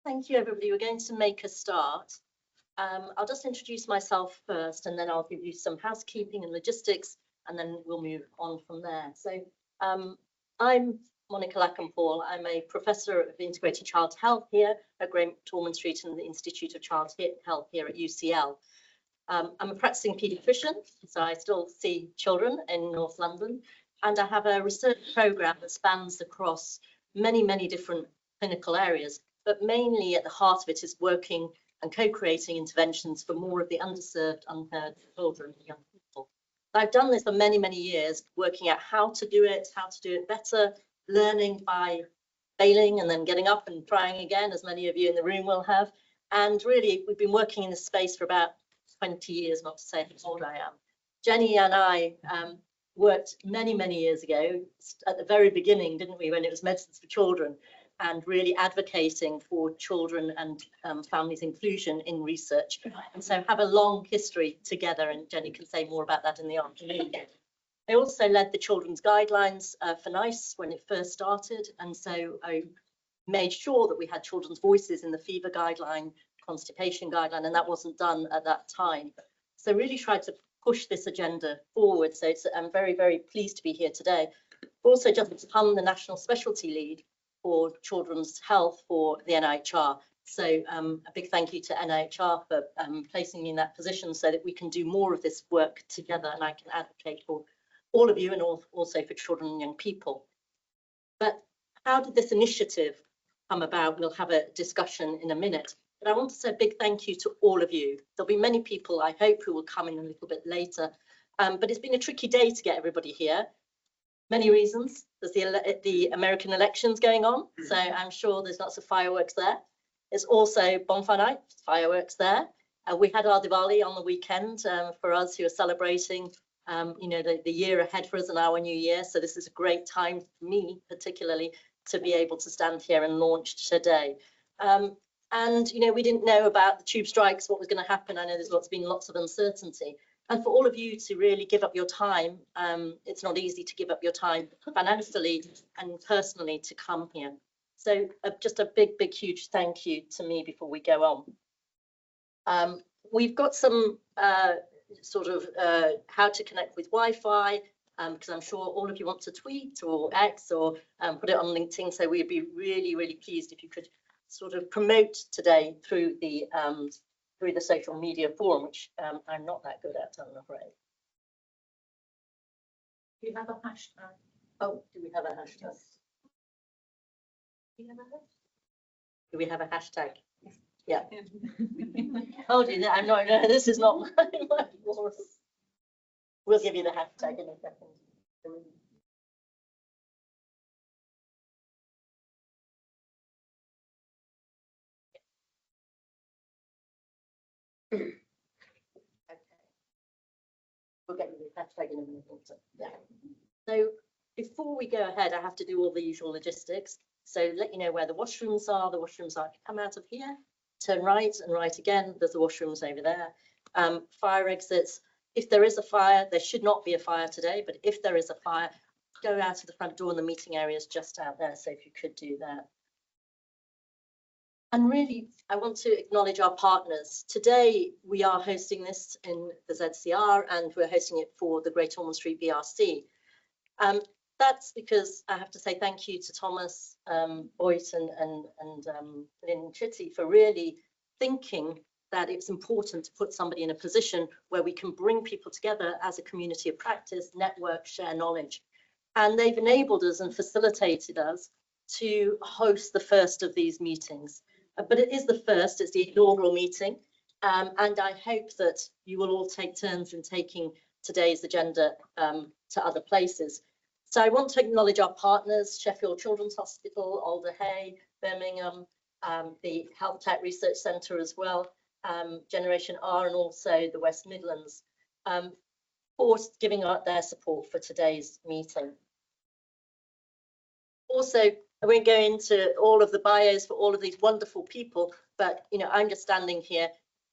Thank you, everybody. We're going to make a start. I'll just introduce myself first, and then I'll give you some housekeeping and logistics, and then we'll move on from there. So I'm Monica Lackenpaul. I'm a professor of integrated child health here at Great Ormond Street and the Institute of Child Health here at UCL. I'm a practicing paediatrician, so I still see children in North London, and I have a research programme that spans across many different clinical areas, but mainly at the heart of it is working and co-creating interventions for more of the underserved, unheard children and young people. I've done this for many years, working out how to do it better, learning by failing and then getting up and trying again, as many of you in the room will have. And really, we've been working in this space for about 20 years, not to say how old I am. Jenny and I worked many years ago, at the very beginning, didn't we, when it was Medicines for Children, and really advocating for children and families' inclusion in research. And so have a long history together, and Jenny can say more about that in the afternoon. I also led the children's guidelines for NICE when it first started, and so I made sure that we had children's voices in the fever guideline, constipation guideline, and that wasn't done at that time. So really tried to push this agenda forward. So I'm very pleased to be here today. Also just become the National Specialty Lead for Children's Health for the NIHR. So a big thank you to NIHR for placing me in that position so that we can do more of this work together, and I can advocate for all of you and also for children and young people. But how did this initiative come about? We'll have a discussion in a minute. But I want to say a big thank you to all of you. There'll be many people, I hope, who will come in a little bit later. But it's been a tricky day to get everybody here. Many reasons. There's the American elections going on, so I'm sure there's lots of fireworks there. There's also bonfire night, fireworks there. We had our Diwali on the weekend for us who are celebrating, you know, the year ahead for us and our new year. So this is a great time for me, particularly, to be able to stand here and launch today. And you know, we didn't know about the tube strikes, what was going to happen. I know there's been lots of uncertainty. And for all of you to really give up your time, it's not easy to give up your time financially and personally to come here. So just a big, huge thank you to me before we go on. We've got some sort of how to connect with Wi-Fi, because I'm sure all of you want to tweet or X or put it on LinkedIn. So we'd be really pleased if you could sort of promote today through the social media forum, which I'm not that good at, I'm afraid. Do you have a hashtag? Oh, do we have a hashtag? Do we have a hashtag? Yeah. Oh, dear, I'm not. No, this is not my voice. We'll give you the hashtag in a second. Okay. We'll get you the hashtag in a minute. Yeah. So before we go ahead, I have to do all the usual logistics. So let you know where the washrooms are. The washrooms are, come out of here, turn right and right again. There's the washrooms over there. Fire exits. If there is a fire, there should not be a fire today, but if there is a fire, go out of the front door and the meeting area is just out there. So if you could do that. And really, I want to acknowledge our partners. Today, we are hosting this in the ZCR, and we're hosting it for the Great Ormond Street BRC. That's because I have to say thank you to Thomas Boyt and Lynn Chitty for really thinking that it's important to put somebody in a position where we can bring people together as a community of practice, network, share knowledge. And they've enabled us and facilitated us to host the first of these meetings. But it is the first, it's the inaugural meeting, and I hope that you will all take turns in taking today's agenda to other places. So I want to acknowledge our partners, Sheffield Children's Hospital, Alder Hey, Birmingham, the Health Tech Research Centre as well, Generation R, and also the West Midlands, for giving their support for today's meeting. Also, I won't go into all of the bios for all of these wonderful people, but you know, I'm just standing here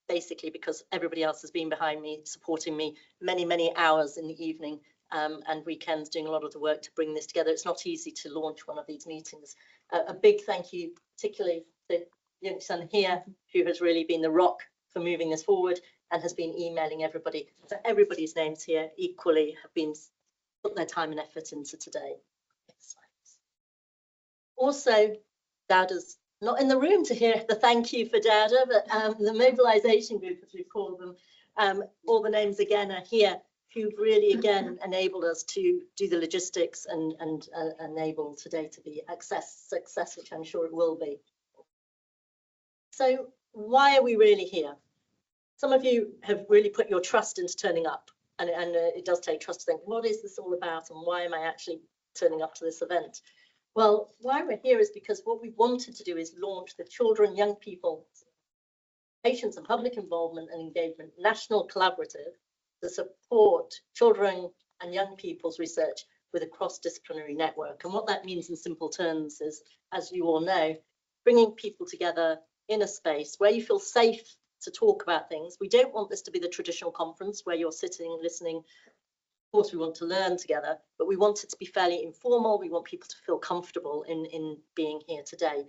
basically because everybody else has been behind me, supporting me many hours in the evening and weekends, doing a lot of the work to bring this together. It's not easy to launch one of these meetings. A big thank you, particularly to young son here, who has really been the rock for moving this forward and has been emailing everybody. So everybody's names here equally have been put their time and effort into today. Also, Dowda's not in the room to hear the thank you for Dowda, but the mobilisation group, as we call them, all the names again are here, who've really again enabled us to do the logistics and enable today to be a success, which I'm sure it will be. So why are we really here? Some of you have really put your trust into turning up, and it does take trust to think, what is this all about and why am I actually turning up to this event? Well, why we're here is because what we wanted to do is launch the Children, Young People, Patients and Public Involvement and Engagement National Collaborative to support children and young people's research with a cross-disciplinary network. And what that means in simple terms is, as you all know, bringing people together in a space where you feel safe to talk about things. We don't want this to be the traditional conference where you're sitting, listening. Of course, we want to learn together, but we want it to be fairly informal. We want people to feel comfortable in being here today.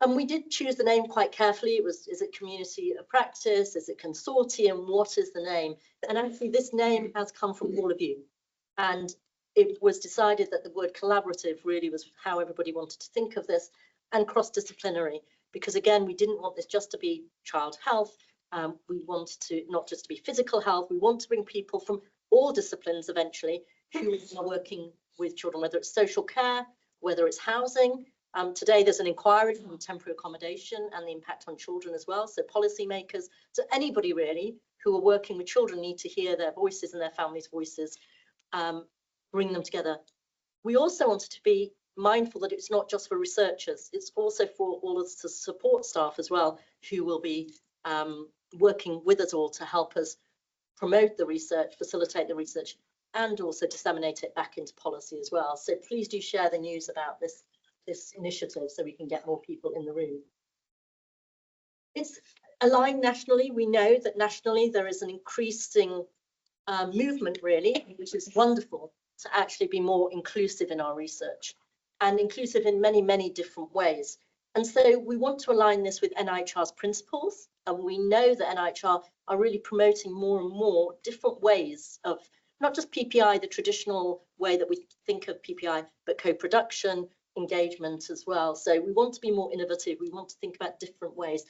And we did choose the name quite carefully. It was, is it community of practice? Is it consortium? What is the name? And actually this name has come from all of you. And it was decided that the word collaborative really was how everybody wanted to think of this, and cross-disciplinary, because again, we didn't want this just to be child health. We wanted to not just to be physical health. We want to bring people from all disciplines eventually who are working with children, whether it's social care, whether it's housing. Today there's an inquiry on temporary accommodation and the impact on children as well. So policymakers, so anybody really who are working with children need to hear their voices and their families' voices, bring them together. We also wanted to be mindful that it's not just for researchers, it's also for all of the support staff as well, who will be working with us all to help us promote the research, facilitate the research, and also disseminate it back into policy as well. So please do share the news about this initiative so we can get more people in the room. It's aligned nationally. We know that nationally there is an increasing movement really, which is wonderful, to actually be more inclusive in our research, and inclusive in many, many different ways. And so we want to align this with NIHR's principles, and we know that NIHR are really promoting more and more different ways of not just PPI, the traditional way that we think of PPI, but co-production, engagement as well. So we want to be more innovative. We want to think about different ways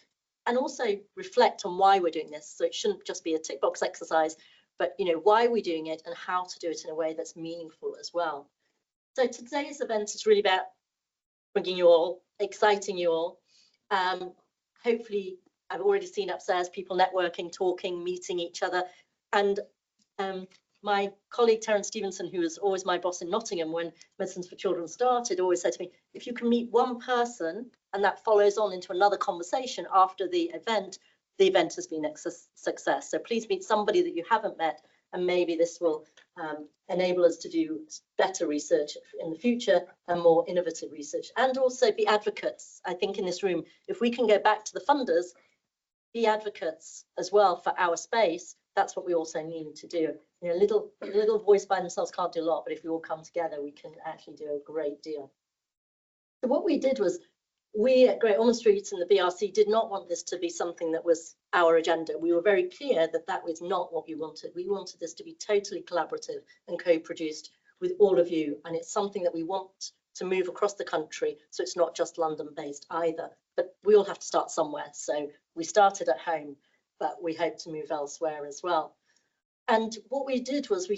and also reflect on why we're doing this. So it shouldn't just be a tick box exercise, but why are we doing it and how to do it in a way that's meaningful as well. So today's event is really about bringing you all, exciting you all. Hopefully, I've already seen upstairs people networking, talking, meeting each other. And my colleague Terence Stevenson, who was always my boss in Nottingham when Medicines for Children started, always said to me, if you can meet one person and that follows on into another conversation after the event has been a success. So please meet somebody that you haven't met, and maybe this will enable us to do better research in the future and more innovative research, and also be advocates. I think in this room, if we can go back to the funders, be advocates as well for our space, that's what we also need to do. A little voice by themselves can't do a lot, but if we all come together, we can actually do a great deal. So what we did was, we at Great Ormond Street and the BRC did not want this to be something that was our agenda. We were very clear that that was not what we wanted. We wanted this to be totally collaborative and co-produced with all of you. And it's something that we want to move across the country. So it's not just London based either, but we all have to start somewhere. So we started at home, but we hope to move elsewhere as well. And what we did was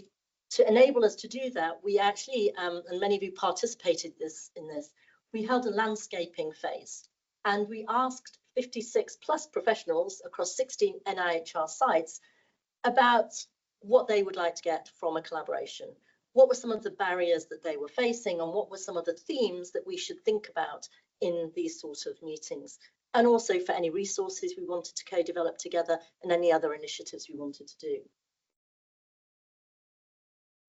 to enable us to do that, we actually, and many of you participated in this, we held a landscaping phase, and we asked 56 plus professionals across 16 NIHR sites about what they would like to get from a collaboration. What were some of the barriers that they were facing, and what were some of the themes that we should think about in these sort of meetings? And also for any resources we wanted to co-develop together and any other initiatives we wanted to do.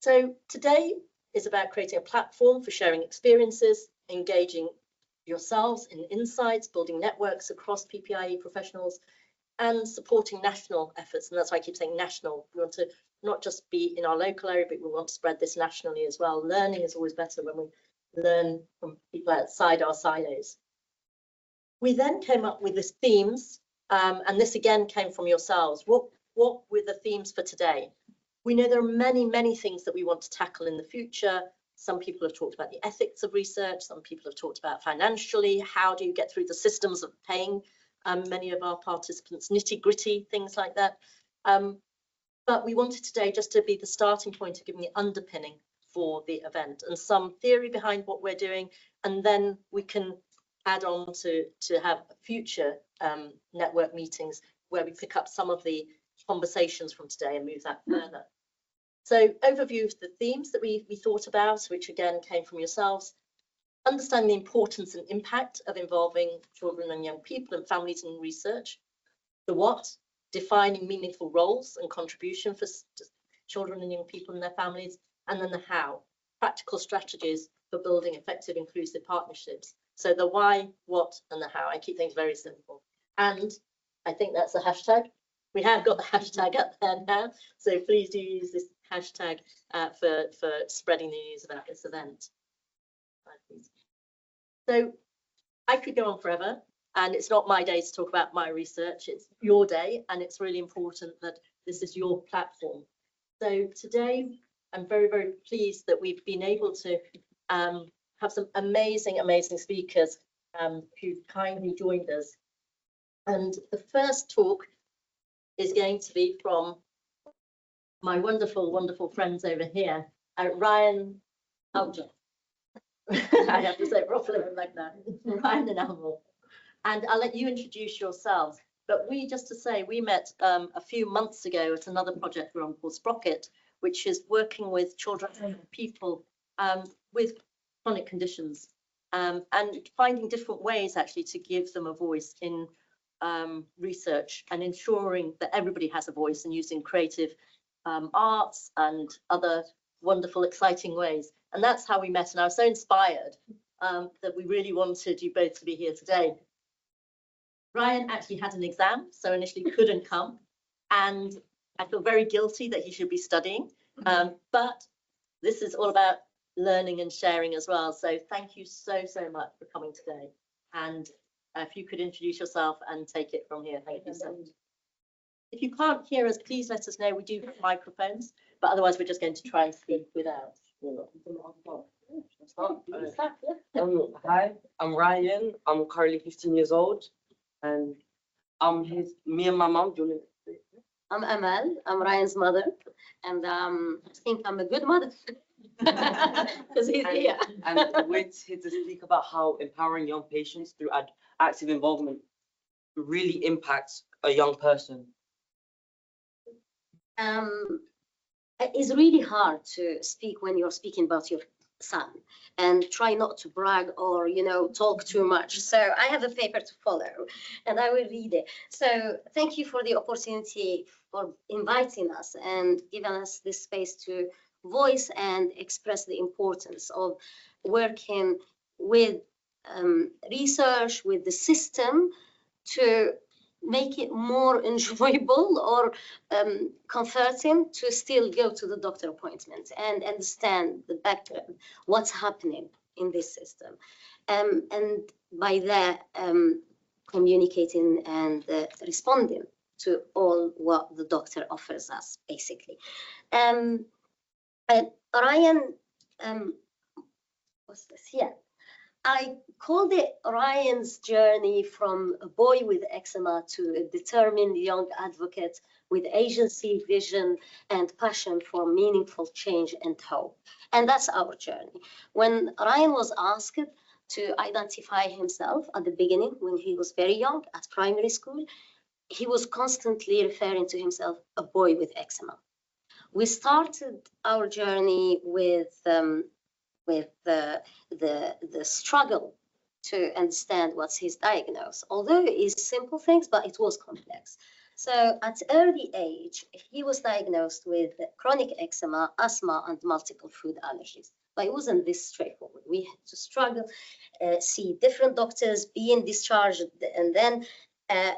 So today is about creating a platform for sharing experiences, engaging yourselves in insights, building networks across PPIE professionals, and supporting national efforts. And that's why I keep saying national. We want to not just be in our local area, but we want to spread this nationally as well. Learning is always better when we learn from people outside our silos. We then came up with this themes, and this again came from yourselves. What were the themes for today? We know there are many, many things that we want to tackle in the future. Some people have talked about the ethics of research. Some people have talked about financially, how do you get through the systems of paying many of our participants, nitty-gritty things like that. But we wanted today just to be the starting point of giving the underpinning for the event and some theory behind what we're doing, and then we can add on to have future network meetings where we pick up some of the conversations from today and move that further. So overview of the themes that we thought about, which again came from yourselves. Understanding the importance and impact of involving children and young people and families in research. The what, defining meaningful roles and contribution for children and young people and their families. And then the how, practical strategies for building effective inclusive partnerships. So the why, what, and the how. I keep things very simple. And I think that's a hashtag. We have got the hashtag up there now. So please do use this hashtag for spreading the news about this event. So I could go on forever, and it's not my day to talk about my research, it's your day, and it's really important that this is your platform. So today, I'm very, very pleased that we've been able to have some amazing, amazing speakers who've kindly joined us. And the first talk is going to be from my wonderful, wonderful friends over here, Ryan. I have to say it properly like that. Ryan and Elmo. And I'll let you introduce yourselves. But just to say, we met a few months ago at another project we're on called Sprocket, which is working with children and people with chronic conditions and finding different ways actually to give them a voice in research and ensuring that everybody has a voice and using creative arts and other wonderful, exciting ways. And that's how we met. And I was so inspired that we really wanted you both to be here today. Ryan actually had an exam, so initially couldn't come. And I feel very guilty that he should be studying. But this is all about learning and sharing as well. So thank you so, so much for coming today. And if you could introduce yourself and take it from here. Thank you so much. If you can't hear us, please let us know. We do have microphones, but otherwise we're just going to try and speak without. Hi, I'm Ryan. I'm currently 15 years old, and me and my mum, Julie. I'm Amal. I'm Ryan's mother, and I think I'm a good mother because he's here. And we're here to speak about how empowering young patients through active involvement really impacts a young person. It's really hard to speak when you're speaking about your son, and try not to brag or talk too much. So I have a paper to follow and I will read it. So thank you for the opportunity for inviting us and giving us this space to voice and express the importance of working with research, with the system, to make it more enjoyable or comforting to still go to the doctor appointment and understand the background, what's happening in this system, and by that communicating and responding to all what the doctor offers us, basically. Ryan, what's this? Yeah. I called it Ryan's journey from a boy with eczema to a determined young advocate with agency, vision, and passion for meaningful change and hope. And that's our journey. When Ryan was asked to identify himself at the beginning, when he was very young at primary school, he was constantly referring to himself a boy with eczema. We started our journey with the struggle to understand what's his diagnosis, although it's simple things, but it was complex. So at early age, he was diagnosed with chronic eczema, asthma, and multiple food allergies. But it wasn't this straightforward. We had to struggle, see different doctors, being discharged, and then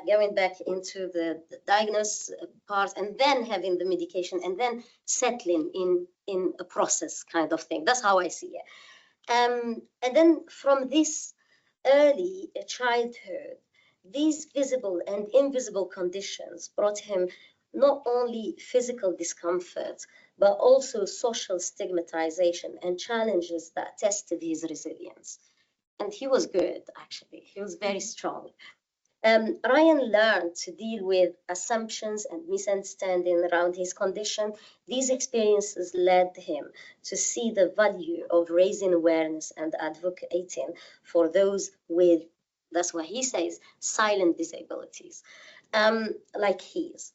going back into the diagnosis part, and then having the medication, and then settling in a process kind of thing. That's how I see it. And then from this early childhood, these visible and invisible conditions brought him not only physical discomfort, but also social stigmatization and challenges that tested his resilience. And he was good, actually. He was very strong. Ryan learned to deal with assumptions and misunderstanding around his condition. These experiences led him to see the value of raising awareness and advocating for those with, that's what he says, silent disabilities, like his.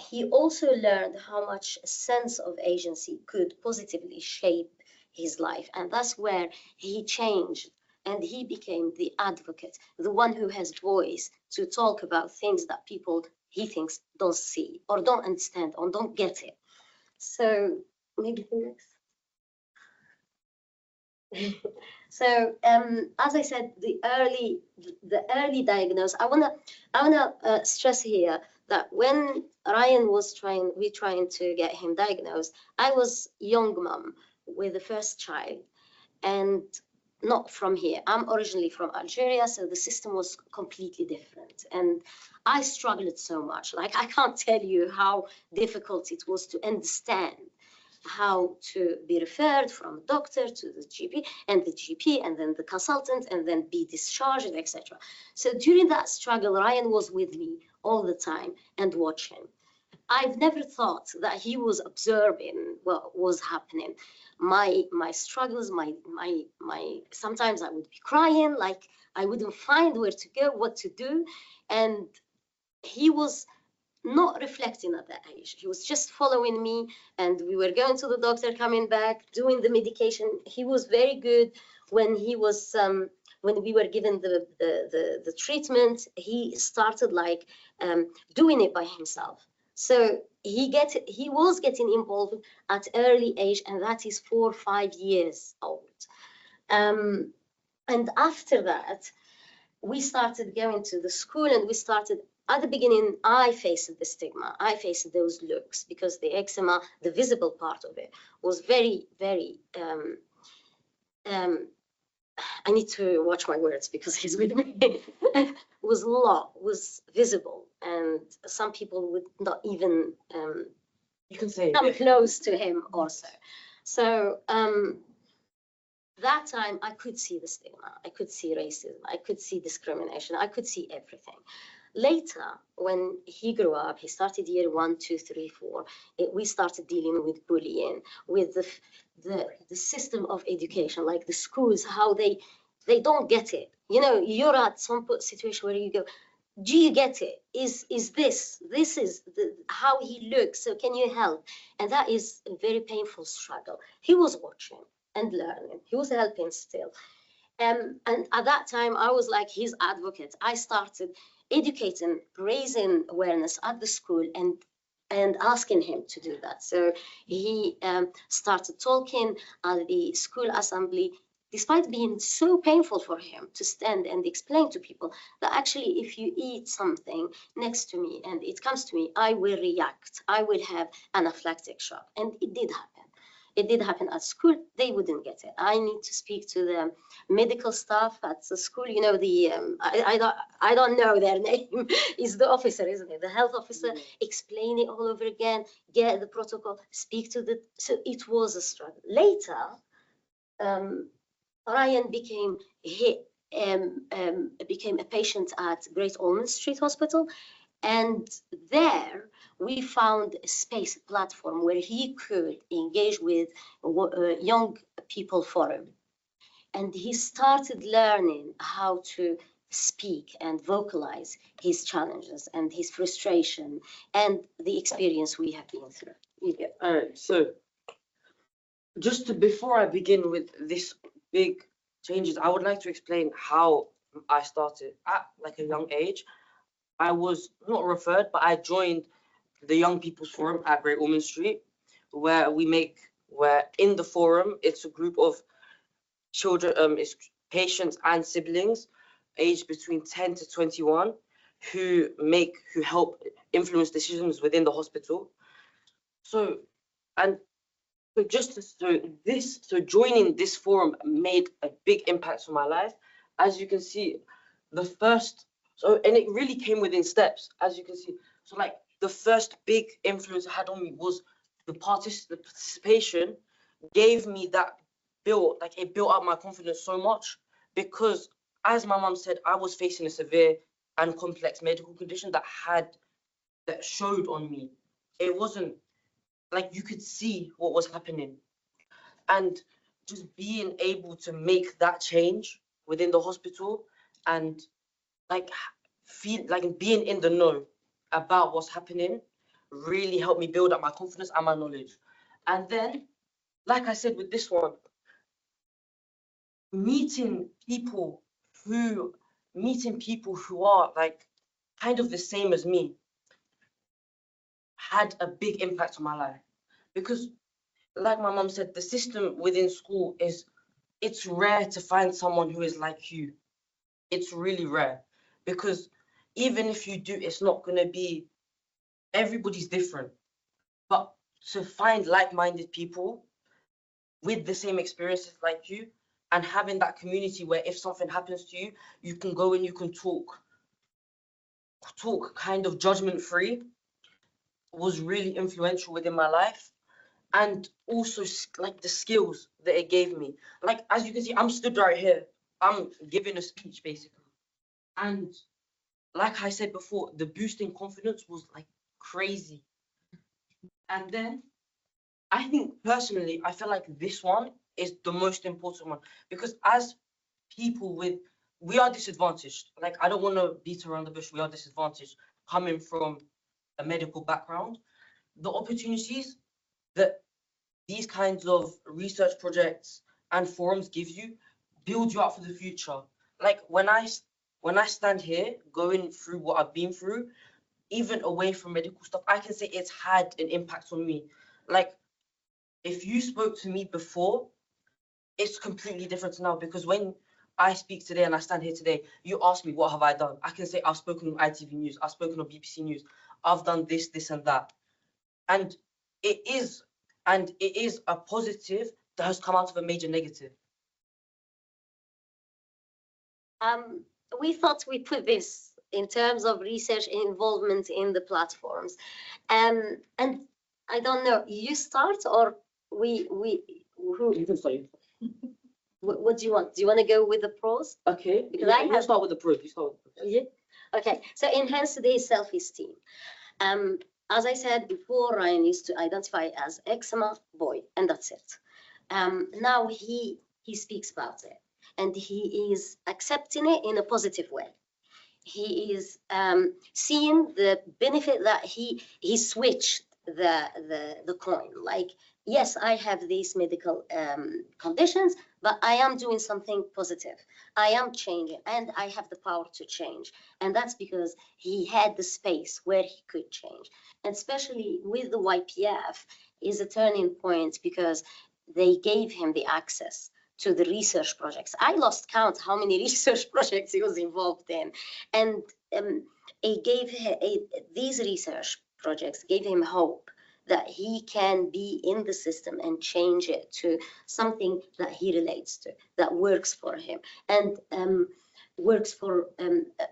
He also learned how much a sense of agency could positively shape his life. And that's where he changed and he became the advocate, the one who has voice to talk about things that people he thinks don't see or don't understand or don't get it. So maybe the next. So as I said, the early diagnosis. I wanna stress here that when Ryan was trying to get him diagnosed, I was young mom with the first child, and not from here. I'm originally from Algeria, so the system was completely different. And I struggled so much. Like, I can't tell you how difficult it was to understand how to be referred from doctor to the GP, and then the consultant, and then be discharged, etc. So during that struggle, Ryan was with me all the time and watching. I've never thought that he was observing what was happening. My struggles, my sometimes I would be crying, like I wouldn't find where to go, what to do. And he was not reflecting at that age. He was just following me, and we were going to the doctor, coming back, doing the medication. He was very good when he was when we were given the treatment. He started like doing it by himself. So he was getting involved at early age, and that is 4 or 5 years old. And after that, we started going to the school, and we started. At the beginning, I faced the stigma. I faced those looks because the eczema, the visible part of it, was very, very. I need to watch my words because he's with me. was visible, and some people would not even You can say come close to him also. So that time I could see the stigma, I could see racism, I could see discrimination, I could see everything. Later, when he grew up, he started year 1, 2, 3, 4. We started dealing with bullying, with the system of education, like the schools, how they don't get it. You know, you're at some situation where you go, do you get it? Is this is how he looks? So can you help? And that is a very painful struggle. He was watching and learning. He was helping still. And at that time, I was like his advocate. I started educating, raising awareness at the school, and asking him to do that. So he started talking at the school assembly, despite being so painful for him to stand and explain to people that actually if you eat something next to me and it comes to me, I will react. I will have anaphylactic shock. And it did happen. It did happen at school. They wouldn't get it. I need to speak to the medical staff at the school. You know, the I don't know their name. Is the officer, isn't it? The health officer. Explain it all over again. Get the protocol. Speak to the. So it was a struggle. Later, Ryan became a patient at Great Ormond Street Hospital, and there we found a space, a platform where he could engage with young people forum. And he started learning how to speak and vocalize his challenges and his frustration and the experience we have been through. All right, so just before I begin with this big changes, I would like to explain how I started at like a young age. I was not referred, but I joined the Young People's Forum at Great Ormond Street, where in the forum, it's a group of children, it's patients and siblings aged between 10 to 21 who help influence decisions within the hospital. So joining this forum made a big impact on my life, as you can see, the first, and it really came within steps, as you can see. So like the first big influence it had on me was the participation gave me that it built up my confidence so much, because as my mum said, I was facing a severe and complex medical condition that showed on me. It wasn't like you could see what was happening, and just being able to make that change within the hospital and like feel like being in the know about what's happening really helped me build up my confidence and my knowledge. And then, like I said with this one, meeting people who are like kind of the same as me had a big impact on my life, because like my mom said, the system within school it's rare to find someone who is like you. It's really rare, because even if you do, it's not going to be, everybody's different. But to find like-minded people with the same experiences like you, and having that community where if something happens to you, you can go and you can talk kind of judgment-free, was really influential within my life. And also like the skills that it gave me. Like, as you can see, I'm stood right here. I'm giving a speech basically. And like I said before, the boosting confidence was like crazy. And then I think personally, I feel like this one is the most important one, because as people we are disadvantaged. Like, I don't want to beat around the bush. We are disadvantaged coming from a medical background. The opportunities that these kinds of research projects and forums give you build you up for the future. Like when I stand here going through what I've been through, even away from medical stuff, I can say it's had an impact on me. Like if you spoke to me before, it's completely different now, because when I speak today and I stand here today, you ask me what have I done, I can say I've spoken on ITV News, I've spoken on BBC News, I've done this, this and that. And it is a positive that has come out of a major negative. We thought we put this in terms of research involvement in the platforms, and I don't know, you start or who? You can start. What do you want? Do you want to go with the pros? Okay. Because I have start with the pros. You start with the pros. Yeah. Okay. So enhance today's self-esteem. As I said before, Ryan used to identify as eczema boy, and that's it. Now he speaks about it, and he is accepting it in a positive way. He is seeing the benefit that he switched the coin. Like, yes, I have these medical conditions, but I am doing something positive. I am changing, and I have the power to change. And that's because he had the space where he could change. And especially with the YPF is a turning point, because they gave him the access to the research projects. I lost count how many research projects he was involved in. And it gave these research projects gave him hope that he can be in the system and change it to something that he relates to, that works for him, and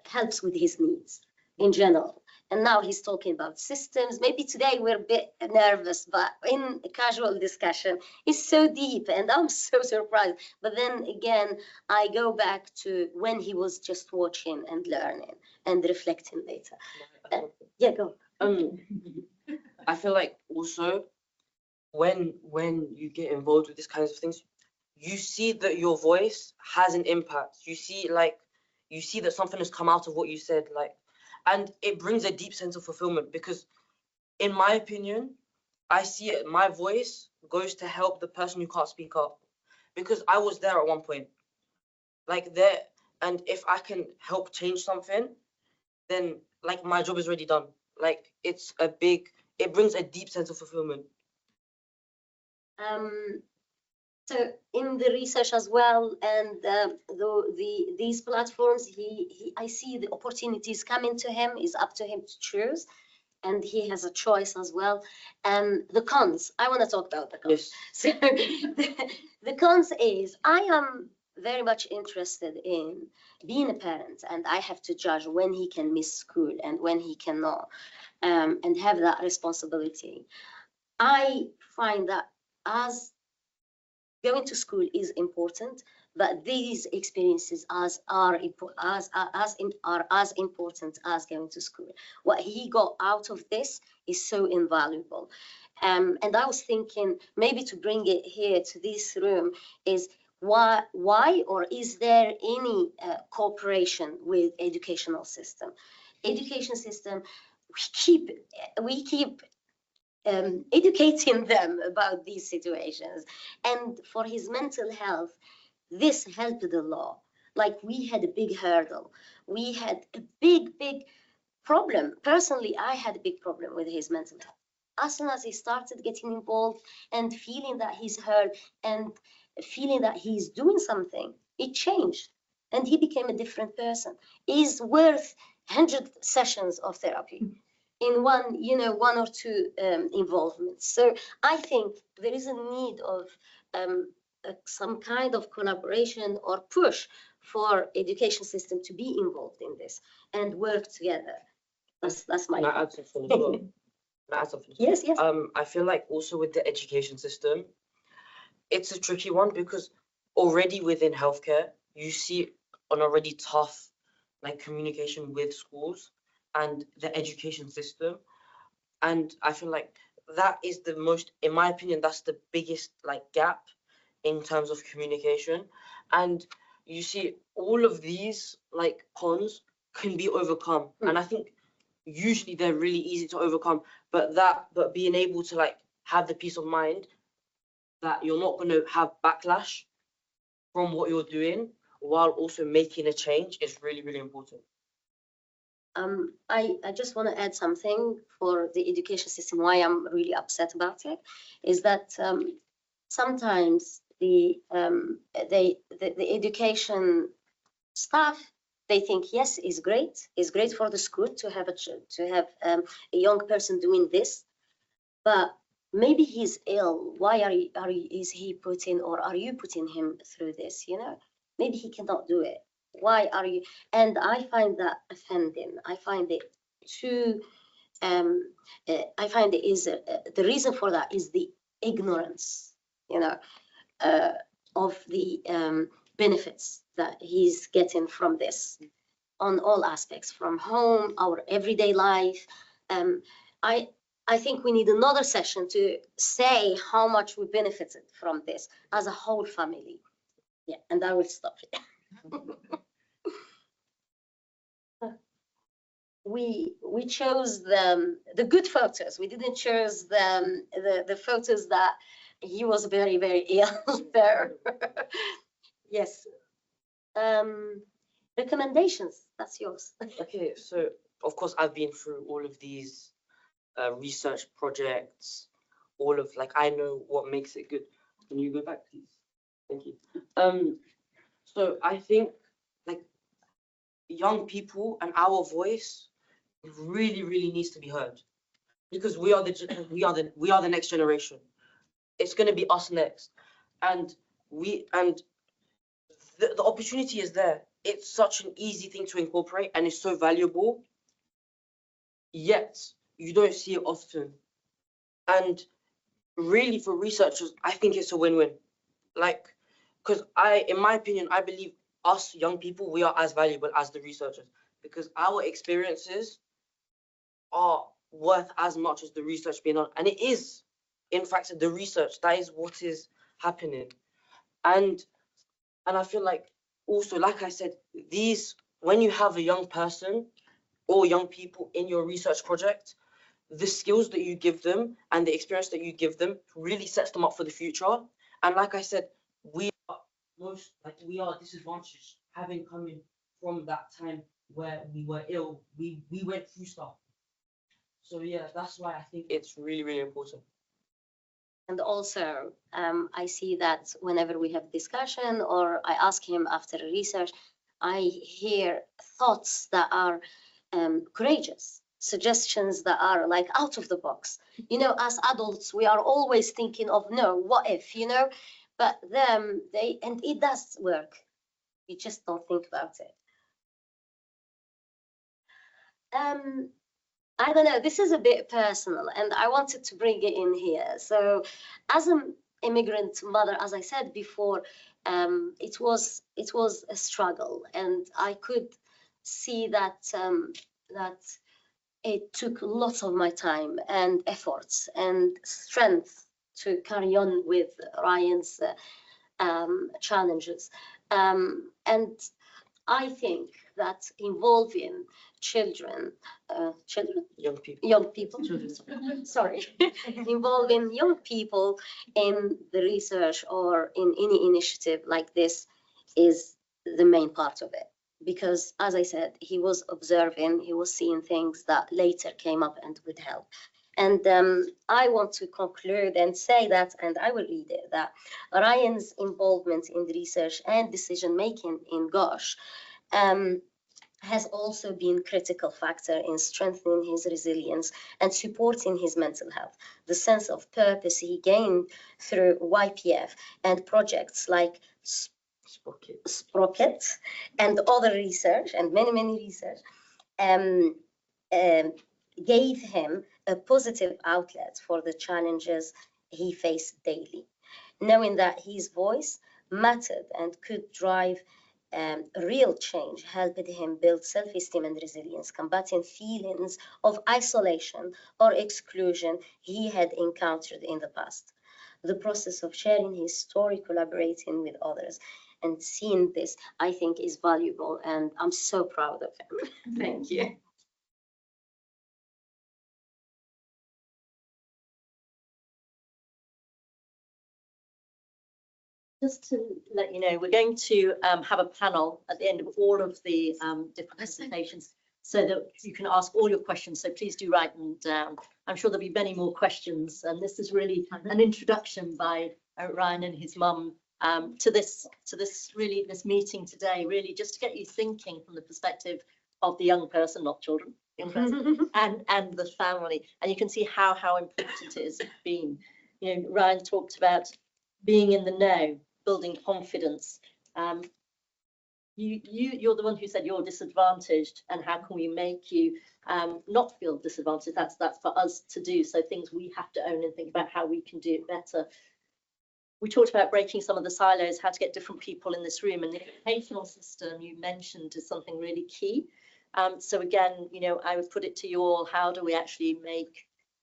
helps with his needs in general. And now he's talking about systems. Maybe today we're a bit nervous, but in a casual discussion, it's so deep, and I'm so surprised. But then again, I go back to when he was just watching and learning and reflecting later. Yeah, go. I feel like also when you get involved with these kinds of things, you see that your voice has an impact. You see that something has come out of what you said, like, and it brings a deep sense of fulfillment, because in my opinion, I see it, my voice goes to help the person who can't speak up, because I was there at one point, like there, and if I can help change something, then like my job is already done. Like it brings a deep sense of fulfillment. So in the research as well, and these platforms, I see the opportunities coming to him. It's up to him to choose, and he has a choice as well. The cons, I want to talk about the cons. Yes. So the cons is I am very much interested in being a parent, and I have to judge when he can miss school and when he cannot, and have that responsibility. I find that as going to school is important, but these experiences are as important as going to school. What he got out of this is so invaluable. And I was thinking maybe to bring it here to this room is why or is there any cooperation with educational system? Education system, we keep educating them about these situations. And for his mental health, this helped a lot. Like, we had a big hurdle. We had a big problem. Personally, I had a big problem with his mental health. As soon as he started getting involved and feeling that he's heard and feeling that he's doing something, it changed. And he became a different person. He's worth 100 sessions of therapy in one or two involvements. So I think there is a need of some kind of collaboration or push for education system to be involved in this and work together. That's my. Can I add something as well? Can I add something as well? Yes, yes. I feel like also with the education system, it's a tricky one because already within healthcare, you see an already tough like communication with schools and the education system. And I feel like that is the most, in my opinion, that's the biggest like gap in terms of communication. And you see all of these like cons can be overcome. And I think usually they're really easy to overcome, but being able to like have the peace of mind that you're not going to have backlash from what you're doing while also making a change is really, really important. I just want to add something for the education system. Why I'm really upset about it is that sometimes the education staff, they think yes, is great for the school to have a young person doing this, but maybe he's ill. Why is he putting, or are you putting him through this? Maybe he cannot do it. Why are you? And I find that offending. I find it too. I find it is the reason for that is the ignorance, of the benefits that he's getting from this on all aspects, from home, our everyday life. I think we need another session to say how much we benefited from this as a whole family. Yeah, and I will stop here. We chose the good photos. We didn't choose the photos that he was very, very ill there. Yes. Recommendations, that's yours. Okay, so of course I've been through all of these research projects, all of like I know what makes it good. Can you go back, please? Thank you. So I think like young people and our voice really, really needs to be heard because we are the next generation. It's going to be us next, and the opportunity is there. It's such an easy thing to incorporate, and it's so valuable. Yet you don't see it often, and really for researchers, I think it's a win-win. Like, because in my opinion, I believe us young people, we are as valuable as the researchers because our experiences are worth as much as the research being done. And it is, in fact, the research, that is what is happening. And I feel like also, like I said, when you have a young person or young people in your research project, the skills that you give them and the experience that you give them really sets them up for the future. And like I said, we are disadvantaged having come in from that time where we were ill. We went through stuff. So yeah, that's why I think it's really, really important. And also, I see that whenever we have discussion or I ask him after research, I hear thoughts that are courageous, suggestions that are like out of the box. As adults, we are always thinking of, no, what if, but and it does work. You just don't think about it. I don't know, this is a bit personal and I wanted to bring it in here. So as an immigrant mother, as I said before, it was a struggle, and I could see that that it took lots of my time and efforts and strength to carry on with Ryan's challenges. And I think that involving children, Young people. young people, sorry, involving young people in the research or in any initiative like this is the main part of it. Because as I said, he was observing, he was seeing things that later came up and would help. And I want to conclude and say that, and I will read it, that Ryan's involvement in the research and decision-making in GOSH has also been a critical factor in strengthening his resilience and supporting his mental health. The sense of purpose he gained through YPF and projects like Sprocket and other research and many research gave him a positive outlet for the challenges he faced daily, knowing that his voice mattered and could drive real change, helped him build self-esteem and resilience, combating feelings of isolation or exclusion he had encountered in the past. The process of sharing his story, collaborating with others, and seeing this, I think, is valuable, and I'm so proud of him. Thank you. Just to let you know, we're going to have a panel at the end of all of the different presentations so that you can ask all your questions. So please do write them down. I'm sure there'll be many more questions. And this is really an introduction by Ryan and his mum to this meeting today, really just to get you thinking from the perspective of the young person, not children, young person, and the family. And you can see how important it has been. You know, Ryan talked about being in the know, building confidence. You're the one who said you're disadvantaged, and how can we make you not feel disadvantaged? That's for us to do. So things we have to own and think about how we can do it better. We talked about breaking some of the silos, how to get different people in this room, and the educational system you mentioned is something really key. So again, you know, I would put it to you all, how do we actually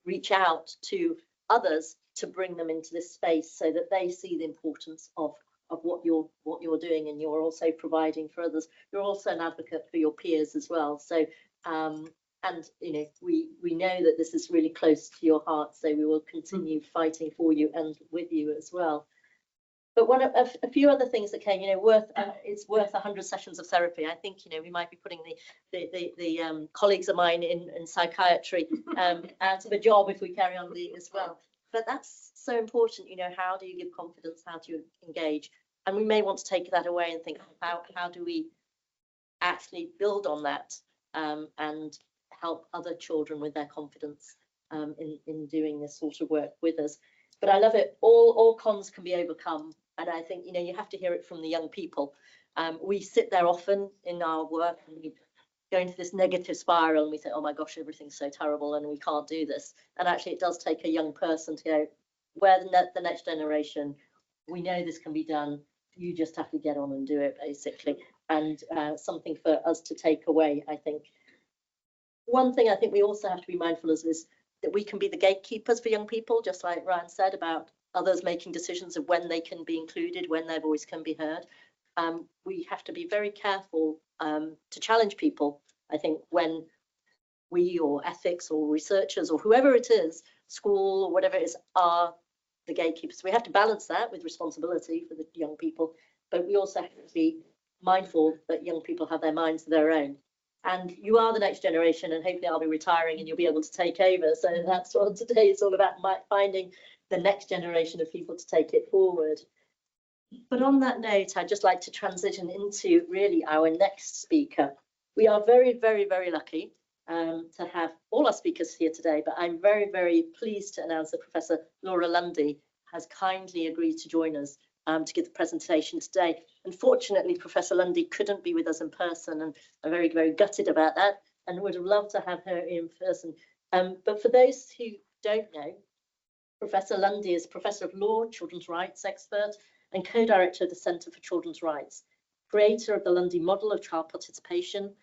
reach out to others to bring them into this space so that they see the importance of what you're doing, and you're also providing for others. You're also an advocate for your peers as well. So and you know, we know that this is really close to your heart, so we will continue fighting for you and with you as well. But one of a few other things that came, you know, it's worth 100 sessions of therapy. I think, you know, we might be putting the colleagues of mine in psychiatry out of a job if we carry on as well. But that's so important, you know, how do you give confidence, how do you engage? And we may want to take that away and think, how do we actually build on that and help other children with their confidence in doing this sort of work with us. But I love it. All cons can be overcome. And I think, you know, you have to hear it from the young people. We sit there often in our work and we go into this negative spiral and we say, oh my gosh, everything's so terrible and we can't do this. And actually it does take a young person to go, we're the next generation. We know this can be done. You just have to get on and do it, basically. And something for us to take away, I think. One thing I think we also have to be mindful of is that we can be the gatekeepers for young people, just like Ryan said about others making decisions of when they can be included, when their voice can be heard. We have to be very careful to challenge people, I think, when we or ethics or researchers or whoever it is, school or whatever it is, are the gatekeepers. We have to balance that with responsibility for the young people, but we also have to be mindful that young people have their minds of their own. And you are the next generation, and hopefully I'll be retiring and you'll be able to take over. So that's what today is all about, finding the next generation of people to take it forward. But on that note, I'd just like to transition into really our next speaker. We are very, very, very lucky to have all our speakers here today, but I'm very, very pleased to announce that Professor Laura Lundy has kindly agreed to join us to give the presentation today. Unfortunately, Professor Lundy couldn't be with us in person, and I'm very, very gutted about that, and would have loved to have her in person. But for those who don't know, Professor Lundy is Professor of Law, Children's Rights expert, and co-director of the Centre for Children's Rights, creator of the Lundy model of child participation.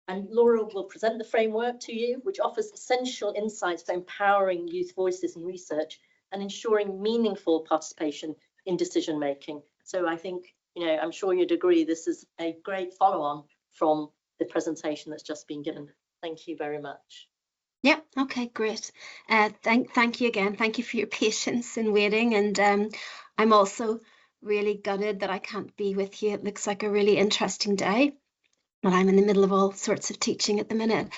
And Laura will present the framework to you, which offers essential insights for empowering youth voices in research and ensuring meaningful participation in decision making. So I think, I'm sure you'd agree, this is a great follow-on from the presentation that's just been given. Thank you very much. Yeah, okay, great. Thank you again. Thank you for your patience in waiting. And I'm also really gutted that I can't be with you. It looks like a really interesting day, but I'm in the middle of all sorts of teaching at the minute.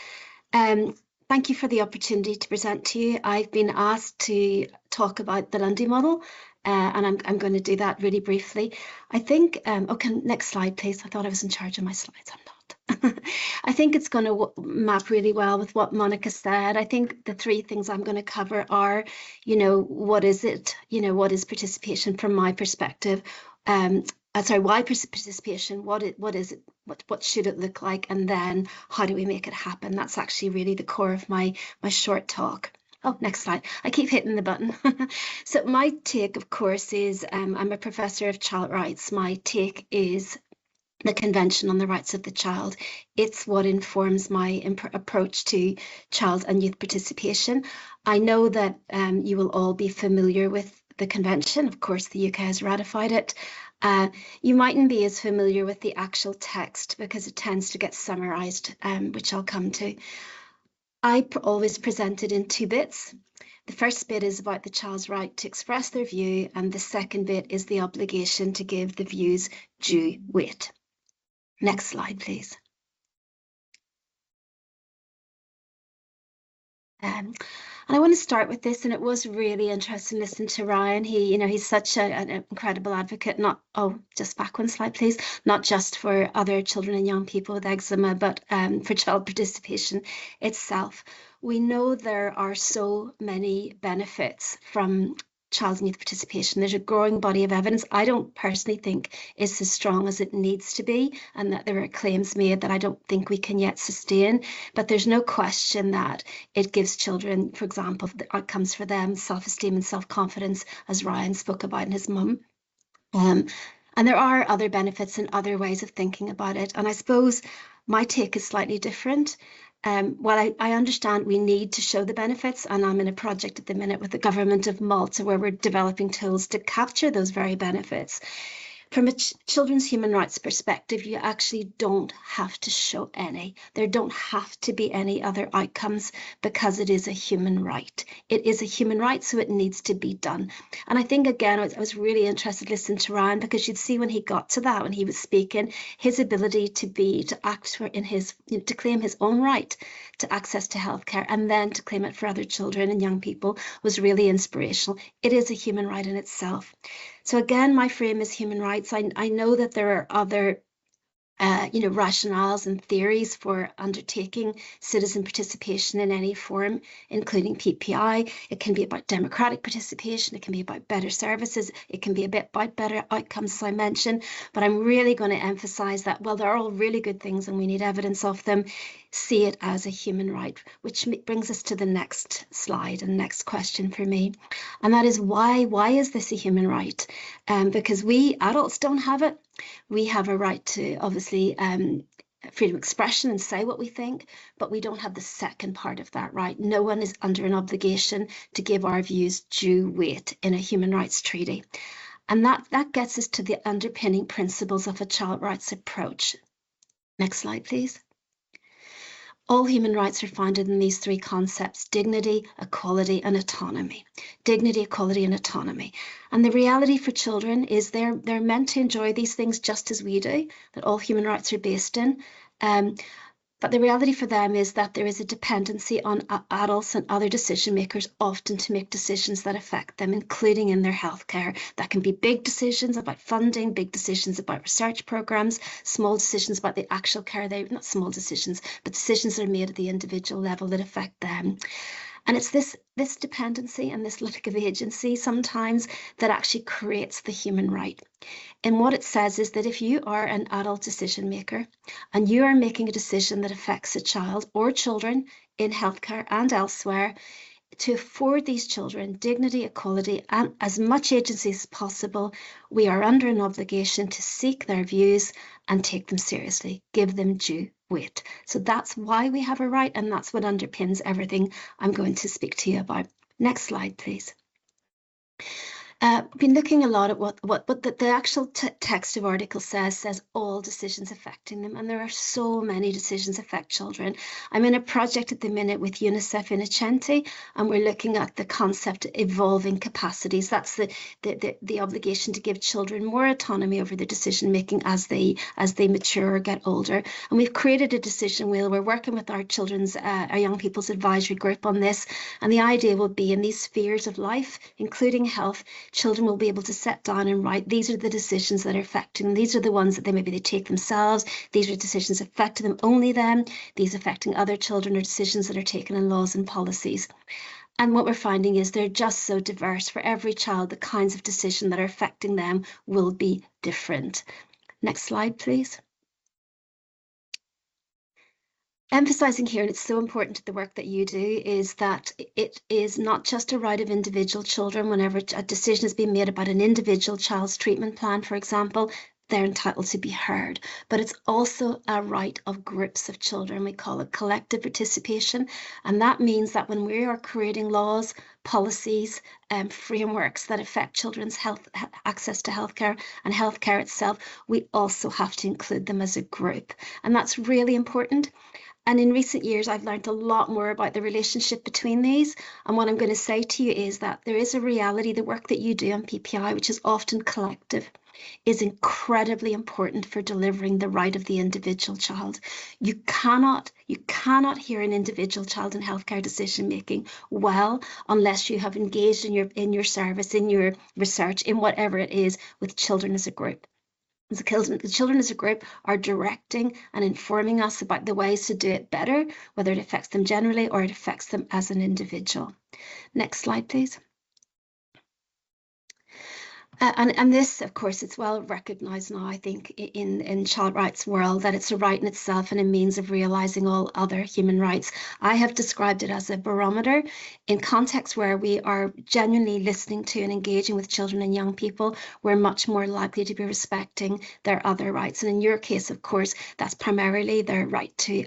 Thank you for the opportunity to present to you. I've been asked to talk about the Lundy model, and I'm going to do that really briefly. I think, okay, next slide, please. I thought I was in charge of my slides. I'm not. I think it's going to map really well with what Monica said. I think the three things I'm going to cover are, what is it? What is participation from my perspective? Why participation? What is it? What should it look like? And then how do we make it happen? That's actually really the core of my short talk. Oh, next slide. I keep hitting the button. So my take, of course, is I'm a professor of child rights. My take is the Convention on the Rights of the Child. It's what informs my approach to child and youth participation. I know that you will all be familiar with the Convention. Of course, the UK has ratified it. You mightn't be as familiar with the actual text because it tends to get summarised, which I'll come to. I always present it in two bits. The first bit is about the child's right to express their view, and the second bit is the obligation to give the views due weight. Next slide, please. And I want to start with this, and it was really interesting listening to Ryan. He's such an incredible advocate, just back one slide, please, not just for other children and young people with eczema, but for child participation itself. We know there are so many benefits from child and youth participation. There's a growing body of evidence. I don't personally think it's as strong as it needs to be, and that there are claims made that I don't think we can yet sustain. But there's no question that it gives children, for example, the outcomes for them, self-esteem and self-confidence, as Ryan spoke about in his mum. And there are other benefits and other ways of thinking about it. And I suppose my take is slightly different. While I understand we need to show the benefits, and I'm in a project at the minute with the government of Malta where we're developing tools to capture those very benefits. From a children's human rights perspective, you actually don't have to show any. There don't have to be any other outcomes because it is a human right. It is a human right, so it needs to be done. And I think, again, I was really interested listening to Ryan, because you'd see when he got to that, when he was speaking, his ability to act for to claim his own right to access to healthcare and then to claim it for other children and young people was really inspirational. It is a human right in itself. So again, my frame is human rights. I know that there are other rationales and theories for undertaking citizen participation in any form, including PPI. It can be about democratic participation. It can be about better services. It can be a bit about better outcomes, as I mentioned. But I'm really going to emphasize that, well, they're all really good things and we need evidence of them. See it as a human right, which brings us to the next slide and next question for me. And that is why is this a human right? Because we adults don't have it. We have a right to, obviously, freedom of expression and say what we think, but we don't have the second part of that right. No one is under an obligation to give our views due weight in a human rights treaty. And that gets us to the underpinning principles of a child rights approach. Next slide, please. All human rights are founded in these three concepts: dignity, equality, and autonomy. Dignity, equality, and autonomy. And the reality for children is they're meant to enjoy these things just as we do, that all human rights are based in. But the reality for them is that there is a dependency on adults and other decision makers often to make decisions that affect them, including in their healthcare. That can be big decisions about funding, big decisions about research programs, small decisions about the actual care not small decisions, but decisions that are made at the individual level that affect them. And it's this dependency and this lack of agency sometimes that actually creates the human right. And what it says is that if you are an adult decision maker and you are making a decision that affects a child or children in healthcare and elsewhere, to afford these children dignity, equality, and as much agency as possible, we are under an obligation to seek their views and take them seriously, give them due weight. So that's why we have a right, and that's what underpins everything I'm going to speak to you about. Next slide, please. Been looking a lot at what the actual text of article says all decisions affecting them, and there are so many decisions affect children. I'm in a project at the minute with UNICEF in Achente, and we're looking at the concept of evolving capacities. That's the obligation to give children more autonomy over their decision making as they mature or get older. And we've created a decision wheel. We're working with our young people's advisory group on this, and the idea will be in these spheres of life, including health, children will be able to sit down and write, these are the decisions that are affecting them. These are the ones that they take themselves. These are decisions affecting them, only them. These affecting other children are decisions that are taken in laws and policies. And what we're finding is they're just so diverse. For every child, the kinds of decisions that are affecting them will be different. Next slide, please. Emphasising here, and it's so important to the work that you do, is that it is not just a right of individual children. Whenever a decision has been made about an individual child's treatment plan, for example, they're entitled to be heard. But it's also a right of groups of children. We call it collective participation. And that means that when we are creating laws, policies, frameworks that affect children's health, access to healthcare and healthcare itself, we also have to include them as a group. And that's really important. And in recent years, I've learned a lot more about the relationship between these. And what I'm going to say to you is that there is a reality, the work that you do on PPI, which is often collective, is incredibly important for delivering the right of the individual child. You cannot hear an individual child in healthcare decision making well unless you have engaged in your service, in your research, in whatever it is, with children as a group. The children as a group are directing and informing us about the ways to do it better, whether it affects them generally or it affects them as an individual. Next slide, please. And this, of course, it's well recognised now, I think, in child rights world, that it's a right in itself and a means of realising all other human rights. I have described it as a barometer in contexts where we are genuinely listening to and engaging with children and young people. We're much more likely to be respecting their other rights. And in your case, of course, that's primarily their right to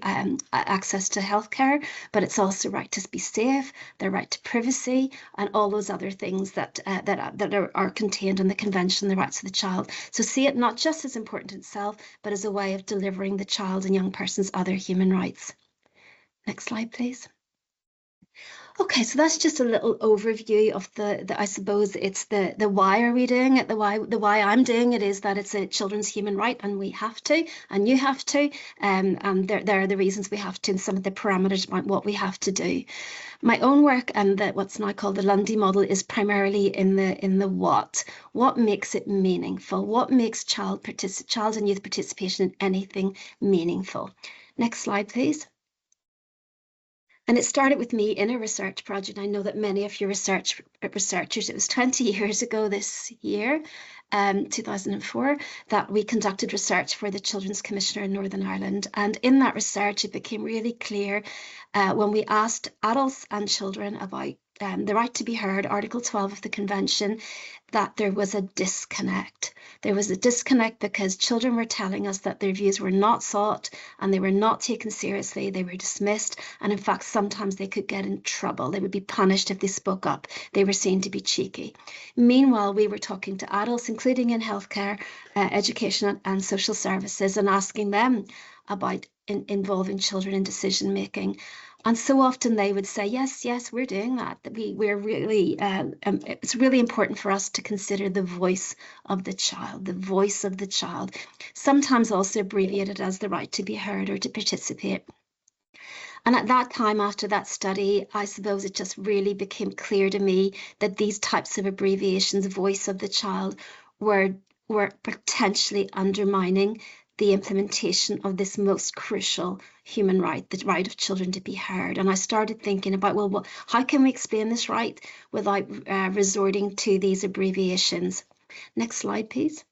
access to healthcare, but it's also right to be safe, their right to privacy, and all those other things that are contained in the Convention on the Rights of the Child. So see it not just as important in itself, but as a way of delivering the child and young person's other human rights. Next slide, please. Okay, so that's just a little overview of the I suppose it's the why are we doing it, the why I'm doing it is that it's a children's human right and we have to, and you have to, and there are the reasons we have to and some of the parameters about what we have to do. My own work and what's now called the Lundy model is primarily in the what makes it meaningful, what makes child and youth participation in anything meaningful. Next slide, please. And it started with me in a research project. I know that many of your researchers, it was 20 years ago this year, 2004, that we conducted research for the Children's Commissioner in Northern Ireland. And in that research, it became really clear when we asked adults and children about the right to be heard, Article 12 of the Convention, that there was a disconnect. There was a disconnect because children were telling us that their views were not sought and they were not taken seriously, they were dismissed, and in fact sometimes they could get in trouble. They would be punished if they spoke up. They were seen to be cheeky. Meanwhile, we were talking to adults, including in healthcare, education and social services, and asking them about involving children in decision making. And so often they would say, yes, we're doing that. We're really, it's really important for us to consider the voice of the child, sometimes also abbreviated as the right to be heard or to participate. And at that time, after that study, I suppose it just really became clear to me that these types of abbreviations, voice of the child, were potentially undermining the implementation of this most crucial human right, the right of children to be heard. And I started thinking about, well, how can we explain this right without resorting to these abbreviations? Next slide, please.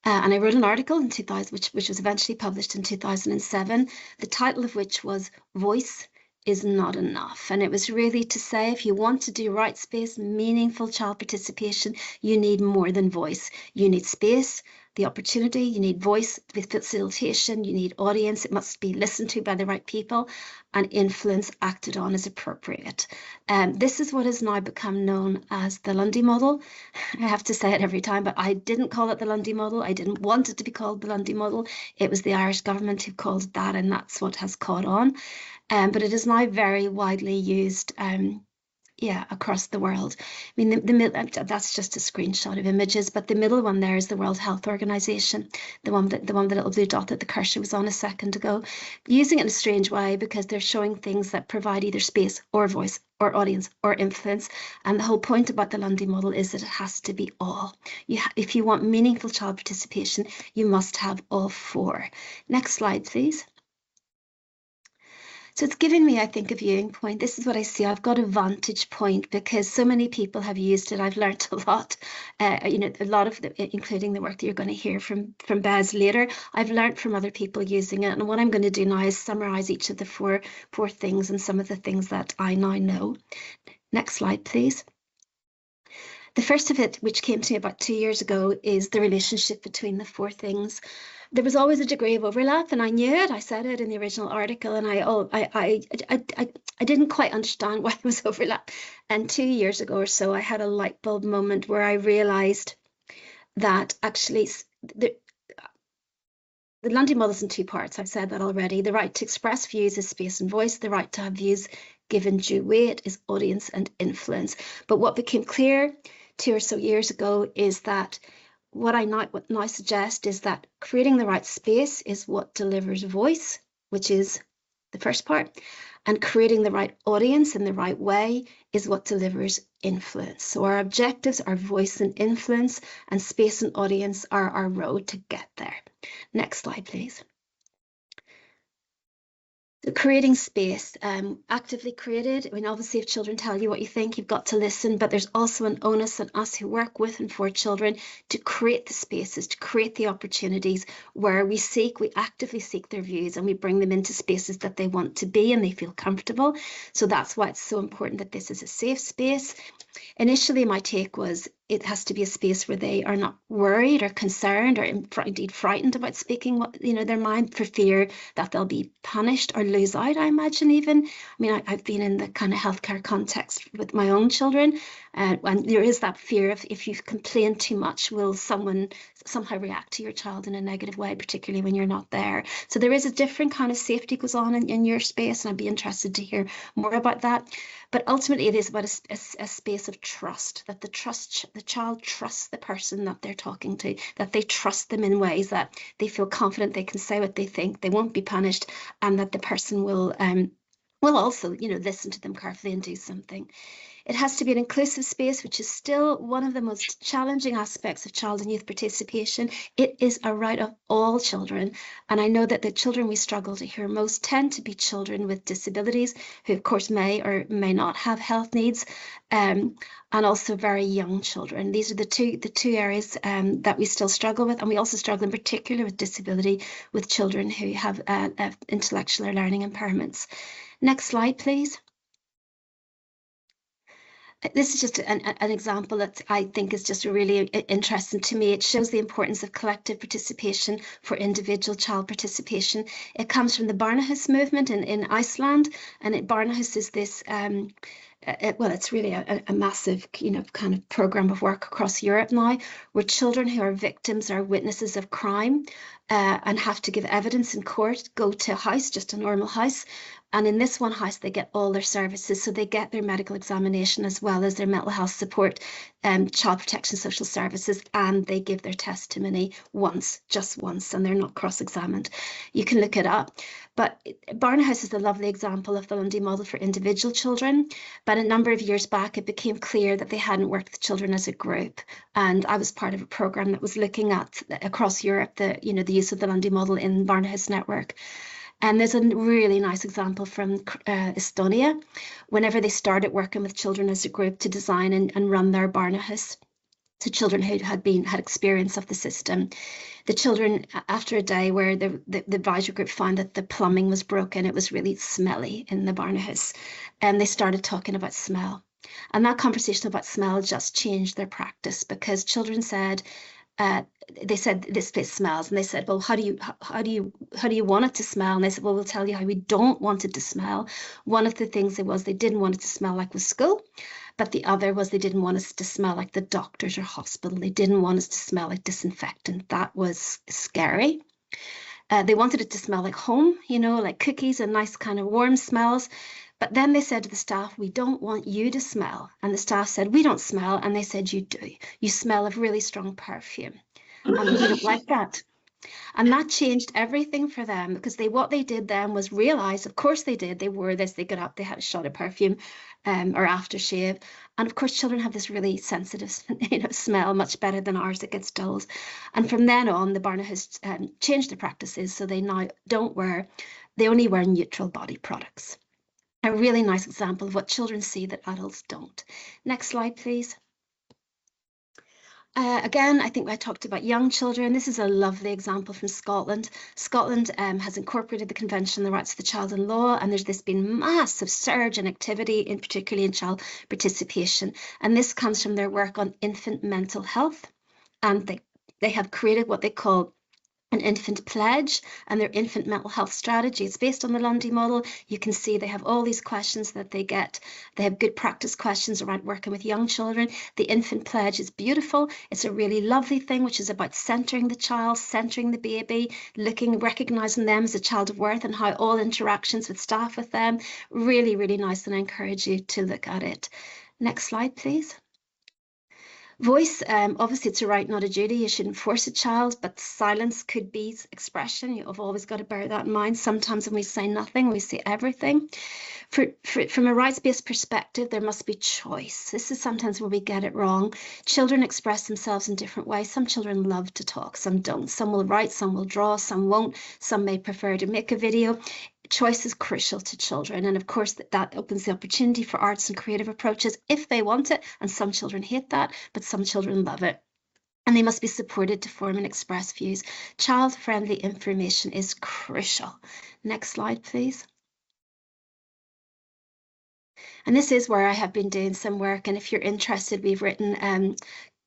And I wrote an article in 2000, which was eventually published in 2007, the title of which was Voice is Not Enough. And it was really to say, if you want to do rights-based, meaningful child participation, you need more than voice. You need space, the opportunity, you need voice with facilitation, you need audience, it must be listened to by the right people, and influence acted on as appropriate. This is what has now become known as the Lundy model. I have to say it every time, but I didn't call it the Lundy model. I didn't want it to be called the Lundy model. It was the Irish government who called it that, and that's what has caught on. But it is now very widely used across the world. I mean, that's just a screenshot of images, but the middle one there is the World Health Organization, the one that the little blue dot that the cursor was on a second ago, using it in a strange way because they're showing things that provide either space or voice or audience or influence. And the whole point about the Lundy model is that it has to be all. If you want meaningful child participation, you must have all four. Next slide, please. So it's given me, I think, a viewing point. This is what I see. I've got a vantage point because so many people have used it. I've learned a lot, a lot of including the work that you're going to hear from Bez later. I've learned from other people using it. And what I'm going to do now is summarize each of the four things and some of the things that I now know. Next slide, please. The first of it, which came to me about 2 years ago, is the relationship between the four things. There was always a degree of overlap, and I knew it. I said it in the original article, and I didn't quite understand why there was overlap. And 2 years ago or so, I had a light bulb moment where I realized that actually the Lundy model is in two parts. I've said that already. The right to express views is space and voice. The right to have views given due weight is audience and influence. But what became clear 2 or so years ago is that what I now suggest is that creating the right space is what delivers voice, which is the first part, and creating the right audience in the right way is what delivers influence. So our objectives are voice and influence, and space and audience are our road to get there. Next slide, please. So creating space, actively created. I mean, obviously, if children tell you what you think, you've got to listen, but there's also an onus on us who work with and for children to create the spaces, to create the opportunities where we actively seek their views and we bring them into spaces that they want to be and they feel comfortable. So that's why it's so important that this is a safe space. Initially, my take was it has to be a space where they are not worried or concerned or indeed frightened about speaking their mind for fear that they'll be punished or lose out, I imagine even. I mean, I've been in the kind of healthcare context with my own children, and there is that fear of if you complain too much, will someone somehow react to your child in a negative way, particularly when you're not there. So there is a different kind of safety goes on in your space, and I'd be interested to hear more about that. But ultimately, it is about a space of trust, that the child trusts the person that they're talking to, that they trust them in ways that they feel confident they can say what they think, they won't be punished, and that the person will also, listen to them carefully and do something. It has to be an inclusive space, which is still one of the most challenging aspects of child and youth participation. It is a right of all children. And I know that the children we struggle to hear most tend to be children with disabilities, who of course may or may not have health needs, and also very young children. These are the two areas that we still struggle with. And we also struggle in particular with disability with children who have intellectual or learning impairments. Next slide, please. This is just an example that I think is just really interesting to me. It shows the importance of collective participation for individual child participation. It comes from the Barnahus movement in Iceland, and Barnahus is this it's really a massive, kind of program of work across Europe now, where children who are victims or witnesses of crime and have to give evidence in court, go to a house, just a normal house. And in this one house, they get all their services. So they get their medical examination as well as their mental health support, child protection, social services, and they give their testimony once, just once, and they're not cross-examined. You can look it up. But Barnhouse is a lovely example of the Lundy model for individual children. But a number of years back, it became clear that they hadn't worked with children as a group. And I was part of a program that was looking at across Europe the use of the Lundy model in Barnhouse network. And there's a really nice example from Estonia, whenever they started working with children as a group to design and run their Barnhouse to children who had experience of the system. The children, after a day where the advisory group found that the plumbing was broken, it was really smelly in the Barnhouse, and they started talking about smell. And that conversation about smell just changed their practice, because children said, they said, this place smells, and they said, well, how do you want it to smell? And they said, well, we'll tell you how we don't want it to smell. One of the things they didn't want it to smell like was school, but the other was they didn't want us to smell like the doctors or hospital. They didn't want us to smell like disinfectant. That was scary. They wanted it to smell like home, like cookies and nice kind of warm smells. But then they said to the staff, we don't want you to smell. And the staff said, we don't smell. And they said, you do. You smell of really strong perfume. And we don't like that. And that changed everything for them, because what they did then was realize, of course they did, they wore this, they got up, they had a shot of perfume or aftershave. And of course, children have this really sensitive smell, much better than ours that gets dulled. And from then on, the Barnhouse changed their practices. So they now they only wear neutral body products. A really nice example of what children see that adults don't. Next slide, please. Again, I think I talked about young children. This is a lovely example from Scotland. Scotland has incorporated the Convention on the Rights of the Child in law, and there's been massive surge in activity, particularly in child participation. And this comes from their work on infant mental health. And they have created what they call an infant pledge and their infant mental health strategy. It's based on the Lundy model. You can see they have all these questions that they get. They have good practice questions around working with young children. The infant pledge is beautiful. It's a really lovely thing, which is about centering the child, centering the baby, recognizing them as a child of worth, and how all interactions with staff with them. Really, really nice, and I encourage you to look at it. Next slide, please. Voice, obviously it's a right, not a duty. You shouldn't force a child, but silence could be expression. You've always got to bear that in mind. Sometimes when we say nothing, we say everything. From a rights-based perspective, there must be choice. This is sometimes where we get it wrong. Children express themselves in different ways. Some children love to talk, some don't. Some will write, some will draw, some won't. Some may prefer to make a video. Choice is crucial to children, and of course that opens the opportunity for arts and creative approaches if they want it, and some children hate that, but some children love it. And they must be supported to form and express views. Child-friendly information is crucial. Next slide, please. And this is where I have been doing some work, and if you're interested,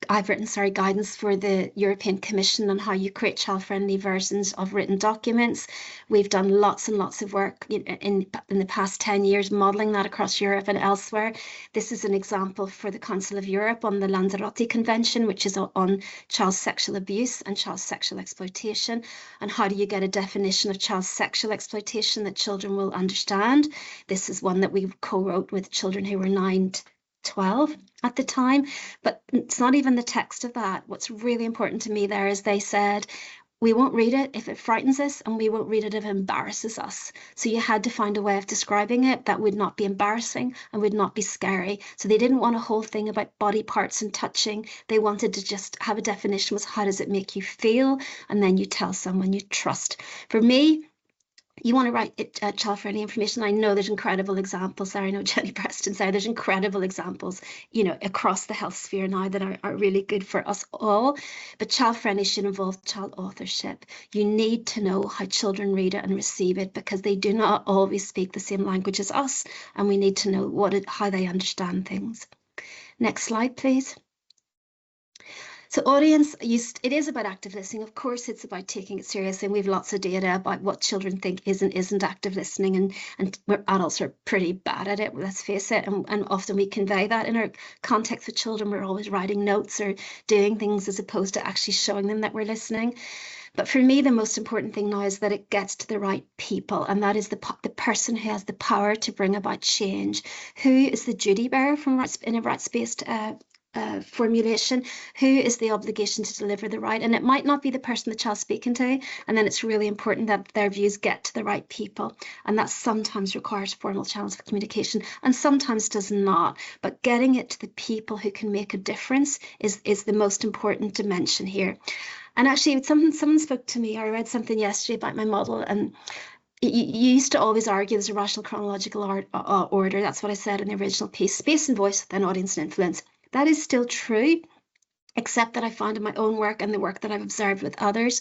I've written guidance for the European Commission on how you create child-friendly versions of written documents. We've done lots and lots of work in the past 10 years modelling that across Europe and elsewhere. This is an example for the Council of Europe on the Lanzarote Convention, which is on child sexual abuse and child sexual exploitation. And how do you get a definition of child sexual exploitation that children will understand? This is one that we co-wrote with children who were 9 to 12 at the time, but it's not even the text of that. What's really important to me there is they said, we won't read it if it frightens us, and we won't read it if it embarrasses us. So you had to find a way of describing it that would not be embarrassing and would not be scary. So they didn't want a whole thing about body parts and touching. They wanted to just have a definition was, how does it make you feel? And then you tell someone you trust. For me, you want to write child-friendly information. I know there's incredible examples there. I know Jenny Preston's there. There's incredible examples, across the health sphere now that are really good for us all. But child-friendly should involve child authorship. You need to know how children read it and receive it, because they do not always speak the same language as us, and we need to know how they understand things. Next slide, please. So audience use, it is about active listening. Of course, it's about taking it seriously. And we have lots of data about what children think is and isn't active listening. And we're, adults are pretty bad at it, let's face it. And often we convey that in our context with children. We're always writing notes or doing things as opposed to actually showing them that we're listening. But for me, the most important thing now is that it gets to the right people, and that is the person who has the power to bring about change. Who is the duty bearer from in a rights-based formulation? Who is the obligation to deliver the right? And it might not be the person the child's speaking to, and then it's really important that their views get to the right people, and that sometimes requires formal channels of communication and sometimes does not. But getting it to the people who can make a difference is the most important dimension here. And actually, someone spoke to me, I read something yesterday about my model, and you used to always argue there's a rational chronological order. That's what I said in the original piece: space and voice, then audience and influence. That is still true, except that I found in my own work and the work that I've observed with others,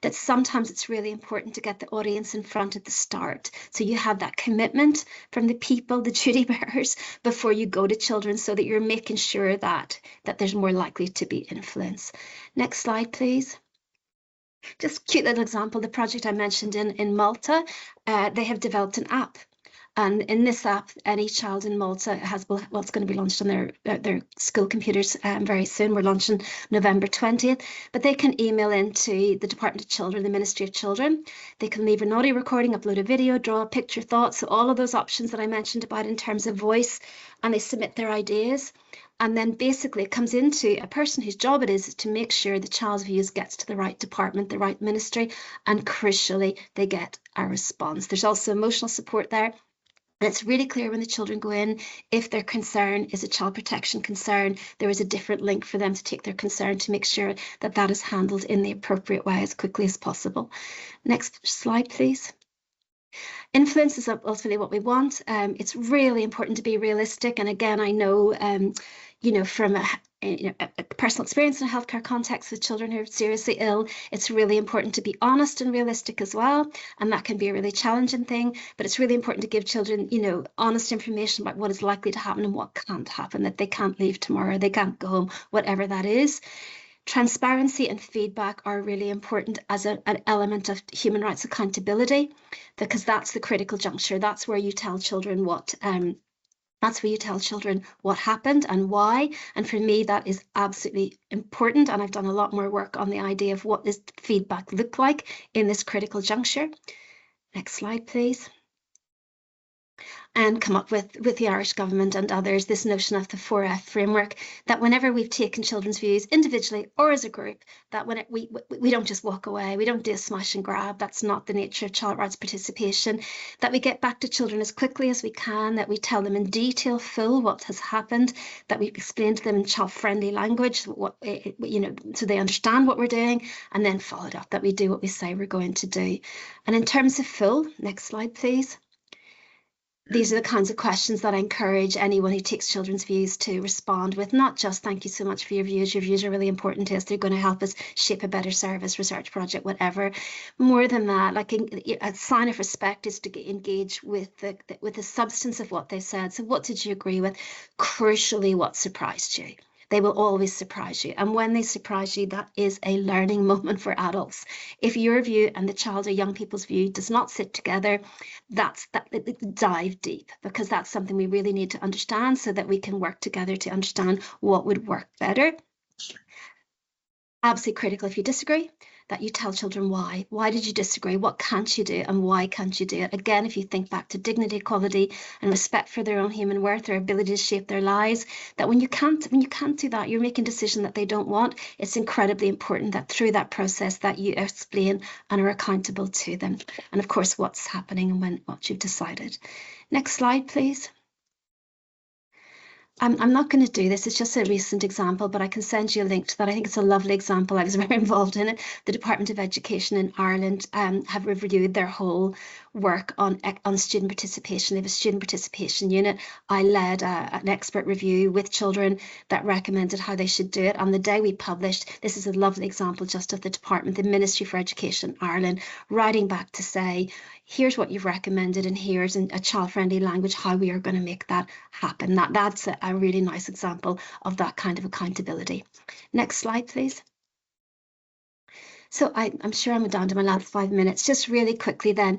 that sometimes it's really important to get the audience in front at the start. So you have that commitment from the people, the duty bearers, before you go to children, so that you're making sure that there's more likely to be influence. Next slide, please. Just cute little example, the project I mentioned in Malta, they have developed an app. And in this app, any child in Malta has, well, it's going to be launched on their school computers very soon. We're launching November 20th, but they can email into the Department of Children, the Ministry of Children. They can leave an audio recording, upload a video, draw a picture, thoughts, so all of those options that I mentioned about in terms of voice, and they submit their ideas. And then basically it comes into a person whose job it is to make sure the child's views gets to the right department, the right ministry, and crucially, they get a response. There's also emotional support there. And it's really clear when the children go in, if their concern is a child protection concern, there is a different link for them to take their concern to make sure that that is handled in the appropriate way as quickly as possible. Next slide, please. Influence is ultimately what we want. It's really important to be realistic. And again, I know, from a personal experience in a healthcare context with children who are seriously ill, it's really important to be honest and realistic as well. And that can be a really challenging thing, but it's really important to give children, honest information about what is likely to happen and what can't happen, that they can't leave tomorrow, they can't go home, whatever that is. Transparency and feedback are really important as an element of human rights accountability, because that's the critical juncture. That's where you tell children what happened and why. And for me, that is absolutely important. And I've done a lot more work on the idea of what does feedback look like in this critical juncture. Next slide, please. And come up with the Irish government and others this notion of the 4F framework, that whenever we've taken children's views individually or as a group, that when we don't just walk away, we don't do a smash and grab. That's not the nature of child rights participation. That we get back to children as quickly as we can, that we tell them in detail full what has happened, that we explain to them in child-friendly language, so they understand what we're doing, and then follow it up, that we do what we say we're going to do. And in terms of full, next slide, please. These are the kinds of questions that I encourage anyone who takes children's views to respond with, not just thank you so much for your views. Your views are really important to us. They're going to help us shape a better service, research project, whatever. More than that, like a sign of respect is to engage with the substance of what they said. So what did you agree with? Crucially, what surprised you? They will always surprise you. And when they surprise you, that is a learning moment for adults. If your view and the child or young people's view does not sit together, dive deep, because that's something we really need to understand so that we can work together to understand what would work better. Absolutely critical if you disagree, that you tell children why. Why did you disagree? What can't you do and why can't you do it? Again, if you think back to dignity, equality and respect for their own human worth, their ability to shape their lives, that when you can't do that, you're making a decision that they don't want. It's incredibly important that through that process that you explain and are accountable to them. And of course, what's happening and what you've decided. Next slide, please. I'm not going to do this, it's just a recent example, but I can send you a link to that. I think it's a lovely example. I was very involved in it. The Department of Education in Ireland have reviewed their whole work on student participation. They have a student participation unit. I led an expert review with children that recommended how they should do it. On the day we published, this is a lovely example just of the department, the Ministry for Education in Ireland, writing back to say, here's what you've recommended and here's in a child-friendly language how we are going to make that happen. That's a a really nice example of that kind of accountability. Next slide, please. So I'm sure I'm down to my last 5 minutes. Just really quickly then,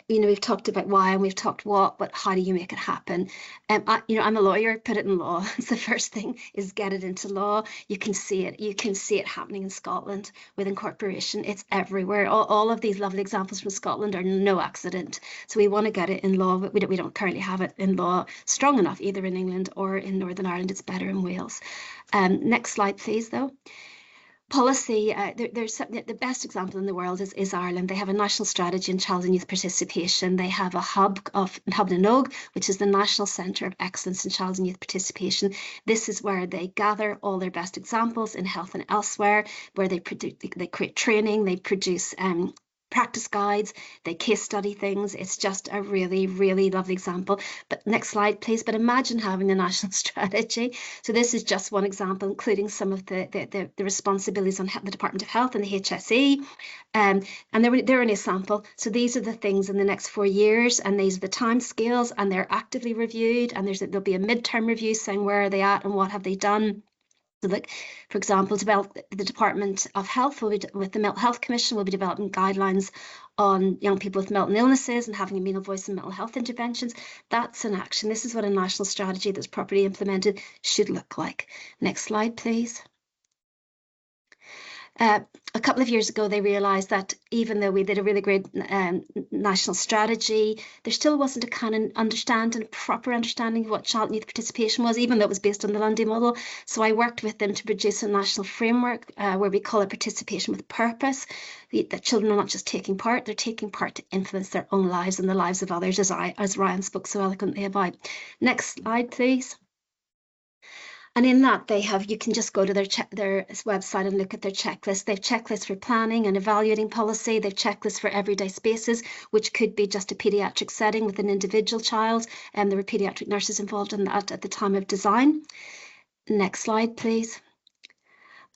we've talked about why and we've talked what, but how do you make it happen? I'm a lawyer, put it in law. It's the first thing is get it into law. You can see it. You can see it happening in Scotland with incorporation. It's everywhere. All of these lovely examples from Scotland are no accident. So we want to get it in law, but we don't currently have it in law strong enough, either in England or in Northern Ireland. It's better in Wales. Next slide, please, though. Policy, there's the best example in the world is Ireland. They have a national strategy in child and youth participation. They have a hub na Nog, which is the National Centre of Excellence in Child and Youth Participation. This is where they gather all their best examples in health and elsewhere, where they create training, they produce practice guides, they case study things. It's just a really, really lovely example. But next slide, please. But imagine having a national strategy. So this is just one example, including some of the responsibilities on the Department of Health and the HSE. And they're only a sample. So these are the things in the next 4 years, and these are the time scales, and they're actively reviewed. And there'll be a midterm review saying where are they at and what have they done. So, like, for example, the Department of Health with the Mental Health Commission will be developing guidelines on young people with mental illnesses and having a meaningful voice in mental health interventions. That's an action. This is what a national strategy that's properly implemented should look like. Next slide, please. A couple of years ago, they realised that even though we did a really great national strategy, there still wasn't a kind of proper understanding of what child and youth participation was, even though it was based on the Lundy model. So I worked with them to produce a national framework where we call it participation with purpose. That children are not just taking part, they're taking part to influence their own lives and the lives of others, as Ryan spoke so eloquently about. Next slide, please. And in that you can just go to their website and look at their checklist. They have checklists for planning and evaluating policy. They have checklists for everyday spaces, which could be just a paediatric setting with an individual child. And there were paediatric nurses involved in that at the time of design. Next slide, please.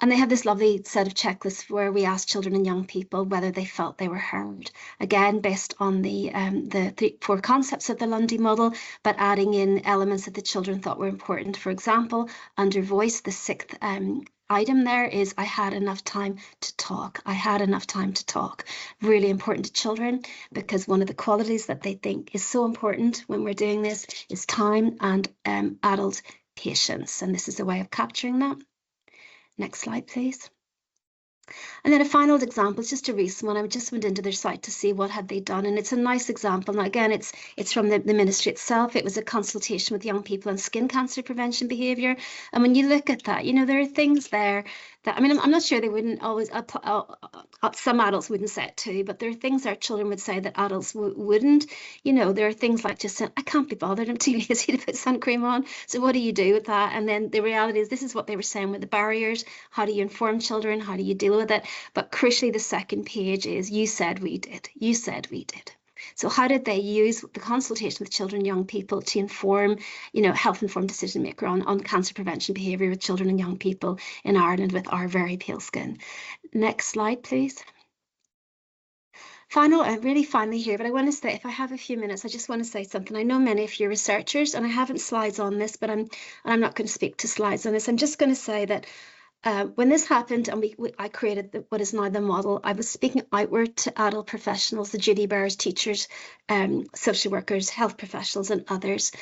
And they have this lovely set of checklists where we asked children and young people whether they felt they were heard. Again, based on the 4 concepts of the Lundy model, but adding in elements that the children thought were important. For example, under voice, the 6th item there is I had enough time to talk. I had enough time to talk. Really important to children, because one of the qualities that they think is so important when we're doing this is time and adult patience. And this is a way of capturing that. Next slide, please. And then a final example, it's just a recent one. I just went into their site to see what had they done, and it's a nice example. Now, again, it's from the ministry itself. It was a consultation with young people on skin cancer prevention behaviour. And when you look at that, there are things there that, I'm not sure they wouldn't always, some adults wouldn't say it too, but there are things our children would say that adults wouldn't. There are things like just saying, I can't be bothered, I'm too lazy to put sun cream on. So what do you do with that? And then the reality is, this is what they were saying with the barriers. How do you inform children? How do you deal with it? But crucially, the second page is, you said we did. You said we did. So how did they use the consultation with children and young people to inform, health-informed decision maker on cancer prevention behaviour with children and young people in Ireland with our very pale skin? Next slide, please. Really finally here, but I want to say, if I have a few minutes, I just want to say something. I know many of you are researchers, and I haven't slides on this, but I'm not going to speak to slides on this. I'm just going to say that when this happened and I created what is now the model, I was speaking outward to adult professionals, the duty bearers, teachers, social workers, health professionals and others.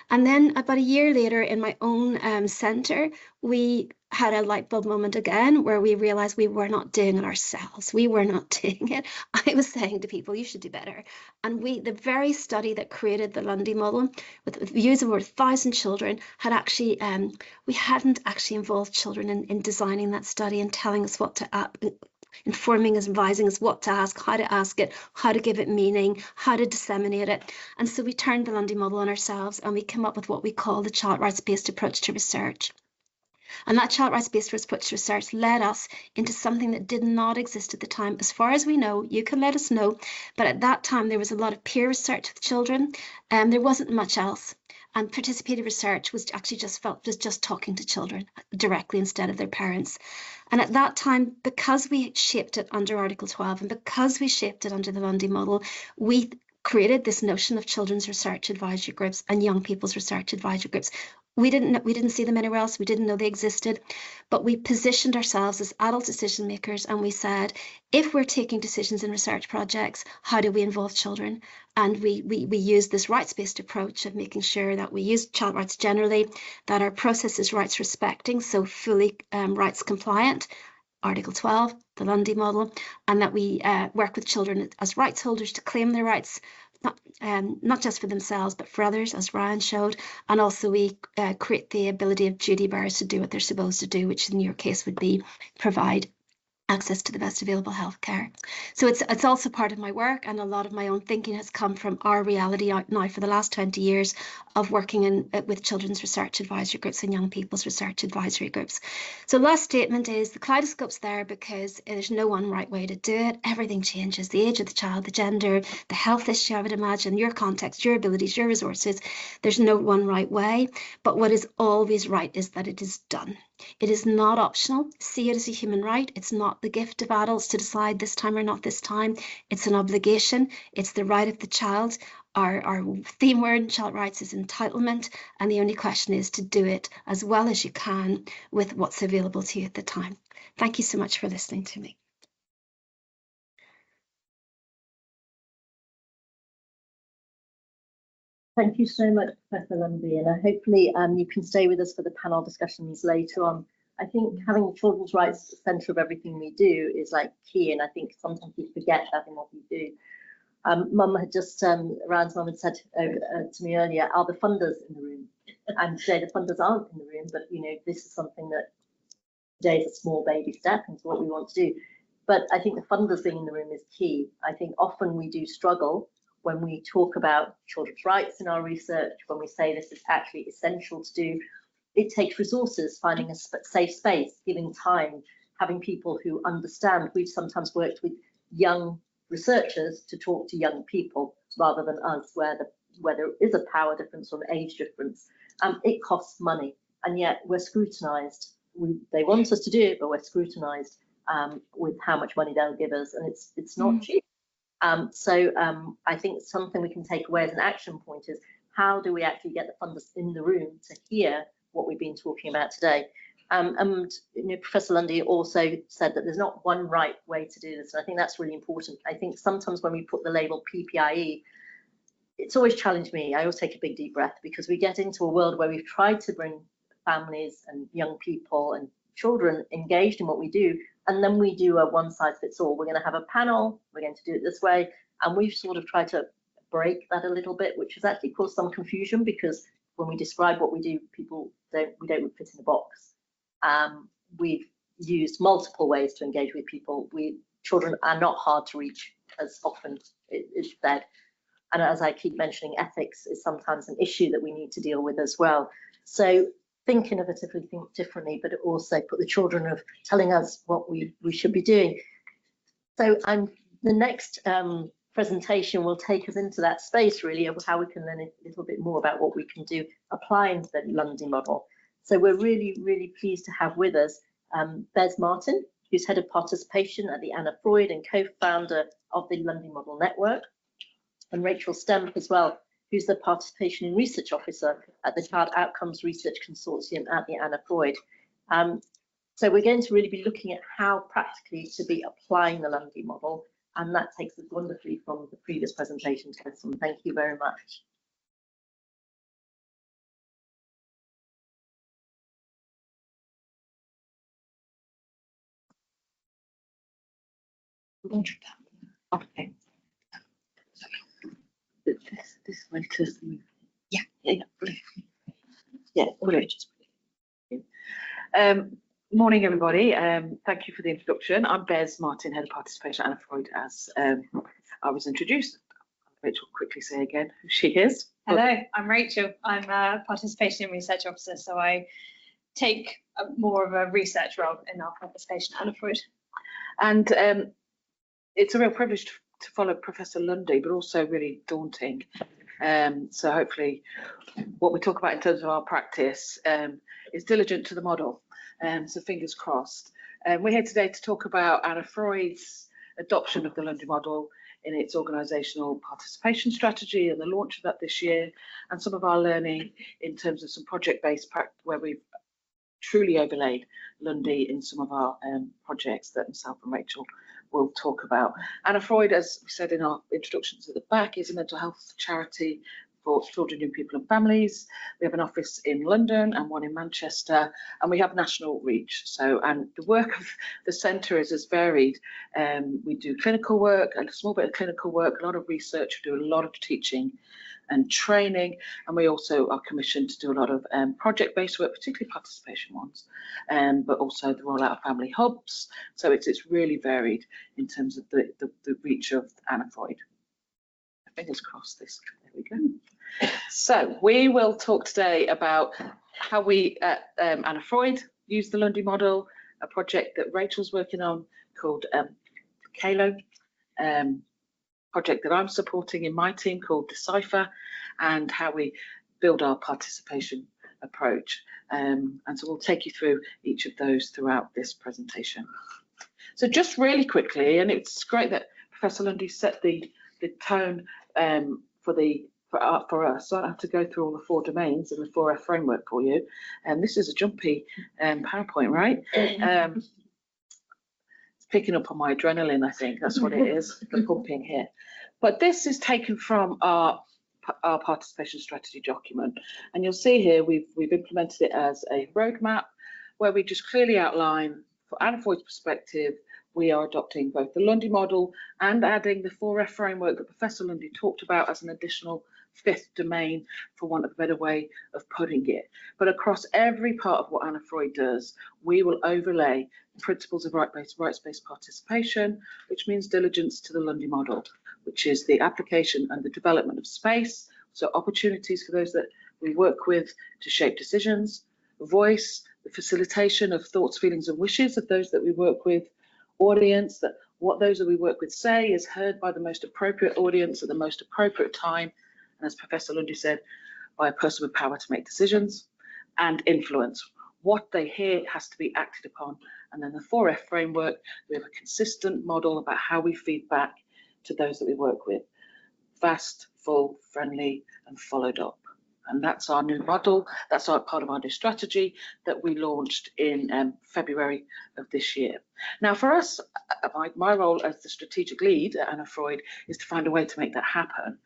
And then about a year later in my own centre, we had a light bulb moment again where we realised we were not doing it ourselves. We were not doing it. I was saying to people, you should do better. And the very study that created the Lundy model with views of over 1,000 children had actually, we hadn't actually involved children in designing that study and telling us what to informing us, advising us what to ask it, how to give it meaning, how to disseminate it. And so we turned the Lundy model on ourselves, and we came up with what we call the child rights-based approach to research. And that child rights-based approach to research led us into something that did not exist at the time. As far as we know, you can let us know, but at that time there was a lot of peer research with children, and there wasn't much else. And participative research was actually just talking to children directly instead of their parents. And at that time, because we shaped it under Article 12 and because we shaped it under the Lundy model, we created this notion of children's research advisory groups and young people's research advisory groups. We didn't see them anywhere else. We didn't know they existed, but we positioned ourselves as adult decision makers, and we said, if we're taking decisions in research projects, how do we involve children? And we use this rights-based approach of making sure that we use child rights generally, that our process is rights respecting, so fully rights compliant, Article 12, the Lundy model, and that we work with children as rights holders to claim their rights, not just for themselves, but for others, as Ryan showed. And also we create the ability of duty bearers to do what they're supposed to do, which in your case would be provide access to the best available healthcare. So it's also part of my work, and a lot of my own thinking has come from our reality now for the last 20 years of working with children's research advisory groups and young people's research advisory groups. So last statement is the kaleidoscope's there because there's no one right way to do it. Everything changes, the age of the child, the gender, the health issue, I would imagine, your context, your abilities, your resources. There's no one right way, but what is always right is that it is done. It is not optional. See it as a human right. It's not the gift of adults to decide this time or not this time. It's an obligation. It's the right of the child. Our theme word in child rights is entitlement, and the only question is to do it as well as you can with what's available to you at the time. Thank you so much for listening to me. Thank you so much, Professor Lundy, and hopefully you can stay with us for the panel discussions later on. I think having children's rights at the centre of everything we do is like key, and I think sometimes we forget that in what we do. Mum had just, Ryan's mum had said to me earlier, are the funders in the room? And today the funders aren't in the room, but you know, this is something that today is a small baby step into what we want to do. But I think the funders being in the room is key. I think often we do struggle when we talk about children's rights in our research, when we say this is actually essential to do. It takes resources, finding a safe space, giving time, having people who understand. We've sometimes worked with young researchers to talk to young people rather than us, where there is a power difference or an age difference. It costs money, and yet we're scrutinised. They want us to do it, but we're scrutinised with how much money they'll give us, and it's not cheap. I think something we can take away as an action point is how do we actually get the funders in the room to hear what we've been talking about today? And you know, Professor Lundy also said that there's not one right way to do this, and I think that's really important. I think sometimes when we put the label PPIE, it's always challenged me. I always take a big deep breath, because we get into a world where we've tried to bring families and young people and children engaged in what we do, and then we do a one-size-fits-all. We're going to have a panel, we're going to do it this way, and we've sort of tried to break that a little bit, which has actually caused some confusion, because when we describe what we do, we don't fit in the box. We've used multiple ways to engage with people. Children are not hard to reach, as often is said, and as I keep mentioning, ethics is sometimes an issue that we need to deal with as well. So think innovatively, think differently, but also put the children of telling us what we should be doing. So the next presentation will take us into that space really of how we can learn a little bit more about what we can do applying the Lundy model. So we're really, really pleased to have with us Bez Martin, who's head of participation at the Anna Freud and co-founder of the Lundy Model Network, and Rachel Stemp as well, who's the Participation and Research Officer at the Child Outcomes Research Consortium at the Anna Freud. So we're going to really be looking at how practically to be applying the Lundy model, and that takes us wonderfully from the previous presentation, Tesson. Thank you very much. Okay. This way to move. Yeah, brilliant. Morning, everybody. Thank you for the introduction. I'm Bez Martin, head of participation at Anna Freud, as I was introduced. Rachel, quickly say again who she is. Hello, I'm Rachel. I'm a participation and research officer, so I take more of a research role in our participation at Anna Freud. And it's a real privilege to follow Professor Lundy, but also really daunting. So hopefully what we talk about in terms of our practice is diligent to the model. So fingers crossed. We're here today to talk about Anna Freud's adoption of the Lundy model in its organisational participation strategy and the launch of that this year, and some of our learning in terms of some project-based practice where we've truly overlaid Lundy in some of our projects that myself and Rachel will talk about. Anna Freud, as we said in our introductions at the back, is a mental health charity for children, young people and families. We have an office in London and one in Manchester, and we have national reach. So, and the work of the centre is as varied. We do clinical work, and a small bit of clinical work, a lot of research, we do a lot of teaching and training, and we also are commissioned to do a lot of project-based work, particularly participation ones, but also the rollout of family hubs. So it's really varied in terms of the reach of Anna Freud. Fingers crossed this, there we go. So we will talk today about how we at Anna Freud use the Lundy model, a project that Rachel's working on called CALO, project that I'm supporting in my team called Decipher, and how we build our participation approach. And so we'll take you through each of those throughout this presentation. So just really quickly, and it's great that Professor Lundy set the tone for us, so I don't have to go through all the 4 domains and the 4F framework for you. And this is a jumpy PowerPoint, right? It's picking up on my adrenaline, I think that's what it is, the pumping here. But this is taken from our participation strategy document, and you'll see here we've implemented it as a roadmap where we just clearly outline, for Anna Freud's perspective, we are adopting both the Lundy model and adding the 4F framework that Professor Lundy talked about as an additional 5th domain, for want of a better way of putting it. But across every part of what Anna Freud does, we will overlay principles of rights-based participation, which means diligence to the Lundy model, which is the application and the development of space, so opportunities for those that we work with to shape decisions, voice, the facilitation of thoughts, feelings and wishes of those that we work with, audience, that what those that we work with say is heard by the most appropriate audience at the most appropriate time, and as Professor Lundy said, by a person with power to make decisions, and influence. What they hear has to be acted upon. And then the 4F framework, we have a consistent model about how we feed back to those that we work with. Fast, full, friendly, and followed up. And that's our new model. That's our part of our new strategy that we launched in February of this year. Now for us, my role as the strategic lead at Anna Freud is to find a way to make that happen.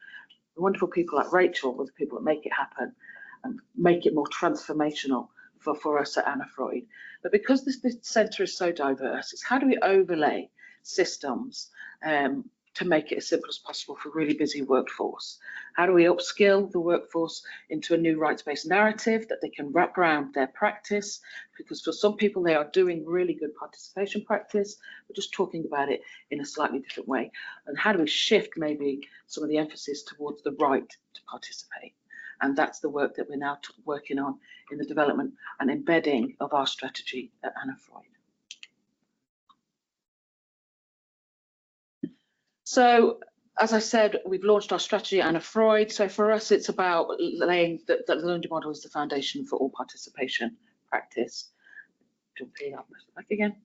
The wonderful people like Rachel were the people that make it happen and make it more transformational for us at Anna Freud. But because this centre is so diverse, it's how do we overlay systems to make it as simple as possible for a really busy workforce? How do we upskill the workforce into a new rights-based narrative that they can wrap around their practice? Because for some people, they are doing really good participation practice, but just talking about it in a slightly different way. And how do we shift maybe some of the emphasis towards the right to participate? And that's the work that we're now working on in the development and embedding of our strategy at Anna Freud. So, as I said, we've launched our strategy at Anna Freud. So for us, it's about laying that the Lundy model is the foundation for all participation practice. Jumping up back again.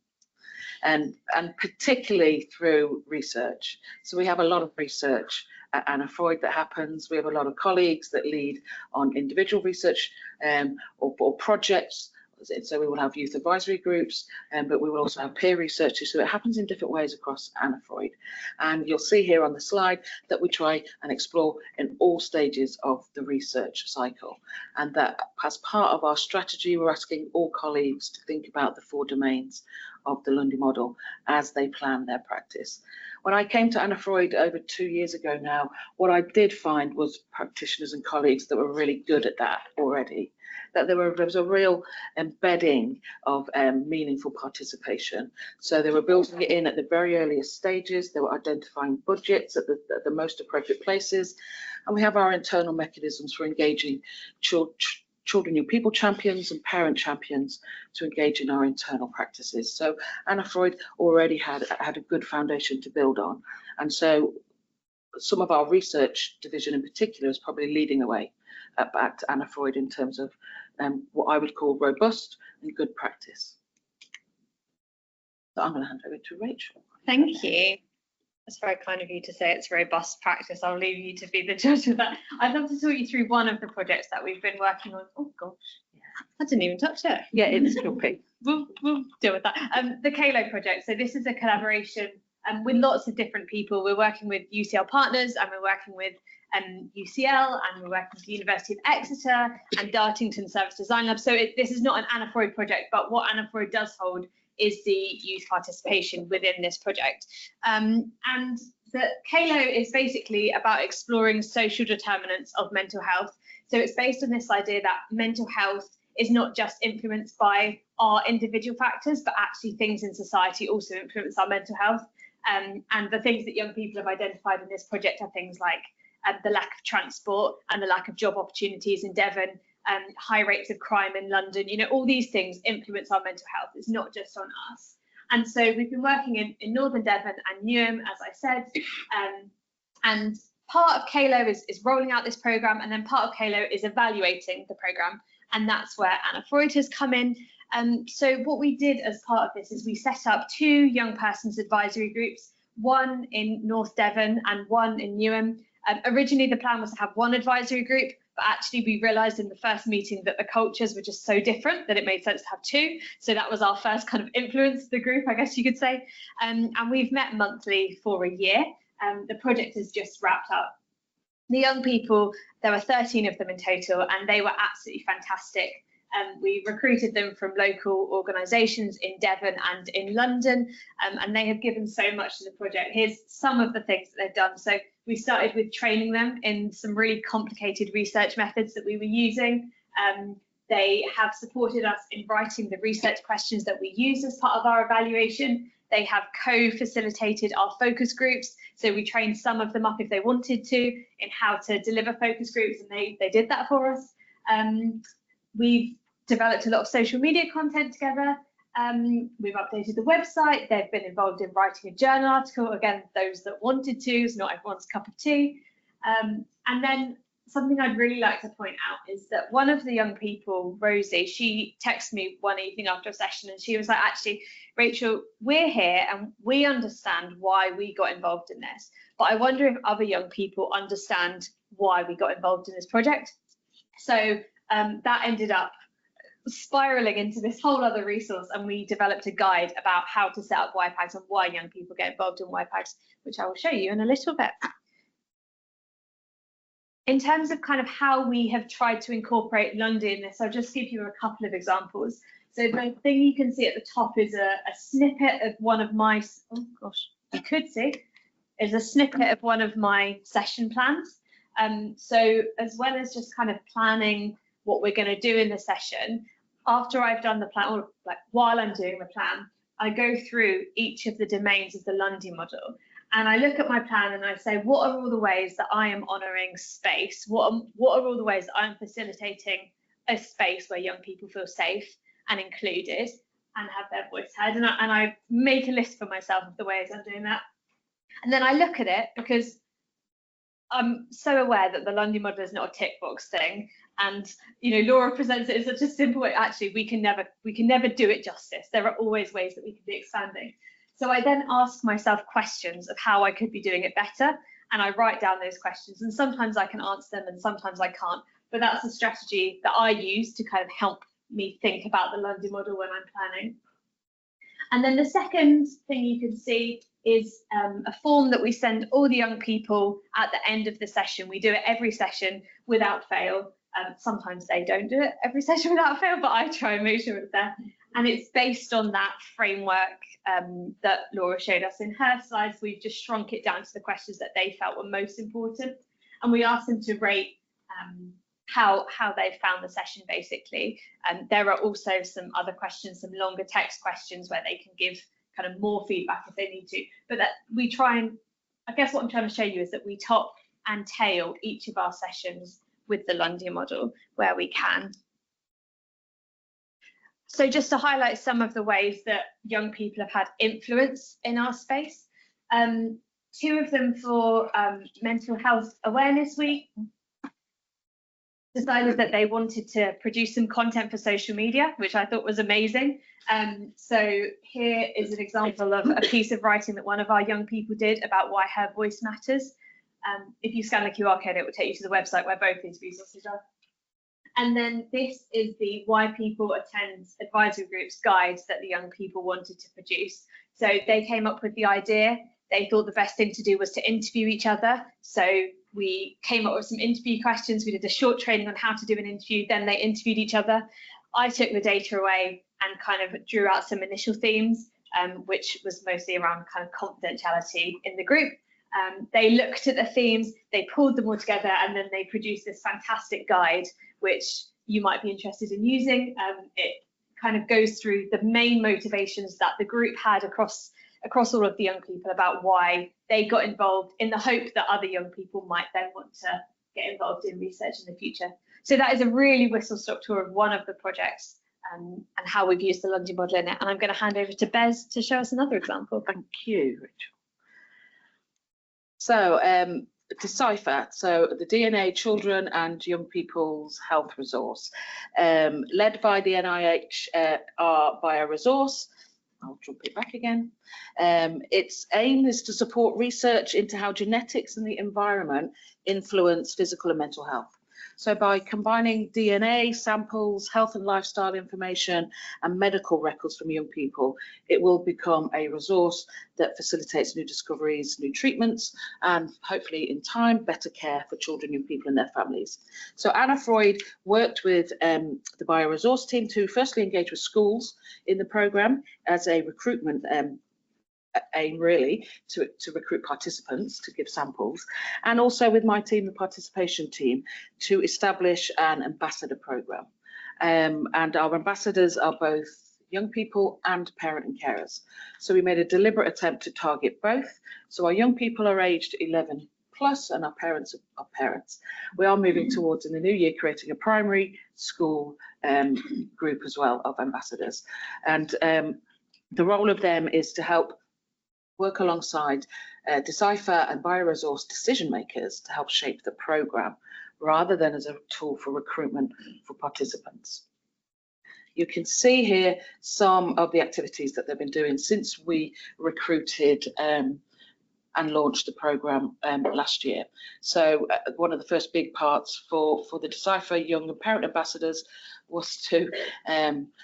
And particularly through research. So we have a lot of research at Anna Freud that happens. We have a lot of colleagues that lead on individual research or projects. So we will have youth advisory groups, but we will also have peer researchers. So it happens in different ways across Anna Freud. And you'll see here on the slide that we try and explore in all stages of the research cycle. And that as part of our strategy, we're asking all colleagues to think about the 4 domains of the Lundy model as they plan their practice. When I came to Anna Freud over 2 years ago now, what I did find was practitioners and colleagues that were really good at that already. That there was a real embedding of meaningful participation. So they were building it in at the very earliest stages. They were identifying budgets at the most appropriate places. And we have our internal mechanisms for engaging children, young people champions and parent champions to engage in our internal practices. So Anna Freud already had a good foundation to build on. And so some of our research division in particular is probably leading the way at Anna Freud in terms of what I would call robust and good practice. So I'm going to hand over to Rachel. Thank you. It's very kind of you to say it's robust practice. I'll leave you to be the judge of that. I'd love to talk you through one of the projects that we've been working on. Oh gosh, I didn't even touch it. Yeah, it's dropping. We'll deal with that. The KALO project. So this is a collaboration with lots of different people. We're working with UCL partners, and we're working with UCL, and we're working with the University of Exeter and Dartington Service Design Lab. So this is not an Anna Freud project, but what Anna Freud does hold is the youth participation within this project. And the KALO is basically about exploring social determinants of mental health. So it's based on this idea that mental health is not just influenced by our individual factors, but actually things in society also influence our mental health. And the things that young people have identified in this project are things like the lack of transport and the lack of job opportunities in Devon, high rates of crime in London. You know, all these things influence our mental health. It's not just on us. And so we've been working in Northern Devon and Newham, as I said, and part of KALO is rolling out this programme, and then part of KALO is evaluating the programme, and that's where Anna Freud has come in. So what we did as part of this is we set up 2 young persons advisory groups, one in North Devon and one in Newham. Originally the plan was to have one advisory group, but actually we realised in the first meeting that the cultures were just so different that it made sense to have 2. So that was our first kind of influence the group, I guess you could say. And we've met monthly for a year. The project has just wrapped up. The young people, there were 13 of them in total, and they were absolutely fantastic. We recruited them from local organisations in Devon and in London, and they have given so much to the project. Here's some of the things that they've done. So we started with training them in some really complicated research methods that we were using. They have supported us in writing the research questions that we use as part of our evaluation. They have co-facilitated our focus groups. So we trained some of them up if they wanted to in how to deliver focus groups, and they did that for us. We've developed a lot of social media content together. We've updated the website. They've been involved in writing a journal article. Again, those that wanted to, it's not everyone's cup of tea. And then something I'd really like to point out is that one of the young people, Rosie, she texted me one evening after a session, and she was like, actually, Rachel, we're here and we understand why we got involved in this, but I wonder if other young people understand why we got involved in this project. So that ended up spiraling into this whole other resource, and we developed a guide about how to set up YPAGs and why young people get involved in YPAGs, which I will show you in a little bit. In terms of kind of how we have tried to incorporate London in this, I'll just give you a couple of examples. So the thing you can see at the top is a snippet of one of my, oh gosh, you could see, is a snippet of one of my session plans. So as well as just kind of planning what we're going to do in the session, after I've done the plan, or like while I'm doing the plan, I go through each of the domains of the Lundy model, and I look at my plan and I say, what are all the ways that I am honouring space? What are all the ways that I'm facilitating a space where young people feel safe and included and have their voice heard? And I make a list for myself of the ways I'm doing that. And then I look at it, because I'm so aware that the Lundy model is not a tick box thing, and you know, Laura presents it in such a simple way. Actually, we can never do it justice. There are always ways that we can be expanding. So I then ask myself questions of how I could be doing it better, and I write down those questions, and sometimes I can answer them and sometimes I can't, but that's a strategy that I use to kind of help me think about the Lundy model when I'm planning. And then the second thing you can see is a form that we send all the young people at the end of the session. We do it every session without fail. Sometimes they don't do it every session without fail, but I try and make sure it's there. And it's based on that framework that Laura showed us in her slides. We've just shrunk it down to the questions that they felt were most important. And we asked them to rate how they found the session, basically. There are also some other questions, some longer text questions where they can give kind of more feedback if they need to. But that we try and, I guess what I'm trying to show you is that we top and tail each of our sessions with the Lundy model where we can. So just to highlight some of the ways that young people have had influence in our space. 2 of them for Mental Health Awareness Week. decided that they wanted to produce some content for social media, which I thought was amazing. So here is an example of a piece of writing that one of our young people did about why her voice matters. If you scan the QR code, it will take you to the website where both these resources are. And then this is the Why People Attend Advisory Groups guide that the young people wanted to produce. So they came up with the idea. They thought the best thing to do was to interview each other. So we came up with some interview questions. We did a short training on how to do an interview. Then they interviewed each other. I took the data away and kind of drew out some initial themes, which was mostly around kind of confidentiality in the group. They looked at the themes, they pulled them all together, and then they produced this fantastic guide, which you might be interested in using. It kind of goes through the main motivations that the group had across all of the young people about why they got involved, in the hope that other young people might then want to get involved in research in the future. So that is a really whistle-stop tour of one of the projects and how we've used the Lundy model in it. And I'm going to hand over to Bez to show us another example. Thank you, Rachel. So Decipher, so the DNA Children and Young People's Health Resource, led by the NIHR Bioresource. I'll jump it back again. Its aim is to support research into how genetics and the environment influence physical and mental health. So by combining DNA samples, health and lifestyle information, and medical records from young people, it will become a resource that facilitates new discoveries, new treatments, and hopefully in time, better care for children, young people and their families. So Anna Freud worked with the bioresource team to firstly engage with schools in the programme as a recruitment aim really to recruit participants to give samples, and also with my team, the participation team, to establish an ambassador programme. And our ambassadors are both young people and parent and carers. So we made a deliberate attempt to target both. So our young people are aged 11 plus and our parents are parents. We are moving towards in the new year creating a primary school group as well of ambassadors. And the role of them is to help work alongside Decipher and bioresource decision makers to help shape the programme, rather than as a tool for recruitment for participants. You can see here some of the activities that they've been doing since we recruited and launched the programme last year. So one of the first big parts for the Decipher Young and Parent Ambassadors was to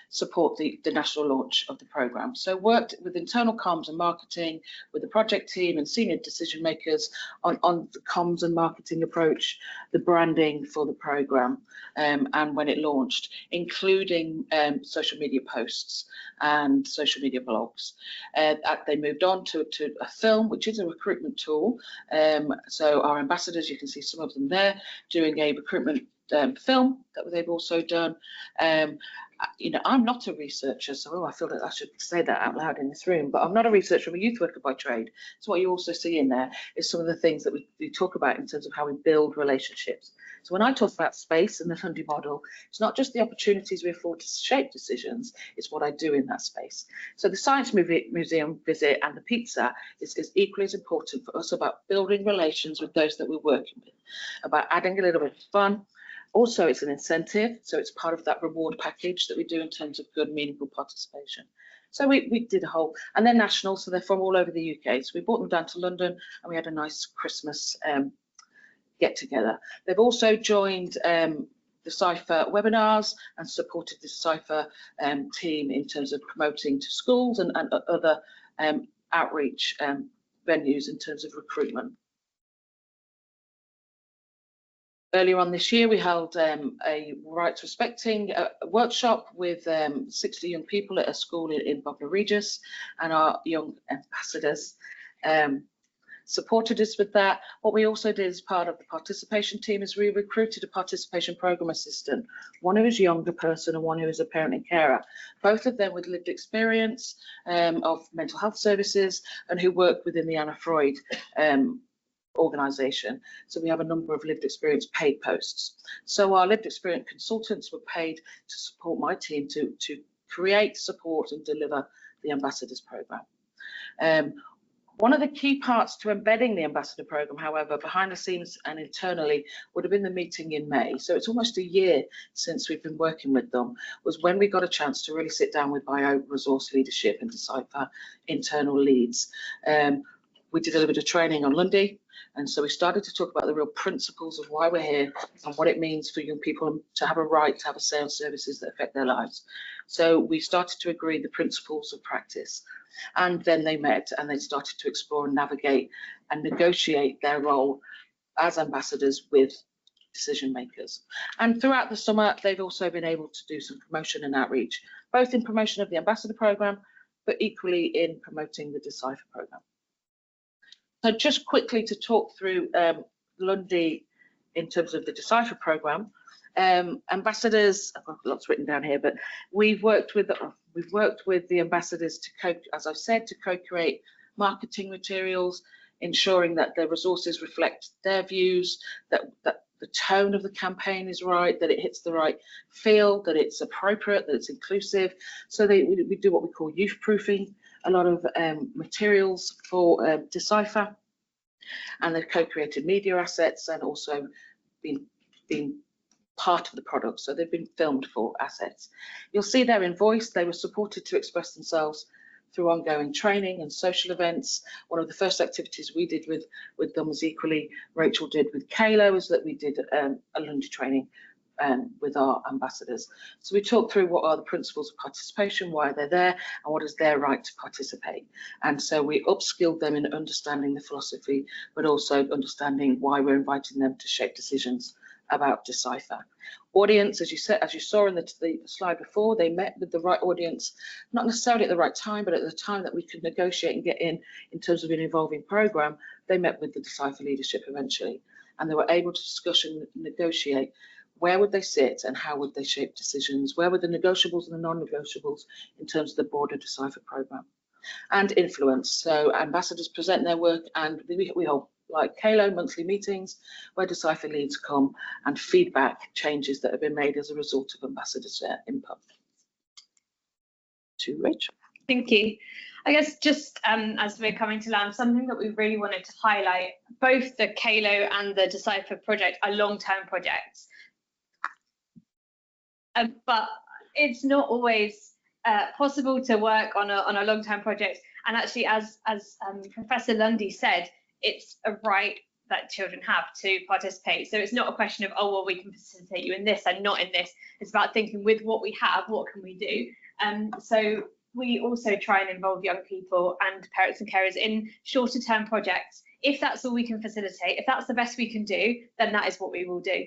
support the national launch of the programme. So worked with internal comms and marketing, with the project team and senior decision makers on the comms and marketing approach, the branding for the programme, and when it launched, including social media posts and social media blogs. They moved on to a film, which is a recruitment tool. So our ambassadors, you can see some of them there, doing a recruitment film that they've also done. You know, I'm not a researcher, so I feel that I should say that out loud in this room, but I'm not a researcher, I'm a youth worker by trade. So what you also see in there is some of the things that we talk about in terms of how we build relationships. So when I talk about space and the Lundy model, it's not just the opportunities we afford to shape decisions, it's what I do in that space. So the Science Museum visit and the pizza is equally as important for us, about building relations with those that we're working with, about adding a little bit of fun. Also, it's an incentive, so it's part of that reward package that we do in terms of good, meaningful participation. So we did a whole, and they're national, so they're from all over the UK. So we brought them down to London and we had a nice Christmas get together. They've also joined the Decipher webinars and supported the Decipher team in terms of promoting to schools and other outreach venues in terms of recruitment. Earlier on this year, we held a rights respecting workshop with 60 young people at a school in Bognor Regis, and our young ambassadors supported us with that. What we also did as part of the participation team is we recruited a participation programme assistant, one who is a younger person and one who is a parent and carer, both of them with lived experience of mental health services and who work within the Anna Freud organisation. So we have a number of lived experience paid posts. So our lived experience consultants were paid to support my team to create, support and deliver the ambassadors programme. One of the key parts to embedding the ambassador programme, however, behind the scenes and internally, would have been the meeting in May. So it's almost a year since we've been working with them, was when we got a chance to really sit down with bio-resource leadership and decipher internal leads. We did a little bit of training on Lundy, and so we started to talk about the real principles of why we're here and what it means for young people to have a right to have a say on services that affect their lives. So we started to agree the principles of practice. And then they met and they started to explore and navigate and negotiate their role as ambassadors with decision makers. And throughout the summer, they've also been able to do some promotion and outreach, both in promotion of the ambassador programme, but equally in promoting the Decipher programme. So just quickly to talk through Lundy in terms of the Decipher programme. Ambassadors, I've got lots written down here, but we've worked with the ambassadors to as I've said, to co-create marketing materials, ensuring that their resources reflect their views, that the tone of the campaign is right, that it hits the right feel, that it's appropriate, that it's inclusive. So we do what we call youth proofing, a lot of materials for Decipher, and they've co-created media assets and also been part of the product, so they've been filmed for assets. You'll see there in voice, they were supported to express themselves through ongoing training and social events. One of the first activities we did with them was equally Rachel did with Kayla, was that we did a lunch training with our ambassadors. So we talked through what are the principles of participation, why they're there, and what is their right to participate. And so we upskilled them in understanding the philosophy, but also understanding why we're inviting them to shape decisions about Decipher. Audience, as you saw in the slide before, they met with the right audience, not necessarily at the right time, but at the time that we could negotiate and get in terms of an evolving programme, they met with the Decipher leadership eventually, and they were able to discuss and negotiate where would they sit and how would they shape decisions, where were the negotiables and the non-negotiables in terms of the broader Decipher programme. And influence, so ambassadors present their work, and we hold, like Kalo, monthly meetings where Decipher leads come and feedback changes that have been made as a result of ambassadors' input. To Rachel. Thank you. I guess just as we're coming to land, something that we really wanted to highlight, both the Kalo and the Decipher project are long-term projects. But it's not always possible to work on a long-term project. And actually, as Professor Lundy said, it's a right that children have to participate. So it's not a question of, oh, well, we can facilitate you in this and not in this. It's about thinking with what we have, what can we do? So we also try and involve young people and parents and carers in shorter term projects. If that's all we can facilitate, if that's the best we can do, then that is what we will do.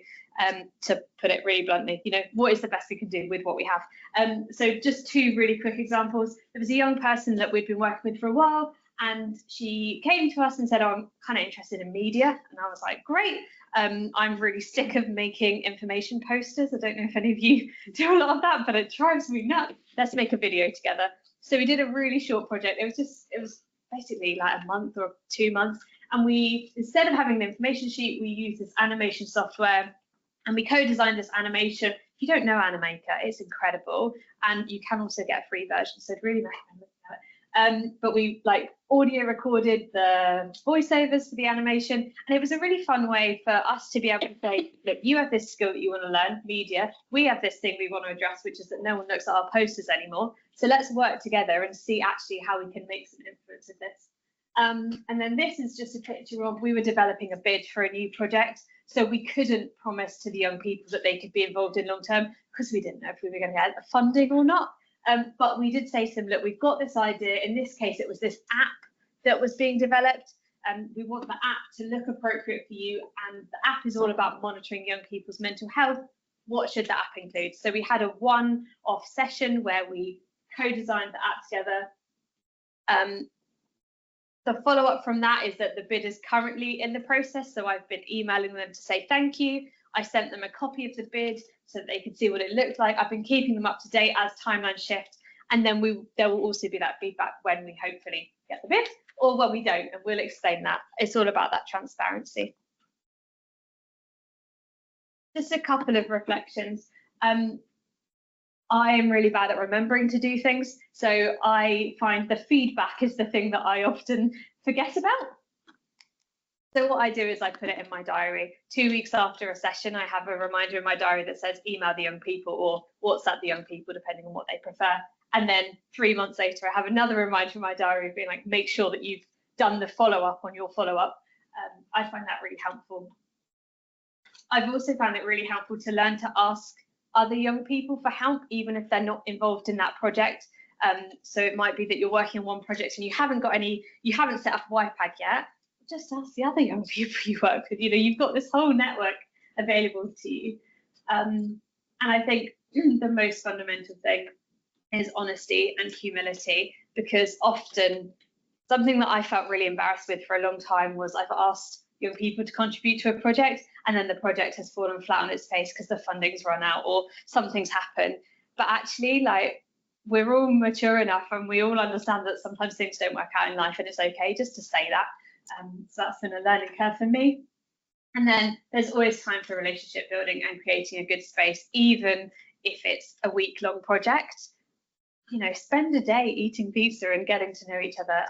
To put it really bluntly, you know, what is the best we can do with what we have? So just two really quick examples. There was a young person that we'd been working with for a while, and she came to us and said, oh, I'm kind of interested in media. And I was like, great. I'm really sick of making information posters. I don't know if any of you do a lot of that, but it drives me nuts. Let's make a video together. So we did a really short project. It was basically like a month or 2 months. And we, instead of having the information sheet, we used this animation software, and we co-designed this animation. If you don't know Animaker, it's incredible. And you can also get a free version. So I'd really recommend looking at it. But we like audio recorded the voiceovers for the animation, and it was a really fun way for us to be able to say, look, you have this skill that you want to learn, media, we have this thing we want to address, which is that no one looks at our posters anymore, so let's work together and see actually how we can make some influence of this. And then this is just a picture of, we were developing a bid for a new project, so we couldn't promise to the young people that they could be involved in long term because we didn't know if we were going to get the funding or not. But we did say to them, look, we've got this idea. In this case, it was this app that was being developed, and we want the app to look appropriate for you. And the app is all about monitoring young people's mental health. What should the app include? So we had a one-off session where we co-designed the app together. The follow-up from that is that the bid is currently in the process. So I've been emailing them to say thank you. I sent them a copy of the bid so that they could see what it looked like. I've been keeping them up to date as timelines shift. And then there will also be that feedback when we hopefully get the bid or when we don't, and we'll explain that. It's all about that transparency. Just a couple of reflections. I am really bad at remembering to do things, so I find the feedback is the thing that I often forget about. So what I do is I put it in my diary. 2 weeks after a session, I have a reminder in my diary that says email the young people or WhatsApp the young people, depending on what they prefer. And then 3 months later, I have another reminder in my diary being like, make sure that you've done the follow-up on your follow-up. I find that really helpful. I've also found it really helpful to learn to ask other young people for help, even if they're not involved in that project. So it might be that you're working on one project and you haven't set up a YPAG yet. Just ask the other young people you work with. You know, you've got this whole network available to you. And I think the most fundamental thing is honesty and humility, because often something that I felt really embarrassed with for a long time was I've asked young people to contribute to a project and then the project has fallen flat on its face because the funding's run out or something's happened. But actually, like, we're all mature enough and we all understand that sometimes things don't work out in life and it's okay just to say that. So that's been a learning curve for me. And then there's always time for relationship building and creating a good space, even if it's a week-long project. You know, spend a day eating pizza and getting to know each other.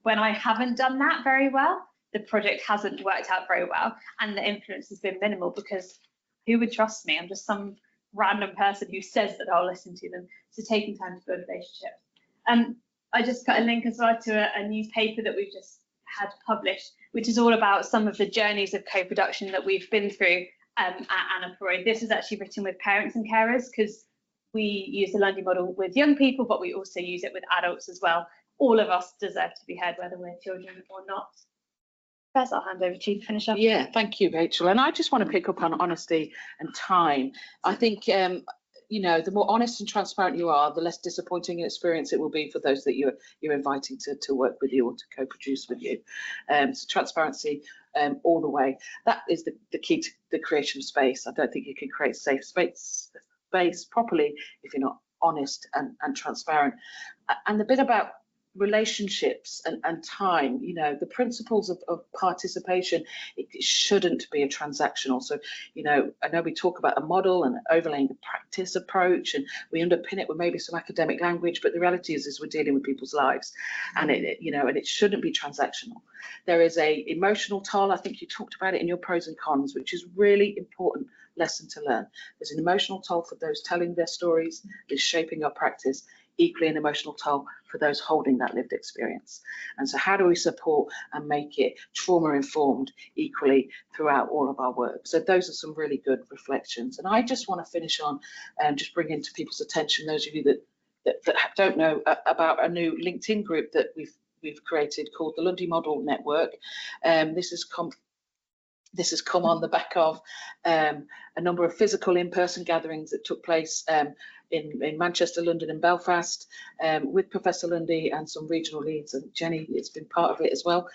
When I haven't done that very well, the project hasn't worked out very well and the influence has been minimal, because who would trust me? I'm just some random person who says that I'll listen to them. So taking time to build relationships. I just put a link as well to a newspaper that we've just had published, which is all about some of the journeys of co-production that we've been through at Anna Puri. This is actually written with parents and carers, because we use the Lundy model with young people, but we also use it with adults as well. All of us deserve to be heard, whether we're children or not. First, I'll hand over to you to finish up. Yeah, thank you, Rachel. And I just want to pick up on honesty and time. I think, you know, the more honest and transparent you are, the less disappointing an experience it will be for those that you're inviting to work with you or to co-produce with you. So transparency all the way. That is the key to the creation of space. I don't think you can create safe space properly if you're not honest and transparent. And the bit about relationships and time, you know, the principles of participation, it shouldn't be a transactional. So, you know, I know we talk about a model and overlaying a practice approach, and we underpin it with maybe some academic language, but the reality is we're dealing with people's lives, and it shouldn't be transactional. There is a emotional toll. I think you talked about it in your pros and cons, which is really important lesson to learn. There's an emotional toll for those telling their stories, is shaping our practice, equally an emotional toll for those holding that lived experience. And so how do we support and make it trauma informed equally throughout all of our work? So those are some really good reflections. And I just want to finish on just bringing to people's attention, those of you that don't know about a new LinkedIn group that we've created called the Lundy Model Network. This has come on the back of a number of physical in-person gatherings that took place in Manchester, London and Belfast with Professor Lundy and some regional leads, and Jenny has been part of it as well,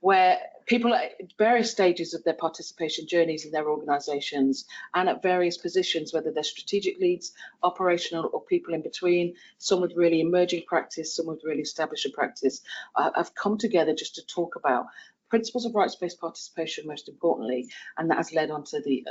where people at various stages of their participation journeys in their organisations and at various positions, whether they're strategic leads, operational, or people in between, some with really emerging practice, some with really established practice, have come together just to talk about principles of rights-based participation, most importantly, and that has led on to the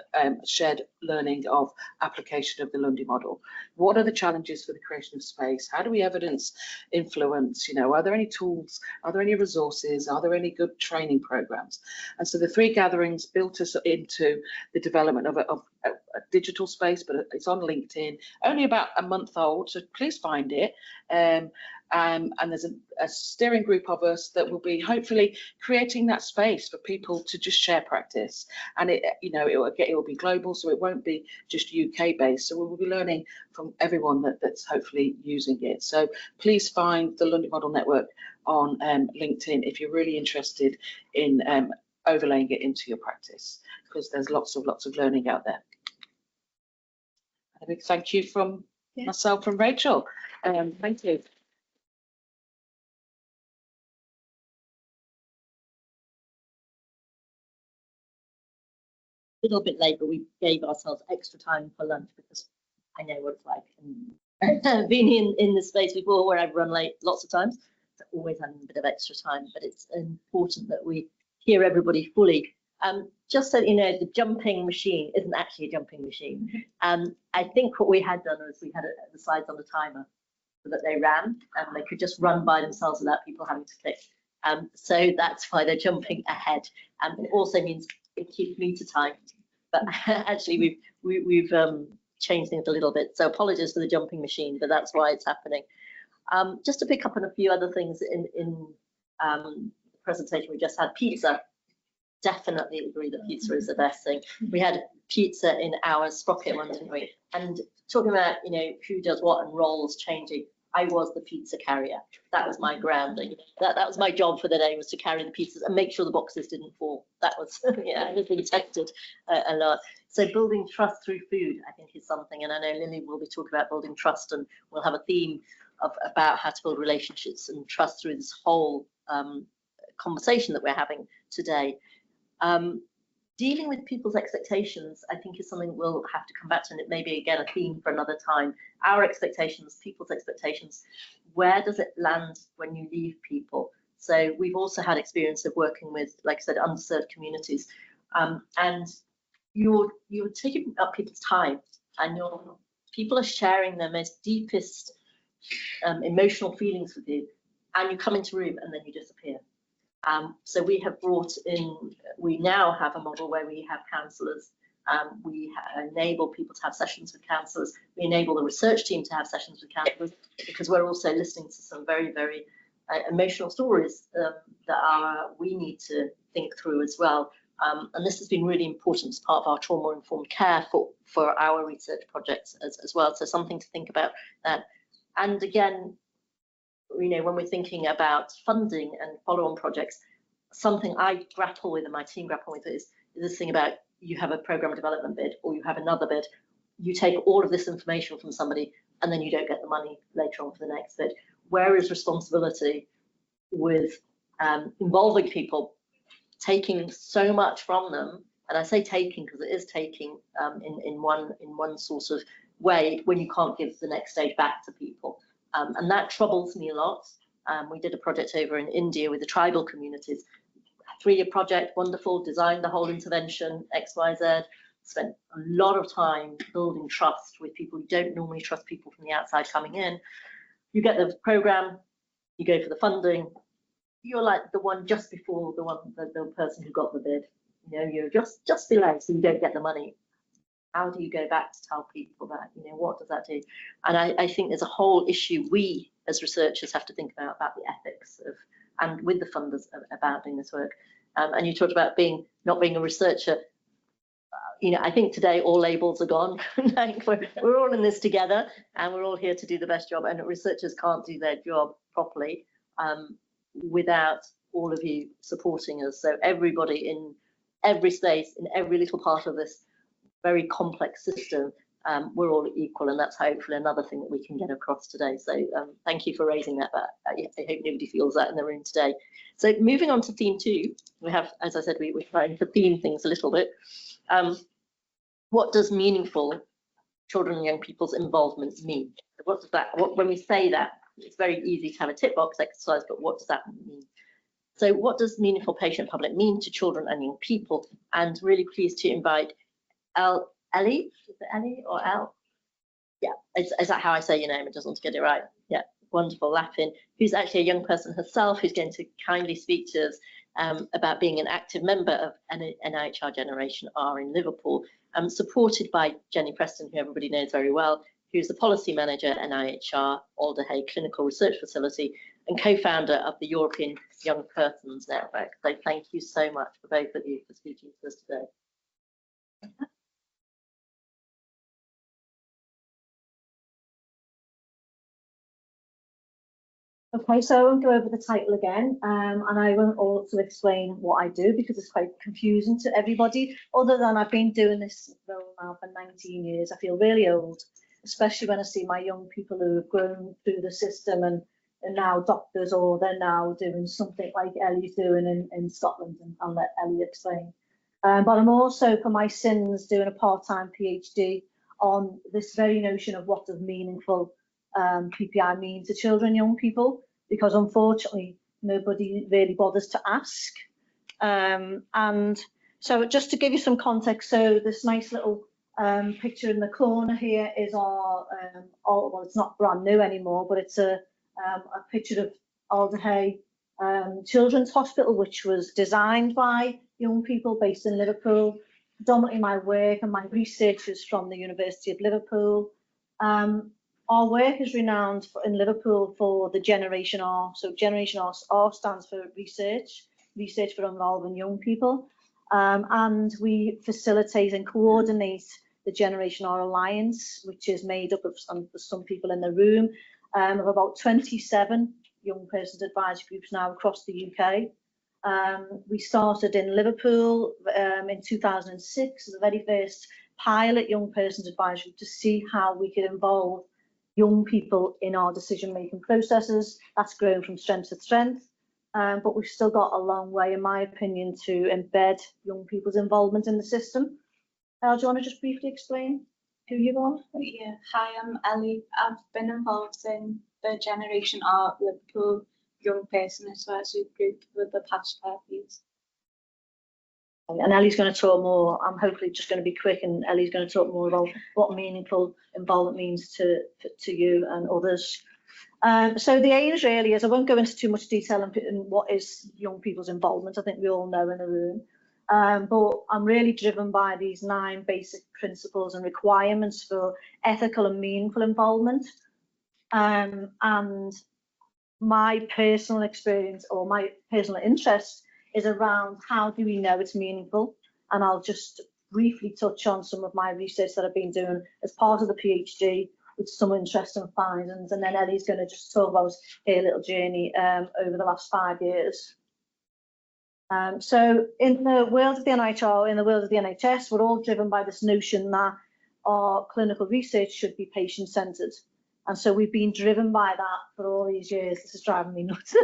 shared learning of application of the Lundy model. What are the challenges for the creation of space? How do we evidence influence? You know, are there any tools? Are there any resources? Are there any good training programs? And so the three gatherings built us into the development of a digital space, but it's on LinkedIn, only about a month old, so please find it. And there's a steering group of us that will be hopefully creating that space for people to just share practice. And it will be global, so it won't be just UK based. So we will be learning from everyone that's hopefully using it. So please find the Lundy Model Network on LinkedIn if you're really interested in overlaying it into your practice, because there's lots of learning out there. A big thank you from myself and Rachel. Thank you. Little bit late, but we gave ourselves extra time for lunch because I know what it's like. And being in the space before where I've run late lots of times, so always having a bit of extra time, but it's important that we hear everybody fully. Just so you know, the jumping machine isn't actually a jumping machine. I think what we had done was we had the slides on the timer so that they ran and they could just run by themselves without people having to click. So that's why they're jumping ahead. It also means it keeps meter time, but actually we've changed things a little bit. So apologies for the jumping machine, but that's why it's happening. Just to pick up on a few other things in the presentation we just had, pizza. Definitely agree that pizza is the best thing. We had pizza in our sprocket one, didn't we? And talking about, you know, who does what and roles changing, I was the pizza carrier. That was my grounding. That was my job for the day, was to carry the pizzas and make sure the boxes didn't fall. That was, yeah, I was being tested a lot. So building trust through food, I think, is something. And I know Lily will be talking about building trust, and we'll have a theme about how to build relationships and trust through this whole conversation that we're having today. Dealing with people's expectations, I think, is something we'll have to come back to, and it may be, again, a theme for another time. Our expectations, people's expectations, where does it land when you leave people? So we've also had experience of working with, like I said, underserved communities, and you're taking up people's time, and people are sharing their most deepest emotional feelings with you, and you come into a room and then you disappear. So we have brought in, we now have a model where we have counsellors. We enable people to have sessions with counsellors. We enable the research team to have sessions with counsellors, because we're also listening to some very, very emotional stories that we need to think through as well. And this has been really important as part of our trauma-informed care for our research projects as well. So something to think about that. And again, you know, when we're thinking about funding and follow-on projects, something I grapple with and my team grapple with is this thing about, you have a program development bid or you have another bid, you take all of this information from somebody and then you don't get the money later on for the next bid. Where is responsibility with involving people, taking so much from them? And I say taking because it is taking in one sort of way, when you can't give the next stage back to people. And that troubles me a lot. We did a project over in India with the tribal communities, 3-year project, wonderful, designed the whole intervention, XYZ, spent a lot of time building trust with people. You don't normally trust people from the outside coming in. You get the program, you go for the funding, you're like the one just before the person who got the bid. You know, you're just below, so you don't get the money. How do you go back to tell people that? You know, what does that do? And I think there's a whole issue we as researchers have to think about the ethics of, and with the funders, about doing this work. And you talked about not being a researcher. You know, I think today all labels are gone. Like we're all in this together, and we're all here to do the best job. And researchers can't do their job properly without all of you supporting us. So everybody in every space, in every little part of this very complex system, we're all equal, and that's hopefully another thing that we can get across today. So thank you for raising that, but I hope nobody feels that in the room today. So moving on to theme 2, we have, as I said, we're trying to theme things a little bit. What does meaningful children and young people's involvement mean? What does that, when we say that, it's very easy to have a tick box exercise, but what does that mean? So what does meaningful patient public mean to children and young people? And really pleased to invite Ellie, is it Ellie or Elle? Yeah, is that how I say your name? I just want to get it right. Yeah, wonderful, Lappin, who's actually a young person herself, who's going to kindly speak to us about being an active member of NIHR Generation R in Liverpool, supported by Jenny Preston, who everybody knows very well, who's the policy manager at NIHR Alderhay Clinical Research Facility and co-founder of the European Young Persons Network. So thank you so much for both of you for speaking to us today. Okay, so I won't go over the title again, and I won't also explain what I do because it's quite confusing to everybody, other than I've been doing this role now for 19 years. I feel really old, especially when I see my young people who have grown through the system and are now doctors, or they're now doing something like Ellie's doing in Scotland, and I'll let Ellie explain. But I'm also, for my sins, doing a part-time PhD on this very notion of what does meaningful PPI mean to children and young people, because unfortunately nobody really bothers to ask. And so just to give you some context, so this nice little picture in the corner here is our, well, it's not brand new anymore, but it's a picture of Alderhay Children's Hospital, which was designed by young people based in Liverpool. Predominantly my work and my research is from the University of Liverpool. Our work is renowned in Liverpool for the Generation R. So Generation R stands for research for involving young people. And we facilitate and coordinate the Generation R Alliance, which is made up of some people in the room, of about 27 young persons advisory groups now across the UK. We started in Liverpool in 2006 as the very first pilot young persons advisory group to see how we could involve young people in our decision-making processes. That's grown from strength to strength, but we've still got a long way, in my opinion, to embed young people's involvement in the system. Do you want to just briefly explain who you are? Yeah, hi, I'm Ellie. I've been involved in the Generation R Liverpool Young Person Advisory Group for the past 5 years. And Ellie's going to talk more. I'm hopefully just going to be quick, and Ellie's going to talk more about what meaningful involvement means to you and others. So the aims really is, I won't go into too much detail in what is young people's involvement. I think we all know in the room. But I'm really driven by these 9 basic principles and requirements for ethical and meaningful involvement. And my personal experience or my personal interest is around how do we know it's meaningful. And I'll just briefly touch on some of my research that I've been doing as part of the PhD with some interesting findings. And then Ellie's going to just talk about her little journey over the last 5 years. So in the world of the NIHR, in the world of the NHS, we're all driven by this notion that our clinical research should be patient-centred. And so we've been driven by that for all these years. This is driving me nuts.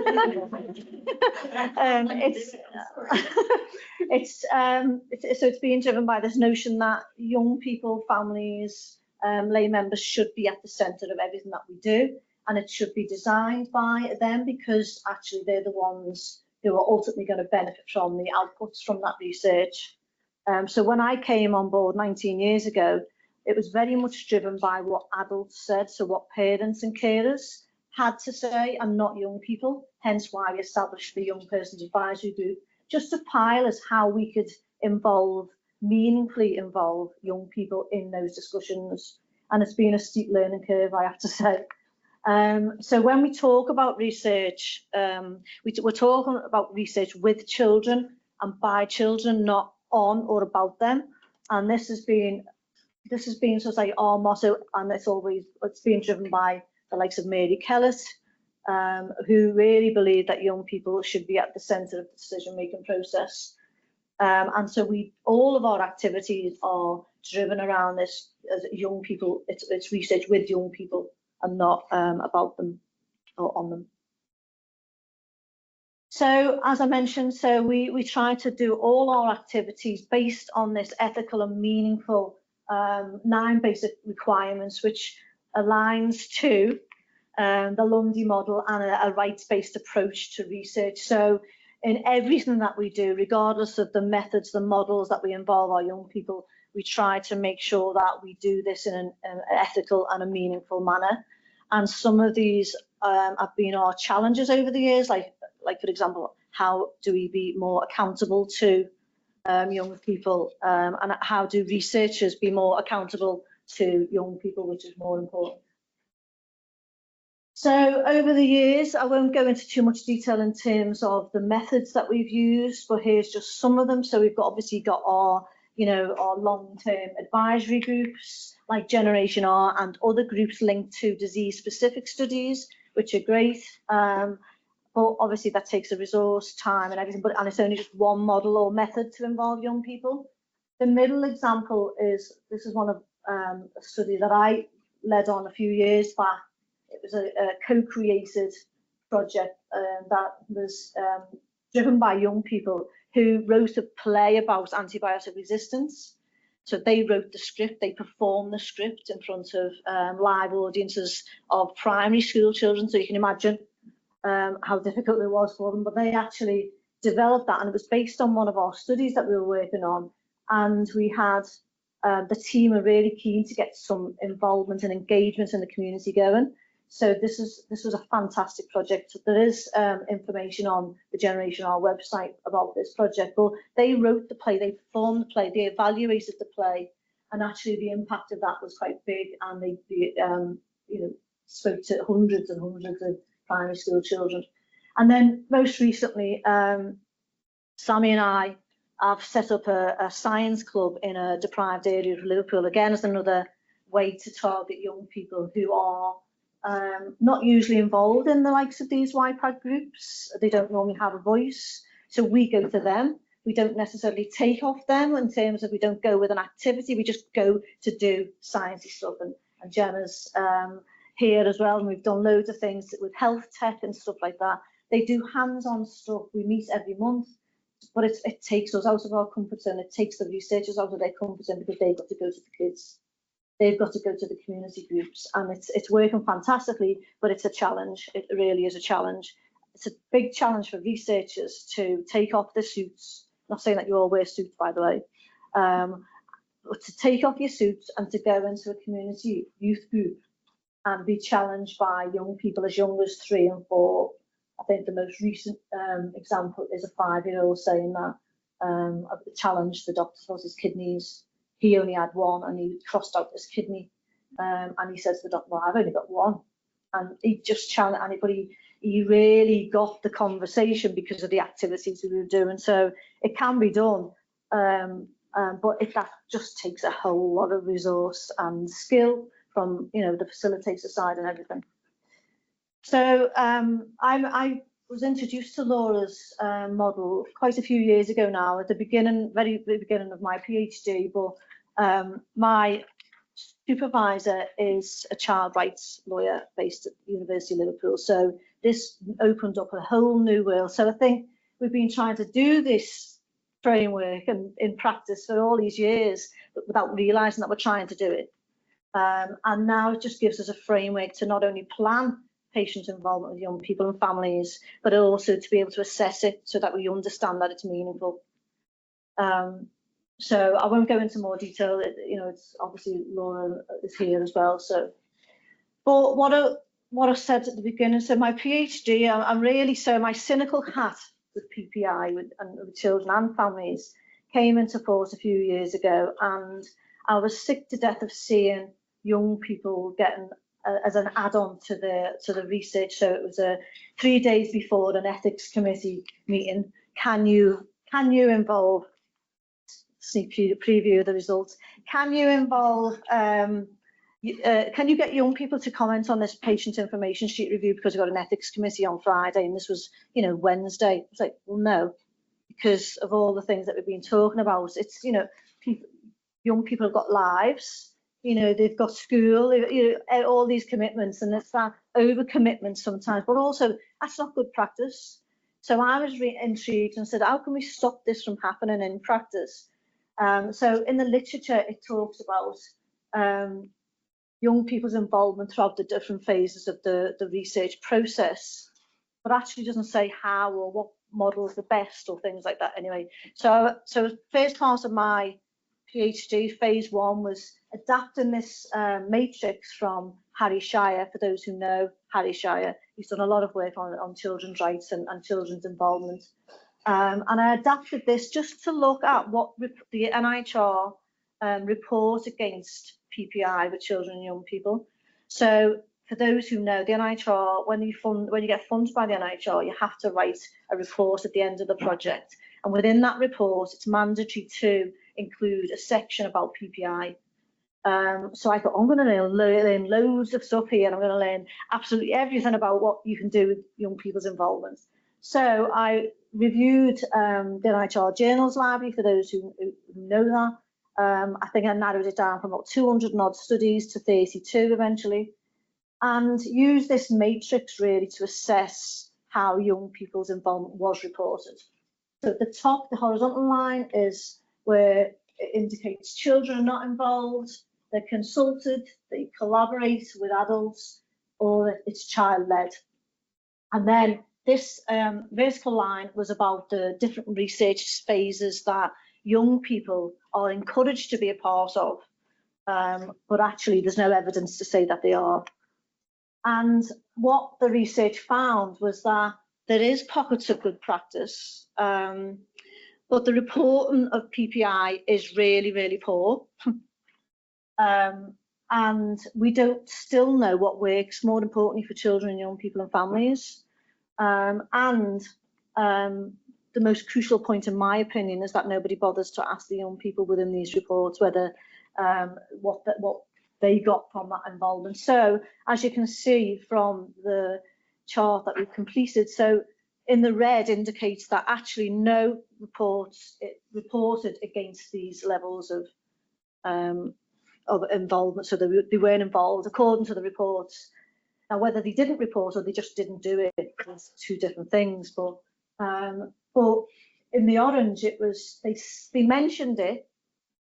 It's being driven by this notion that young people, families, lay members should be at the centre of everything that we do, and it should be designed by them because actually they're the ones who are ultimately going to benefit from the outputs from that research. So when I came on board 19 years ago, it was very much driven by what adults said, so what parents and carers had to say, and not young people, hence why we established the Young Persons Advisory Group, just to pilot how we could meaningfully involve young people in those discussions. And it's been a steep learning curve, I have to say. So when we talk about research, we're talking about research with children and by children, not on or about them. And this has been sort of like our motto, and it's been driven by the likes of Mary Kellett, who really believe that young people should be at the centre of the decision-making process. And so all of our activities are driven around this as young people. It's research with young people and not about them or on them. So as I mentioned, so we try to do all our activities based on this ethical and meaningful 9 basic requirements, which aligns to the Lundy model and a rights-based approach to research. So in everything that we do, regardless of the methods, the models that we involve our young people, we try to make sure that we do this in an ethical and a meaningful manner. And some of these have been our challenges over the years, like for example, how do we be more accountable to young people, and how do researchers be more accountable to young people, which is more important. So over the years, I won't go into too much detail in terms of the methods that we've used, but here's just some of them. So we've obviously got our long-term advisory groups like Generation R and other groups linked to disease-specific studies, which are great. But obviously that takes a resource, time and everything, and it's only just one model or method to involve young people. The middle example is, this is one of a study that I led on a few years back. It was a co-created project that was driven by young people who wrote a play about antibiotic resistance. So they wrote the script, they performed the script in front of live audiences of primary school children. So you can imagine how difficult it was for them, but they actually developed that, and it was based on one of our studies that we were working on. And we had the team are really keen to get some involvement and engagement in the community going. So this was a fantastic project. There is information on the Generation R website about this project. But they wrote the play, they performed the play, they evaluated the play, and actually the impact of that was quite big. And they you know, spoke to hundreds and hundreds of primary school children. And then most recently, Sammy and I have set up a science club in a deprived area of Liverpool, again as another way to target young people who are not usually involved in the likes of these YPAD groups. They don't normally have a voice, so we go to them. We don't necessarily take off them in terms of, we don't go with an activity, we just go to do sciencey stuff. And Gemma's here as well, and we've done loads of things with health tech and stuff like that. They do hands-on stuff. We meet every month, but it takes us out of our comfort zone. It takes the researchers out of their comfort zone, because they've got to go to the kids. They've got to go to the community groups, and it's working fantastically, but it's a challenge. It really is a challenge. It's a big challenge for researchers to take off their suits. Not saying that you all wear suits, by the way, but to take off your suits and to go into a community youth group and be challenged by young people as young as 3 and 4. I think the most recent example is a 5-year-old saying that challenged the doctor for his kidneys. He only had one, and he crossed out his kidney. And he said to the doctor, well, I've only got one. And he just challenged anybody. He really got the conversation because of the activities we were doing. So it can be done, but that just takes a whole lot of resource and skill from, you know, the facilitator side and everything. So I was introduced to Laura's model quite a few years ago now, at the beginning, very beginning of my PhD. But my supervisor is a child rights lawyer based at the University of Liverpool. So this opened up a whole new world. So I think we've been trying to do this framework and in practice for all these years, but without realising that we're trying to do it. And now it just gives us a framework to not only plan patient involvement with young people and families, but also to be able to assess it so that we understand that it's meaningful. So I won't go into more detail. You know, it's obviously Laura is here as well. So, but what I said at the beginning, so my PhD, I'm really, so my cynical hat with PPI with children and families came into force a few years ago, and I was sick to death of seeing young people getting as an add-on to the research. So it was 3 days before an ethics committee meeting. Can you involve, sneak preview of the results, can you involve can you get young people to comment on this patient information sheet review, because we've got an ethics committee on Friday, and this was, you know, Wednesday. It's like, well, no, because of all the things that we've been talking about. It's, you know, young people have got lives, you know, they've got school, you know, all these commitments, and it's that over commitment sometimes, but also that's not good practice. So I was intrigued and said, how can we stop this from happening in practice? So in the literature, it talks about young people's involvement throughout the different phases of the research process, but actually doesn't say how or what model is the best or things like that anyway. So first part of my PhD, phase 1, was adapting this matrix from Harry Shire. For those who know Harry Shire, he's done a lot of work on children's rights and children's involvement. And I adapted this just to look at what the NIHR report against PPI with children and young people. So for those who know, the NIHR, when you get funded by the NIHR, you have to write a report at the end of the project. And within that report, it's mandatory to include a section about PPI. So I thought, I'm going to learn loads of stuff here, and I'm going to learn absolutely everything about what you can do with young people's involvement. So I reviewed the NIHR Journals Library, for those who know that. I think I narrowed it down from about 200 and odd studies to 32 eventually, and used this matrix really to assess how young people's involvement was reported. So at the top, the horizontal line is where it indicates children are not involved, they're consulted, they collaborate with adults, or it's child-led. And then this vertical line was about the different research phases that young people are encouraged to be a part of, but actually there's no evidence to say that they are. And what the research found was that there is pockets of good practice, but the reporting of PPI is really, really poor. And we don't still know what works, more importantly for children and young people and families. The most crucial point, in my opinion, is that nobody bothers to ask the young people within these reports whether what they got from that involvement. So, as you can see from the chart that we've completed, so in the red indicates that actually no reports reported against these levels of involvement, so they weren't involved according to the reports. Now, whether they didn't report or they just didn't do it is two different things. But in the orange, it was they mentioned it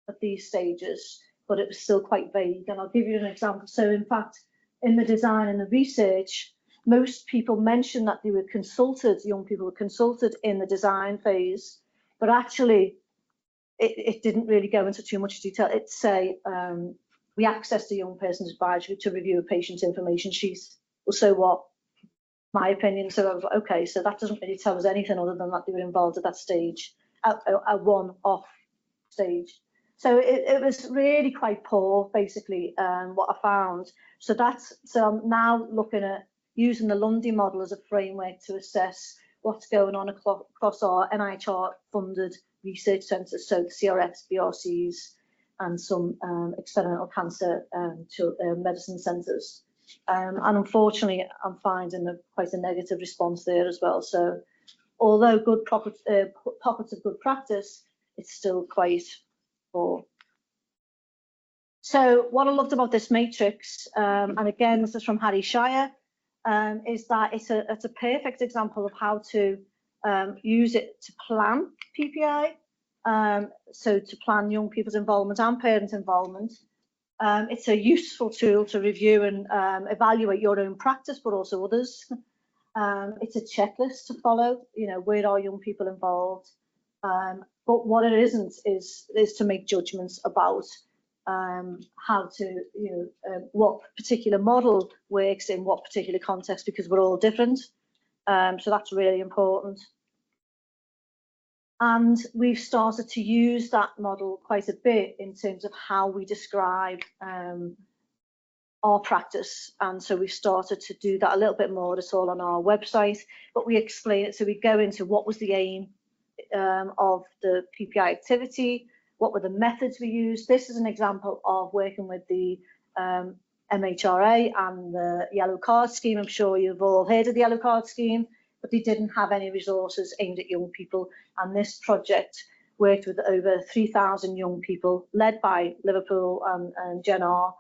at these stages, but it was still quite vague. And I'll give you an example. So, in fact, in the design and the research, most people mentioned that they were consulted. Young people were consulted in the design phase, but actually, it didn't really go into too much detail. It'd say we accessed a young person's advisory to review a patient's information sheet. Well, so what? My opinion. So I was like, okay, so that doesn't really tell us anything other than that they were involved at that stage, at a one-off stage. So it was really quite poor, basically, what I found. So I'm now looking at using the Lundy model as a framework to assess what's going on across our NIHR funded research centres, so the CRS, BRCs, and some experimental cancer medicine centres. And unfortunately, I'm finding quite a negative response there as well. So although good pockets of good practice, it's still quite poor. So what I loved about this matrix, and again, this is from Harry Shire, is that it's a perfect example of how to use it to plan PPI. So to plan young people's involvement and parent involvement. It's a useful tool to review and evaluate your own practice, but also others. It's a checklist to follow, where are young people involved? But what it isn't is to make judgments about how to, what particular model works in what particular context, because we're all different. So that's really important. And we've started to use that model quite a bit in terms of how we describe our practice. And so we've started to do that a little bit more. It's all on our website, but we explain it. So we go into what was the aim of the PPI activity, what were the methods we used. This is an example of working with the MHRA and the Yellow Card Scheme. I'm sure you've all heard of the Yellow Card Scheme, but they didn't have any resources aimed at young people. And this project worked with over 3,000 young people, led by Liverpool and Gen R,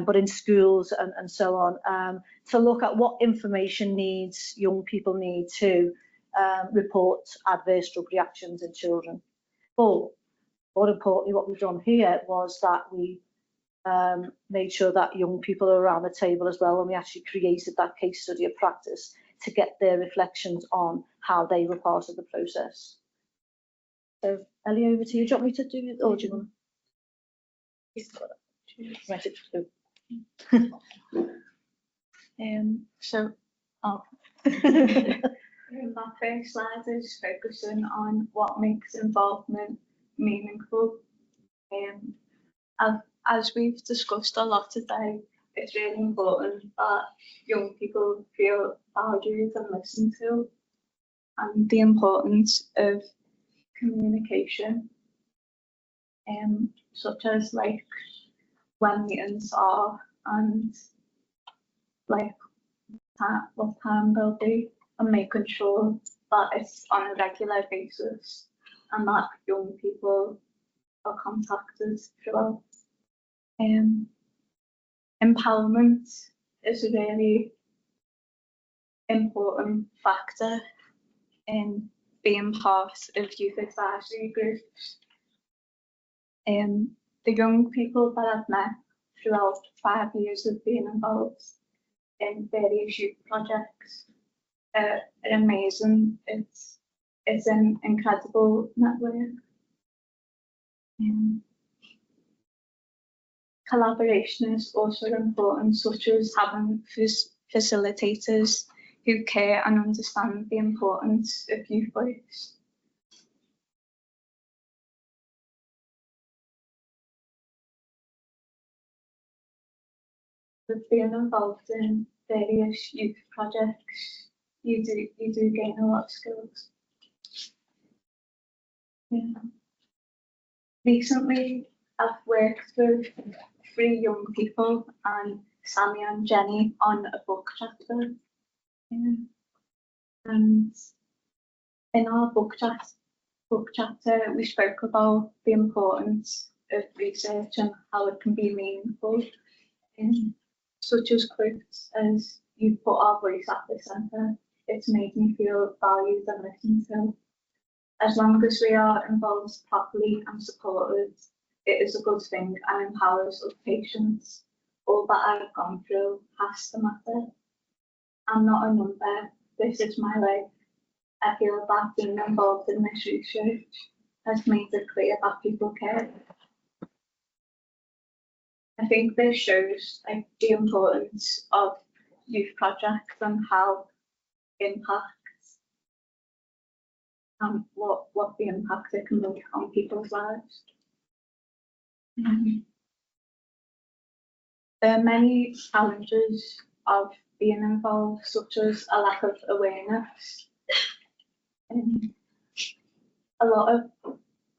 but in schools and so on, to look at what information needs young people need to report adverse drug reactions in children. But more importantly, what we've done here was that we made sure that young people are around the table as well, and we actually created that case study of practice to get their reflections on how they were part of the process. So, Ellie, over to you. Do you want me to do it, or do you want to write it through? My first slide is focusing on what makes involvement meaningful. As we've discussed a lot today, it's really important that young people feel valued and listened to, and the importance of communication, such as like when meetings are and like what time they'll be, and making sure that it's on a regular basis and that young people are contacted throughout. Empowerment is a really important factor in being part of youth advisory groups. The young people that I've met throughout 5 years of being involved in various youth projects are amazing. It's an incredible network. Collaboration is also important, such as having facilitators who care and understand the importance of youth voice. With being involved in various youth projects, you do gain a lot of skills. Yeah. Recently, I've worked with 3 young people and Sammy and Jenny on a book chapter. Yeah. And in our book chapter, we spoke about the importance of research and how it can be meaningful. Such as quotes as "You put our voice at the centre. It's made me feel valued and listened to." As long as we are involved properly and supported, it is a good thing and empowers us patients. All that I've gone through has to matter. I'm not a number. This is my life. I feel that being involved in this research has made it clear that people care. I think this shows like the importance of youth projects and how impacts and what the impact it can make on people's lives. There are many challenges of being involved, such as a lack of awareness. A lot of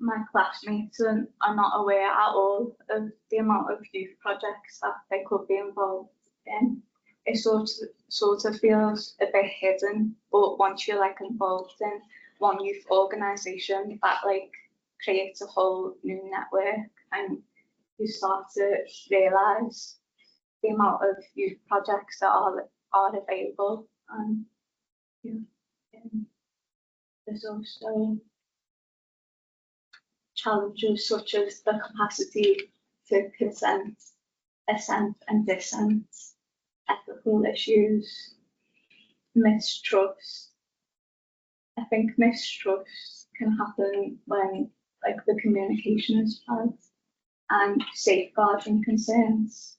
my classmates are not aware at all of the amount of youth projects that they could be involved in. It sort of feels a bit hidden, but once you're like involved in one youth organisation, that like creates a whole new network, and you start to realise the amount of youth projects that are available. And there's also challenges such as the capacity to consent, assent and dissent, ethical issues, mistrust. I think mistrust can happen when like the communication is bad, and safeguarding concerns.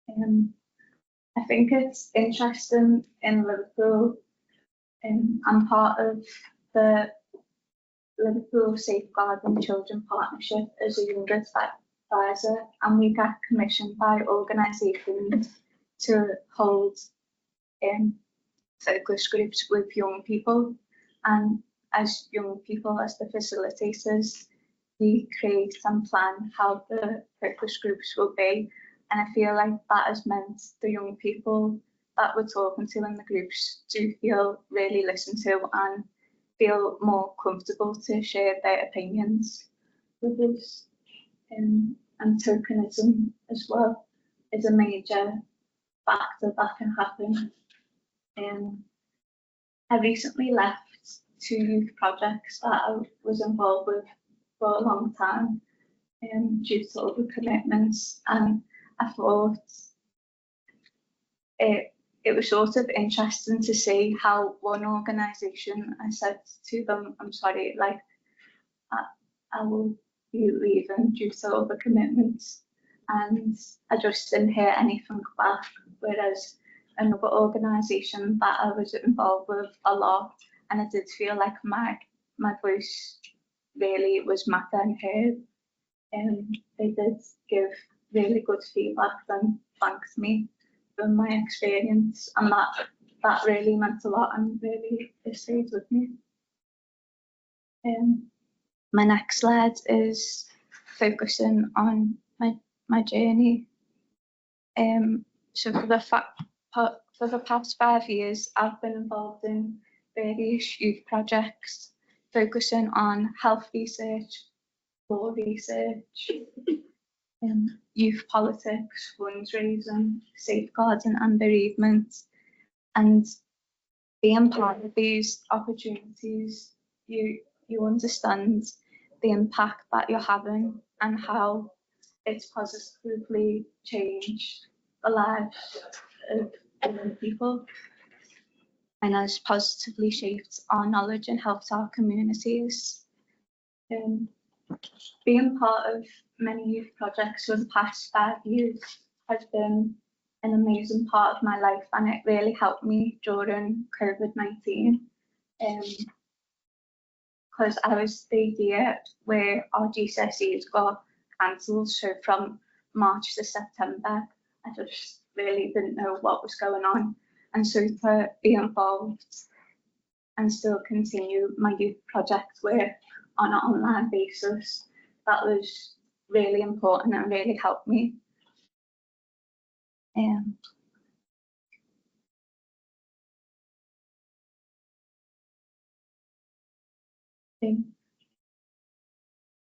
I think it's interesting in Liverpool, I'm part of the Liverpool Safeguarding Children Partnership as a young advisor, and we get commissioned by organisations to hold focus groups with young people. And as young people, as the facilitators, we create and plan how the focus groups will be. And I feel like that has meant the young people that we're talking to in the groups do feel really listened to and feel more comfortable to share their opinions with us. And tokenism as well is a major factor that can happen. I recently left 2 youth projects that I was involved with for a long time due to other commitments, and I thought it was sort of interesting to see how one organisation, I said to them, I'm sorry, like I will be leaving due to other commitments, and I just didn't hear anything back, whereas another organisation that I was involved with a lot, and I did feel like my voice really was mattered and heard, and they did give really good feedback and thanked me for my experience, and that really meant a lot and really stayed with me. My next slide is focusing on my journey. So for the past 5 years, I've been involved in various youth projects, focusing on health research, law research, youth politics, fundraising, safeguarding and bereavement. And being part of these opportunities, you understand the impact that you're having and how it's positively changed the lives of young people and has positively shaped our knowledge and helped our communities. Being part of many youth projects for the past 5 years has been an amazing part of my life, and it really helped me during COVID-19. Because I was the year where our GCSEs got cancelled, so from March to September, I just really didn't know what was going on. And so to be involved and still continue my youth project work on an online basis, that was really important and really helped me.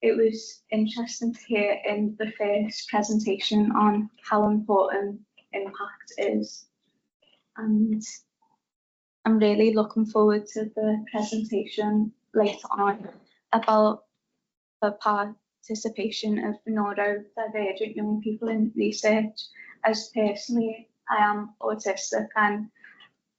It was interesting to hear in the first presentation on how important impact is, and I'm really looking forward to the presentation later on about the participation of neurodivergent young people in research, as personally I am autistic and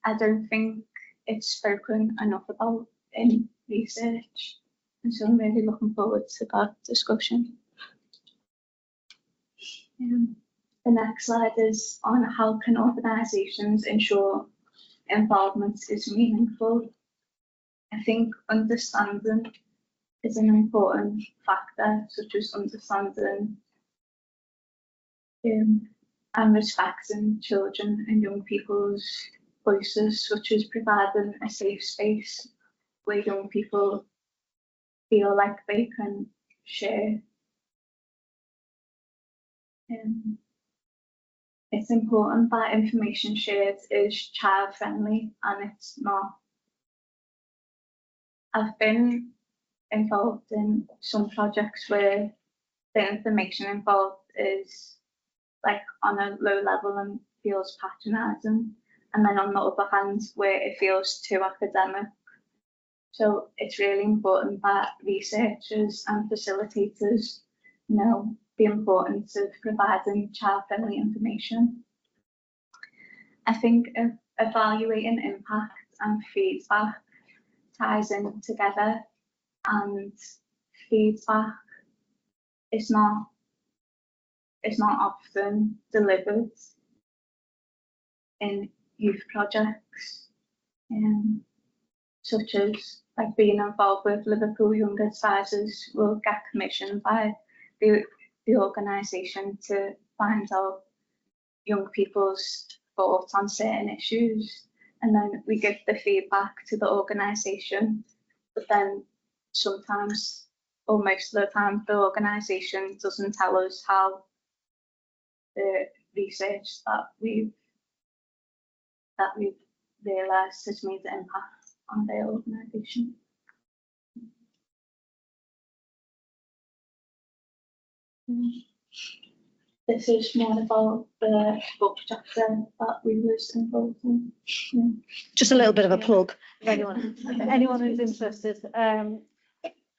I don't think it's spoken enough about in research, and so I'm really looking forward to that discussion. The next slide is on how can organisations ensure involvement is meaningful. I think understanding is an important factor, such as understanding and respecting children and young people's voices, such as providing a safe space where young people feel like they can share. It's important that information shared is child friendly and it's not. I've been involved in some projects where the information involved is like on a low level and feels patronising, and then on the other hand where it feels too academic. So it's really important that researchers and facilitators know the importance of providing child-friendly information. I think evaluating impact and feedback ties in together, and feedback is not often delivered in youth projects, such as like being involved with Liverpool Young Advisors will get commissioned by the organisation to find out young people's thoughts on certain issues, and then we give the feedback to the organisation, but then sometimes or most of the time the organisation doesn't tell us how the research that we've realised has made an impact on their organisation. This is more about the book chapter that we was involved in. Yeah. Just a little bit of a plug for anyone who's interested.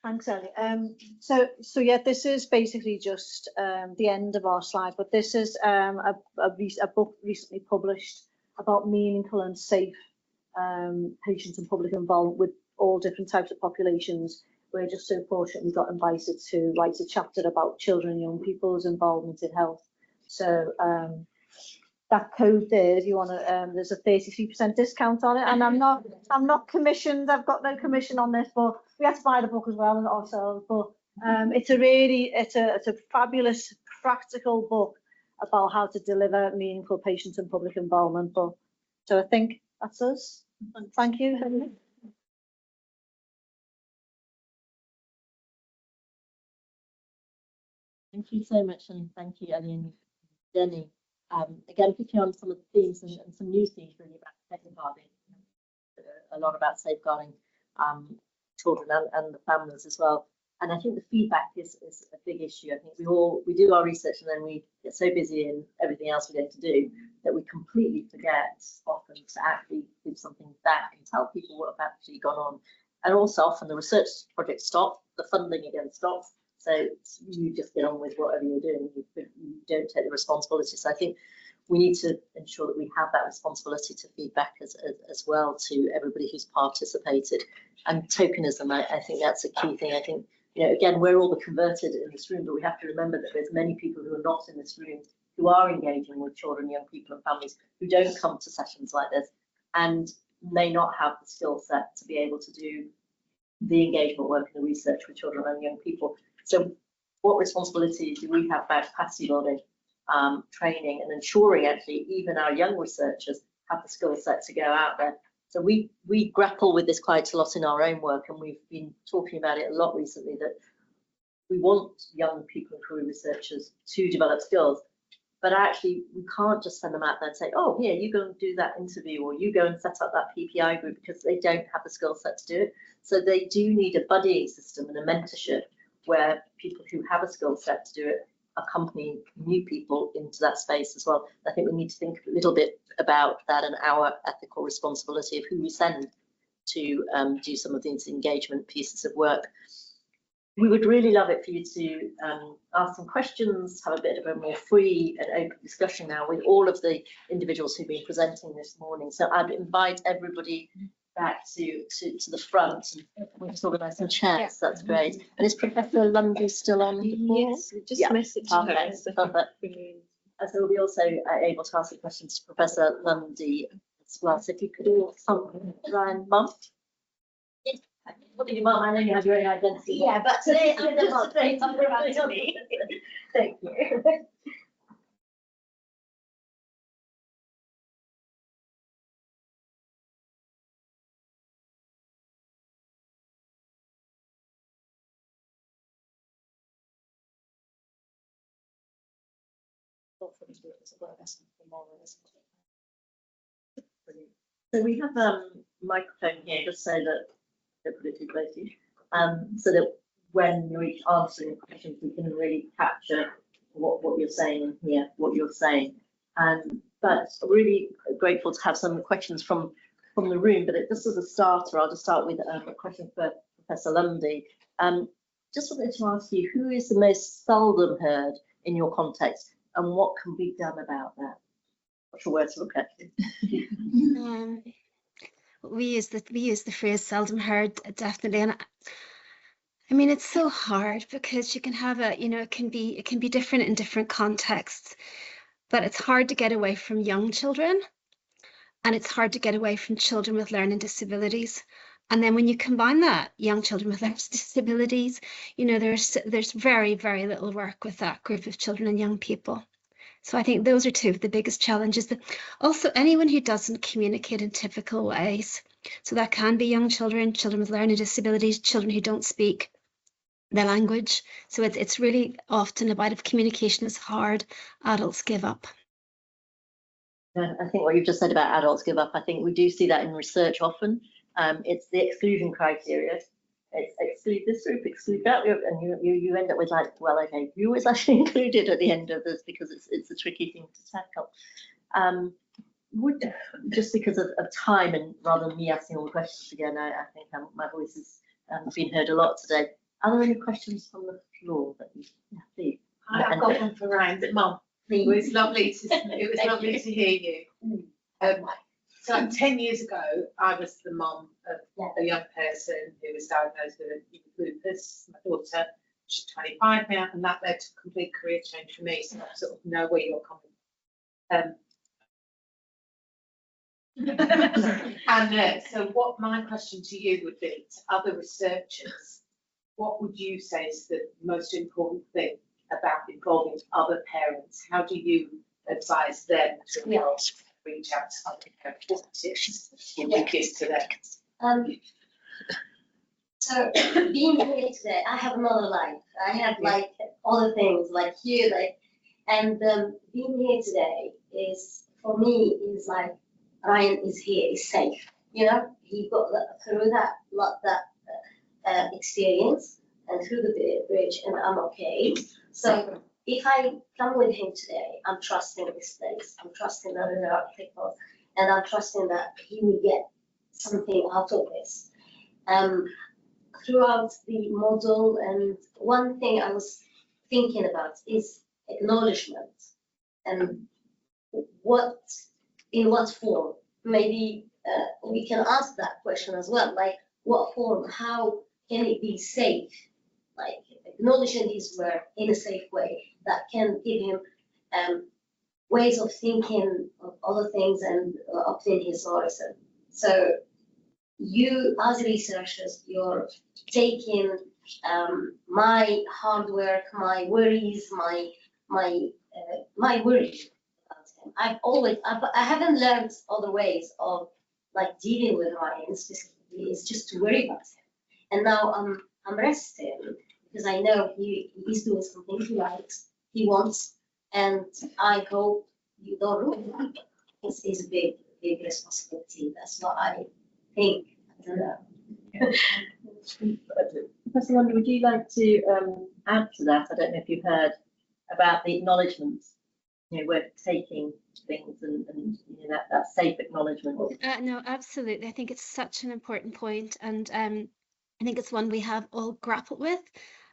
Thanks, Ellie. So yeah, this is basically just the end of our slide, but this is a book recently published about meaningful and safe patient and public involvement with all different types of populations. We're just so fortunate we got invited to write a chapter about children and young people's involvement in health. So that code there, if you want to, there's a 33% discount on it, and I'm not commissioned. I've got no commission on this, but we had to buy the book as well ourselves. But it's a fabulous practical book about how to deliver meaningful patient and public involvement. But so I think that's us. Thank you. Thank you so much, and thank you, Ellie and Jenny. Again, picking on some of the themes and some new themes really about safeguarding, a lot about safeguarding children and the families as well. And I think the feedback is a big issue. I think we do our research and then we get so busy in everything else we're going to do that we completely forget often to actually give something back and tell people what have actually gone on. And also often the research projects stop, the funding again stops. So you just get on with whatever you're doing. You don't take the responsibility. So I think we need to ensure that we have that responsibility to feedback as well to everybody who's participated. And tokenism, I think that's a key thing. I think, you know, again, we're all the converted in this room, but we have to remember that there's many people who are not in this room who are engaging with children, young people and families who don't come to sessions like this and may not have the skill set to be able to do the engagement work and the research with children and young people. So what responsibilities do we have about capacity building, training, and ensuring actually even our young researchers have the skill set to go out there? So we grapple with this quite a lot in our own work, and we've been talking about it a lot recently, that we want young people and career researchers to develop skills, but actually we can't just send them out there and say, oh, here, you go and do that interview, or you go and set up that PPI group, because they don't have the skill set to do it. So they do need a buddying system and a mentorship where people who have a skill set to do it accompany new people into that space as well. I think we need to think a little bit about that and our ethical responsibility of who we send to do some of these engagement pieces of work. We would really love it for you to ask some questions, have a bit of a more free and open discussion now with all of the individuals who've been presenting this morning. So I'd invite everybody back to the front, and we'll just organise some chairs. Yeah. That's great. And is Professor Lundy still on the board? Yes, we just messaged her. Perfect. And so we'll be also able to ask the questions to Professor Lundy as well. So if you could all come around, Mum. What do you, Mum? I know you have your own identity. Yeah, but today I'm the mum. Thank you. So we have a microphone here just so that they're put it too close to you, so that when you're each answering questions, we can really capture what you're saying and hear what you're saying. But really grateful to have some questions from the room. But just as a starter, I'll just start with a question for Professor Lundy. Just wanted to ask you, who is the most seldom heard in your context, and what can be done about that? What's your word to look at? We use the phrase seldom heard, definitely, and I mean it's so hard because you can have it can be different in different contexts, but it's hard to get away from young children, and it's hard to get away from children with learning disabilities. And then when you combine that, young children with learning disabilities, there's very, very little work with that group of children and young people. So I think those are two of the biggest challenges. Also, anyone who doesn't communicate in typical ways. So that can be young children, children with learning disabilities, children who don't speak the language. So it's really often about if communication is hard, adults give up. I think what you've just said about adults give up, I think we do see that in research often. It's the exclusion criteria. It's exclude this group, exclude that group, and you end up with like, well, okay, who was actually included at the end of this, because it's a tricky thing to tackle. Just because of time, and rather than me asking all the questions again, I think my voice has been heard a lot today. Are there any questions from the floor that you see? I've got one for Ryan. Mum, it was lovely to hear you. So 10 years ago, I was the mum of a young person who was diagnosed with lupus. My daughter, she's 25 now, and that led to a complete career change for me. So I sort of know where you're coming. So what my question to you would be, to other researchers, what would you say is the most important thing about involving other parents? How do you advise them to reach out to other parents? What tips would you give to them? So being here today, I have another life. I have like other things like here, and being here today is, for me, is like Ryan is here, is safe. He got through that experience and through the bridge, and I'm okay. So if I come with him today, I'm trusting this place. I'm trusting that there are people, and I'm trusting that he will get something out of this. Throughout the model, and one thing I was thinking about is acknowledgement, and in what form? Maybe we can ask that question as well, like what form, how can it be safe? Like acknowledging his work in a safe way that can give him ways of thinking of other things and obtain his knowledge. So you, as researchers, you're taking my hard work, my worries, my worries about him. I haven't learned other ways of like dealing with Ryan specifically. It's just to worry about him. And now I'm resting because I know he's doing something he likes, he wants, and I hope you don't ruin it. It's a big responsibility. That's what I think. I don't know. Professor Lundy, would you like to add to that? I don't know if you've heard about the acknowledgement. You know, we're taking things and you know, that safe acknowledgement. No, absolutely. I think it's such an important point, and I think it's one we have all grappled with.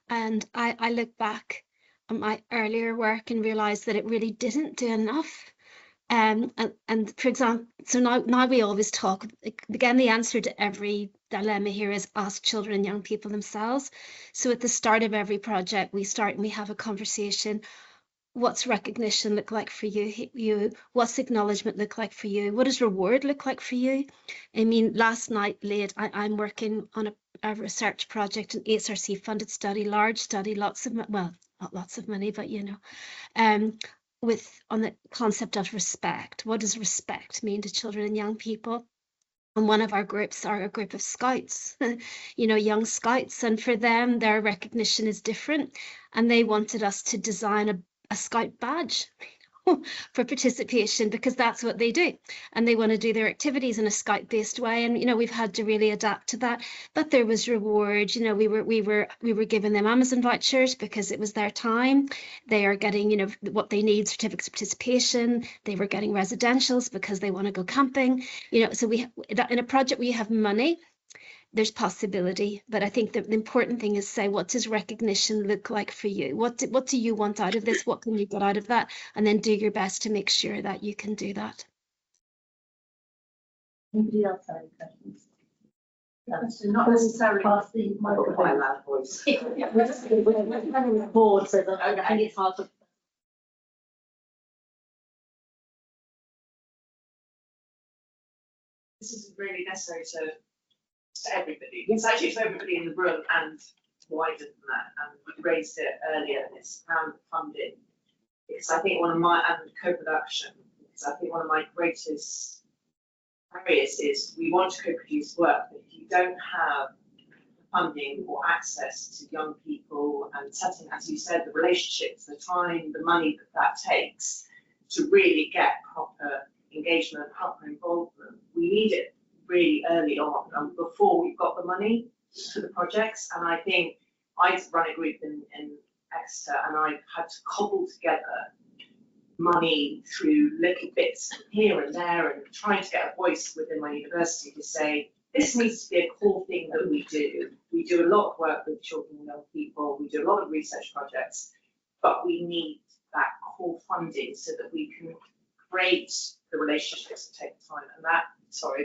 And I look back on my earlier work and realize that it really didn't do enough. And for example, so now we always talk, again, the answer to every dilemma here is ask children and young people themselves. So at the start of every project, we start and we have a conversation. What's recognition look like for you? What's acknowledgement look like for you? What does reward look like for you? I mean, last night late, I'm working on a research project, an HRC funded study, large study, lots of, well, not lots of money, but you know, on the concept of respect. What does respect mean to children and young people? And one of our groups are a group of scouts, you know, young scouts, and for them, their recognition is different. And they wanted us to design a scout badge for participation because that's what they do. And they want to do their activities in a scout-based way. And, you know, we've had to really adapt to that. But there was reward, you know, we were giving them Amazon vouchers because it was their time. They are getting, you know, what they need, certificates of participation. They were getting residentials because they want to go camping, you know. So in a project where you have money, there's possibility, but I think the important thing is say, what does recognition look like for you? What do you want out of this? What can you get out of that? And then do your best to make sure that you can do that. Anybody else have any questions? Not necessarily. Past the microphone. Quite a loud voice. We're just we're bored, so I think it's hard to. This isn't really necessary to everybody. It's actually to everybody in the room and wider than that. And we raised it earlier, and it's around funding. Because I think and co-production, because I think one of my greatest barriers is we want to co-produce work, but if you don't have funding or access to young people and setting, as you said, the relationships, the time, the money that takes to really get proper engagement, proper involvement, we need it really early on and before we've got the money for the projects. And I think I run a group in Exeter, and I've had to cobble together money through little bits here and there and trying to get a voice within my university to say, this needs to be a core thing that we do. We do a lot of work with children and young people, we do a lot of research projects, but we need that core funding so that we can create the relationships and take the time. And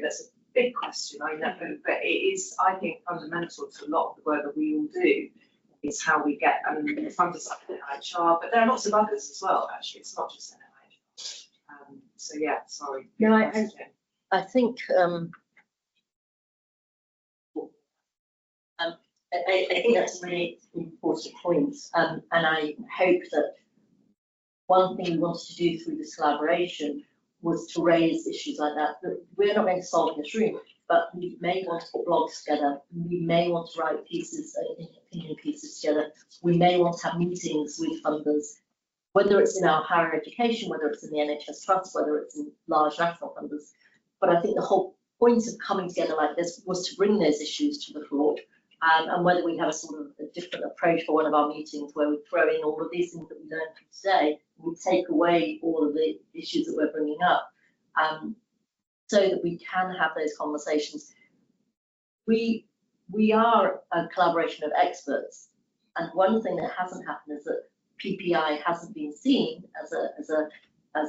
that's a big question, I know, but it is, I think, fundamental to a lot of the work that we all do, is how we get, the funders like NIHR, but there are lots of others as well, actually. It's not just NIHR. So yeah, sorry. No, I think I think that's a really important point, and I hope that one thing we wanted to do through this collaboration was to raise issues like that. That we're not going to solve in this room, but we may want to put blogs together. We may want to write pieces, opinion pieces together. We may want to have meetings with funders, whether it's in our higher education, whether it's in the NHS Trust, whether it's in large national funders. But I think the whole point of coming together like this was to bring those issues to the fore. And whether we have a sort of a different approach for one of our meetings where we throw in all of these things that we learned from today, we take away all of the issues that we're bringing up, so that we can have those conversations. We are a collaboration of experts, and one thing that hasn't happened is that PPI hasn't been seen as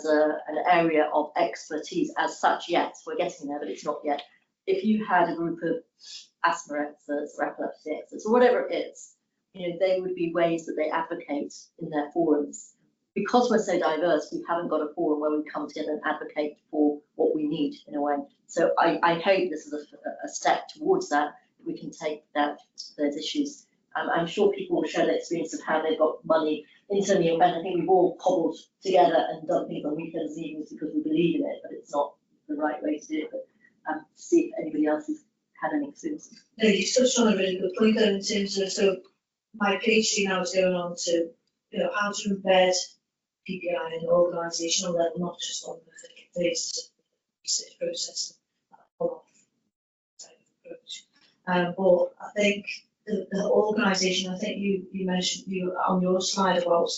an area of expertise as such yet. We're getting there, but it's not yet. If you had a group of asthma experts or epilepsy experts or whatever it is, you know, they would be ways that they advocate in their forums. because we're so diverse, we haven't got a forum where we come together and advocate for what we need in a way. So I hope this is a step towards that. We can take those issues. I'm sure people will share their experience of how they've got money internally, and I think we've all cobbled together and done things on weekends and evenings because we believe in it, but it's not the right way to do it. But see if anybody else has had any experience. No, you touched on a really good point there in terms of, so my PhD now is going on to, how to embed PPI in an organisational level, not just on the phases of the research process and that one-off type of approach. But I think the organisation, I think you mentioned on your slide about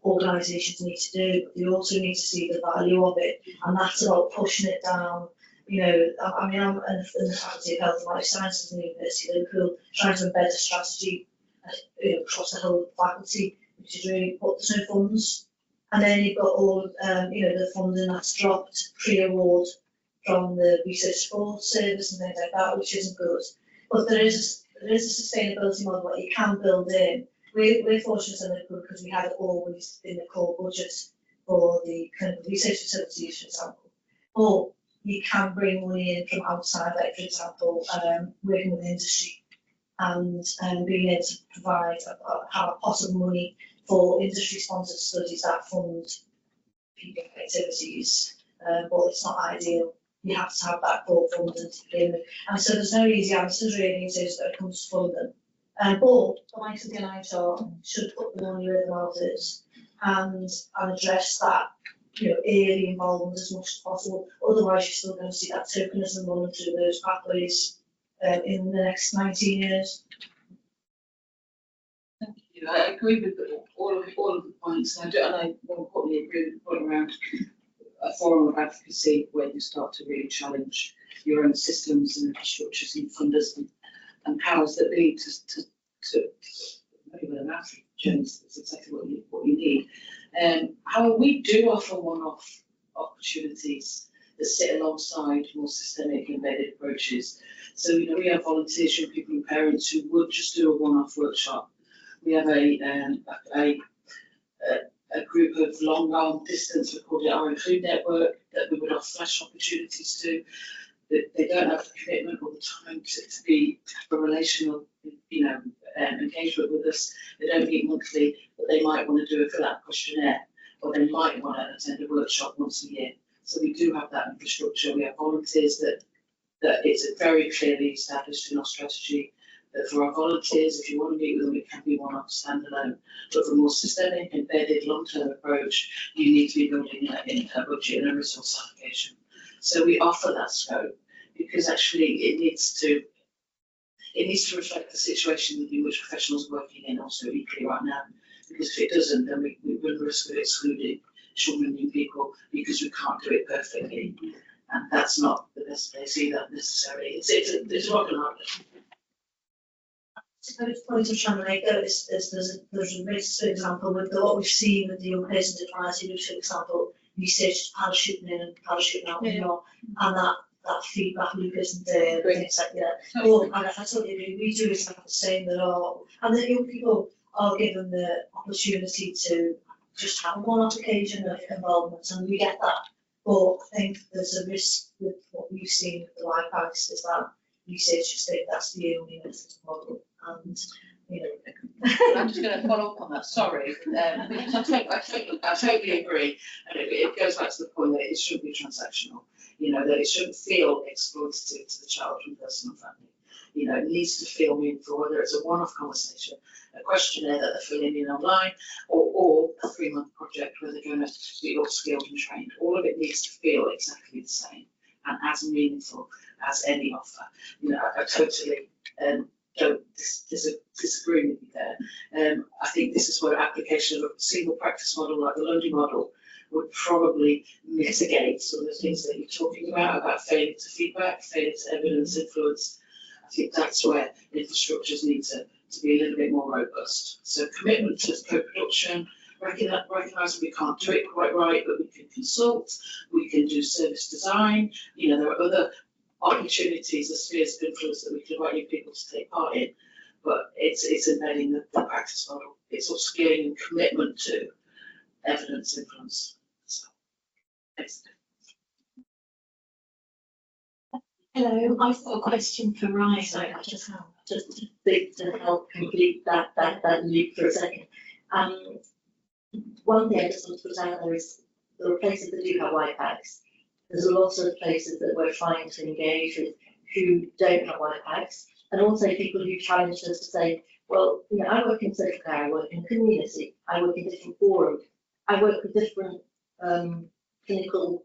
organisations need to do, but they also need to see the value of it, and that's about pushing it down. I mean, I'm in the Faculty of Health and Life Sciences in the University of Liverpool, trying to embed a strategy across the whole faculty, which is really, but there's no funds. And then you've got all, the funding that's dropped pre-award from the Research Support Service and things like that, which isn't good. But there is a sustainability model that you can build in. We're fortunate in Liverpool because we had it always in the core budget for the clinical research facilities, for example. Or you can bring money in from outside, like for example, working with industry and being able to provide have a pot of money for industry-sponsored studies that fund PPIE activities, but it's not ideal. You have to have that core funding to begin with. And so there's no easy answers really in terms when it comes to funding. But the likes of the NIHR should put the money where the mouth is and address that early involvement as much as possible. Otherwise, you're still going to see that tokenism running through those pathways in the next 19 years. Thank you. I agree with all of the points, and I more importantly agree with the point around a forum of advocacy where you start to really challenge your own systems and infrastructures and funders and powers that be to maybe with a massive change. That's exactly what you need. However, we do offer one-off opportunities that sit alongside more systemic embedded approaches. So we have volunteers, young people and parents who would just do a one-off workshop. We have a group of long distance, we call it our Include network, that we would offer flash opportunities to. They don't have the commitment or the time to have a relational, engagement with us. They don't meet monthly, but they might want to do a fill-out questionnaire, or they might want to attend a workshop once a year. So we do have that infrastructure. We have volunteers that it's very clearly established in our strategy that for our volunteers, if you want to meet with them, it can be one-off standalone. But for a more systemic, embedded, long-term approach, you need to be building in a budget and a resource allocation. So we offer that scope because actually it needs to reflect the situation in which professionals are working in also equally right now. Because if it doesn't, then we run the risk of excluding children and new people because we can't do it perfectly. And that's not the best place either necessarily. It's rock and hard. The point I'm trying to make there is there's a risk, for example, with what we've seen with the young person diplomacy, which, for example, research parachuting in and parachuting out, and that feedback loop isn't there. Things like that. And I totally agree. We do exactly the same. And the young people are given the opportunity to just have one application of involvement, and we get that. But I think there's a risk with what we've seen with the life packs is that researchers think that's the only method model. And I'm just going to follow up on that. Sorry, because I totally agree, and it goes back to the point that it should be transactional. That it shouldn't feel exploitative to the child and person and family. It needs to feel meaningful, whether it's a one-off conversation, a questionnaire that they're filling in online, or a 3-month project where they're going to be upskilled and trained. All of it needs to feel exactly the same and as meaningful as any offer. I totally don't disagree with you there. I think this is where application of a single practice model like the London model would probably mitigate some of the things that you're talking about failure to feedback, failure to evidence influence. I think that's where infrastructures need to be a little bit more robust. So commitment to co-production, recognising we can't do it quite right, but we can consult, we can do service design. There are other opportunities, the spheres of influence that we can invite new people to take part in, but it's embedding the practice model. It's upskilling and commitment to evidence influence. So, it's Hello, I've got a question for Ryan. Sorry, I just to help complete that loop for a second. One thing I just want to put out there is there are places that do have white bags. There's a lot of places that we're trying to engage with who don't have white bags, and also people who challenge us to say, well, you know, I work in social care, I work in community, I work in different forums, I work with different clinical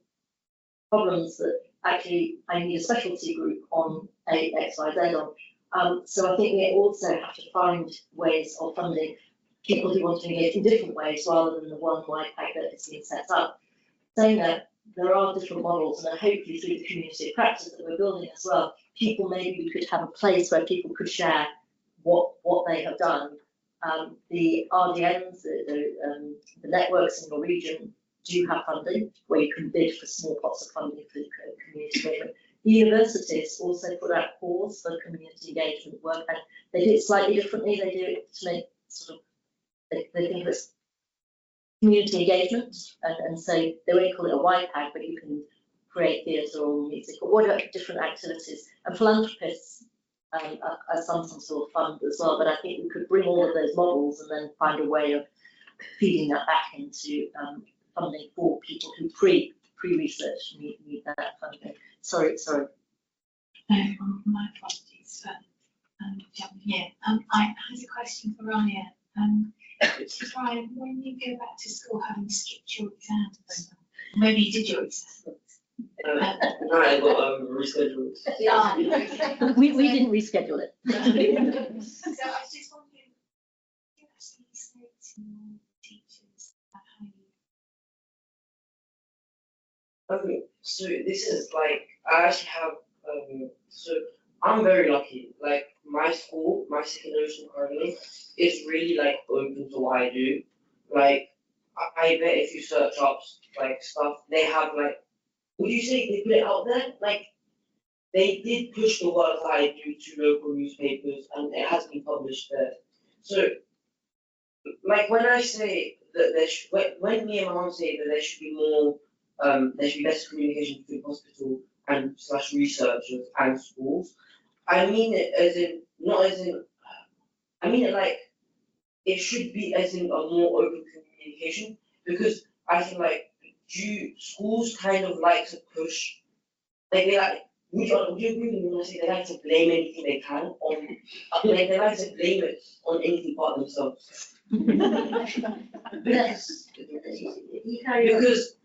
problems that actually I need a specialty group on a X, Y, Z on. So I think we also have to find ways of funding people who want to engage in different ways rather than the one white bag that is being set up. Saying that there are different models, and hopefully through the community of practice that we're building as well, people maybe we could have a place where people could share what they have done. The RDNs, the networks in your region do have funding where you can bid for small pots of funding for community engagement. The universities also put out calls for community engagement work, and they do it slightly differently. They do it to make sort of, they think it's community engagement, and so they won't call it a white bag, but you can create theatre or music or whatever different activities. And philanthropists are some sort of fund as well, but I think we could bring all of those models and then find a way of feeding that back into funding for people who pre-research need that funding. Sorry. No, my apologies for jumping in. I had a question for Ryan. Which is Ryan, when you go back to school having skipped your exams, maybe you did your exams. No, I got rescheduled. Yeah. We didn't reschedule it. So I was just wondering, do you actually say to your teachers about how you So this is like, I actually have, so I'm very lucky. Like my school, my secondary school currently, is really like open to what I do. Like, I bet if you search up like stuff, they have like, would you say they put it out there? Like, they did push the work that I do to local newspapers, and it has been published there. So, like when I say that there should, when me and my mom say that there should be more, there should be better communication between hospital and / researchers and schools, I mean it as in, not as in, I mean it like, it should be as in a more open communication, because I feel like schools kind of like to push, like they like, would you agree with me when I say they like to blame anything they can on, like they like to blame it on anything but themselves. Because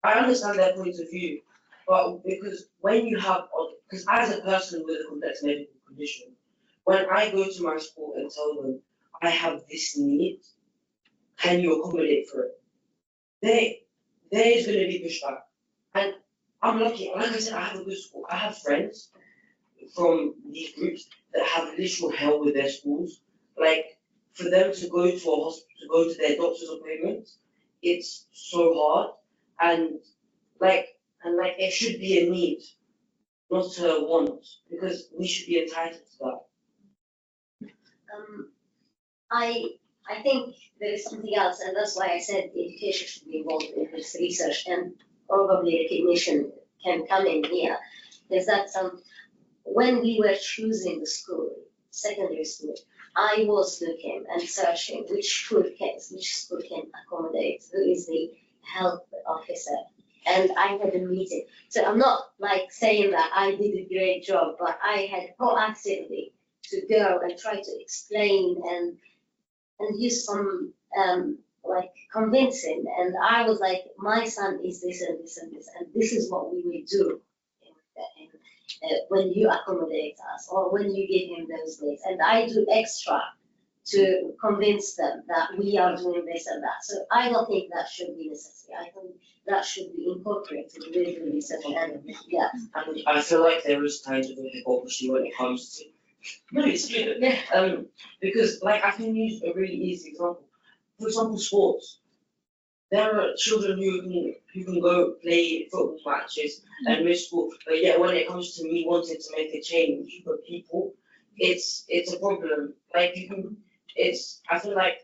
I understand their point of view, but because when you have, because as a person with a complex medical condition, when I go to my school and tell them I have this need, can you accommodate for it? There is going to be pushback, and I'm lucky. Like I said, I have a good school. I have friends from these groups that have literal hell with their schools. Like for them to go to a hospital, to go to their doctor's appointments, it's so hard, and it should be a need, not a want, because we should be entitled to that. I think there is something else, and that's why I said education should be involved in this research, and probably recognition can come in here. Is that when we were choosing the school, secondary school, I was looking and searching which school can accommodate, who is the health officer, and I had a meeting. So I'm not like saying that I did a great job, but I had proactively to go and try to explain and use some like convincing, and I was like, my son is this and this and this, and this is what we will do when you accommodate us or when you give him those days, and I do extra to convince them that we are doing this and that. So I don't think that should be necessary. I think that should be incorporated with the research, and yeah. I feel like there is kind of a hypocrisy when it comes to. No, it's true. Yeah. Because like I can use a really easy example. For example, sports. There are children who can go play football matches and miss school, but yet when it comes to me wanting to make a change for people, it's a problem. Like I feel like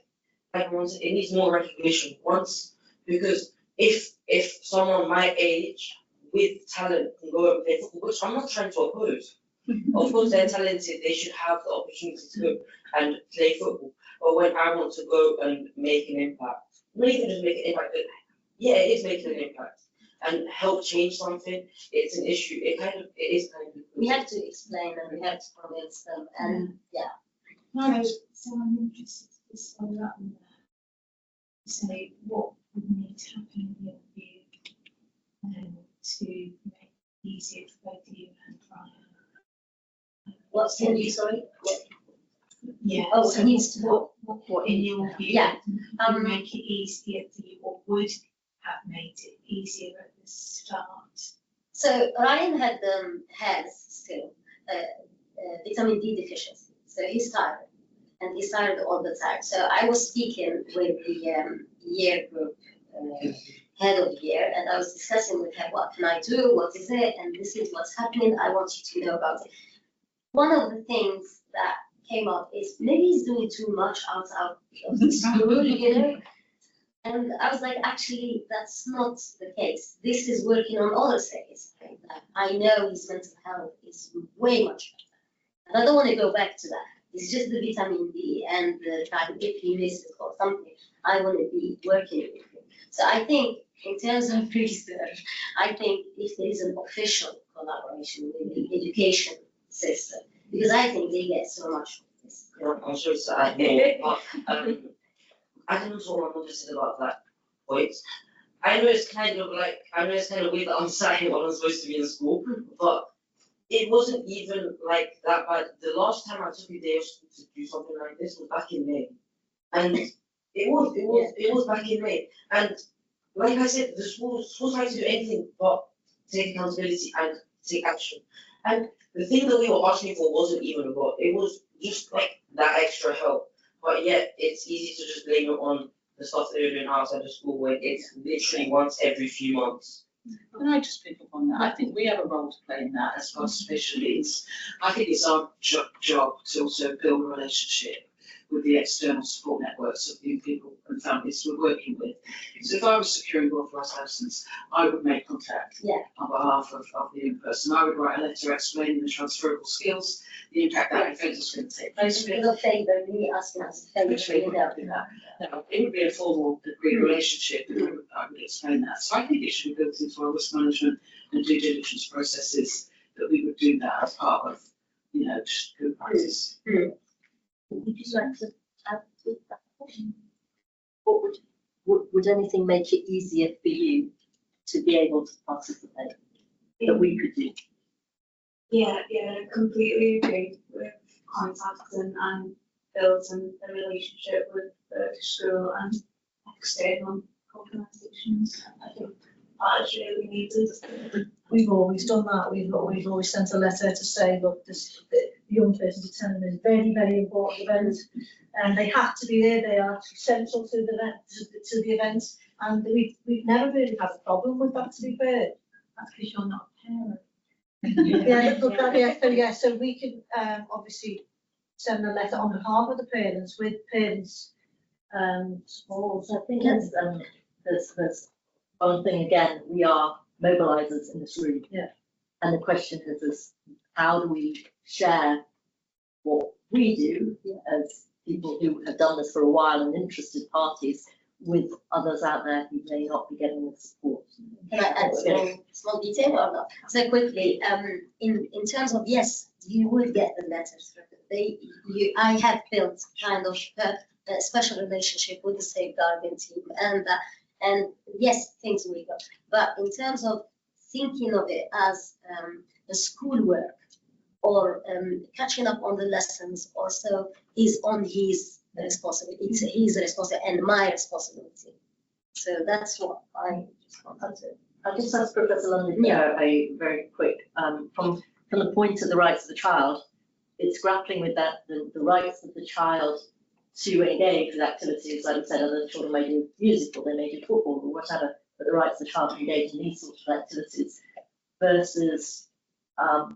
it needs more recognition once, because if someone my age with talent can go and play football, which I'm not trying to oppose. Of course, they're talented, they should have the opportunity to go and play football. But when I want to go and make an impact, not even just make an impact, but yeah, it is making an impact and help change something, it's an issue. It is kind of. We have to explain and we have to convince them, and yeah. No, so I'm interested to just follow up on that. Say what would need to happen in your view to make it easier for both you and Brian. What's in you, sorry? Yeah. Oh, so it needs to. what in your view Yeah. would make it easier for you, or would have made it easier at the start? So Ryan has still vitamin D deficiency, so he's tired, and he's tired all the time. So I was speaking with the year group head of year, and I was discussing with her, what can I do, what is it, and this is what's happening, I want you to know about it. One of the things that came up is maybe he's doing too much outside of the school, you know. And I was like, actually, that's not the case. This is working on other things. I know his mental health is way much better. And I don't want to go back to that. It's just the vitamin D and the fact if he misses or something, I want to be working with him. So I think in terms of research, I think if there is an official collaboration with the education system, because I think they get so much from this. I'm sure it's add more, but I can also what my mother said about that point. I know it's kind of weird that I'm sat here when I'm supposed to be in school, but it wasn't even like that bad. The last time I took a day of school to do something like this was back in May. And it was back in May. And like I said, the school's trying to do anything but take accountability and take action. And the thing that we were asking for wasn't even a lot. It was just like that extra help. But yet it's easy to just blame it on the stuff that you're doing outside of school when it's literally once every few months. Can I just pick up on that? I think we have a role to play in that as far as special needs. I think it's our job to also build a relationship with the external support networks of young people and families we're working with. So if I was securing authorised license, I would make contact on behalf of the young person. I would write a letter explaining the transferable skills, the impact that event is going to take place. A favour, me asking us a favour. Now, it would be a formal agreed relationship, and I would explain that. So I think it should be built into our risk management and due diligence processes that we would do that as part of, just good practice. Would you like to add to that? What would anything make it easier for you to be able to participate that we could do? Yeah, I completely agree with contacting and building a relationship with the school and external organisations. I think that is really needed. We've always done that. We've always sent a letter to say, look, the young person's attending this very, very important event, and they have to be there. They are central to the event, and we've never really had a problem with that. To be fair, That's because you're not a parent. So we can obviously send a letter on behalf of the parents with parents. So I think there's one thing again. We are mobilisers in this room. Yeah. And the question is how do we share what we do as people who have done this for a while and interested parties with others out there who may not be getting the support. Can I add small detail or not? So quickly, in terms of, yes, you would get the letters. I have built kind of a special relationship with the safeguarding team, and yes, things will go. But in terms of thinking of it as a schoolwork or catching up on the lessons, also is on his responsibility. It's his responsibility and my responsibility. So that's what I just wanted to. I'll just ask Professor London a very quick, from the point of the rights of the child, it's grappling with that, the rights of the child to engage with activities. Like I said, other children may do musical, they may do football or whatever, but the rights of the child to engage in these sorts of activities versus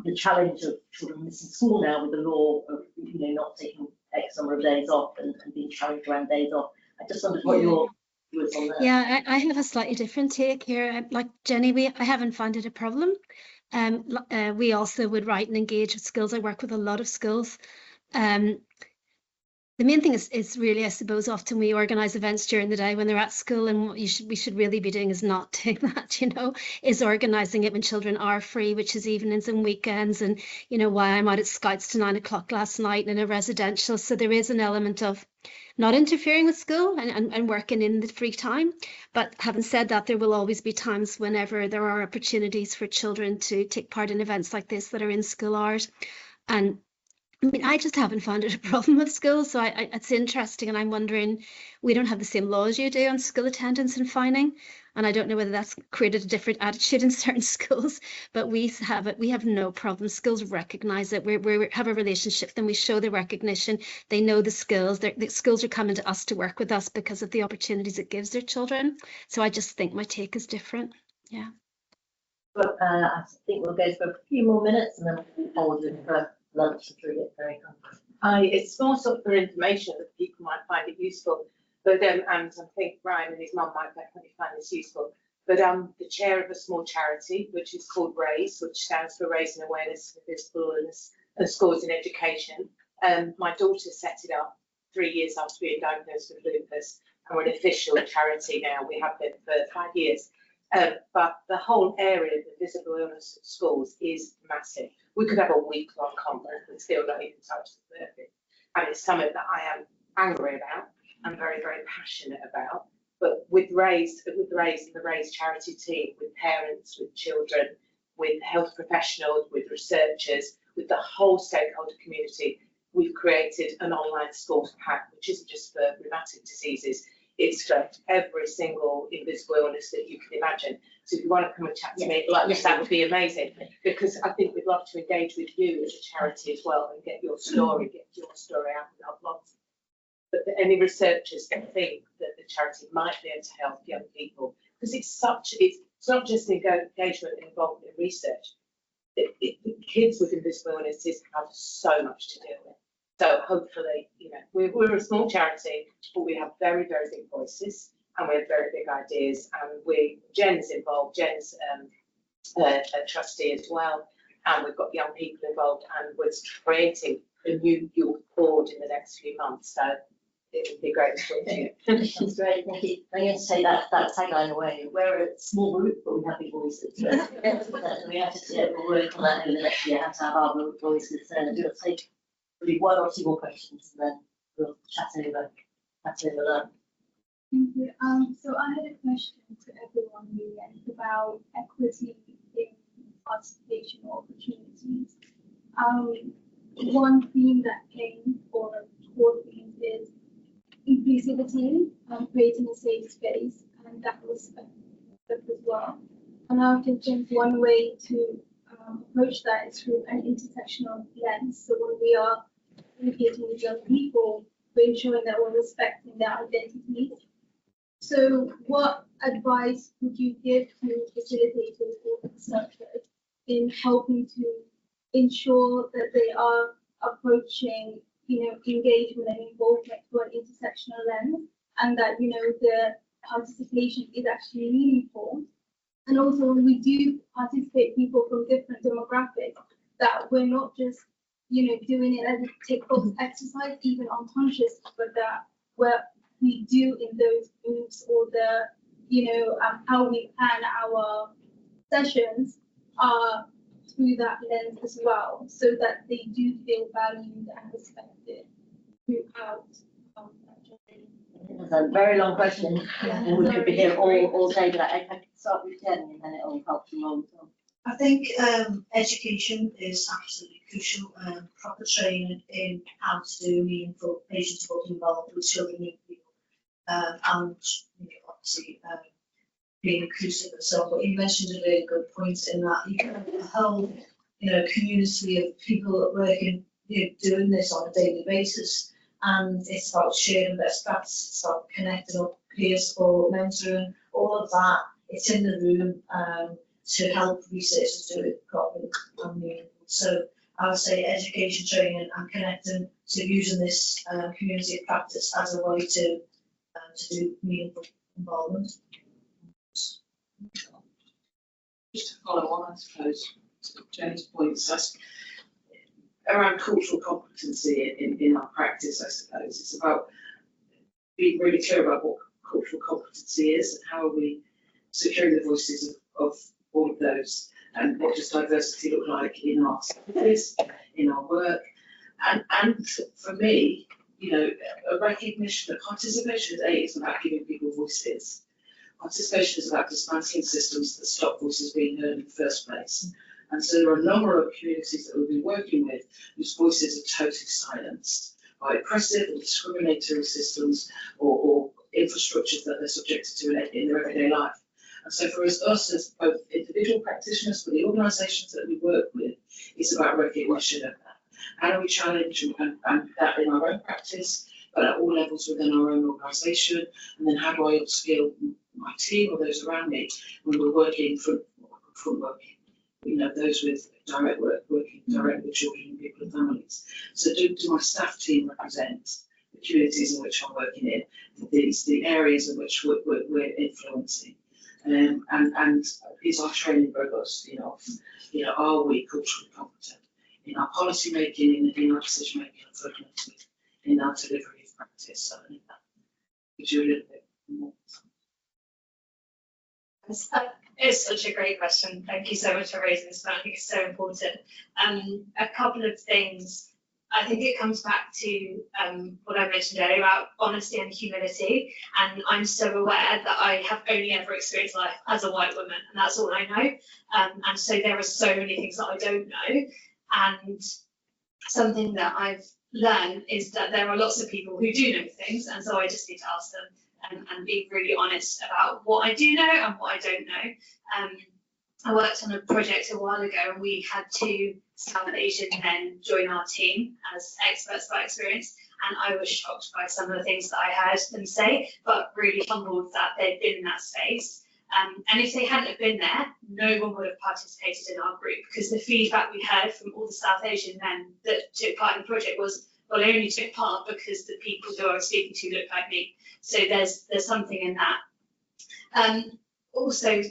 the challenge of children missing school now with the law of not taking X number of days off and being challenged around days off. I just wondered what your views on that. Yeah, I have a slightly different take here. Like Jenny, I haven't found it a problem. We also would write and engage with schools. I work with a lot of schools. The main thing is really, I suppose, often we organise events during the day when they're at school, and what we should really be doing is not doing that, is organising it when children are free, which is evenings and weekends, and, why I'm out at Scouts to 9 o'clock last night in a residential. So there is an element of not interfering with school and working in the free time. But having said that, there will always be times whenever there are opportunities for children to take part in events like this that are in school hours. And I just haven't found it a problem with schools, so it's interesting, and I'm wondering, we don't have the same laws you do on school attendance and fining, and I don't know whether that's created a different attitude in certain schools, but we have no problem. Schools recognise it. We have a relationship, then we show the recognition. They know the skills. The schools are coming to us to work with us because of the opportunities it gives their children. So I just think my take is different. Yeah. But I think we'll go for a few more minutes and then we'll hold it for lunch if we get very hungry. It's more sort of for information that people might find it useful, but and I think Ryan and his mum might definitely find this useful. But I'm the chair of a small charity which is called RAISE, which stands for Raising Awareness of Invisible Illness and Schools in Education. My daughter set it up 3 years after being diagnosed with lupus, and we're an official charity now. We have been for 5 years. But the whole area of invisible illness at schools is massive. We could have a week-long conference and still not even touch the surface. And it's something that I am angry about and very, very passionate about. But with RAISE and the RAISE charity team, with parents, with children, with health professionals, with researchers, with the whole stakeholder community, we've created an online schools pack, which isn't just for rheumatic diseases. It's for every single invisible illness that you can imagine. So if you want to come and chat to me like this, that would be amazing, because I think we'd love to engage with you as a charity as well and get your story out in our blogs. But for any researchers that think that the charity might be able to help young people, because it's not just engagement and involvement in research. Kids with invisible illnesses have so much to deal with. So hopefully, we're a small charity, but we have very, very big voices and we have very big ideas. And Jen's involved. Jen's a trustee as well, and we've got young people involved, and we're creating a new youth board in the next few months. So it would be great to talk to you. That's great, thank you. I'm going to say that tagline away. We're a small group, but we have big voices. We have to work on that over the next year, how to have our voices. We'll take probably one or two more questions and then we'll chat over that. Thank you. So I had a question to everyone really, and it's about equity in participation opportunities. One theme that came, or core themes, is inclusivity and creating a safe space, and that was as well. And I can think one way to approach that is through an intersectional lens. So when we are communicating with young people, we're ensuring that we're respecting their identities. So what advice would you give to facilitators or researchers in helping to ensure that they are approaching, engagement and involvement through an intersectional lens, and that, the participation is actually meaningful? And also, when we do participate people from different demographics, that we're not just, doing it as a tick box exercise, even unconscious, but that we do in those groups, or how we plan our sessions are through that lens as well, so that they do feel valued and respected throughout that journey. It's a very long question. Yeah, we could be here all day, but I could start with Jenny and then it'll help you on. I think education is absolutely crucial, proper training in how to do meaningful patient support involved with children and people, and obviously being inclusive and so on. But you mentioned a really good point in that you can have a whole community of people working, doing this on a daily basis, and it's about sharing best practices, it's about connecting up, peer support, mentoring, all of that. It's in the room to help researchers do it properly and meaningful. So I would say education, training, and connecting to using this community of practice as a way to to do meaningful involvement. Just to follow on, I suppose, to Jane's points, around cultural competency in our practice, I suppose. It's about being really clear about what cultural competency is and how are we securing the voices of all of those, and what does diversity look like in our services, in our work. And for me, you know, a recognition that participation is about giving people voices. Participation is about dismantling systems that stop voices being heard in the first place. And so there are a number of communities that we've been working with whose voices are totally silenced by oppressive and discriminatory systems or infrastructures that they're subjected to in their everyday life. And so for us as both individual practitioners, for the organisations that we work with, it's about recognition of that. How do we challenge and that in our own practice, but at all levels within our own organisation? And then how do I upskill my team or those around me when we're working front working? You know, those with direct work, working directly with children and people and families. So do my staff team represent the communities in which I'm working in, the areas in which we're influencing? And is our training robust enough? You know, are we culturally competent in our policy making, in our decision making, and fundamentally in our delivery of practice? So I think that gives you a little bit more. It's such a great question. Thank you so much for raising this, but I think it's so important. A couple of things. I think it comes back to what I mentioned earlier about honesty and humility. And I'm so aware that I have only ever experienced life as a white woman, and that's all I know. And so there are so many things that I don't know. And something that I've learned is that there are lots of people who do know things, and so I just need to ask them and be really honest about what I do know and what I don't know. I worked on a project a while ago, and we had 2 South Asian men join our team as experts by experience, and I was shocked by some of the things that I heard them say, but really humbled that they'd been in that space. And if they hadn't have been there, no one would have participated in our group, because the feedback we heard from all the South Asian men that took part in the project was, well, I only took part because the people who I was speaking to looked like me. So there's something in that. Also,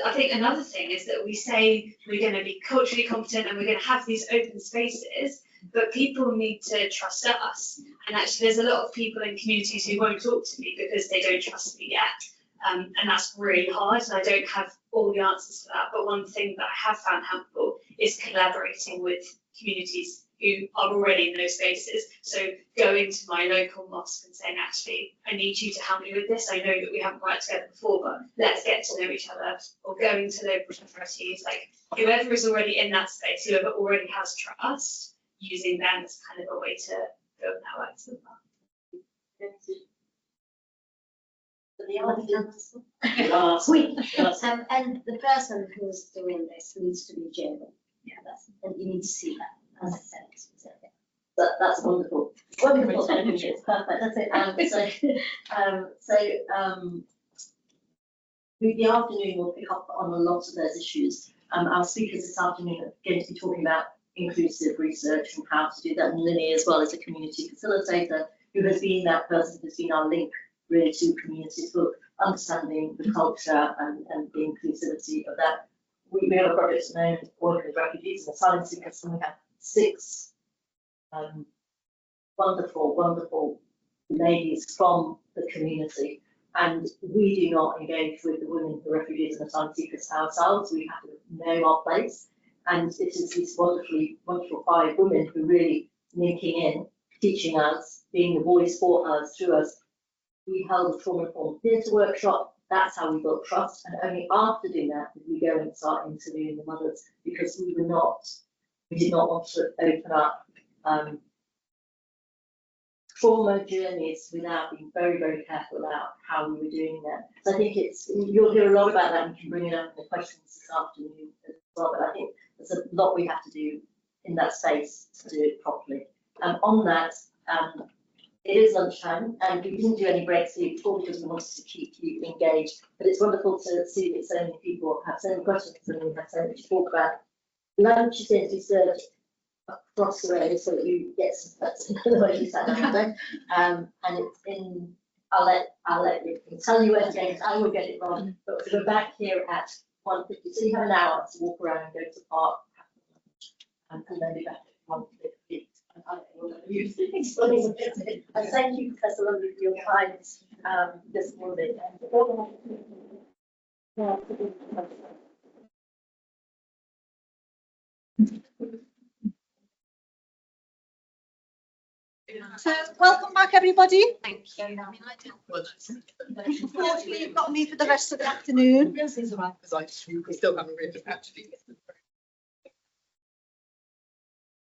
I think another thing is that we say we're going to be culturally competent and we're going to have these open spaces, but people need to trust us. And actually, there's a lot of people in communities who won't talk to me because they don't trust me yet. And that's really hard, and I don't have all the answers to that. But one thing that I have found helpful is collaborating with communities who are already in those spaces. So going to my local mosque and saying, actually, I need you to help me with this. I know that we haven't worked together before, but let's get to know each other. Or going to local charities, like whoever is already in that space, whoever already has trust, using them as kind of a way to build networks as well. And the person who's doing this needs to be genuine. Yeah, and you need to see that, as I said. That's wonderful. Wonderful. It's perfect. That's it. The afternoon will pick up on a lot of those issues. Our speakers this afternoon are going to be talking about inclusive research and how to do that. And Lily, as well as a community facilitator, who has been that person who's been our link really to communities for understanding the culture and the inclusivity of that. We have a project known as Working with Refugees and Asylum Seekers, and we have 6 wonderful ladies from the community. And we do not engage with the women, the refugees and asylum seekers ourselves. We have to know our place. And it is these wonderful 5 women who really linking in, teaching us, being the voice for us, through us. We held a trauma-informed theatre workshop. That's how we built trust. And only after doing that did we go and start interviewing the mothers, because we did not want to open up trauma journeys without being very, very careful about how we were doing that. So I think you'll hear a lot about that, and you can bring it up in the questions this afternoon as well. But I think there's a lot we have to do in that space to do it properly. On that, it is lunchtime, and we didn't do any breaks before because we wanted to keep you engaged. But it's wonderful to see that so many people have so many questions and we have so much to talk about. Lunch is going to be served across the road so that you get some food, otherwise you sat down there. And it's in I'll let you tell you where to go, 'cause I will get it wrong. But we're back here at 1:50, so you have an hour to walk around and go to the park, and then be back at 1:50. And thank you, Professor Lundy, for your time this morning. So welcome back, everybody. Thank you. Unfortunately, you've got me for the rest of the afternoon.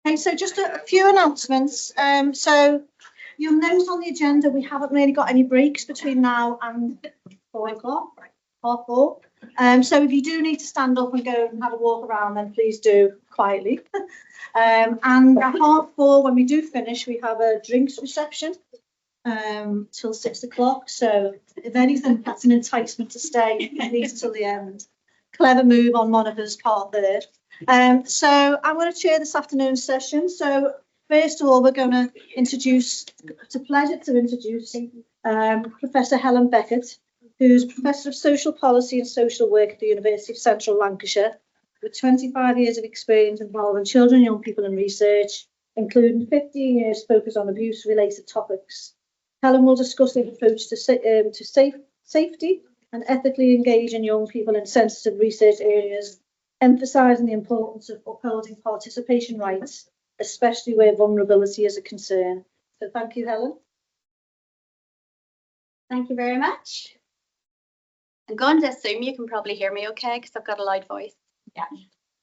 Okay, so just a few announcements. So you'll note on the agenda, we haven't really got any breaks between now and 4 o'clock, 4:30. So if you do need to stand up and go and have a walk around, then please do quietly. And at 4:30, when we do finish, we have a drinks reception till 6 o'clock. So if anything, that's an enticement to stay at least till the end. Clever move on Monica's part there. So I'm going to chair this afternoon's session. So first of all, we're going to introduce, it's a pleasure to introduce Professor Helen Beckett, who's Professor of Social Policy and Social Work at the University of Central Lancashire, with 25 years of experience involving children and young people in research, including 15 years focused on abuse-related topics. Helen will discuss the approach to safety and ethically engaging young people in sensitive research areas, emphasising the importance of upholding participation rights, especially where vulnerability is a concern. So thank you, Helen. Thank you very much. I'm going to assume you can probably hear me okay because I've got a loud voice. Yeah.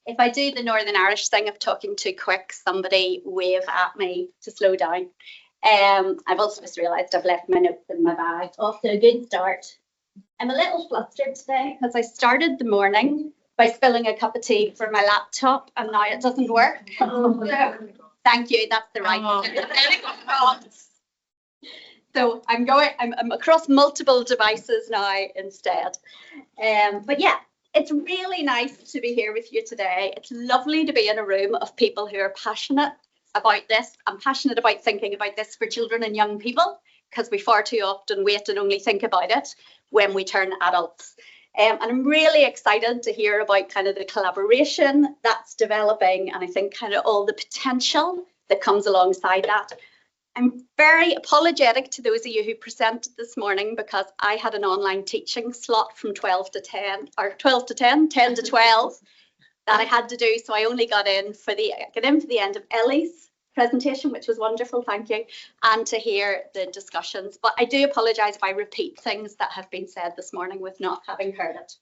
If I do the Northern Irish thing of talking too quick, somebody wave at me to slow down. I've also just realised I've left my notes in my bag. Off to a good start. I'm a little flustered today because I started the morning by spilling a cup of tea for my laptop and now it doesn't work. Thank you, that's the right one. So I'm across multiple devices now instead. But yeah, it's really nice to be here with you today. It's lovely to be in a room of people who are passionate about this. I'm passionate about thinking about this for children and young people because we far too often wait and only think about it when we turn adults. And I'm really excited to hear about kind of the collaboration that's developing and I think kind of all the potential that comes alongside that. I'm very apologetic to those of you who presented this morning because I had an online teaching slot from 12 to 10 or 12 to 10, 10 to 12 that I had to do. So I only got in for the end of Ellie's presentation, which was wonderful, thank you, and to hear the discussions. But I do apologise if I repeat things that have been said this morning with not having heard it.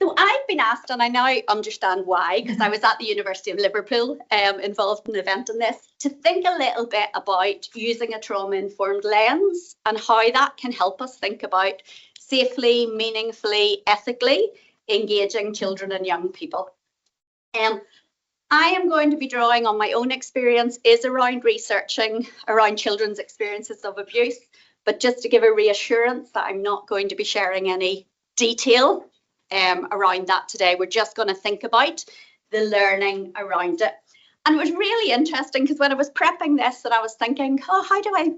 So I've been asked, and I now understand why, because I was at the University of Liverpool involved in an event on this, to think a little bit about using a trauma-informed lens and how that can help us think about safely, meaningfully, ethically engaging children and young people. I am going to be drawing on my own experience is around researching around children's experiences of abuse, but just to give a reassurance that I'm not going to be sharing any detail around that today. We're just going to think about the learning around it. And it was really interesting because when I was prepping this and I was thinking, oh, how do I,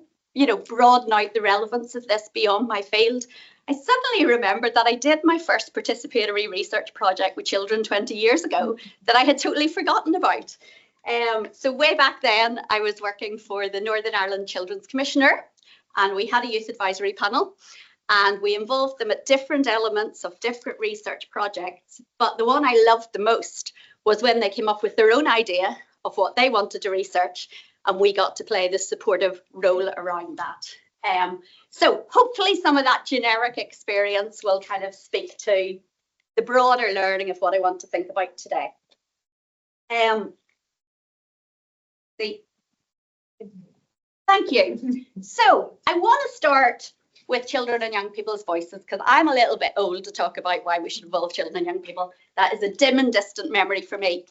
broaden out the relevance of this beyond my field? I suddenly remembered that I did my first participatory research project with children 20 years ago that I had totally forgotten about. So way back then, I was working for the Northern Ireland Children's Commissioner and we had a youth advisory panel. And we involved them at different elements of different research projects. But the one I loved the most was when they came up with their own idea of what they wanted to research, and we got to play the supportive role around that. So hopefully some of that generic experience will kind of speak to the broader learning of what I want to think about today. Thank you. So I want to start with children and young people's voices because I'm a little bit old to talk about why we should involve children and young people. That is a dim and distant memory for me.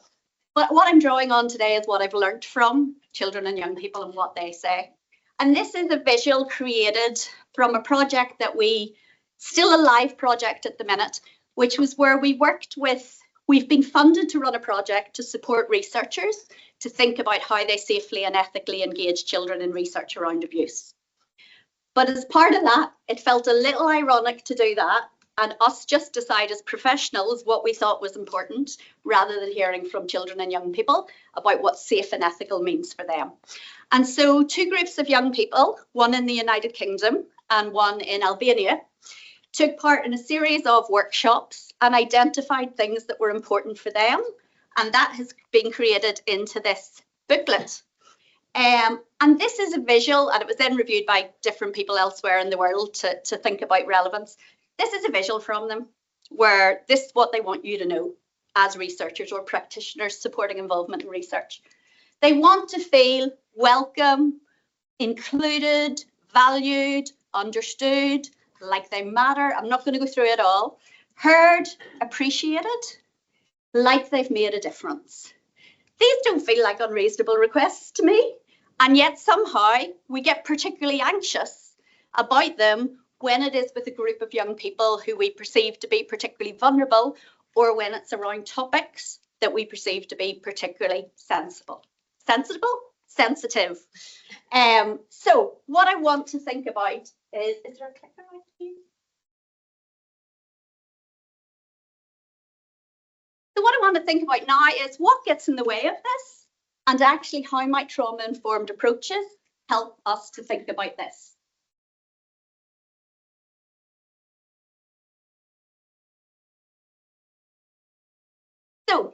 But what I'm drawing on today is what I've learned from children and young people and what they say. And this is a visual created from a project that still a live project at the minute, which was where we've been funded to run a project to support researchers to think about how they safely and ethically engage children in research around abuse. But as part of that, it felt a little ironic to do that and us just decide as professionals what we thought was important rather than hearing from children and young people about what safe and ethical means for them. And so 2 groups of young people, one in the United Kingdom and one in Albania, took part in a series of workshops and identified things that were important for them. And that has been created into this booklet. And this is a visual, and it was then reviewed by different people elsewhere in the world to think about relevance. This is a visual from them, where this is what they want you to know as researchers or practitioners supporting involvement in research. They want to feel welcome, included, valued, understood, like they matter. I'm not going to go through it all. Heard, appreciated, like they've made a difference. These don't feel like unreasonable requests to me, and yet somehow we get particularly anxious about them when it is with a group of young people who we perceive to be particularly vulnerable, or when it's around topics that we perceive to be particularly sensitive. So what I want to think about is there a clicker on here? So what I want to think about now is what gets in the way of this, and actually how might trauma-informed approaches help us to think about this. So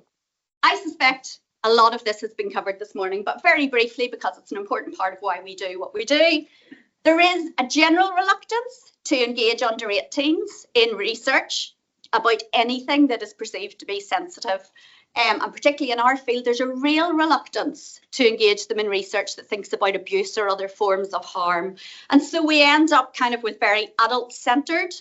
I suspect a lot of this has been covered this morning, but very briefly, because it's an important part of why we do what we do, there is a general reluctance to engage under 18s in research about anything that is perceived to be sensitive. And particularly in our field, there's a real reluctance to engage them in research that thinks about abuse or other forms of harm. And so we end up kind of with very adult-centered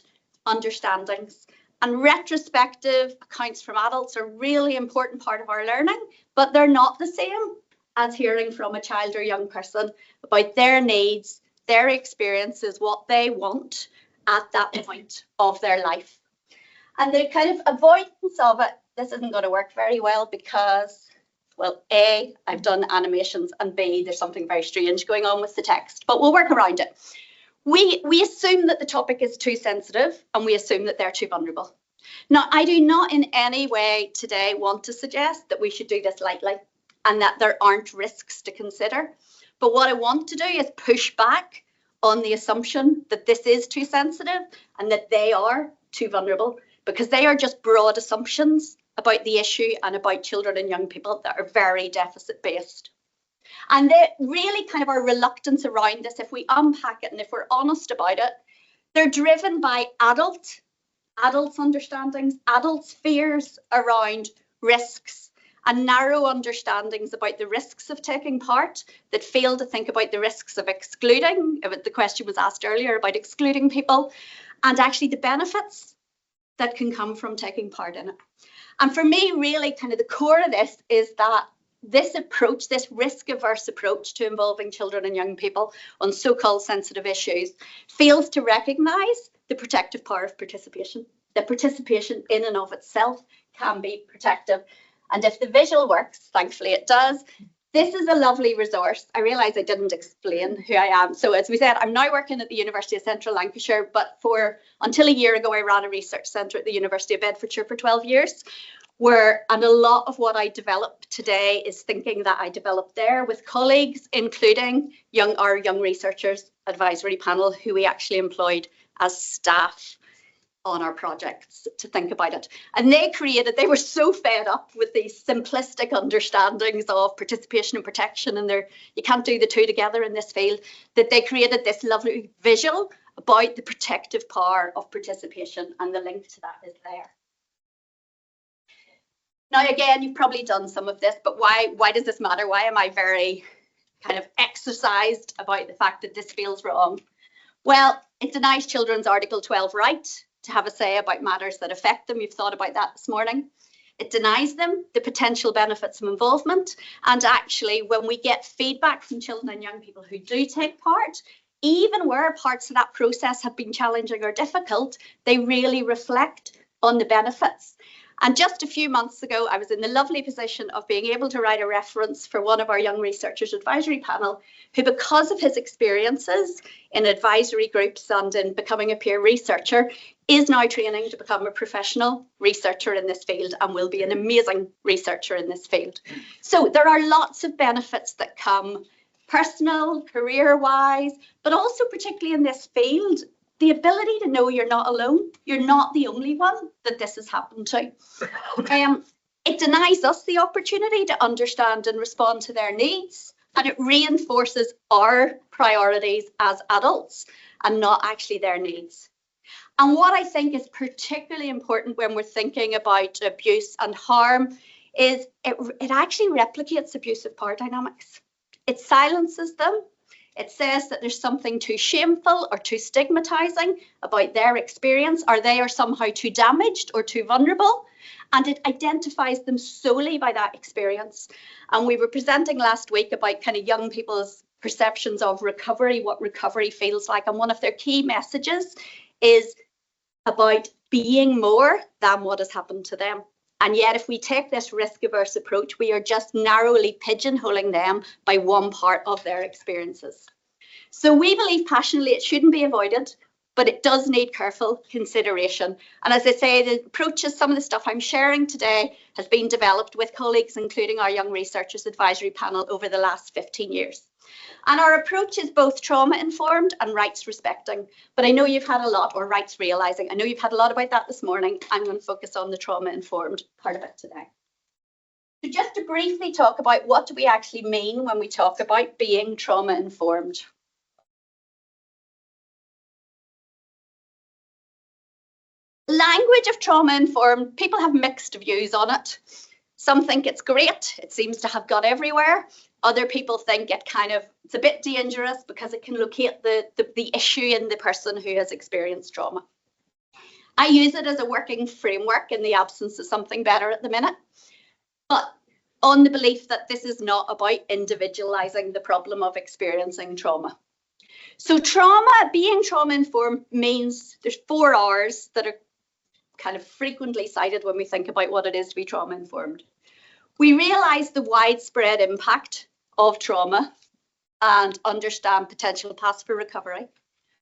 understandings. And retrospective accounts from adults are a really important part of our learning, but they're not the same as hearing from a child or young person about their needs, their experiences, what they want at that point of their life. And the kind of avoidance of it, this isn't going to work very well because, well, A, I've done animations, and B, there's something very strange going on with the text, but we'll work around it. We assume that the topic is too sensitive, and we assume that they're too vulnerable. Now, I do not in any way today want to suggest that we should do this lightly and that there aren't risks to consider. But what I want to do is push back on the assumption that this is too sensitive and that they are too vulnerable, because they are just broad assumptions about the issue and about children and young people that are very deficit based. And they really kind of our reluctance around this, if we unpack it and if we're honest about it, they're driven by adults' understandings, adults' fears around risks, and narrow understandings about the risks of taking part that fail to think about the risks of excluding. The question was asked earlier about excluding people, and actually the benefits that can come from taking part in it. And for me, really kind of the core of this is that this approach, this risk-averse approach to involving children and young people on so-called sensitive issues, fails to recognise the protective power of participation. That participation in and of itself can be protective. And if the visual works, thankfully it does, this is a lovely resource. I realise I didn't explain who I am. So as we said, I'm now working at the University of Central Lancashire, but until a year ago, I ran a research centre at the University of Bedfordshire for 12 years. And a lot of what I develop today is thinking that I developed there with colleagues, including our young researchers advisory panel, who we actually employed as staff on our projects to think about it. And they were so fed up with these simplistic understandings of participation and protection, and you can't do the two together in this field, that they created this lovely visual about the protective power of participation, and the link to that is there. Now, again, you've probably done some of this, but why does this matter? Why am I very kind of exercised about the fact that this feels wrong? Well, it denies children's Article 12 right to have a say about matters that affect them. You've thought about that this morning. It denies them the potential benefits of involvement. And actually, when we get feedback from children and young people who do take part, even where parts of that process have been challenging or difficult, they really reflect on the benefits. And just a few months ago, I was in the lovely position of being able to write a reference for one of our young researchers advisory panel, who, because of his experiences in advisory groups and in becoming a peer researcher, is now training to become a professional researcher in this field and will be an amazing researcher in this field. So there are lots of benefits that come, personal, career-wise, but also particularly in this field, the ability to know you're not alone. You're not the only one that this has happened to. It denies us the opportunity to understand and respond to their needs, and it reinforces our priorities as adults and not actually their needs. And what I think is particularly important when we're thinking about abuse and harm is it actually replicates abusive power dynamics. It silences them. It says that there's something too shameful or too stigmatizing about their experience, or they are somehow too damaged or too vulnerable. And it identifies them solely by that experience. And we were presenting last week about kind of young people's perceptions of recovery, what recovery feels like. And one of their key messages is about being more than what has happened to them. And yet, if we take this risk-averse approach, we are just narrowly pigeonholing them by one part of their experiences. So we believe passionately it shouldn't be avoided, but it does need careful consideration. And as I say, the approaches, some of the stuff I'm sharing today has been developed with colleagues, including our Young Researchers Advisory Panel over the last 15 years. And our approach is both trauma-informed and rights-respecting. But I know you've had a lot, or rights-realising. I know you've had a lot about that this morning. I'm going to focus on the trauma-informed part of it today. So just to briefly talk about what do we actually mean when we talk about being trauma-informed. Language of trauma-informed, people have mixed views on it. Some think it's great, it seems to have got everywhere. Other people think it's a bit dangerous because it can locate the issue in the person who has experienced trauma. I use it as a working framework in the absence of something better at the minute, but on the belief that this is not about individualizing the problem of experiencing trauma. So being trauma-informed means there's 4 R's that are kind of frequently cited when we think about what it is to be trauma-informed. We realise the widespread impact of trauma and understand potential paths for recovery.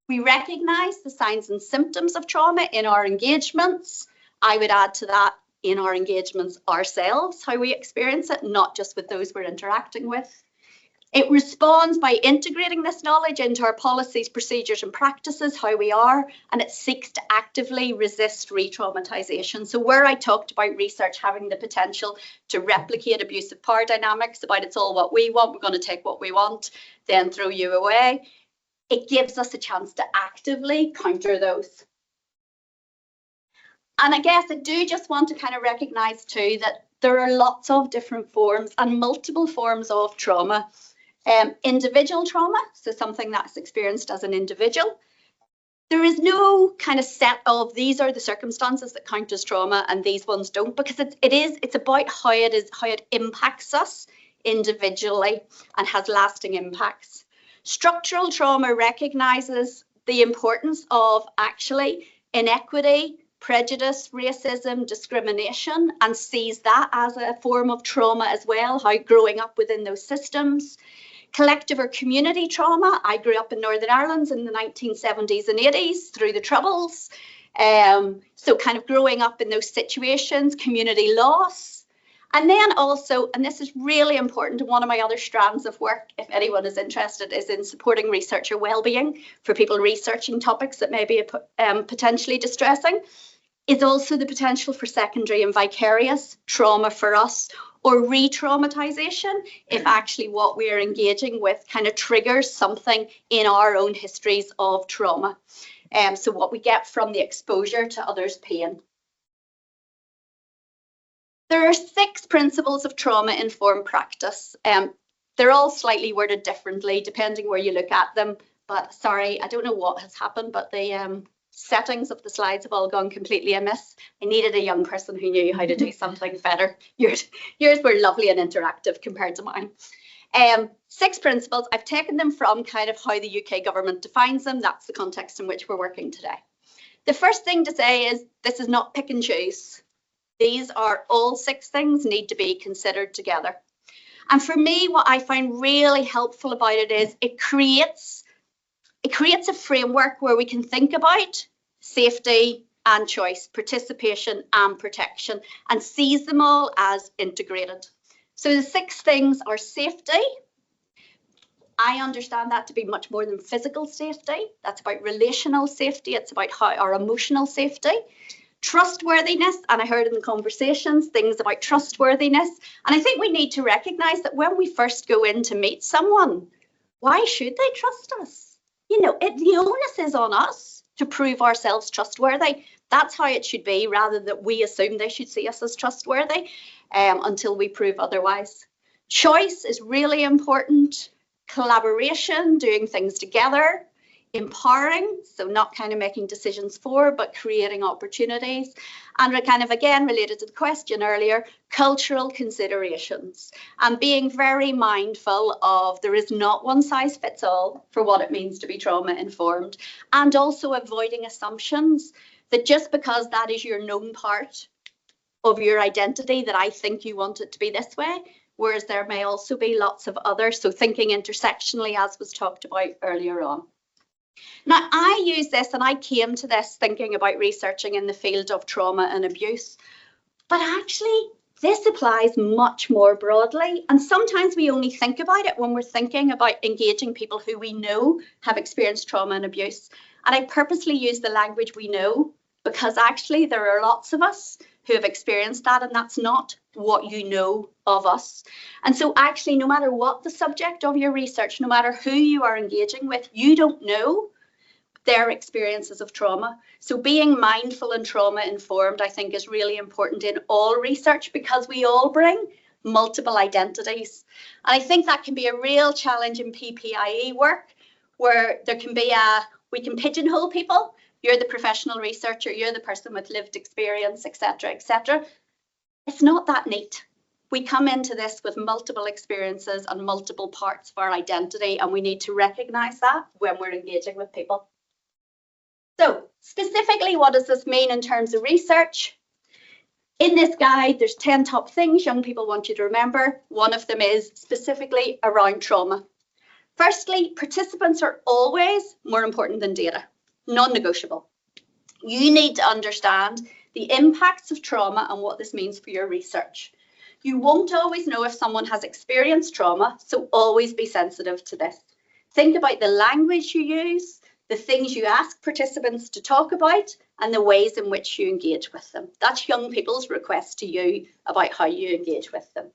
We recognise the signs and symptoms of trauma in our engagements. I would add to that, in our engagements ourselves, how we experience it, not just with those we're interacting with. It responds by integrating this knowledge into our policies, procedures and practices, how we are, and it seeks to actively resist re-traumatisation. So where I talked about research having the potential to replicate abusive power dynamics, about it's all what we want, we're going to take what we want, then throw you away, it gives us a chance to actively counter those. And I guess I do just want to kind of recognise too that there are lots of different forms and multiple forms of trauma. Individual trauma, so something that's experienced as an individual. There is no kind of set of these are the circumstances that count as trauma and these ones don't, because it's about how it impacts us individually and has lasting impacts. Structural trauma recognises the importance of actually inequity, prejudice, racism, discrimination, and sees that as a form of trauma as well, how growing up within those systems. Collective or community trauma. I grew up in Northern Ireland in the 1970s and 80s through the Troubles. So kind of growing up in those situations, community loss. And then also, and this is really important, one of my other strands of work, if anyone is interested, is in supporting researcher wellbeing for people researching topics that may be potentially distressing, is also the potential for secondary and vicarious trauma for us, or re-traumatization, if actually what we're engaging with kind of triggers something in our own histories of trauma. So what we get from the exposure to others' pain. There are 6 principles of trauma-informed practice. They're all slightly worded differently depending where you look at them, but sorry, I don't know what has happened, but the settings of the slides have all gone completely amiss. I needed a young person who knew how to do something better. Yours were lovely and interactive compared to mine. 6 principles, I've taken them from kind of how the UK government defines them. That's the context in which we're working today. The first thing to say is this is not pick and choose. These are all 6 things need to be considered together. And for me, what I find really helpful about it is it creates a framework where we can think about safety and choice, participation and protection, and sees them all as integrated. So the 6 things are safety. I understand that to be much more than physical safety. That's about relational safety. It's about our emotional safety. Trustworthiness, and I heard in the conversations things about trustworthiness. And I think we need to recognise that when we first go in to meet someone, why should they trust us? You know, the onus is on us to prove ourselves trustworthy. That's how it should be, rather than we assume they should see us as trustworthy until we prove otherwise. Choice is really important. Collaboration, doing things together. Empowering, so not kind of making decisions for, but creating opportunities. And we're kind of, again, related to the question earlier, cultural considerations and being very mindful of there is not one size fits all for what it means to be trauma informed, and also avoiding assumptions that just because that is your known part of your identity, that I think you want it to be this way, whereas there may also be lots of others. So thinking intersectionally, as was talked about earlier on. Now, I use this, and I came to this thinking about researching in the field of trauma and abuse, but actually this applies much more broadly, and sometimes we only think about it when we're thinking about engaging people who we know have experienced trauma and abuse. And I purposely use the language we know, because actually there are lots of us who have experienced that, and that's not what you know of us. And so actually, no matter what the subject of your research, no matter who you are engaging with, you don't know their experiences of trauma. So being mindful and trauma informed, I think, is really important in all research, because we all bring multiple identities. And I think that can be a real challenge in PPIE work, where there can be we can pigeonhole people. You're the professional researcher, you're the person with lived experience, etc., etc. It's not that neat. We come into this with multiple experiences and multiple parts of our identity, and we need to recognise that when we're engaging with people. So specifically, what does this mean in terms of research? In this guide, there's 10 top things young people want you to remember. One of them is specifically around trauma. Firstly, participants are always more important than data, non-negotiable. You need to understand the impacts of trauma and what this means for your research. You won't always know if someone has experienced trauma, so always be sensitive to this. Think about the language you use, the things you ask participants to talk about, and the ways in which you engage with them. That's young people's request to you about how you engage with them.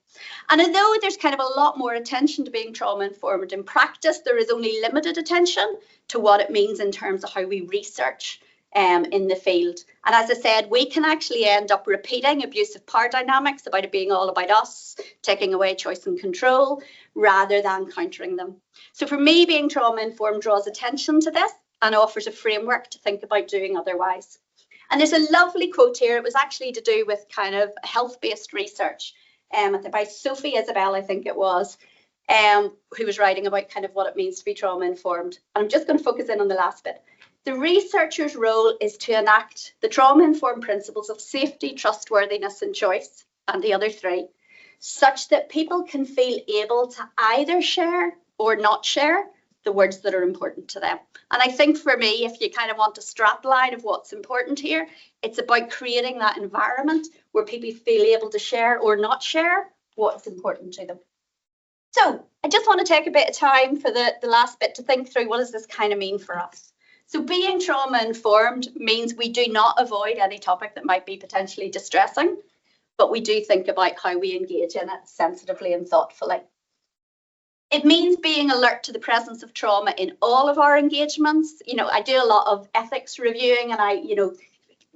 And although there's kind of a lot more attention to being trauma informed in practice, there is only limited attention to what it means in terms of how we research in the field. And as I said, we can actually end up repeating abusive power dynamics about it being all about us, taking away choice and control, rather than countering them. So for me, being trauma informed draws attention to this and offers a framework to think about doing otherwise. And there's a lovely quote here. It was actually to do with kind of health-based research by Sophie Isabel, I think it was, who was writing about kind of what it means to be trauma informed. And I'm just going to focus in on the last bit. The researcher's role is to enact the trauma-informed principles of safety, trustworthiness, and choice, and the other 3, such that people can feel able to either share or not share the words that are important to them. And I think for me, if you kind of want a strap line of what's important here, it's about creating that environment where people feel able to share or not share what's important to them. So I just want to take a bit of time for the last bit to think through, what does this kind of mean for us? So being trauma informed means we do not avoid any topic that might be potentially distressing, but we do think about how we engage in it sensitively and thoughtfully. It means being alert to the presence of trauma in all of our engagements. You know, I do a lot of ethics reviewing, and I,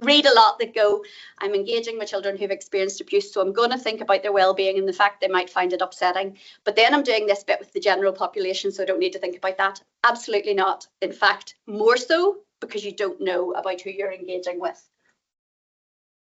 read a lot that go, I'm engaging with children who've experienced abuse, so I'm going to think about their well-being and the fact they might find it upsetting. But then I'm doing this bit with the general population, so I don't need to think about that. Absolutely not. In fact, more so, because you don't know about who you're engaging with.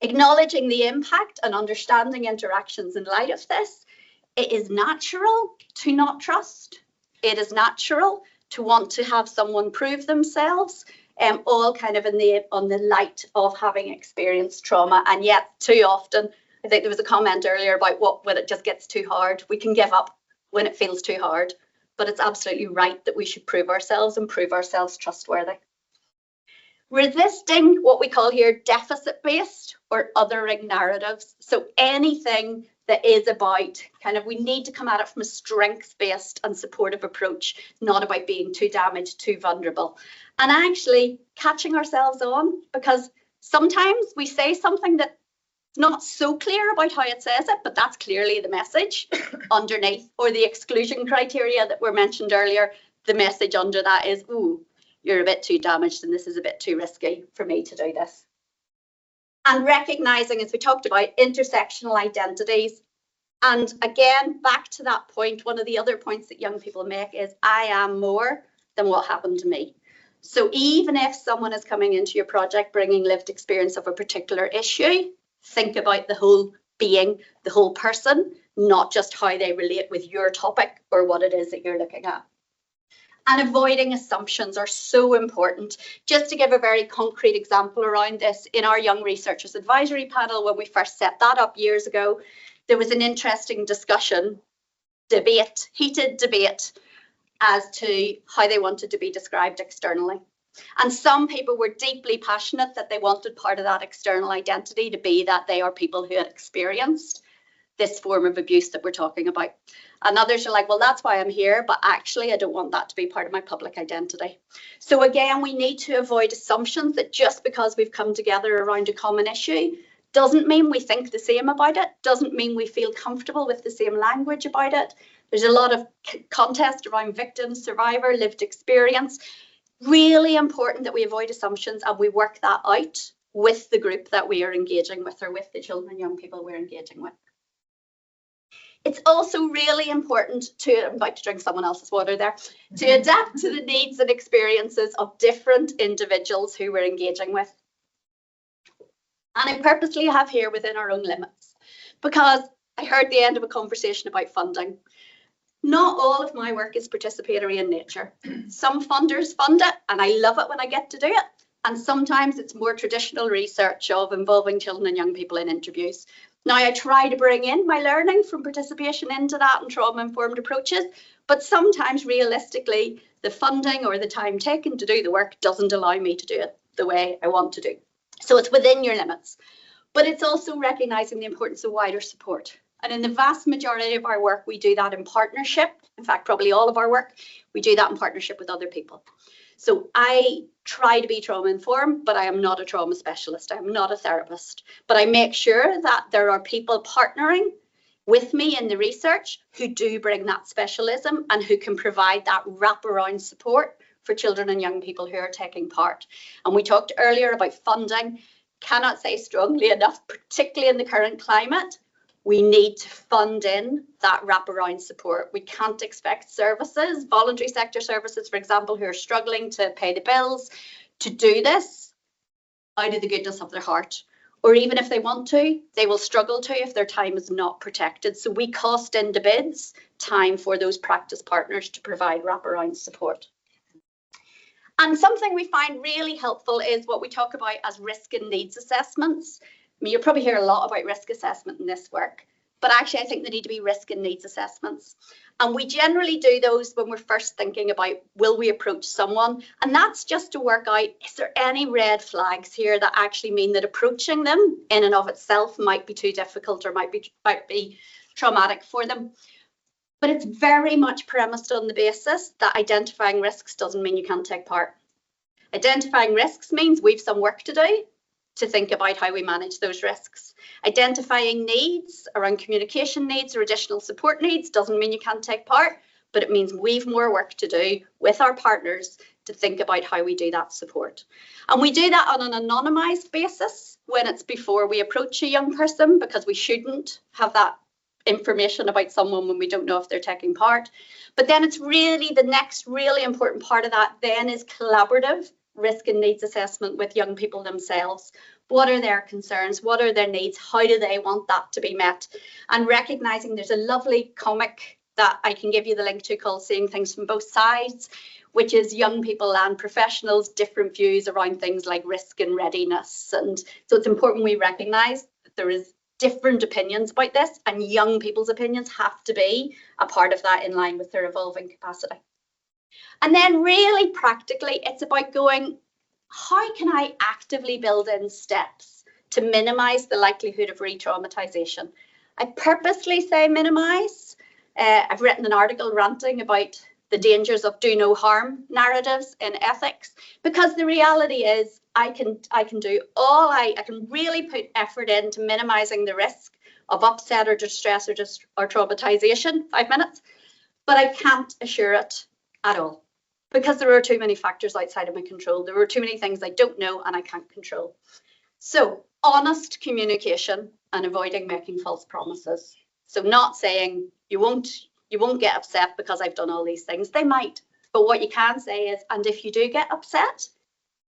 Acknowledging the impact and understanding interactions in light of this, it is natural to not trust. It is natural to want to have someone prove themselves. all kind of on the light of having experienced trauma. And yet too often, I think there was a comment earlier about when it just gets too hard, we can give up when it feels too hard. But it's absolutely right that we should prove ourselves and prove ourselves trustworthy. Resisting what we call here deficit-based or othering narratives. So anything that is about we need to come at it from a strengths-based and supportive approach, not about being too damaged, too vulnerable. And actually catching ourselves on, because sometimes we say something that's not so clear about how it says it, but that's clearly the message underneath, or the exclusion criteria that were mentioned earlier. The message under that is, ooh, you're a bit too damaged and this is a bit too risky for me to do this. And recognizing, as we talked about, intersectional identities. And again, back to that point, one of the other points that young people make is, I am more than what happened to me. So even if someone is coming into your project bringing lived experience of a particular issue, think about the whole being, the whole person, not just how they relate with your topic or what it is that you're looking at. And avoiding assumptions are so important. Just to give a very concrete example around this, in our Young Researchers Advisory Panel, when we first set that up years ago, there was an interesting discussion, heated debate as to how they wanted to be described externally. And some people were deeply passionate that they wanted part of that external identity to be that they are people who had experienced this form of abuse that we're talking about. And others are like, well, that's why I'm here, but actually I don't want that to be part of my public identity. So again, we need to avoid assumptions that just because we've come together around a common issue doesn't mean we think the same about it, doesn't mean we feel comfortable with the same language about it. There's a lot of contest around victim, survivor, lived experience. Really important that we avoid assumptions and we work that out with the group that we are engaging with, or with the children and young people we're engaging with. It's also really important to, I'm about to drink someone else's water there, to adapt to the needs and experiences of different individuals who we're engaging with. And I purposely have here within our own limits, because I heard the end of a conversation about funding. Not all of my work is participatory in nature. Some funders fund it, and I love it when I get to do it. And sometimes it's more traditional research of involving children and young people in interviews. Now, I try to bring in my learning from participation into that and trauma-informed approaches, but sometimes realistically, the funding or the time taken to do the work doesn't allow me to do it the way I want to do. So it's within your limits, but it's also recognizing the importance of wider support. And in the vast majority of our work, we do that in partnership. In fact, probably all of our work, we do that in partnership with other people. So I try to be trauma informed, but I am not a trauma specialist. I'm not a therapist, but I make sure that there are people partnering with me in the research who do bring that specialism and who can provide that wraparound support for children and young people who are taking part. And we talked earlier about funding. Cannot say strongly enough, particularly in the current climate, we need to fund in that wraparound support. We can't expect services, voluntary sector services, for example, who are struggling to pay the bills, to do this out of the goodness of their heart. Or even if they want to, they will struggle to if their time is not protected. So we cost into bids time for those practice partners to provide wraparound support. And something we find really helpful is what we talk about as risk and needs assessments. I mean, you'll probably hear a lot about risk assessment in this work, but actually I think there need to be risk and needs assessments. And we generally do those when we're first thinking about, will we approach someone? And that's just to work out, is there any red flags here that actually mean that approaching them in and of itself might be too difficult or might be traumatic for them. But it's very much premised on the basis that identifying risks doesn't mean you can't take part. Identifying risks means we've some work to do to think about how we manage those risks. Identifying needs around communication needs or additional support needs doesn't mean you can't take part, but it means we've more work to do with our partners to think about how we do that support. And we do that on an anonymised basis when it's before we approach a young person, because we shouldn't have that information about someone when we don't know if they're taking part. But then it's really the next really important part of that then is collaborative risk and needs assessment with young people themselves. What are their concerns? What are their needs? How do they want that to be met? And recognizing there's a lovely comic that I can give you the link to called Seeing Things from Both Sides, which is young people and professionals, different views around things like risk and readiness. And so it's important we recognise that there is different opinions about this, and young people's opinions have to be a part of that in line with their evolving capacity. And then really practically, it's about going, how can I actively build in steps to minimise the likelihood of re-traumatisation? I purposely say minimise. I've written an article ranting about the dangers of do no harm narratives in ethics, because the reality is I can do all I can really put effort into minimising the risk of upset or distress or traumatisation, 5 minutes, but I can't assure it at all, because there are too many factors outside of my control. There are too many things I don't know and I can't control. So honest communication and avoiding making false promises. So not saying you won't get upset because I've done all these things. They might, but what you can say is, and if you do get upset,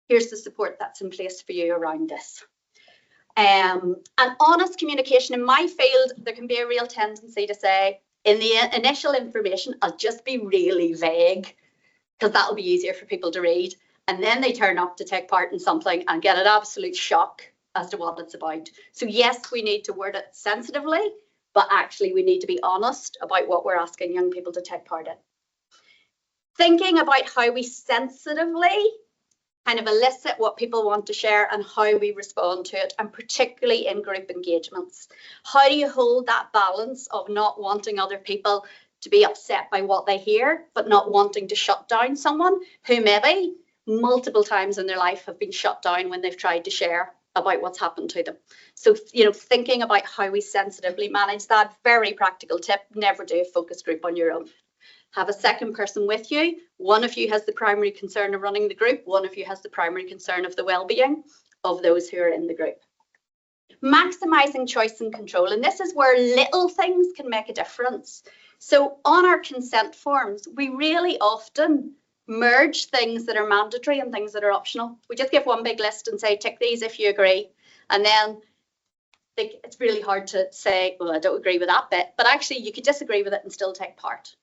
here's the support that's in place for you around this. And honest communication in my field, there can be a real tendency to say, in the initial information, I'll just be really vague, because that'll be easier for people to read. And then they turn up to take part in something and get an absolute shock as to what it's about. So yes, we need to word it sensitively, but actually we need to be honest about what we're asking young people to take part in. Thinking about how we sensitively kind of elicit what people want to share and how we respond to it, and particularly in group engagements. How do you hold that balance of not wanting other people to be upset by what they hear, but not wanting to shut down someone who maybe multiple times in their life have been shut down when they've tried to share about what's happened to them? So, you know, thinking about how we sensitively manage that. Very practical tip: never do a focus group on your own. Have a second person with you. One of you has the primary concern of running the group. One of you has the primary concern of the well-being of those who are in the group. Maximising choice and control. And this is where little things can make a difference. So on our consent forms, we really often merge things that are mandatory and things that are optional. We just give one big list and say, tick these if you agree. And then it's really hard to say, well, I don't agree with that bit, but actually you could disagree with it and still take part.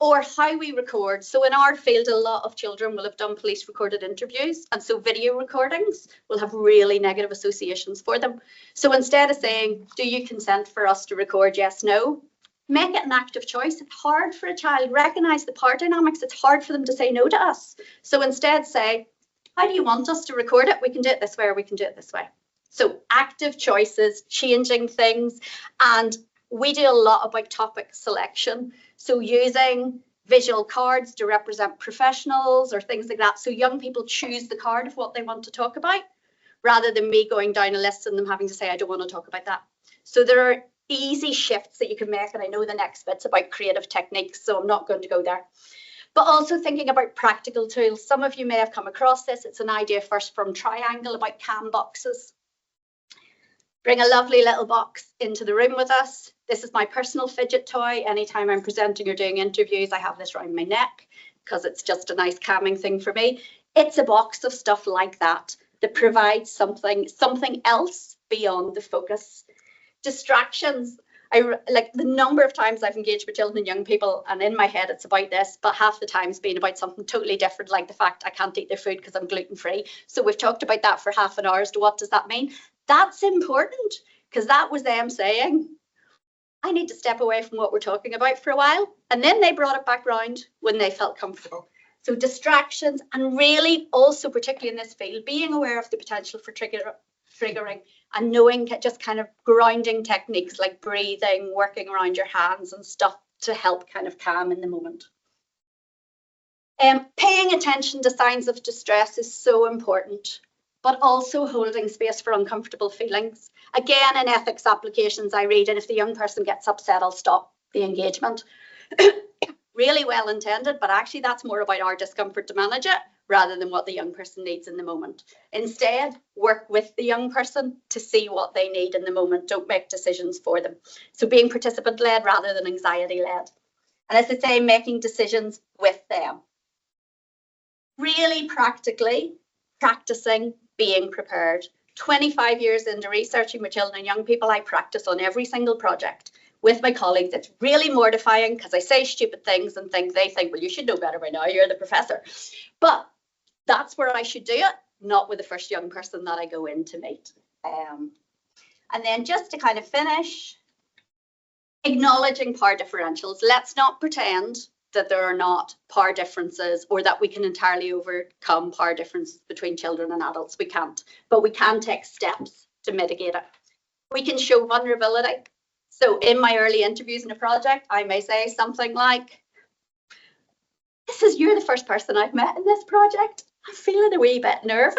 Or how we record. So in our field, a lot of children will have done police recorded interviews, and so video recordings will have really negative associations for them. So instead of saying, do you consent for us to record, yes, no, make it an active choice. It's hard for a child, recognise the power dynamics. It's hard for them to say no to us. So instead say, how do you want us to record it? We can do it this way, or we can do it this way. So active choices, changing things. And we do a lot about topic selection. So using visual cards to represent professionals or things like that. So young people choose the card of what they want to talk about, rather than me going down a list and them having to say, I don't want to talk about that. So there are easy shifts that you can make. And I know the next bit's about creative techniques, so I'm not going to go there. But also thinking about practical tools. Some of you may have come across this. It's an idea first from Triangle about CAM boxes. Bring a lovely little box into the room with us. This is my personal fidget toy. Anytime I'm presenting or doing interviews, I have this around my neck because it's just a nice calming thing for me. It's a box of stuff like that provides something else beyond the focus. Distractions. Like the number of times I've engaged with children and young people, and in my head it's about this, but half the time it's been about something totally different, like the fact I can't eat their food because I'm gluten-free. So we've talked about that for half an hour as to what does that mean. That's important, because that was them saying, I need to step away from what we're talking about for a while. And then they brought it back round when they felt comfortable. So distractions, and really also, particularly in this field, being aware of the potential for triggering and knowing just kind of grounding techniques like breathing, working around your hands and stuff to help kind of calm in the moment. Paying attention to signs of distress is so important, but also holding space for uncomfortable feelings. Again, in ethics applications, I read, and if the young person gets upset, I'll stop the engagement. Really well intended, but actually that's more about our discomfort to manage it rather than what the young person needs in the moment. Instead, work with the young person to see what they need in the moment. Don't make decisions for them. So being participant-led rather than anxiety-led. And as I say, making decisions with them. Really practically practicing being prepared. 25 years into researching with children and young people, I practice on every single project. with my colleagues. It's really mortifying because I say stupid things and they think, well, you should know better by now, you're the professor. But that's where I should do it, not with the first young person that I go in to meet. And then just to kind of finish, acknowledging power differentials. Let's not pretend that there are not power differences or that we can entirely overcome power differences between children and adults. We can't, but we can take steps to mitigate it. We can show vulnerability. So in my early interviews in a project, I may say something like, you're the first person I've met in this project. I'm feeling a wee bit nervous.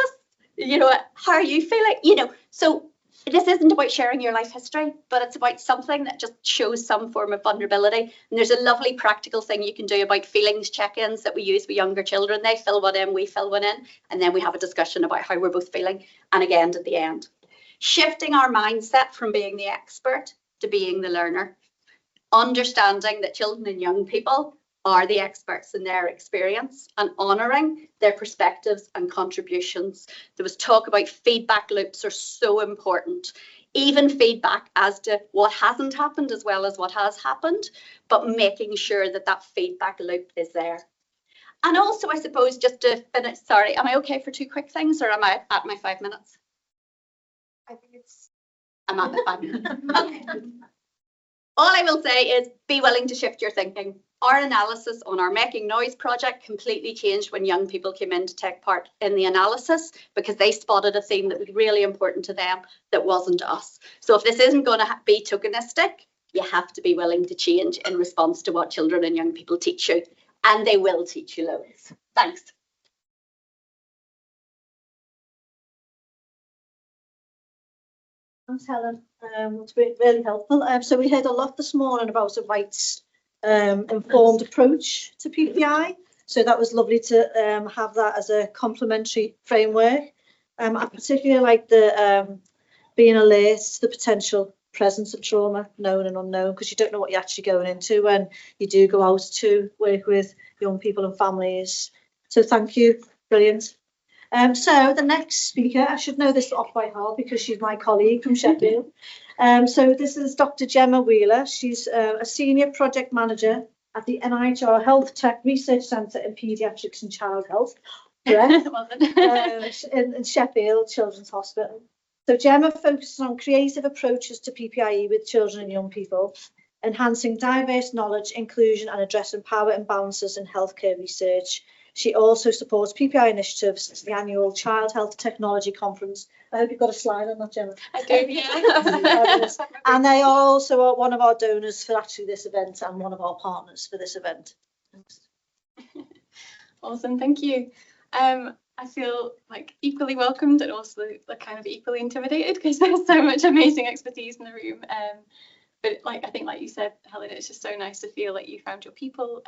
You know, how are you feeling? You know, so this isn't about sharing your life history, but it's about something that just shows some form of vulnerability. And there's a lovely practical thing you can do about feelings check-ins that we use with younger children. They fill one in, we fill one in, and then we have a discussion about how we're both feeling. And again, at the end, shifting our mindset from being the expert to being the learner, understanding that children and young people are the experts in their experience and honouring their perspectives and contributions. There was talk about feedback loops are so important, even feedback as to what hasn't happened as well as what has happened, but making sure that that feedback loop is there. And also, I suppose, just to finish, sorry, am I okay for 2 quick things or am I at my 5 minutes? I think I'm at my 5 minutes. Okay. All I will say is be willing to shift your thinking. Our analysis on our Making Noise project completely changed when young people came in to take part in the analysis because they spotted a theme that was really important to them that wasn't to us. So if this isn't going to be tokenistic, you have to be willing to change in response to what children and young people teach you, and they will teach you loads. Thanks. Thanks, Helen. It's been really helpful. So we heard a lot this morning about a rights informed approach to PPI. So that was lovely to have that as a complementary framework. I particularly like the being alert to the potential presence of trauma, known and unknown, because you don't know what you're actually going into when you do go out to work with young people and families. So thank you, brilliant. So the next speaker, I should know this off by heart because she's my colleague from Sheffield. So this is Dr. Gemma Wheeler. She's a senior project manager at the NIHR Health Tech Research Centre in Paediatrics and Child Health, in Sheffield Children's Hospital. So Gemma focuses on creative approaches to PPIE with children and young people, enhancing diverse knowledge, inclusion and addressing power imbalances in healthcare research. She also supports PPI initiatives at the annual Child Health Technology Conference. I hope you've got a slide on that, Gemma. I do, yeah. And they are also one of our donors for actually this event and one of our partners for this event. Awesome, thank you. I feel like equally welcomed and also kind of equally intimidated because there's so much amazing expertise in the room. But I think like you said, Helen, it's just so nice to feel like you found your people.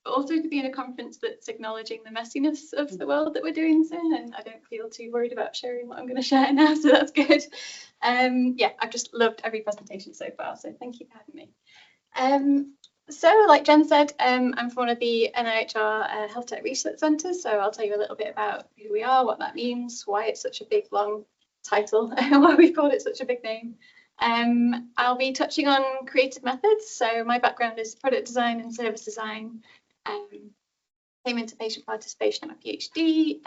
But also to be in a conference that's acknowledging the messiness of the world that we're doing this in, and I don't feel too worried about sharing what I'm going to share now, so that's good. Yeah, I've just loved every presentation so far, so thank you for having me. So like Jen said, I'm from one of the NIHR Health Tech Research Centres, so I'll tell you a little bit about who we are, what that means, why it's such a big long title, and why we've called it such a big name. I'll be touching on creative methods, so my background is product design and service design. Came into patient participation at my PhD,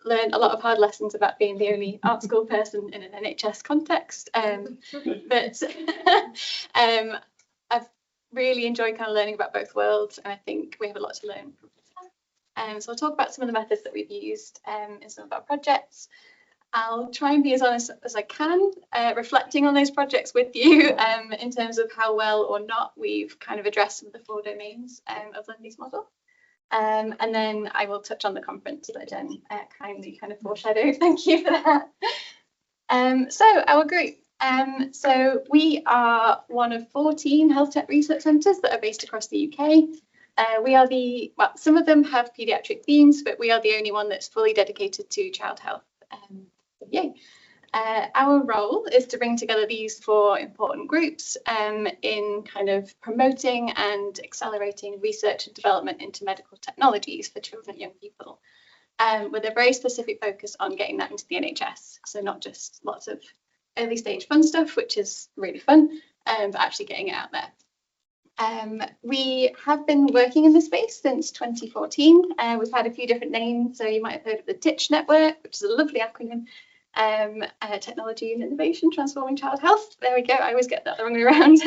learned a lot of hard lessons about being the only art school person in an NHS context, but I've really enjoyed kind of learning about both worlds, and I think we have a lot to learn from so I'll talk about some of the methods that we've used in some of our projects. I'll try and be as honest as I can, reflecting on those projects with you in terms of how well or not we've kind of addressed some of the 4 domains of Lindy's model. And then I will touch on the conference that Jen kindly kind of foreshadowed. Thank you for that. So our group. So we are one of 14 health tech research centres that are based across the UK. We are well, some of them have paediatric themes, but we are the only one that's fully dedicated to child health. Yay. Our role is to bring together these 4 important groups in kind of promoting and accelerating research and development into medical technologies for children and young people, with a very specific focus on getting that into the NHS. So not just lots of early stage fun stuff, which is really fun, but actually getting it out there. We have been working in this space since 2014. We've had a few different names, so you might have heard of the TITCH network, which is a lovely acronym. Technology and Innovation Transforming Child Health. There we go. I always get that the wrong way around.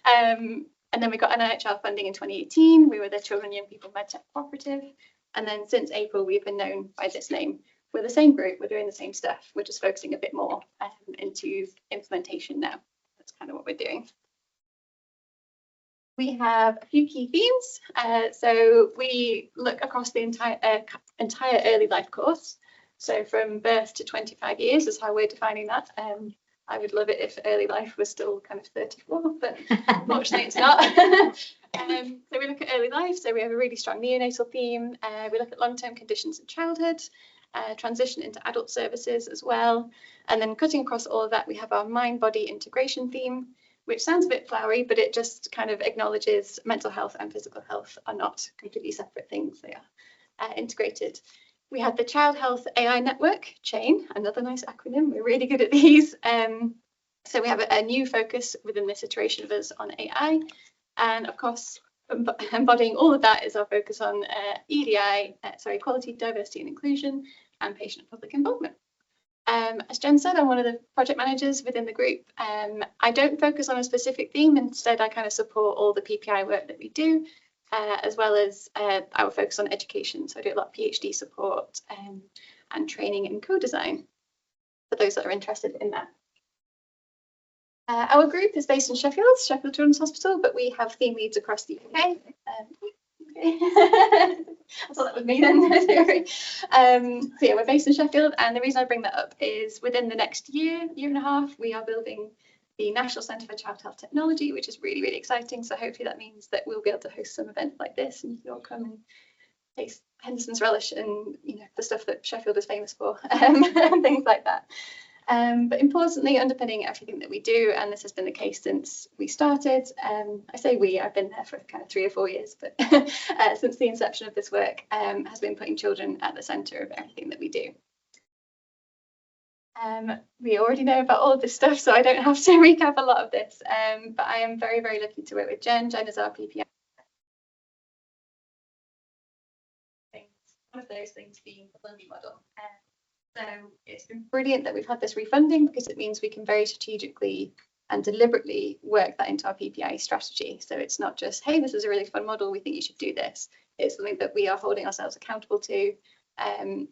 And then we got NIHR funding in 2018. We were the Children and Young People MedTech Cooperative. And then since April, we've been known by this name. We're the same group. We're doing the same stuff. We're just focusing a bit more into implementation now. That's kind of what we're doing. We have a few key themes. So we look across the entire early life course. So from birth to 25 years is how we're defining that. I would love it if early life was still kind of 34, but unfortunately it's not. So we look at early life. So we have a really strong neonatal theme. We look at long-term conditions in childhood, transition into adult services as well. And then cutting across all of that, we have our mind-body integration theme, which sounds a bit flowery, but it just kind of acknowledges mental health and physical health are not completely separate things. They are integrated. We had the Child Health AI Network, CHAIN, another nice acronym. We're really good at these. So we have a new focus within this iteration of us on AI. And of course, embodying all of that is our focus on EDI, equality, diversity and inclusion, and patient and public involvement. As Jen said, I'm one of the project managers within the group. I don't focus on a specific theme. Instead, I kind of support all the PPI work that we do. As well as our focus on education. So I do a lot of PhD support and training in co-design for those that are interested in that. Our group is based in Sheffield Children's Hospital, but we have theme leads across the UK. I thought that was me then. So yeah, we're based in Sheffield, and the reason I bring that up is within the next year and a half, we are building the National Centre for Child Health Technology, which is really, really exciting. So hopefully that means that we'll be able to host some events like this, and you can all come and taste Henderson's relish and the stuff that Sheffield is famous for, and things like that. But importantly, underpinning everything that we do, and this has been the case since we started. I say we, I've been there for kind of 3 or 4 years, but since the inception of this work, has been putting children at the centre of everything that we do. We already know about all of this stuff, so I don't have to recap a lot of this, but I am very, very lucky to work with Jen. Jen is our PPI. One of those things being the Lundy model. So it's been brilliant that we've had this refunding, because it means we can very strategically and deliberately work that into our PPI strategy. So it's not just, hey, this is a really fun model, we think you should do this. It's something that we are holding ourselves accountable to.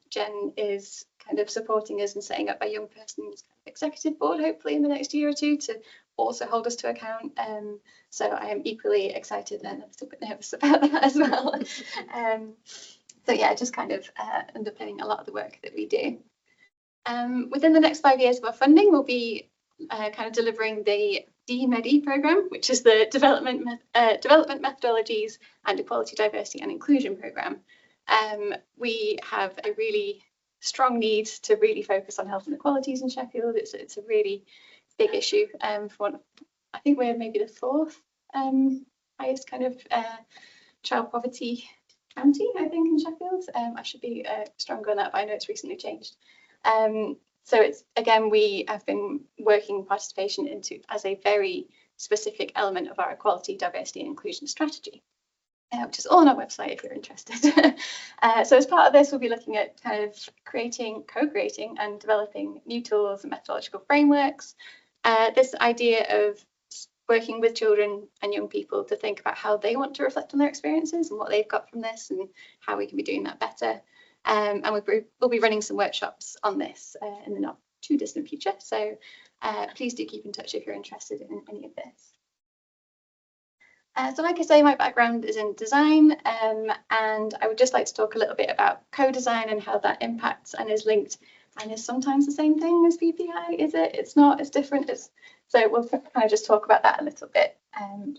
Jen is kind of supporting us and setting up a young person's executive board, hopefully in the next year or two, to also hold us to account. So I am equally excited and a little bit nervous about that as well. So yeah, just kind of underpinning a lot of the work that we do. Within the next 5 years of our funding, we'll be kind of delivering the DMED programme, which is the development methodologies and equality, diversity and inclusion programme. We have a really strong need to really focus on health inequalities in Sheffield. It's a really big issue. I think we're maybe the 4th highest kind of child poverty county, I think, in Sheffield. I should be stronger on that, but I know it's recently changed. So it's, again, we have been working participation into as a very specific element of our equality, diversity and inclusion strategy, which is all on our website if you're interested. So as part of this, we'll be looking at kind of co-creating and developing new tools and methodological frameworks. This idea of working with children and young people to think about how they want to reflect on their experiences and what they've got from this and how we can be doing that better. And we'll be running some workshops on this in the not too distant future. So please do keep in touch if you're interested in any of this. So like I say, my background is in design, and I would just like to talk a little bit about co-design and how that impacts and is linked and is sometimes the same thing as PPI, is it? It's not, it's different. So we'll kind of just talk about that a little bit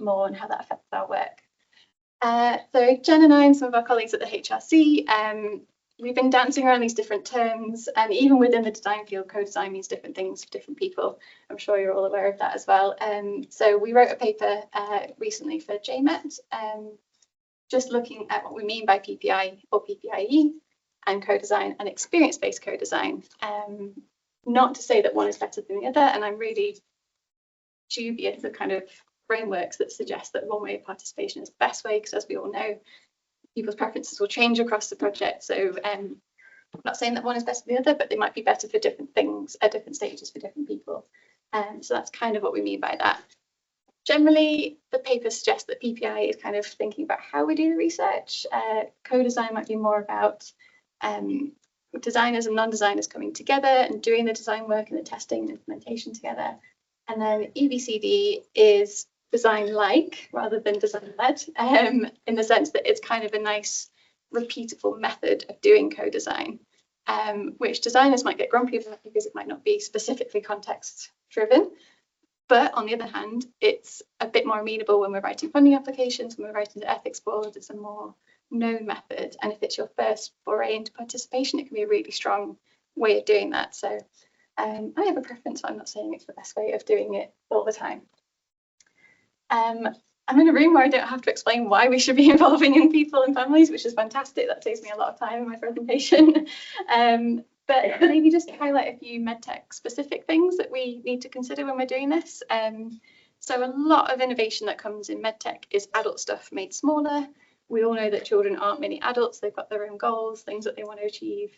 more and how that affects our work. So Jen and I and some of our colleagues at the HRC, we've been dancing around these different terms, and even within the design field, co-design means different things for different people. I'm sure you're all aware of that as well. So we wrote a paper recently for JMET, just looking at what we mean by PPI or PPIE and co-design and experience-based co-design. not to say that one is better than the other, and I'm really dubious of kind of frameworks that suggest that one way of participation is the best way, because as we all know, people's preferences will change across the project. So I'm not saying that one is better than the other, but they might be better for different things at different stages for different people. So that's kind of what we mean by that. Generally, the paper suggests that PPIE is kind of thinking about how we do the research. Co-design might be more about designers and non-designers coming together and doing the design work and the testing and implementation together. And then EBCD is design-like rather than design-led, in the sense that it's kind of a nice repeatable method of doing co-design, which designers might get grumpy about because it might not be specifically context-driven. But on the other hand, it's a bit more amenable when we're writing funding applications, when we're writing to ethics boards. It's a more known method. And if it's your first foray into participation, it can be a really strong way of doing that. So I have a preference, but I'm not saying it's the best way of doing it all the time. I'm in a room where I don't have to explain why we should be involving young people and families, which is fantastic. That saves me a lot of time in my presentation. But maybe just to highlight a few medtech specific things that we need to consider when we're doing this. So a lot of innovation that comes in medtech is adult stuff made smaller. We all know that children aren't mini adults. They've got their own goals, things that they want to achieve.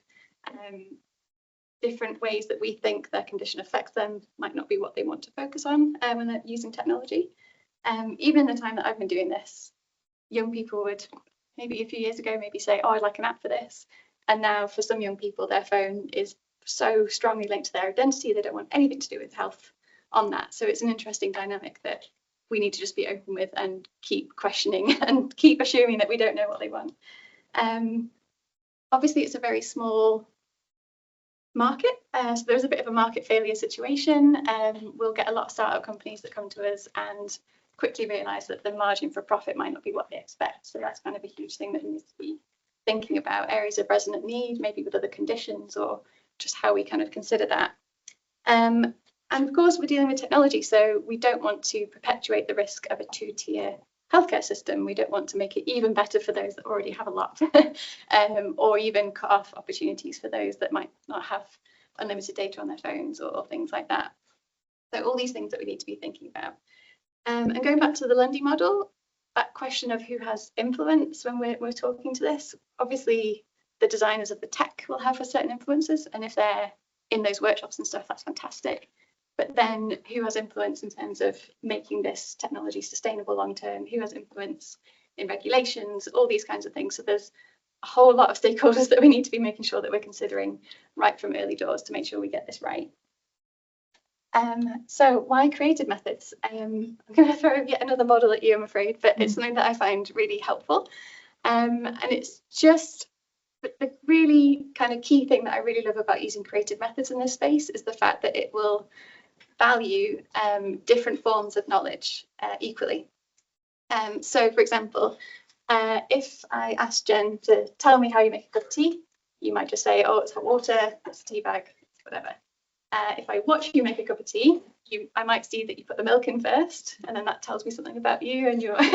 Different ways that we think their condition affects them might not be what they want to focus on when they're using technology. Even in the time that I've been doing this, young people would maybe a few years ago maybe say, oh, I'd like an app for this. And now for some young people, their phone is so strongly linked to their identity, they don't want anything to do with health on that. So it's an interesting dynamic that we need to just be open with and keep questioning and keep assuming that we don't know what they want. Obviously, it's a very small market, so there's a bit of a market failure situation. We'll get a lot of startup companies that come to us and quickly realise that the margin for profit might not be what they expect. So that's kind of a huge thing that we need to be thinking about, areas of resonant need, maybe with other conditions, or just how we kind of consider that. And of course, we're dealing with technology, so we don't want to perpetuate the risk of a two-tier healthcare system. We don't want to make it even better for those that already have a lot, or even cut off opportunities for those that might not have unlimited data on their phones or things like that. So all these things that we need to be thinking about. And going back to the Lundy model, that question of who has influence when we're talking to this, obviously the designers of the tech will have a certain influences, and if they're in those workshops and stuff, that's fantastic. But then who has influence in terms of making this technology sustainable long term? Who has influence in regulations? All these kinds of things. So there's a whole lot of stakeholders that we need to be making sure that we're considering right from early doors to make sure we get this right. So why creative methods? I'm going to throw yet another model at you, I'm afraid, but it's something that I find really helpful. And it's just the really kind of key thing that I really love about using creative methods in this space is the fact that it will value different forms of knowledge equally. So, for example, if I asked Jen to tell me how you make a cup of tea, you might just say, oh, it's hot water, it's a tea bag, whatever. If I watch you make a cup of tea, I might see that you put the milk in first, and then that tells me something about you and your. But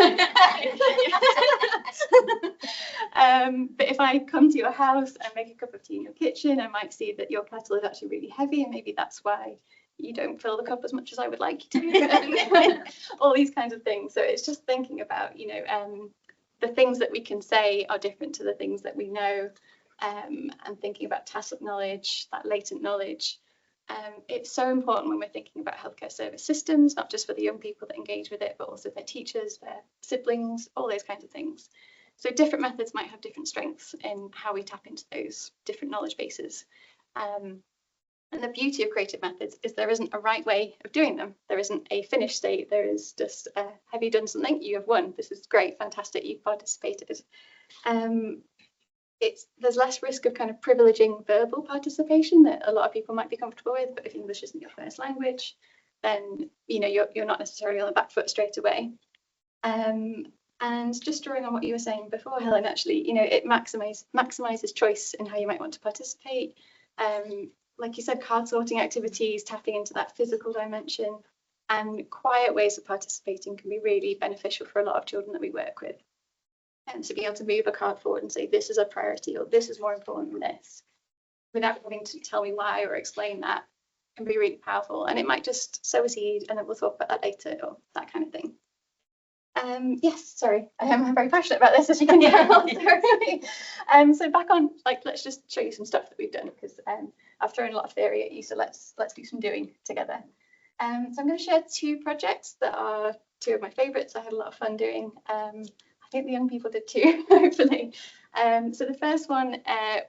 if I come to your house and make a cup of tea in your kitchen, I might see that your kettle is actually really heavy, and maybe that's why you don't fill the cup as much as I would like you to. All these kinds of things. So it's just thinking about, the things that we can say are different to the things that we know, and thinking about tacit knowledge, that latent knowledge. It's so important when we're thinking about healthcare service systems, not just for the young people that engage with it, but also their teachers, their siblings, all those kinds of things. So different methods might have different strengths in how we tap into those different knowledge bases. And the beauty of creative methods is there isn't a right way of doing them. There isn't a finished state. There is just, have you done something? You have won. This is great, fantastic, you've participated. There's less risk of kind of privileging verbal participation that a lot of people might be comfortable with, but if English isn't your first language, then you're not necessarily on the back foot straight away. And just drawing on what you were saying before, Helen, actually, it maximizes choice in how you might want to participate. Like you said, card sorting activities, tapping into that physical dimension, and quiet ways of participating can be really beneficial for a lot of children that we work with. And to be able to move a card forward and say, this is a priority, or this is more important than this, without having to tell me why or explain that, can be really powerful, and it might just sow a seed, and then we'll talk about that later, or that kind of thing. Yes, sorry, I'm very passionate about this, as you can tell. So back on, like, let's just show you some stuff that we've done, because I've thrown a lot of theory at you, so let's do some doing together. So I'm going to share 2 projects that are 2 of my favourites. I had a lot of fun doing. I think the young people did too, hopefully. So the first one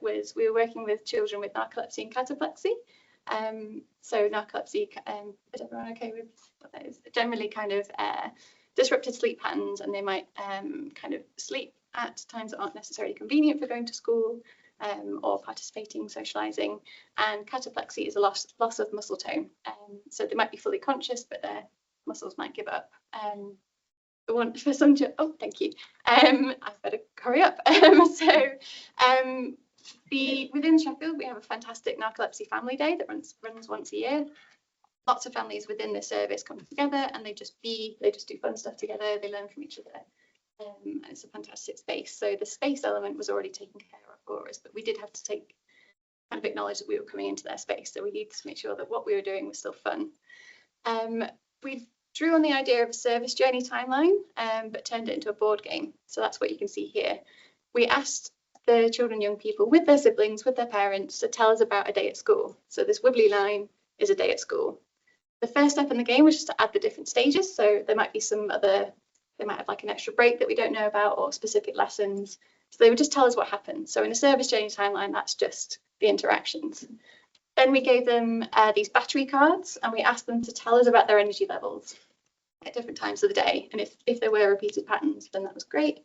was we were working with children with narcolepsy and cataplexy. So narcolepsy, is everyone okay with what that is? Generally kind of disrupted sleep patterns, and they might kind of sleep at times that aren't necessarily convenient for going to school or participating, socialising. And cataplexy is a loss of muscle tone. So they might be fully conscious, but their muscles might give up. For some, oh, thank you. I better hurry up. Within Sheffield, we have a fantastic narcolepsy family day that runs once a year. Lots of families within the service come together, and they just do fun stuff together. They learn from each other. And it's a fantastic space. So the space element was already taken care of for us, but we did have to kind of acknowledge that we were coming into their space. So we needed to make sure that what we were doing was still fun. We drew on the idea of a service journey timeline, but turned it into a board game. So that's what you can see here. We asked the children, young people, with their siblings, with their parents, to tell us about a day at school. So this wibbly line is a day at school. The first step in the game was just to add the different stages. So there might be they might have like an extra break that we don't know about, or specific lessons. So they would just tell us what happened. So in a service journey timeline, that's just the interactions. Then we gave them these battery cards, and we asked them to tell us about their energy levels at different times of the day. And if there were repeated patterns, then that was great.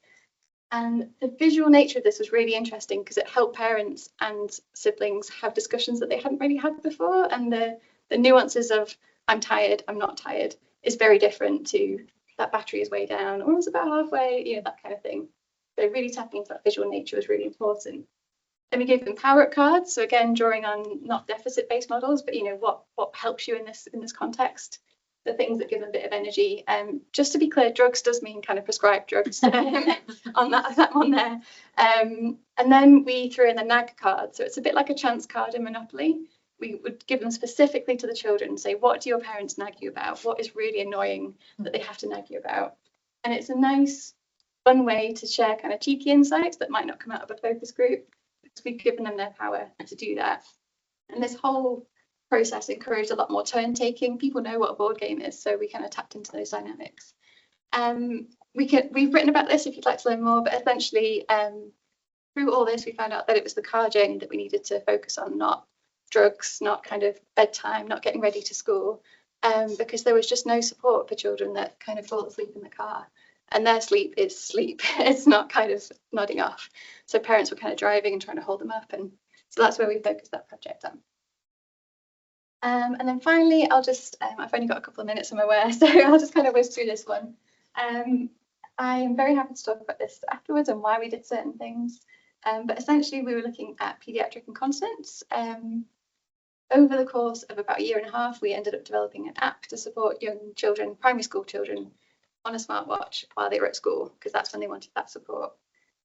And the visual nature of this was really interesting, because it helped parents and siblings have discussions that they hadn't really had before. And the nuances of I'm tired, I'm not tired is very different to that battery is way down, or it's about halfway, that kind of thing. So really tapping into that visual nature was really important. Then we gave them power-up cards. So again, drawing on not deficit-based models, but what helps you in this context, the things that give them a bit of energy. Just to be clear, drugs does mean kind of prescribed drugs on that one there. And then we threw in the nag card. So it's a bit like a chance card in Monopoly. We would give them specifically to the children, say, what do your parents nag you about? What is really annoying that they have to nag you about? And it's a nice, fun way to share kind of cheeky insights that might not come out of a focus group, because we've given them their power to do that. And this whole process encouraged a lot more turn taking. People know what a board game is, so we kind of tapped into those dynamics. We've written about this if you'd like to learn more, but essentially through all this, we found out that it was the car journey that we needed to focus on, not drugs, not kind of bedtime, not getting ready to school, because there was just no support for children that kind of fall asleep in the car. And their sleep is sleep. It's not kind of nodding off. So parents were kind of driving and trying to hold them up. And so that's where we focused that project on. And then finally, I've only got a couple of minutes, I'm aware, so I'll just kind of whiz through this one. I'm very happy to talk about this afterwards and why we did certain things. But essentially, we were looking at paediatric incontinence. Over the course of about a year and a half, we ended up developing an app to support young children, primary school children, on a smartwatch while they were at school, because that's when they wanted that support.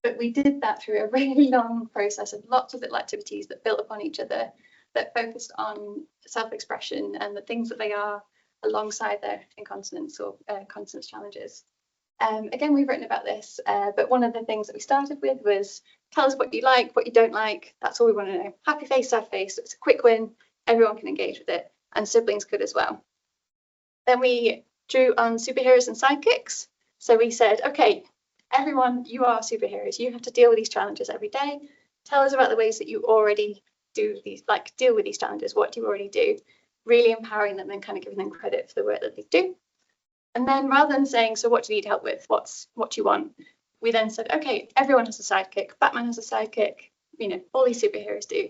But we did that through a really long process of lots of little activities that built upon each other, that focused on self-expression and the things that they are alongside their incontinence or continence challenges. Again, we've written about this, but one of the things that we started with was tell us what you like, what you don't like. That's all we want to know. Happy face, sad face. It's a quick win. Everyone can engage with it, and siblings could as well. Then we drew on superheroes and sidekicks. So we said, okay, everyone, you are superheroes. You have to deal with these challenges every day. Tell us about the ways that you already do these, like deal with these challenges. What do you already do? Really empowering them and kind of giving them credit for the work that they do. And then rather than saying, so what do you need help with? What do you want? We then said, okay, everyone has a sidekick. Batman has a sidekick. All these superheroes do.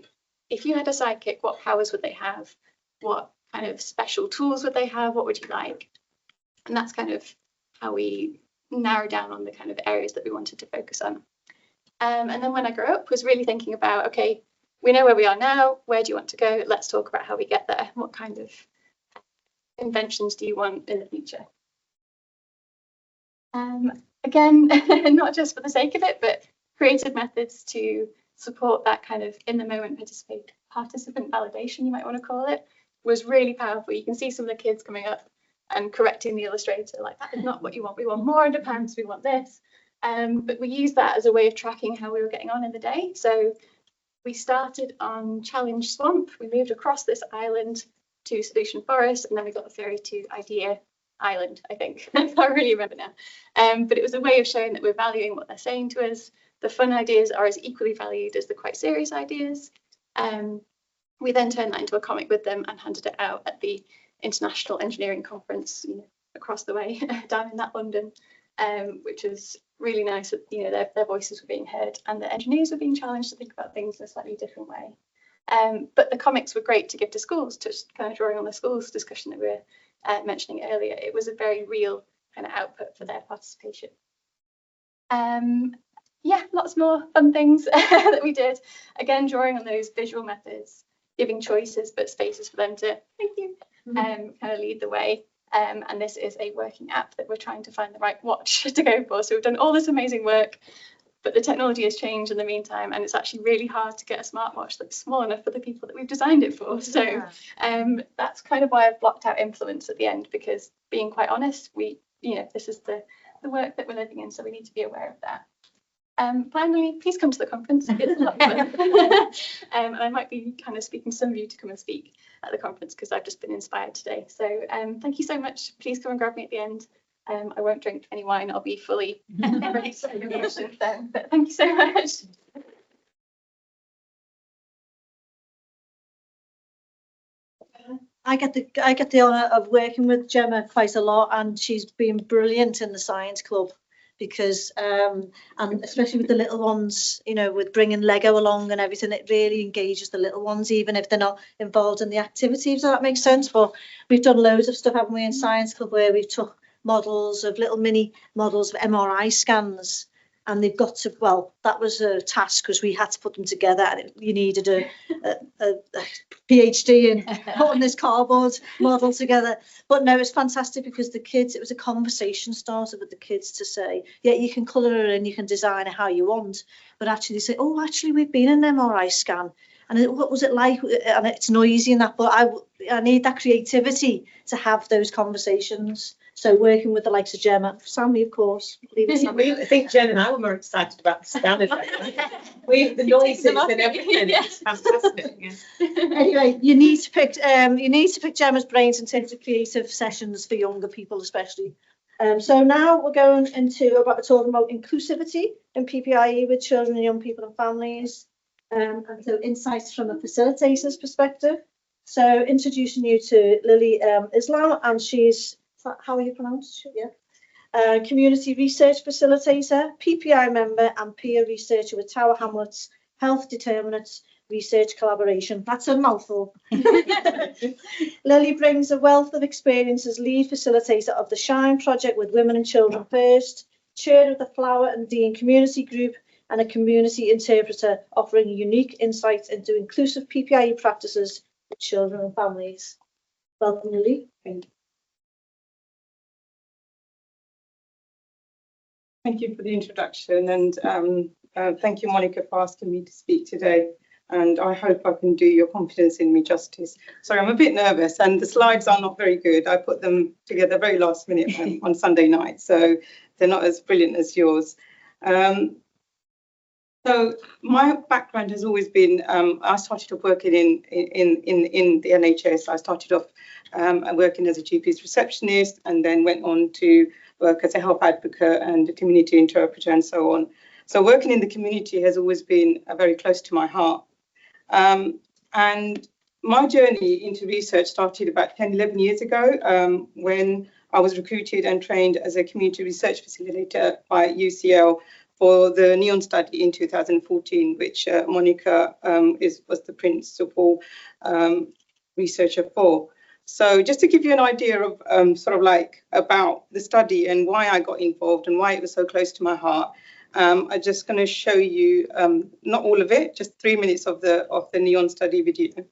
If you had a sidekick, what powers would they have? What kind of special tools would they have? What would you like? And that's kind of how we narrowed down on the kind of areas that we wanted to focus on. And then when I grew up, was really thinking about, okay, we know where we are now. Where do you want to go? Let's talk about how we get there. What kind of inventions do you want in the future? Again, not just for the sake of it, but created methods to support that kind of in the moment participant validation, you might want to call it. was really powerful. You can see some of the kids coming up and correcting the illustrator, like, that is not what you want. We want more underpants, we want this. But we used that as a way of tracking how we were getting on in the day. So we started on Challenge Swamp. We moved across this island to Solution Forest, and then we got the ferry to Idea Island, I think. I can't really remember now. But it was a way of showing that we're valuing what they're saying to us. The fun ideas are as equally valued as the quite serious ideas. We then turned that into a comic with them and handed it out at the International Engineering Conference, you know, across the way down in that London, which was really nice that, you know, their voices were being heard and the engineers were being challenged to think about things in a slightly different way. But the comics were great to give to schools, just kind of drawing on the schools discussion that we were mentioning earlier. It was a very real kind of output for their participation. Yeah, lots more fun things that we did. Again, drawing on those visual methods, giving choices but spaces for them to, thank you, kind of lead the way. And this is a working app that we're trying to find the right watch to go for. So we've done all this amazing work, but the technology has changed in the meantime, and it's actually really hard to get a smartwatch that's small enough for the people that we've designed it for. So that's kind of why I've blocked out influence at the end, because being quite honest, this is the work that we're living in, so we need to be aware of that. Finally, please come to the conference. It's a lot of fun. And I might be kind of speaking to some of you to come and speak at the conference because I've just been inspired today. So thank you so much. Please come and grab me at the end. I won't drink any wine. I'll be fully ready to your questions then. But thank you so much. I get the honour of working with Gemma quite a lot, and she's been brilliant in the science club. Because and especially with the little ones, you know, with bringing Lego along and everything, it really engages the little ones, even if they're not involved in the activity, if that makes sense. But we've done loads of stuff, haven't we, in Science Club, where we've took models of little mini models of MRI scans, and they've got to, well, that was a task because we had to put them together, and you needed a PhD in putting this cardboard model together. But no, it's fantastic because the kids, it was a conversation starter with the kids to say, yeah, you can colour it in, you can design it how you want, but actually say, oh, actually we've been in an MRI scan, and what was it like? And it's noisy and that, but I need that creativity to have those conversations. So working with the likes of Gemma, Sammy, of course. I think Jen and I were more excited about the scanner. We have the noises and everything. It's fantastic. Yeah. Anyway, you need to pick Gemma's brains in terms of creative sessions for younger people, especially. So now we're going into talking about inclusivity in PPIE with children and young people and families, and so insights from a facilitator's perspective. So introducing you to Lily Islam, and she's, how are you pronounced? Yeah. Community research facilitator, PPI member and peer researcher with Tower Hamlets Health Determinants Research Collaboration. That's a mouthful. Lily brings a wealth of experience as lead facilitator of the Shine project with Women and Children First, chair of the Flower and Dean community group, and a community interpreter offering unique insights into inclusive PPIE practices with children and families. Welcome, Lily. Thank you for the introduction, and thank you, Monica, for asking me to speak today. And I hope I can do your confidence in me justice. Sorry, I'm a bit nervous, and the slides are not very good. I put them together very last minute on Sunday night, so they're not as brilliant as yours. So my background has always been, I started off working in the NHS. I started off working as a GP's receptionist, and then went on to work as a health advocate and a community interpreter and so on. So working in the community has always been very close to my heart. And my journey into research started about 10, 11 years ago when I was recruited and trained as a community research facilitator by UCL for the NEON study in 2014, which Monica was the principal researcher for. So just to give you an idea of about the study and why I got involved and why it was so close to my heart, I'm just going to show you not all of it, just 3 minutes of the NEON study video.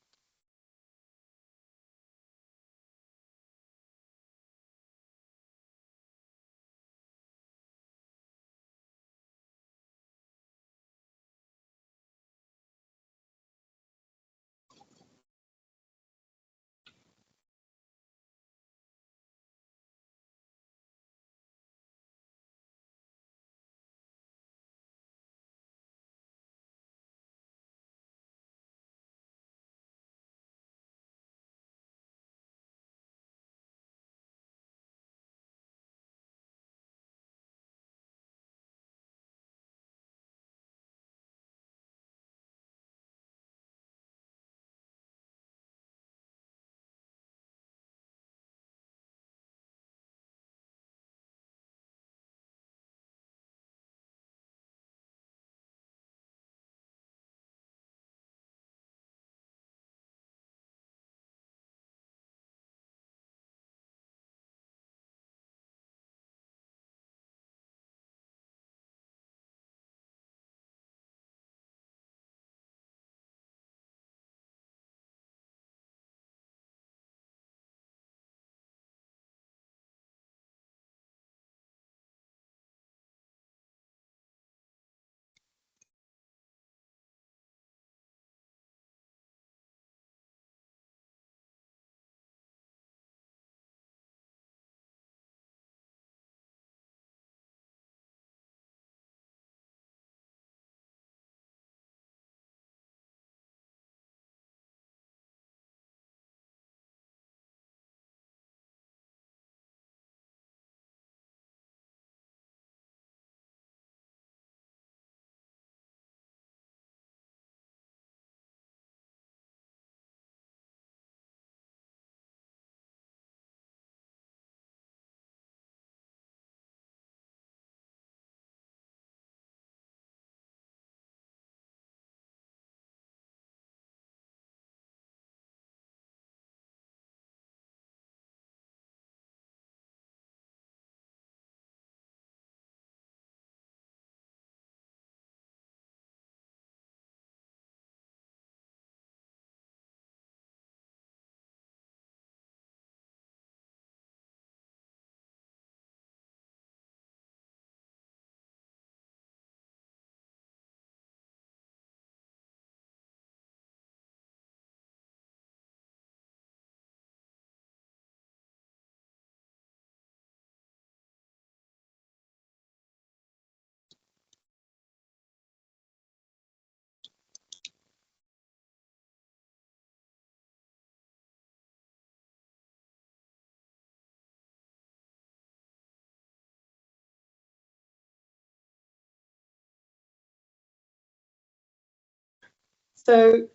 So,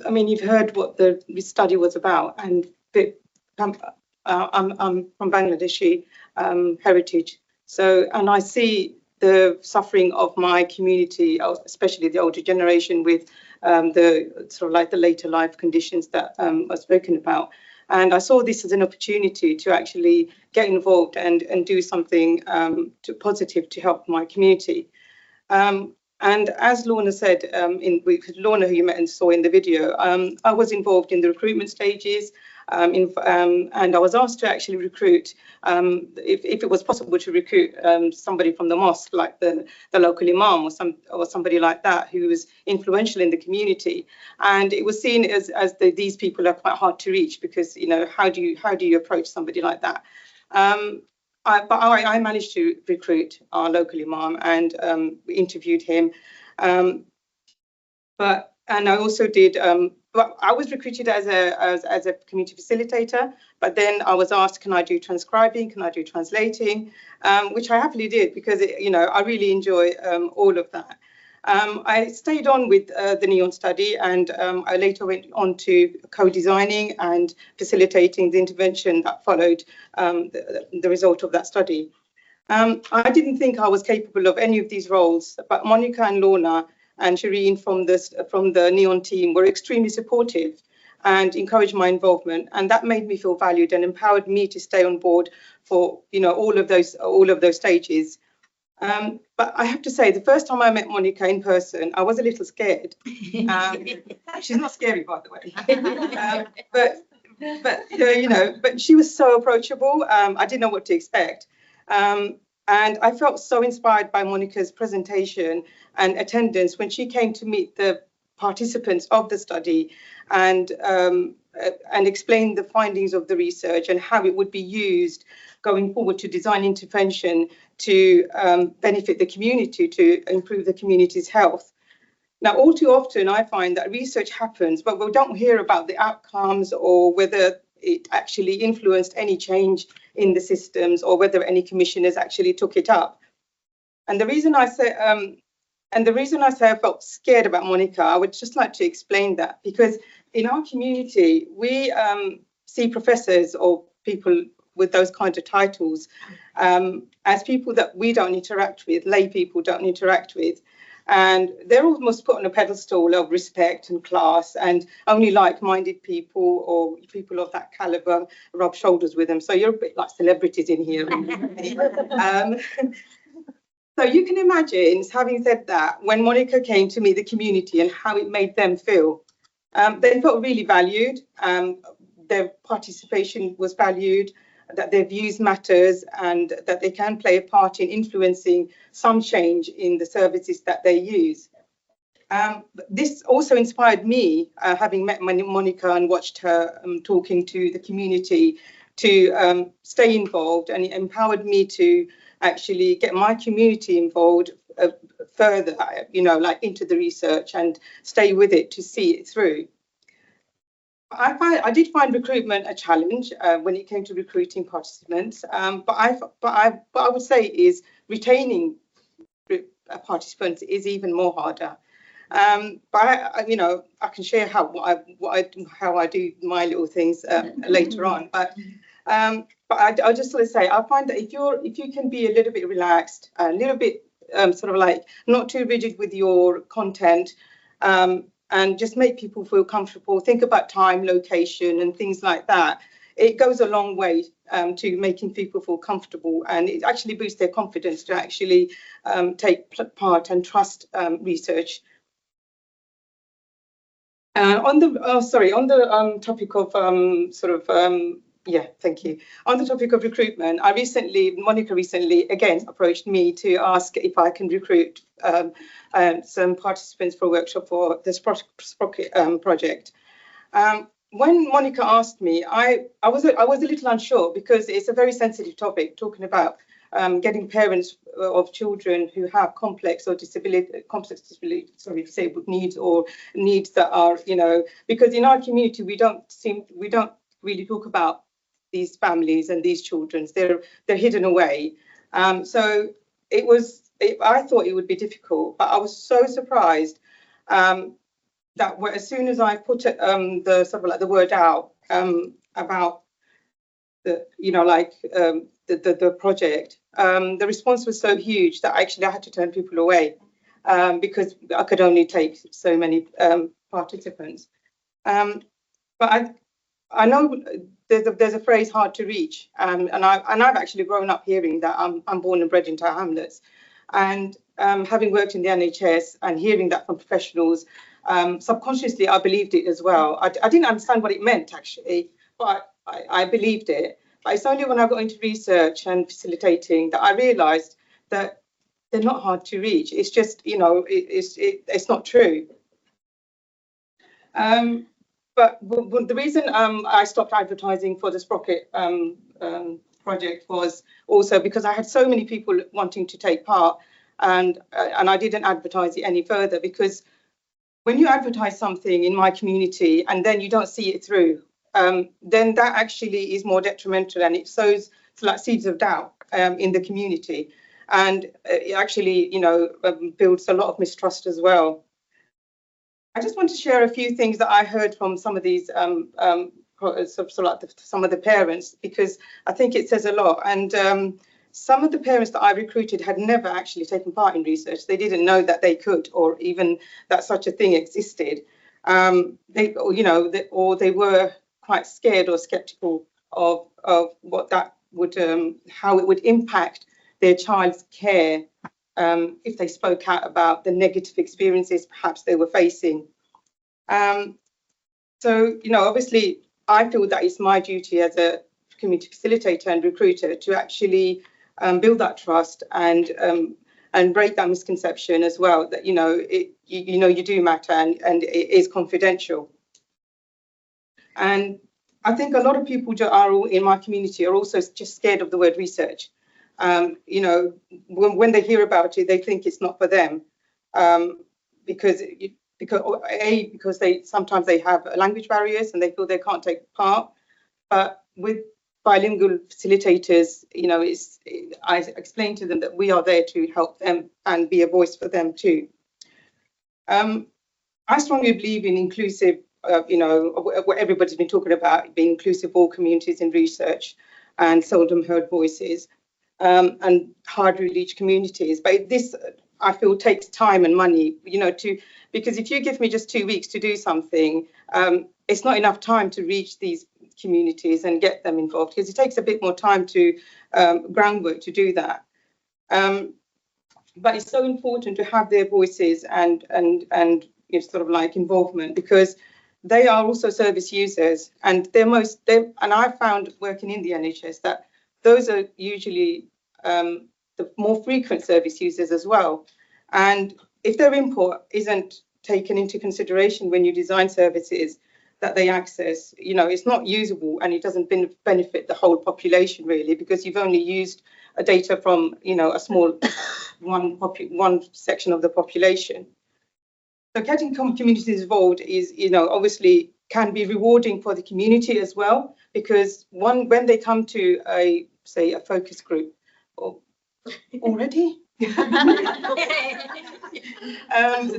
I mean, you've heard what the study was about, and I'm from Bangladeshi heritage. So, and I see the suffering of my community, especially the older generation, with the sort of like the later life conditions that are spoken about. And I saw this as an opportunity to actually get involved and do something positive to help my community. And as Lorna said, Lorna, who you met and saw in the video, I was involved in the recruitment stages, and I was asked to actually recruit, if it was possible to recruit somebody from the mosque, like the local imam or somebody like that who was influential in the community. And it was seen as these people are quite hard to reach, because, you know, how do you approach somebody like that? But I managed to recruit our local imam and interviewed him. And I also did. Well, I was recruited as a community facilitator, but then I was asked, can I do transcribing? Can I do translating? Which I happily did, because I really enjoy all of that. I stayed on with the NEON study, and I later went on to co-designing and facilitating the intervention that followed the result of that study. I didn't think I was capable of any of these roles, but Monica and Lorna and Shireen from the NEON team were extremely supportive and encouraged my involvement, and that made me feel valued and empowered me to stay on board for all of those stages. But I have to say, the first time I met Monica in person, I was a little scared. She's not scary, by the way. But she was so approachable. I didn't know what to expect. And I felt so inspired by Monica's presentation and attendance when she came to meet the participants of the study and explain the findings of the research and how it would be used going forward to design intervention to benefit the community, to improve the community's health. Now, all too often, I find that research happens, but we don't hear about the outcomes or whether it actually influenced any change in the systems or whether any commissioners actually took it up. And the reason I say I felt scared about Monica, I would just like to explain that, because in our community, we see professors or people with those kinds of titles as people that we don't interact with, lay people don't interact with. And they're almost put on a pedestal of respect and class, and only like-minded people or people of that caliber rub shoulders with them. So you're a bit like celebrities in here. So you can imagine, having said that, when Monica came to meet the community and how it made them feel, they felt really valued. Their participation was valued, that their views matters, and that they can play a part in influencing some change in the services that they use. This also inspired me, having met Monica and watched her talking to the community, to stay involved, and it empowered me to actually get my community involved further, like into the research and stay with it to see it through. I did find recruitment a challenge when it came to recruiting participants, but I would say is retaining participants is even more harder. But I can share how I do my little things later on. But I just want to say, I find that if you can be a little bit relaxed, a little bit sort of like not too rigid with your content, and just make people feel comfortable, think about time, location, and things like that, it goes a long way to making people feel comfortable, and it actually boosts their confidence to actually take part and trust research. On the topic of thank you. On the topic of recruitment, Monica recently again approached me to ask if I can recruit some participants for a workshop for the Sprocket project. When Monica asked me, I was a little unsure, because it's a very sensitive topic, talking about getting parents of children who have complex disabled needs, or needs that are, because in our community we don't really talk about these families and these children. They're hidden away. So I thought it would be difficult, but I was so surprised that as soon as I put it, the sort of like the word out about the, you know, like the project, the response was so huge that actually I had to turn people away because I could only take so many participants. But I know there's a phrase, hard to reach, and I've actually grown up hearing that. I'm born and bred in Tower Hamlets, and having worked in the NHS and hearing that from professionals, subconsciously I believed it as well. I didn't understand what it meant actually, but I believed it. But it's only when I got into research and facilitating that I realised that they're not hard to reach. It's just, you know, it's not true. But the reason I stopped advertising for the Sprocket project was also because I had so many people wanting to take part, and I didn't advertise it any further, because when you advertise something in my community and then you don't see it through, then that actually is more detrimental, and it sows like seeds of doubt in the community, and it actually, you know, builds a lot of mistrust as well. I just want to share a few things that I heard from some of these, some of the parents, because I think it says a lot. And some of the parents that I recruited had never actually taken part in research. They didn't know that they could, or even that such a thing existed. They, you know, or they were quite scared or skeptical of what that would, how it would impact their child's care. If they spoke out about the negative experiences perhaps they were facing. So, you know, obviously, I feel that it's my duty as a community facilitator and recruiter to actually build that trust and break that misconception as well, that, you know, you do matter, and it is confidential. And I think a lot of people are in my community are also just scared of the word research. You know, when they hear about it, they think it's not for them, because they sometimes they have language barriers and they feel they can't take part. But with bilingual facilitators, you know, I explain to them that we are there to help them and be a voice for them too. I strongly believe in inclusive, you know, what everybody's been talking about, being inclusive of all communities in research and seldom heard voices. And hardly reached communities, but this I feel takes time and money, you know, because if you give me just 2 weeks to do something, it's not enough time to reach these communities and get them involved, because it takes a bit more time to groundwork to do that. But it's so important to have their voices and you know, sort of like involvement, because they are also service users, and and I found working in the NHS that those are usually the more frequent service users as well. And if their input isn't taken into consideration when you design services that they access, you know, it's not usable, and it doesn't benefit the whole population really, because you've only used data from, you know, a small one section of the population. So getting communities involved is, you know, obviously can be rewarding for the community as well, because when they come to say a focus group, already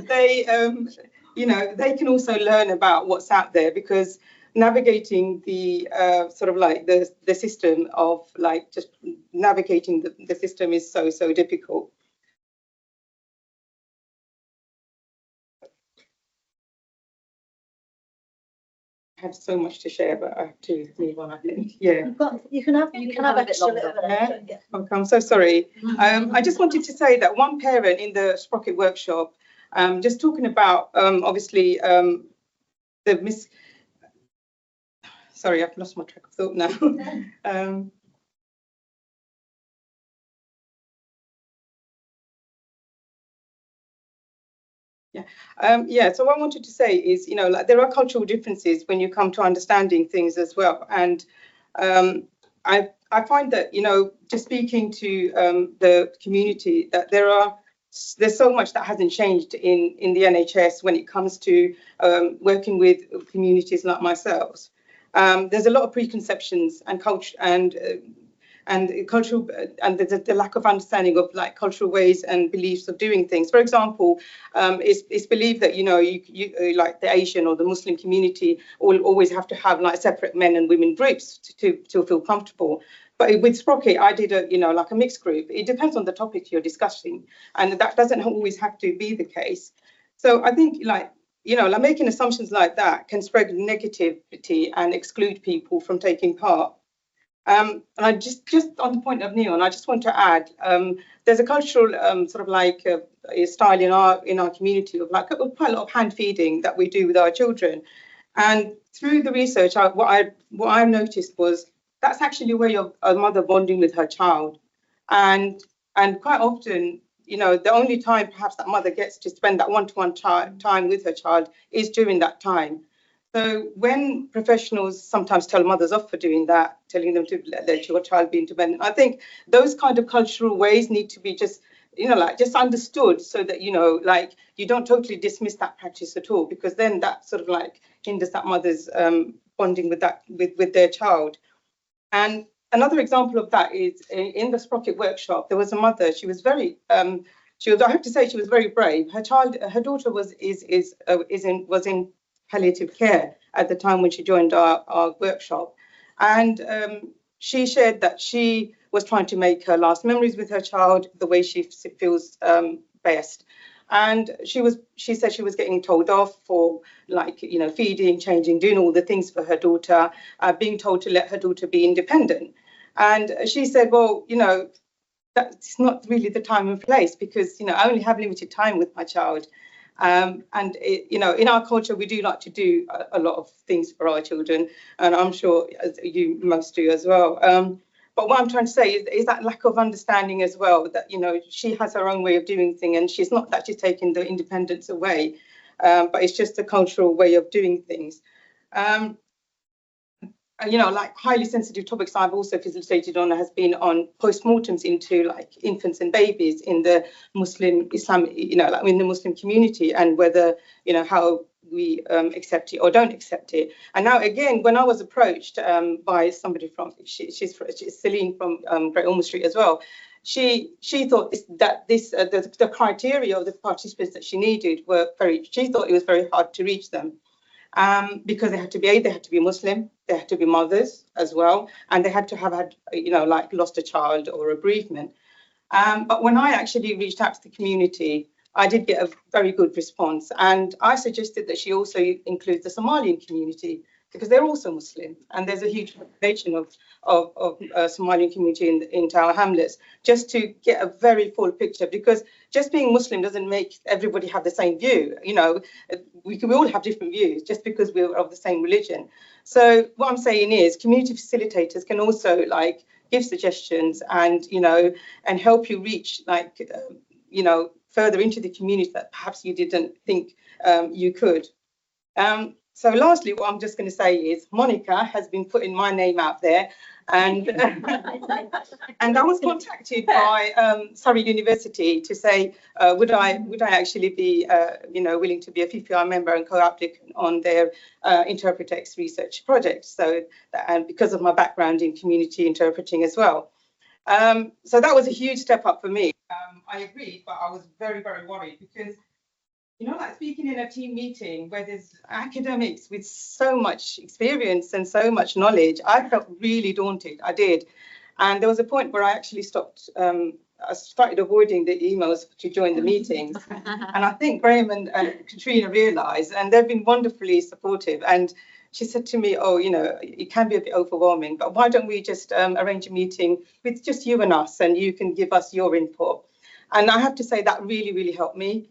they you know, they can also learn about what's out there, because navigating the sort of like the system of like just navigating the system is so difficult. I have so much to share, but I have to move on, I think. Yeah. You can have extra little bit. Yeah. Okay, I'm so sorry. I just wanted to say that one parent in the Sprocket workshop, just talking about obviously sorry, I've lost my track of thought now. Yeah, so what I wanted to say is, you know, like there are cultural differences when you come to understanding things as well. And I find that, you know, just speaking to the community, that there's so much that hasn't changed in the NHS when it comes to working with communities like myself. There's a lot of preconceptions and culture, and and cultural and the lack of understanding of like cultural ways and beliefs of doing things. For example, it's believed that you like the Asian or the Muslim community will always have to have like separate men and women groups to feel comfortable. But with Sprocket, I did like a mixed group. It depends on the topic you're discussing, and that doesn't always have to be the case. So I think like making assumptions like that can spread negativity and exclude people from taking part. And I just on the point of neon, I just want to add, there's a cultural sort of like a style in our community of like quite a lot of hand feeding that we do with our children. And through the research, what I noticed was that's actually a way of a mother bonding with her child, and quite often, the only time perhaps that mother gets to spend that one-to-one time with her child is during that time. So when professionals sometimes tell mothers off for doing that, telling them to let their child be independent, I think those kind of cultural ways need to be just understood, so that you don't totally dismiss that practice at all, because then that sort of like hinders that mother's bonding with their child. And another example of that is in the Sprocket workshop, there was a mother. She was very I have to say she was very brave. Her daughter was in palliative care at the time when she joined our workshop, and she shared that she was trying to make her last memories with her child the way she feels best. And she said she was getting told off for feeding, changing, doing all the things for her daughter, being told to let her daughter be independent. And she said, well, that's not really the time and place, because I only have limited time with my child. And in our culture, we do like to do a lot of things for our children, and I'm sure you most do as well. But what I'm trying to say is that lack of understanding as well, that she has her own way of doing things, and she's not that she's taking the independence away, but it's just a cultural way of doing things. Like highly sensitive topics I've also facilitated on has been on postmortems into like infants and babies in the Muslim Islam, in the Muslim community, and whether how we accept it or don't accept it. And now again, when I was approached by somebody from she's Celine from Great Ormond Street as well, she thought the criteria of the participants that she needed were she thought it was very hard to reach them. Because they had to be Muslim, they had to be mothers as well, and they had to have had, lost a child or a bereavement. But when I actually reached out to the community, I did get a very good response, and I suggested that she also include the Somalian community, because they're also Muslim, and there's a huge population of Somalian community in Tower Hamlets, just to get a very full picture, because just being Muslim doesn't make everybody have the same view. We all have different views just because we're of the same religion. So what I'm saying is community facilitators can also give suggestions and and help you reach further into the community that perhaps you didn't think you could. So lastly, what I'm just going to say is Monica has been putting my name out there, and and I was contacted by Surrey University to say would I actually be willing to be a PPIE member and co-applicant on their Interpretex research project. So and because of my background in community interpreting as well. So that was a huge step up for me. I agreed, but I was very, very worried, because like speaking in a team meeting where there's academics with so much experience and so much knowledge, I felt really daunted. I did. And there was a point where I actually stopped. I started avoiding the emails to join the meetings. And I think Graham and Katrina realised, and they've been wonderfully supportive. And she said to me, oh, it can be a bit overwhelming, but why don't we just arrange a meeting with just you and us, and you can give us your input. And I have to say that really, really helped me.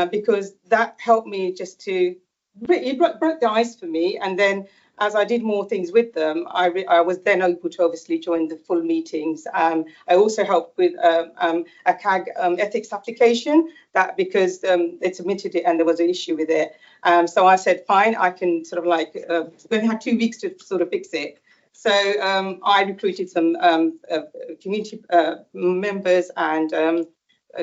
Because that helped me just to, it broke the ice for me. And then as I did more things with them, I was then able to obviously join the full meetings. I also helped with a CAG ethics application, that because they submitted it and there was an issue with it. So I said, fine, I can sort of we had 2 weeks to sort of fix it. So I recruited some community members and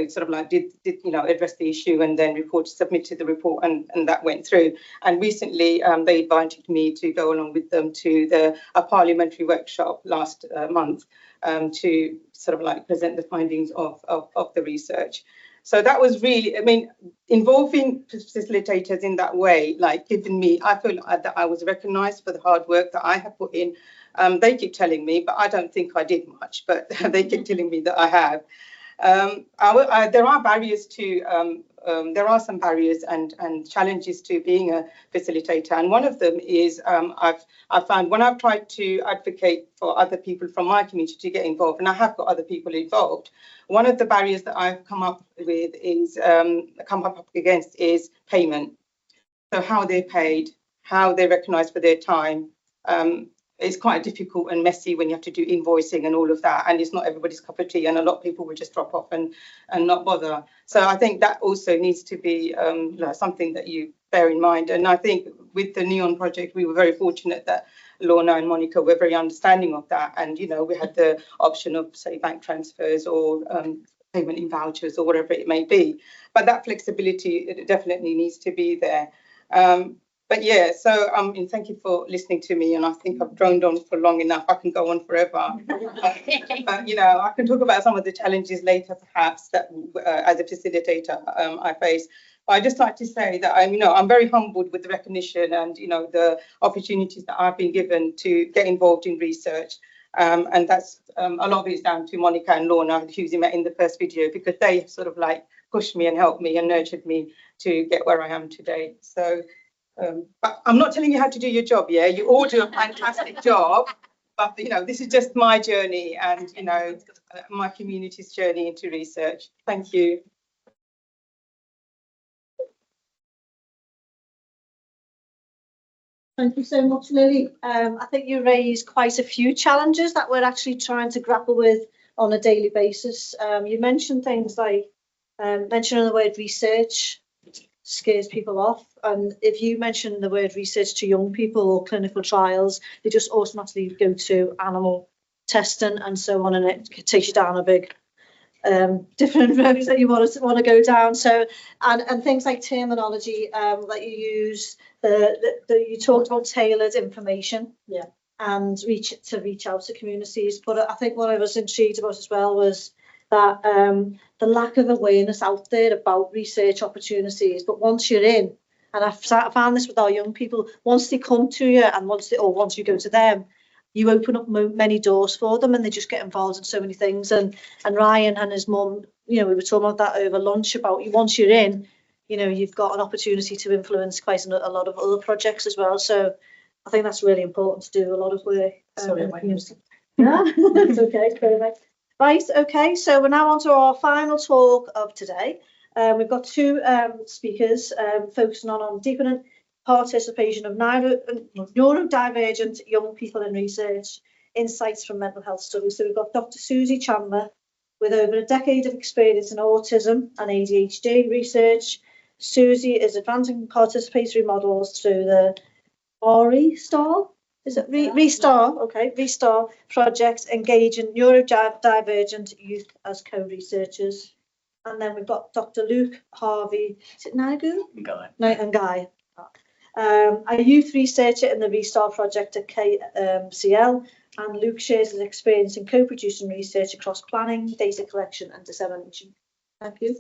sort of like did address the issue and then submitted the report, and that went through. And recently they invited me to go along with them to a parliamentary workshop last month to sort of like present the findings of the research. So that was really, I mean, involving facilitators in that way, like giving me, I feel that I was recognised for the hard work that I have put in. They keep telling me, but I don't think I did much, but they keep telling me that I have. There are barriers to, there are some barriers and challenges to being a facilitator. And one of them is I've found when I've tried to advocate for other people from my community to get involved, and I have got other people involved, one of the barriers that I've come up against is payment. So how they're paid, how they're recognised for their time. It's quite difficult and messy when you have to do invoicing and all of that, and it's not everybody's cup of tea, and a lot of people will just drop off and not bother. So I think that also needs to be something that you bear in mind. And I think with the NEON project, we were very fortunate that Lorna and Monica were very understanding of that, and we had the option of, say, bank transfers or payment in vouchers or whatever it may be. But that flexibility, it definitely needs to be there. But yeah, so thank you for listening to me, and I think I've droned on for long enough. I can go on forever, but I can talk about some of the challenges later, perhaps, that as a facilitator I face. But I'd just like to say that I'm very humbled with the recognition and the opportunities that I've been given to get involved in research, and that's a lot of it is down to Monica and Lorna, who you met in the first video, because they sort of like pushed me and helped me and nurtured me to get where I am today. So. But I'm not telling you how to do your job, yeah? You all do a fantastic job, but this is just my journey and my community's journey into research. Thank you. Thank you so much, Lily. I think you raised quite a few challenges that we're actually trying to grapple with on a daily basis. You mentioned things like mentioning the word research scares people off, and if you mention the word research to young people or clinical trials, they just automatically go to animal testing and so on, and it takes you down a big different roads that you want to go down. So and things like terminology that you use, you talked about tailored information, yeah, and reach out to communities. But I think what I was intrigued about as well was that the lack of awareness out there about research opportunities. But once you're in, and I've found this with our young people, once they come to you and once you go to them, you open up many doors for them, and they just get involved in so many things. And Ryan and his mum, we were talking about that over lunch, about once you're in, you've got an opportunity to influence quite a lot of other projects as well. So I think that's really important to do a lot of work. Sorry, yeah, that's okay, perfect. Right, okay, so we're now on to our final talk of today. We've got two speakers focusing on deepening participation of neurodivergent young people in research, insights from mental health studies. So we've got Dr. Susie Chandler, with over a decade of experience in autism and ADHD research. Susie is advancing participatory models through the RE-STAR. Is it ReStar? Okay, ReStar project, engaging neurodivergent youth as co-researchers. And then we've got Dr. Luke Harvey. Is it Nagu? Guy. A youth researcher in the ReStar project at KCL. And Luke shares his experience in co-producing research across planning, data collection, and dissemination. Thank you.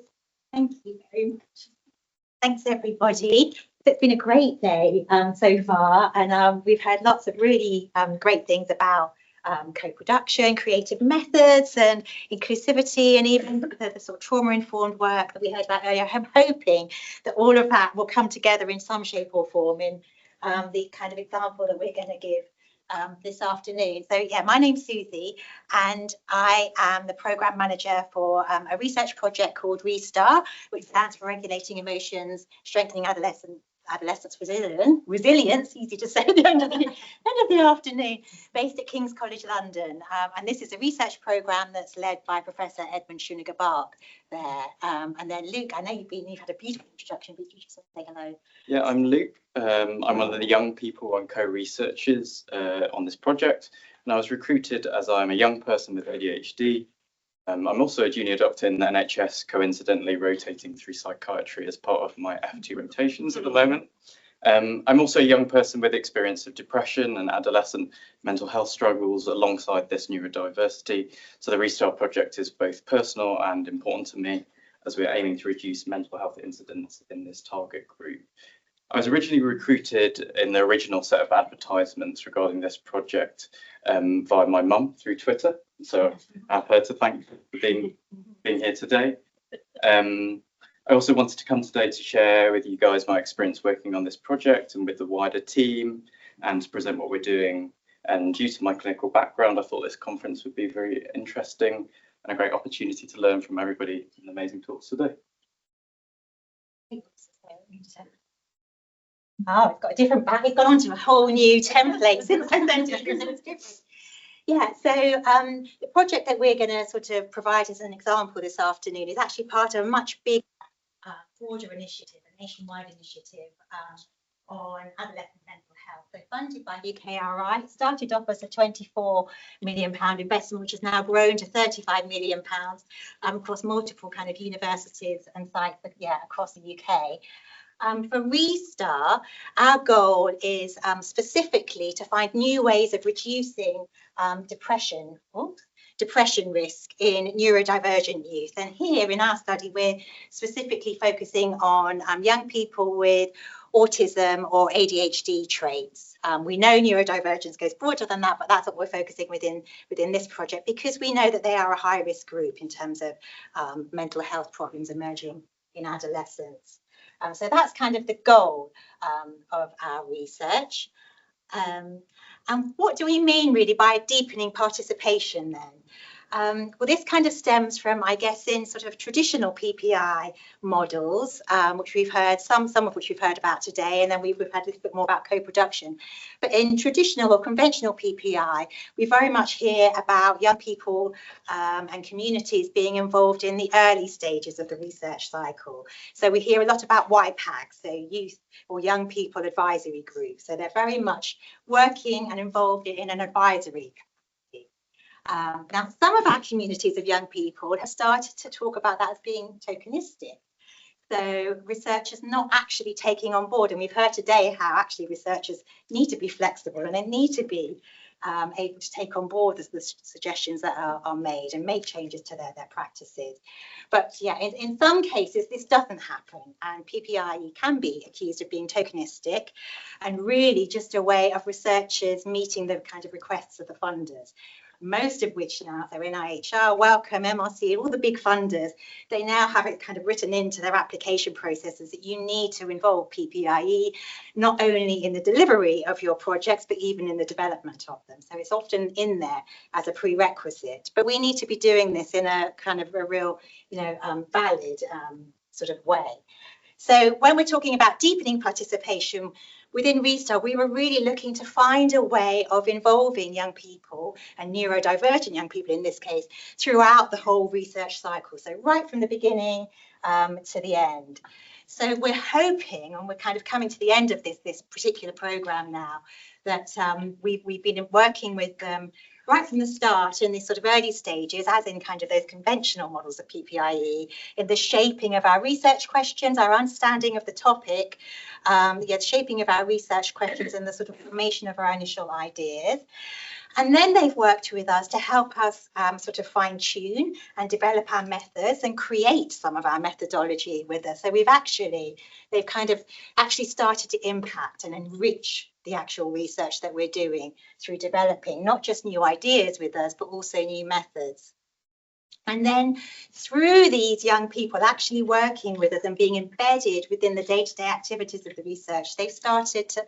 Thank you very much. Thanks, everybody. It's been a great day so far, and we've heard lots of really great things about co-production, creative methods, and inclusivity, and even the sort of trauma-informed work that we heard about earlier. I'm hoping that all of that will come together in some shape or form in the kind of example that we're going to give this afternoon. So yeah, my name's Susie, and I am the program manager for a research project called ReStar, which stands for Regulating Emotions, Strengthening Adolescence Resilience, easy to say at the end of the afternoon, based at King's College London. And this is a research programme that's led by Professor Edmund Schuniger-Bark there. And then Luke, I know you've had a beautiful introduction, but you just want to say hello. Yeah, I'm Luke. I'm one of the young people and co-researchers on this project. And I was recruited as I'm a young person with ADHD I'm also a junior doctor in the NHS, coincidentally rotating through psychiatry as part of my FT rotations at the moment. I'm also a young person with experience of depression and adolescent mental health struggles alongside this neurodiversity. So the Restart project is both personal and important to me as we're aiming to reduce mental health incidents in this target group. I was originally recruited in the original set of advertisements regarding this project via my mum through Twitter. So I have her to thank for being here today. I also wanted to come today to share with you guys my experience working on this project and with the wider team and to present what we're doing. And due to my clinical background, I thought this conference would be very interesting and a great opportunity to learn from everybody in the amazing talks today. Oh, it's got a different back. It's gone on to a whole new template since I sent it because it's different. Yeah, so the project that we're going to sort of provide as an example this afternoon is actually part of a much bigger, broader initiative, a nationwide initiative on adolescent mental health. So funded by UKRI, it started off as a £24 million investment, which has now grown to £35 million across multiple kind of universities and sites, across the UK. For Restart, our goal is specifically to find new ways of reducing depression risk in neurodivergent youth. And here in our study, we're specifically focusing on young people with autism or ADHD traits. We know neurodivergence goes broader than that, but that's what we're focusing within this project because we know that they are a high-risk group in terms of mental health problems emerging in adolescence. So that's kind of the goal of our research. And what do we mean really by deepening participation then? Well, this kind of stems from, I guess, in sort of traditional PPI models, which we've heard, some of which we've heard about today, and then we've had a little bit more about co-production. But in traditional or conventional PPI, we very much hear about young people and communities being involved in the early stages of the research cycle. So we hear a lot about YPAGs, so youth or young people advisory groups. So they're very much working and involved in an advisory. Now, some of our communities of young people have started to talk about that as being tokenistic. So researchers not actually taking on board, and we've heard today how actually researchers need to be flexible and they need to be able to take on board the suggestions that are made and make changes to their practices. But yeah, in some cases, this doesn't happen, and PPIE can be accused of being tokenistic and really just a way of researchers meeting the kind of requests of the funders. Most of which now, so NIHR, Wellcome, MRC, all the big funders, they now have it kind of written into their application processes that you need to involve PPIE, not only in the delivery of your projects, but even in the development of them. So it's often in there as a prerequisite, but we need to be doing this in a kind of a real, valid sort of way. So when we're talking about deepening participation, within Restart, we were really looking to find a way of involving young people and neurodivergent young people in this case throughout the whole research cycle. So right from the beginning to the end. So we're hoping, and we're kind of coming to the end of this particular program now, that we've been working with them right from the start in these sort of early stages, as in kind of those conventional models of PPIE, in the shaping of our research questions, our understanding of the topic, the shaping of our research questions and the sort of formation of our initial ideas. And then they've worked with us to help us sort of fine tune and develop our methods and create some of our methodology with us. So they've kind of actually started to impact and enrich the actual research that we're doing through developing not just new ideas with us, but also new methods. And then through these young people actually working with us and being embedded within the day-to-day activities of the research, they've started to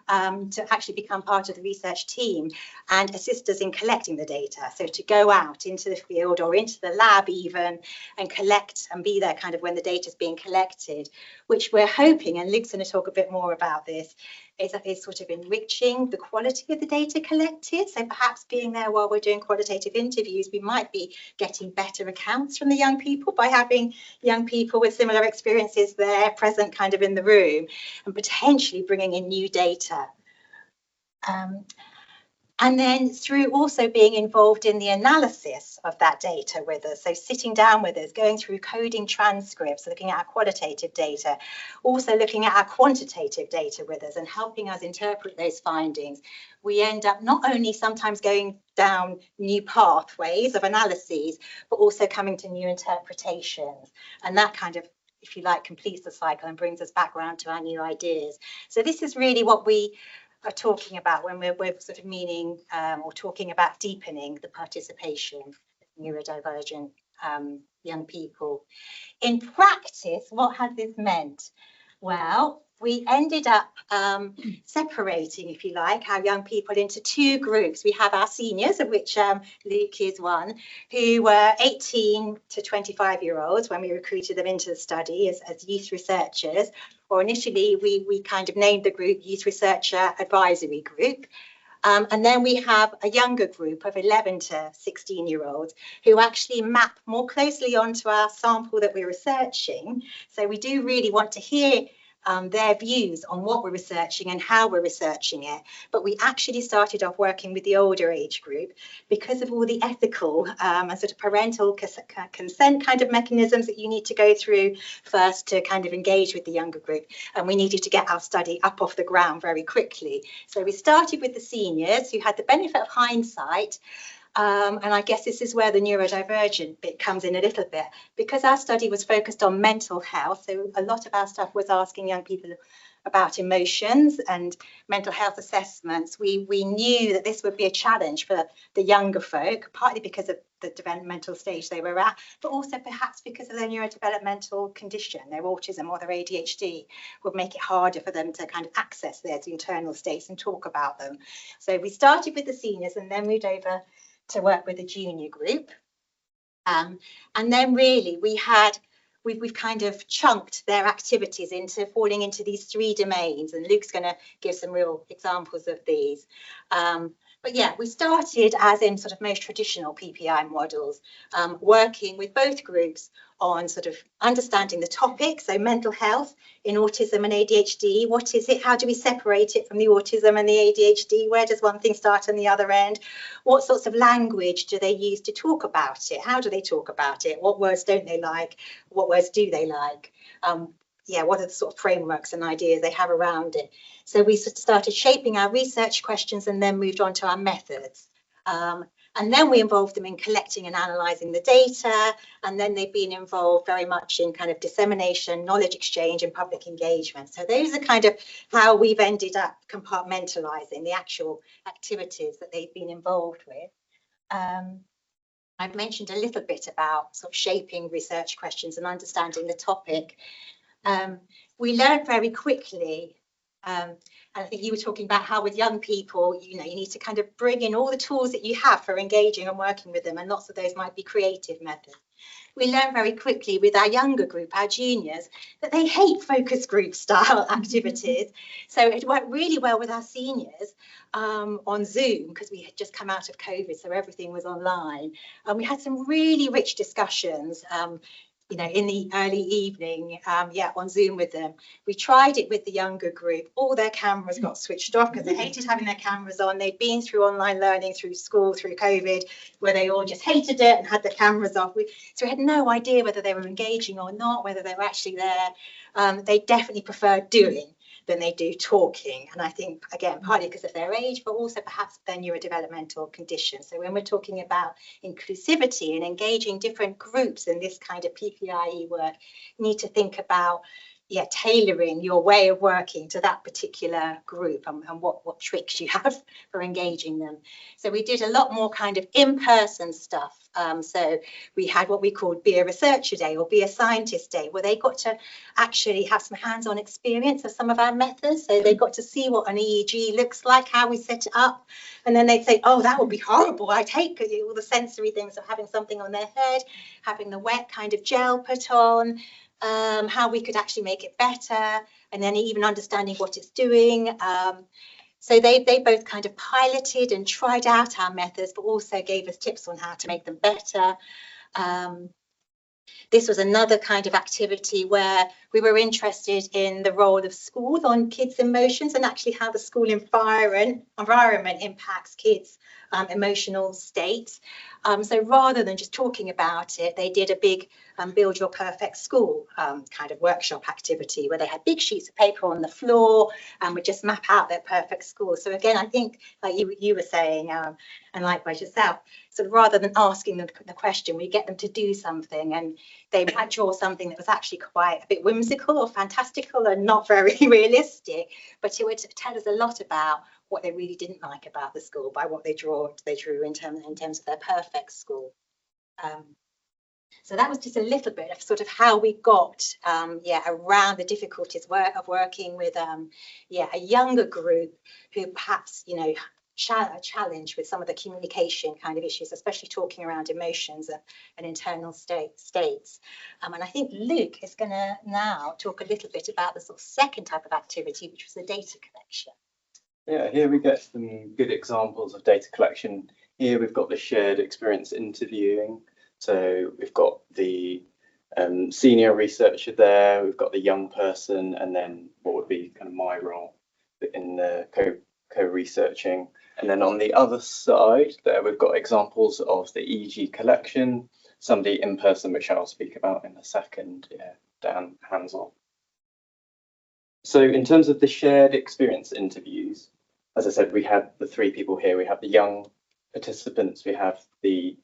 actually become part of the research team and assist us in collecting the data. So to go out into the field or into the lab even and collect and be there kind of when the data is being collected, which we're hoping, and Luke's going to talk a bit more about this, is sort of enriching the quality of the data collected. So perhaps being there while we're doing qualitative interviews, we might be getting better accounts from the young people by having young people with similar experiences there present kind of in the room and potentially bringing in new data. And then through also being involved in the analysis of that data with us, so sitting down with us, going through coding transcripts, looking at our qualitative data, also looking at our quantitative data with us and helping us interpret those findings, we end up not only sometimes going down new pathways of analyses, but also coming to new interpretations. And that kind of, if you like, completes the cycle and brings us back around to our new ideas. So this is really what we are talking about when we're sort of meaning or talking about deepening the participation of neurodivergent young people. In practice, what has this meant? Well, we ended up separating, if you like, our young people into two groups. We have our seniors, of which Luke is one, who were 18 to 25-year-olds when we recruited them into the study as youth researchers, or initially we kind of named the group Youth Researcher Advisory Group. And then we have a younger group of 11 to 16-year-olds who actually map more closely onto our sample that we're researching. So we do really want to hear their views on what we're researching and how we're researching it. But we actually started off working with the older age group because of all the ethical and sort of parental consent kind of mechanisms that you need to go through first to kind of engage with the younger group. And we needed to get our study up off the ground very quickly. So we started with the seniors who had the benefit of hindsight. And I guess this is where the neurodivergent bit comes in a little bit, because our study was focused on mental health. So a lot of our stuff was asking young people about emotions and mental health assessments. We knew that this would be a challenge for the younger folk, partly because of the developmental stage they were at, but also perhaps because of their neurodevelopmental condition, their autism or their ADHD would make it harder for them to kind of access their internal states and talk about them. So we started with the seniors and then moved over to work with a junior group. And then really we've kind of chunked their activities into falling into these three domains, and Luke's going to give some real examples of these. But yeah, we started as in sort of most traditional PPI models, working with both groups on sort of understanding the topic, so mental health in autism and ADHD. What is it? How do we separate it from the autism and the ADHD? Where does one thing start on the other end? What sorts of language do they use to talk about it? How do they talk about it? What words don't they like? What words do they like? What are the sort of frameworks and ideas they have around it? So we sort of started shaping our research questions and then moved on to our methods. And then we involved them in collecting and analysing the data, and then they've been involved very much in kind of dissemination, knowledge exchange and public engagement. So those are kind of how we've ended up compartmentalising the actual activities that they've been involved with. I've mentioned a little bit about sort of shaping research questions and understanding the topic. We learned very quickly, and I think you were talking about how with young people, you need to kind of bring in all the tools that you have for engaging and working with them, and lots of those might be creative methods. We learned very quickly with our younger group, our juniors, that they hate focus group style activities. So it worked really well with our seniors on Zoom, because we had just come out of COVID, so everything was online. And we had some really rich discussions in the early evening, on Zoom with them. We tried it with the younger group. All their cameras got switched off because they hated having their cameras on. They'd been through online learning, through school, through COVID, where they all just hated it and had their cameras off. So we had no idea whether they were engaging or not, whether they were actually there. They definitely preferred doing than they do talking. And I think, again, partly because of their age, but also perhaps their neurodevelopmental condition. So when we're talking about inclusivity and engaging different groups in this kind of PPIE work, you need to think about tailoring your way of working to that particular group and what tricks you have for engaging them. So we did a lot more kind of in-person stuff. So we had what we called Be a Researcher Day or Be a Scientist Day, where they got to actually have some hands-on experience of some of our methods. So they got to see what an EEG looks like, how we set it up. And then they'd say, oh, that would be horrible. I'd hate all the sensory things of having something on their head, having the wet kind of gel put on. How we could actually make it better, and then even understanding what it's doing. So they both kind of piloted and tried out our methods, but also gave us tips on how to make them better. This was another kind of activity where we were interested in the role of schools on kids' emotions and actually how the school environment impacts kids' emotional states. So rather than just talking about it, they did a big build your perfect school kind of workshop activity where they had big sheets of paper on the floor and would just map out their perfect school. So again, I think like you were saying, and likewise yourself, so rather than asking them the question, we get them to do something, and they might draw something that was actually quite a bit whimsical or fantastical and not very realistic, but it would tell us a lot about what they really didn't like about the school by what they drew in terms of their perfect school. So that was just a little bit of sort of how we got around the difficulties of working with a younger group who perhaps, you know, challenged with some of the communication kind of issues, especially talking around emotions and internal states. And I think Luke is going to now talk a little bit about the sort of second type of activity, which was the data collection. Yeah, here we get some good examples of data collection. Here we've got the shared experience interviewing. So we've got the senior researcher there, we've got the young person, and then what would be kind of my role in the co-researching. And then on the other side there, we've got examples of the EEG collection, somebody in person, which I'll speak about in a second. Yeah, Dan, hands on. So in terms of the shared experience interviews, as I said, we had the three people here. We have the young participants, we have the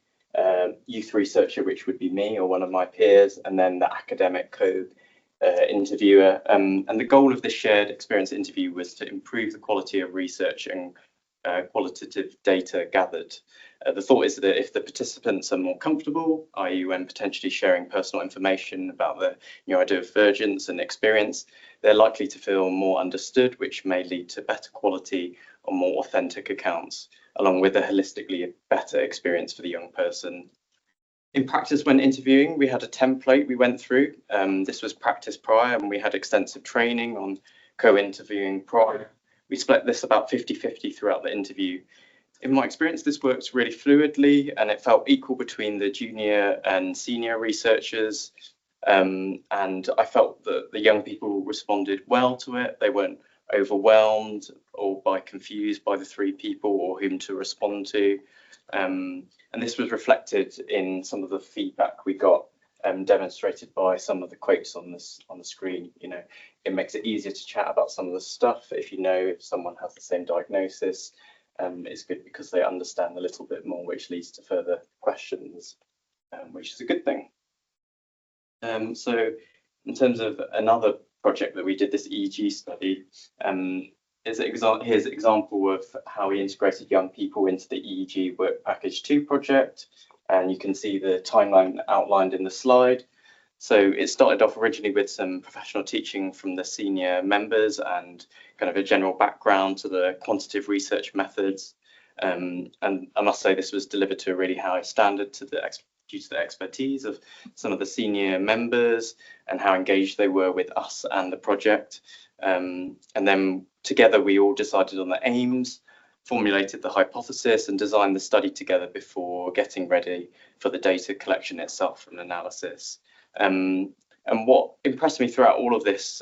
youth researcher, which would be me or one of my peers, and then the academic co-interviewer. And the goal of this shared experience interview was to improve the quality of research and qualitative data gathered. The thought is that if the participants are more comfortable, i.e. when potentially sharing personal information about the neurodivergence and experience, they're likely to feel more understood, which may lead to better quality or more authentic accounts, along with a holistically better experience for the young person. In practice, when interviewing, we had a template we went through. This was practice prior, and we had extensive training on co-interviewing prior. We split this about 50-50 throughout the interview. In my experience, this works really fluidly, and it felt equal between the junior and senior researchers. And I felt that the young people responded well to it. They weren't overwhelmed or confused by the three people or whom to respond to. And this was reflected in some of the feedback we got, demonstrated by some of the quotes on the screen. You know, it makes it easier to chat about some of the stuff if you know if someone has the same diagnosis. It's good because they understand a little bit more, which leads to further questions, which is a good thing. So in terms of another project that we did, this EEG study, here's an example of how we integrated young people into the EEG Work Package 2 project, and you can see the timeline outlined in the slide. So it started off originally with some professional teaching from the senior members and kind of a general background to the quantitative research methods. And I must say this was delivered to a really high standard due to the expertise of some of the senior members and how engaged they were with us and the project. And then together we all decided on the aims, formulated the hypothesis and designed the study together before getting ready for the data collection itself and analysis. And what impressed me throughout all of this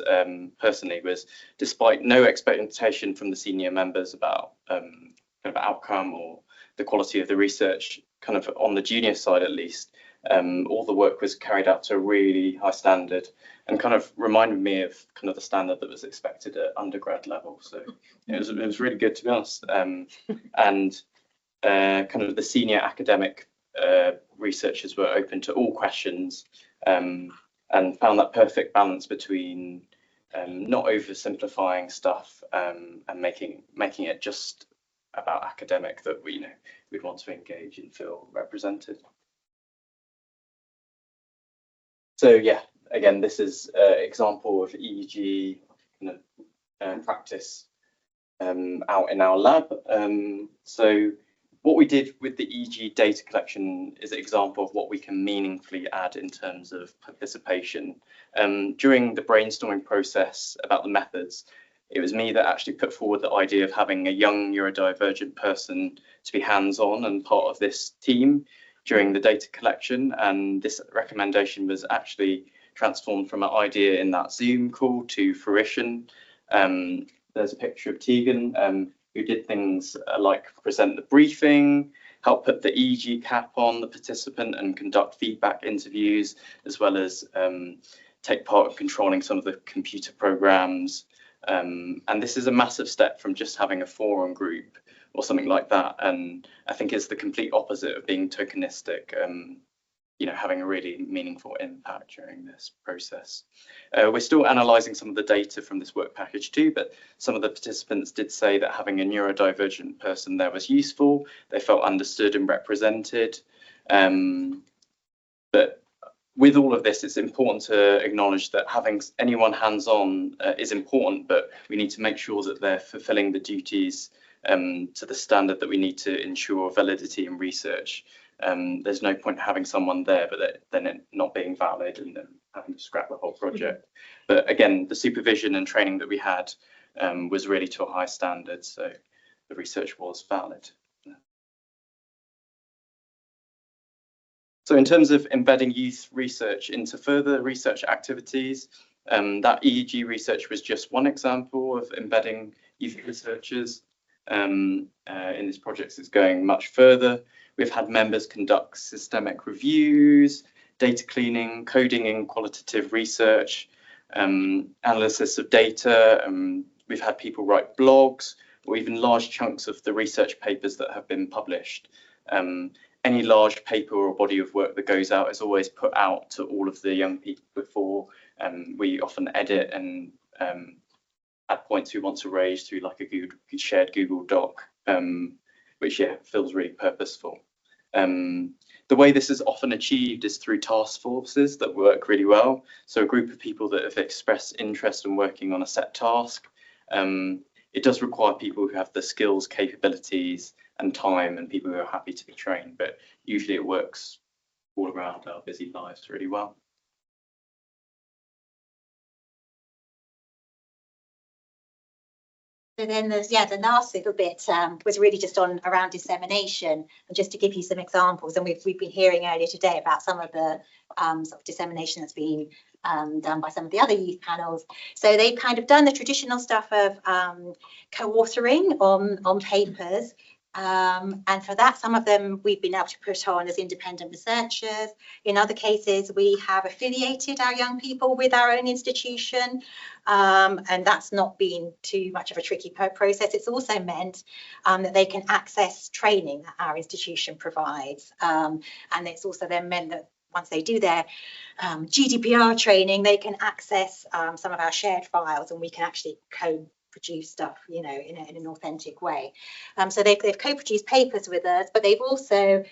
personally was, despite no expectation from the senior members about kind of outcome or the quality of the research, kind of on the junior side at least, all the work was carried out to a really high standard and kind of reminded me of kind of the standard that was expected at undergrad level. So it was really good, to be honest. And kind of the senior academic researchers were open to all questions and found that perfect balance between not oversimplifying stuff and making it just about academic that we'd want to engage and feel represented. So yeah, again, this is an example of EEG practice out in our lab. So what we did with the EEG data collection is an example of what we can meaningfully add in terms of participation. During the brainstorming process about the methods, it was me that actually put forward the idea of having a young neurodivergent person to be hands-on and part of this team, during the data collection, and this recommendation was actually transformed from an idea in that Zoom call to fruition. There's a picture of Tegan, who did things like present the briefing, help put the EEG cap on the participant and conduct feedback interviews, as well as take part in controlling some of the computer programs. And this is a massive step from just having a forum group or something like that. And I think it's the complete opposite of being tokenistic, you know, having a really meaningful impact during this process. We're still analysing some of the data from this work package too, but some of the participants did say that having a neurodivergent person there was useful. They felt understood and represented. But with all of this, it's important to acknowledge that having anyone hands-on is important, but we need to make sure that they're fulfilling the duties to the standard that we need to ensure validity in research. There's no point having someone there, but then it not being valid and then having to scrap the whole project. But again, the supervision and training that we had was really to a high standard, so the research was valid. So in terms of embedding youth research into further research activities, that EEG research was just one example of embedding youth researchers. In this project, it's going much further. We've had members conduct systemic reviews, data cleaning, coding in qualitative research, analysis of data. We've had people write blogs or even large chunks of the research papers that have been published. Any large paper or body of work that goes out is always put out to all of the young people before. We often edit and add points we want to raise through like a shared Google Doc, which feels really purposeful. The way this is often achieved is through task forces that work really well. So a group of people that have expressed interest in working on a set task. It does require people who have the skills, capabilities and time, and people who are happy to be trained, but usually it works all around our busy lives really well. So then there's, the last little bit was really just on around dissemination, and just to give you some examples, and we've been hearing earlier today about some of the sort of dissemination that's been done by some of the other youth panels. So they've kind of done the traditional stuff of co-authoring on papers. And for that, some of them we've been able to put on as independent researchers. In other cases, we have affiliated our young people with our own institution, and that's not been too much of a tricky process. It's also meant that they can access training that our institution provides, and it's also then meant that once they do their GDPR training, they can access some of our shared files, and we can actually produce stuff, you know, in an authentic way. So they've co-produced papers with us, but they've also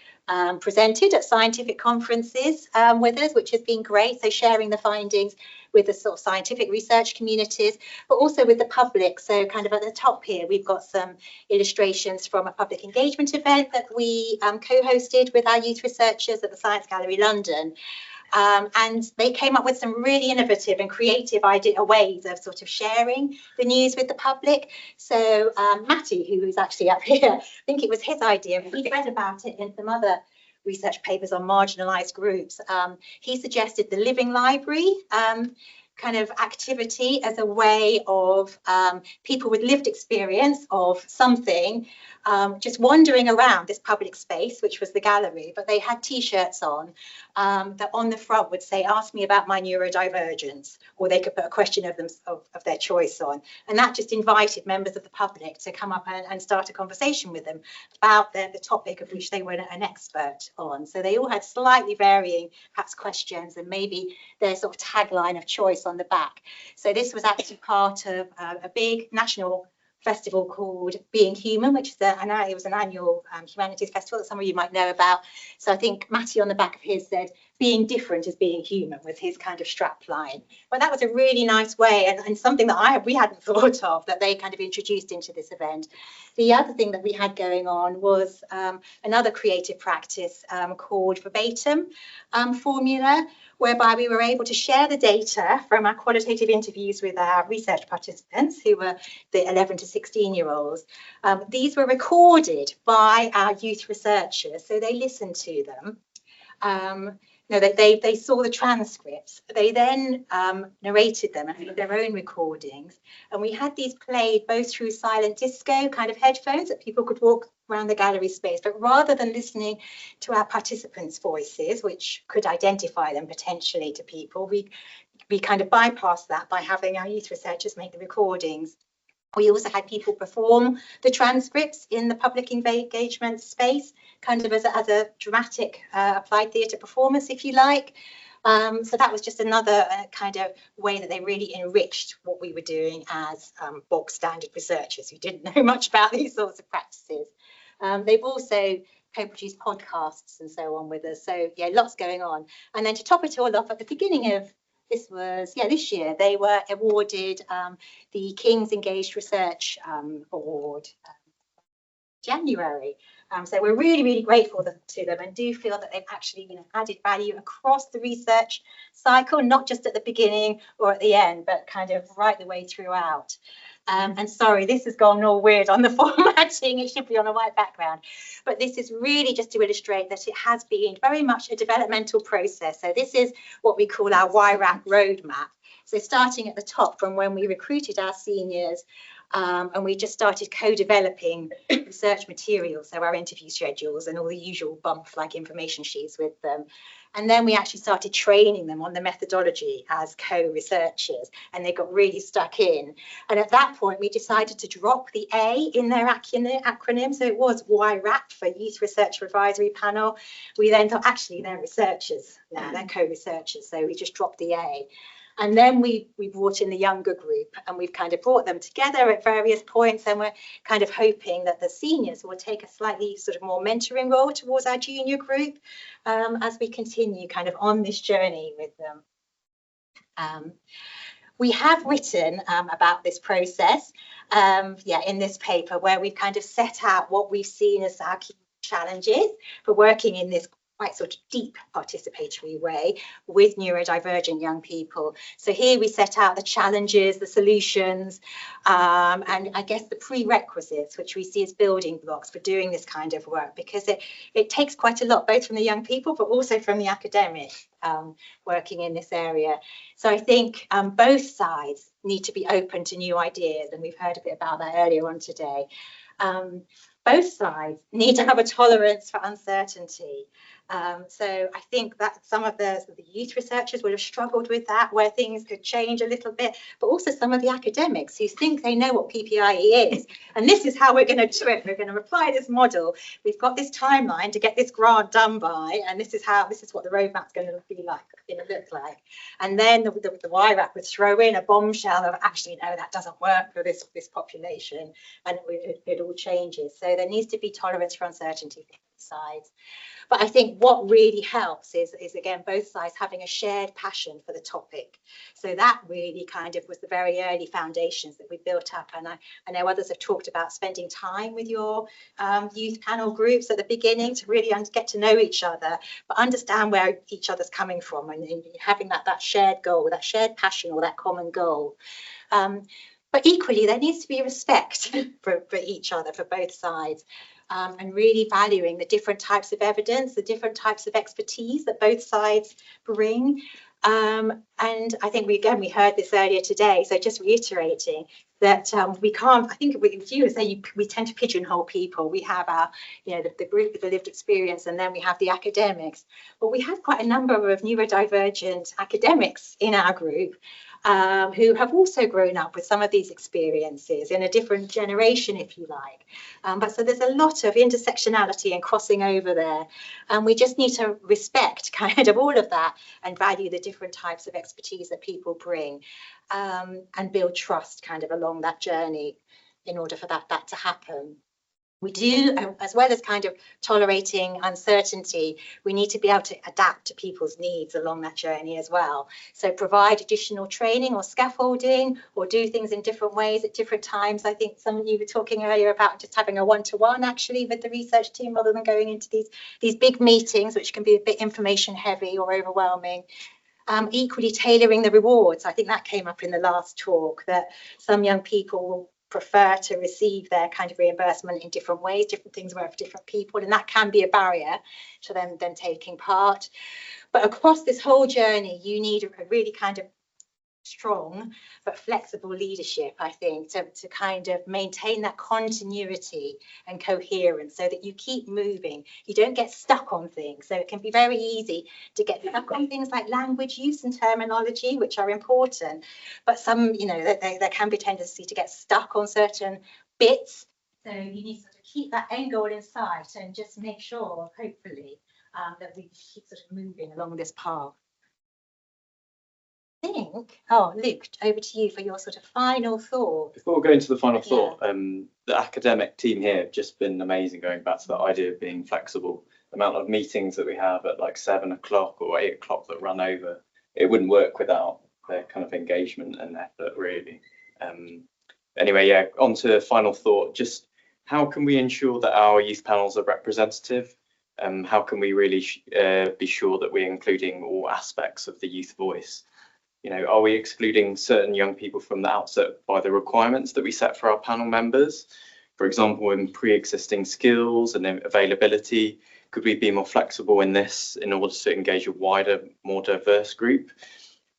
presented at scientific conferences with us, which has been great. So sharing the findings with the sort of scientific research communities, but also with the public. So kind of at the top here, we've got some illustrations from a public engagement event that we co-hosted with our youth researchers at the Science Gallery London. And they came up with some really innovative and creative ways of sort of sharing the news with the public. So Matty, who is actually up here, I think it was his idea. He read about it in some other research papers on marginalised groups. He suggested the living library kind of activity as a way of people with lived experience of something just wandering around this public space, which was the gallery, but they had T-shirts on that on the front would say, ask me about my neurodivergence, or they could put a question of their choice on. And that just invited members of the public to come up and start a conversation with them about the topic of which they were an expert on. So they all had slightly varying perhaps questions and maybe their sort of tagline of choice on the back. So this was actually part of a big national festival called Being Human, which is it was an annual humanities festival that some of you might know about. So I think Matty on the back of his said, being different is being human was his kind of strap line. But that was a really nice way and something that we hadn't thought of, that they kind of introduced into this event. The other thing that we had going on was another creative practice called verbatim formula, whereby we were able to share the data from our qualitative interviews with our research participants, who were the 11 to 16-year-olds. These were recorded by our youth researchers, so they listened to them. No, they saw the transcripts. They then narrated them and had their own recordings. And we had these played both through silent disco kind of headphones that people could walk around the gallery space. But rather than listening to our participants' voices, which could identify them potentially to people, we kind of bypassed that by having our youth researchers make the recordings. We also had people perform the transcripts in the public engagement space, kind of as a dramatic applied theatre performance, if you like. So that was just another kind of way that they really enriched what we were doing as bog standard researchers who didn't know much about these sorts of practices. They've also co-produced podcasts and so on with us. So yeah, lots going on. And then to top it all off, at the beginning of this year, they were awarded the King's Engaged Research Award January. So we're really, really grateful to them and do feel that they've actually added value across the research cycle, not just at the beginning or at the end, but kind of right the way throughout. And sorry, this has gone all weird on the formatting. It should be on a white background. But this is really just to illustrate that it has been very much a developmental process. So this is what we call our YRAC roadmap. So starting at the top from when we recruited our seniors, and we just started co-developing research materials, so our interview schedules and all the usual bump like information sheets with them. And then we actually started training them on the methodology as co-researchers, and they got really stuck in. And at that point, we decided to drop the A in their acronym. So it was YRAP for Youth Research Advisory Panel. We then thought, actually, they're researchers now, they're co-researchers. So we just dropped the A. And then we brought in the younger group, and we've kind of brought them together at various points, and we're kind of hoping that the seniors will take a slightly sort of more mentoring role towards our junior group as we continue kind of on this journey with them. We have written about this process, in this paper, where we've kind of set out what we've seen as our key challenges for working in this quite sort of deep participatory way with neurodivergent young people. So here we set out the challenges, the solutions, and I guess the prerequisites, which we see as building blocks for doing this kind of work, because it takes quite a lot, both from the young people, but also from the academics working in this area. So I think both sides need to be open to new ideas, and we've heard a bit about that earlier on today. Both sides need to have a tolerance for uncertainty. So I think that some of the youth researchers would have struggled with that, where things could change a little bit, but also some of the academics who think they know what PPIE is. And this is how we're going to do it. We're going to apply this model. We've got this timeline to get this grant done by, and this is what the roadmap's going to be like, going to look like. And then the YRAP would throw in a bombshell of, actually, no, that doesn't work for this population, and it all changes. So there needs to be tolerance for uncertainty from both sides. But I think what really helps is again, both sides having a shared passion for the topic. So that really kind of was the very early foundations that we built up. And I know others have talked about spending time with your youth panel groups at the beginning to really get to know each other, but understand where each other's coming from, and having that shared goal, that shared passion, or that common goal. But equally, there needs to be respect for each other, for both sides. And really valuing the different types of evidence, the different types of expertise that both sides bring. And I think we heard this earlier today, so just reiterating that we can't, I think if you say we tend to pigeonhole people. We have our, the group with the lived experience, and then we have the academics. But we have quite a number of neurodivergent academics in our group who have also grown up with some of these experiences in a different generation, if you like. But so there's a lot of intersectionality and crossing over there. And we just need to respect kind of all of that and value the different types of expertise that people bring, and build trust kind of along that journey in order for that to happen. We do, as well as kind of tolerating uncertainty, we need to be able to adapt to people's needs along that journey as well. So provide additional training or scaffolding, or do things in different ways at different times. I think some of you were talking earlier about just having a one-to-one actually with the research team, rather than going into these big meetings, which can be a bit information heavy or overwhelming. Equally tailoring the rewards. I think that came up in the last talk, that some young people will prefer to receive their kind of reimbursement in different ways. Different things work for different people, and that can be a barrier to them then taking part. But across this whole journey, you need a really kind of strong but flexible leadership, I think, to kind of maintain that continuity and coherence, so that you keep moving. You don't get stuck on things. So it can be very easy to get stuck on things like language use and terminology, which are important, but some, you know, there can be tendency to get stuck on certain bits. So you need to sort of keep that end goal in sight and just make sure, hopefully, that we keep sort of moving along this path. Oh, Luke, over to you for your sort of final thought. Before going to the final thought, the academic team here have just been amazing, going back to that idea of being flexible. The amount of meetings that we have at like 7 o'clock or 8 o'clock that run over, it wouldn't work without their kind of engagement and effort, really. Anyway, yeah, on to final thought. Just how can we ensure that our youth panels are representative? How can we really be sure that we're including all aspects of the youth voice? You know, are we excluding certain young people from the outset by the requirements that we set for our panel members? For example, in pre-existing skills and availability, could we be more flexible in this in order to engage a wider, more diverse group?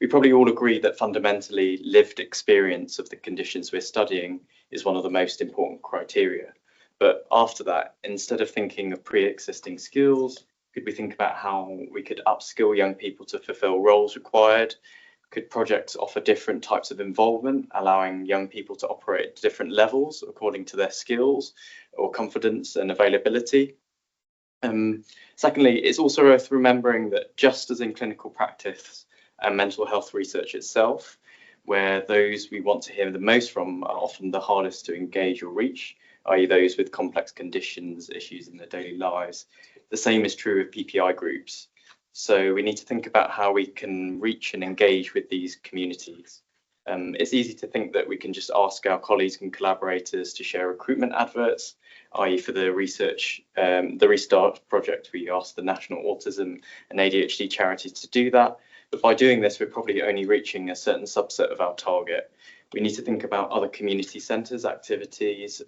We probably all agree that fundamentally lived experience of the conditions we're studying is one of the most important criteria. But after that, instead of thinking of pre-existing skills, could we think about how we could upskill young people to fulfill roles required? Could projects offer different types of involvement, allowing young people to operate at different levels according to their skills or confidence and availability? Secondly, it's also worth remembering that just as in clinical practice and mental health research itself, where those we want to hear the most from are often the hardest to engage or reach, i.e. those with complex conditions, issues in their daily lives, the same is true of PPI groups. So we need to think about how we can reach and engage with these communities. It's easy to think that we can just ask our colleagues and collaborators to share recruitment adverts, i.e. for the research, the Restart project, we asked the National Autism and ADHD charity to do that. But by doing this, we're probably only reaching a certain subset of our target. We need to think about other community centres, activities,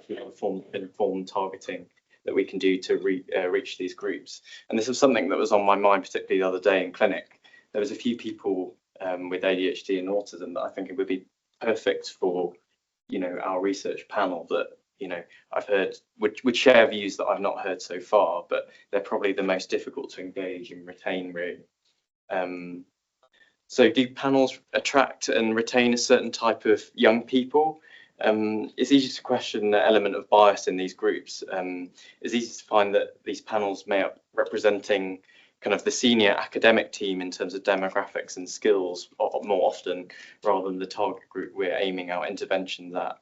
informed targeting that we can do to reach these groups. And this was something that was on my mind, particularly the other day in clinic. There was a few people with ADHD and autism that I think it would be perfect for, you know, our research panel that, you know, I've heard would share views that I've not heard so far, but they're probably the most difficult to engage and retain, really. So do panels attract and retain a certain type of young people? It's easy to question the element of bias in these groups. It's easy to find that these panels may be representing kind of the senior academic team in terms of demographics and skills more often, rather than the target group we're aiming our interventions at.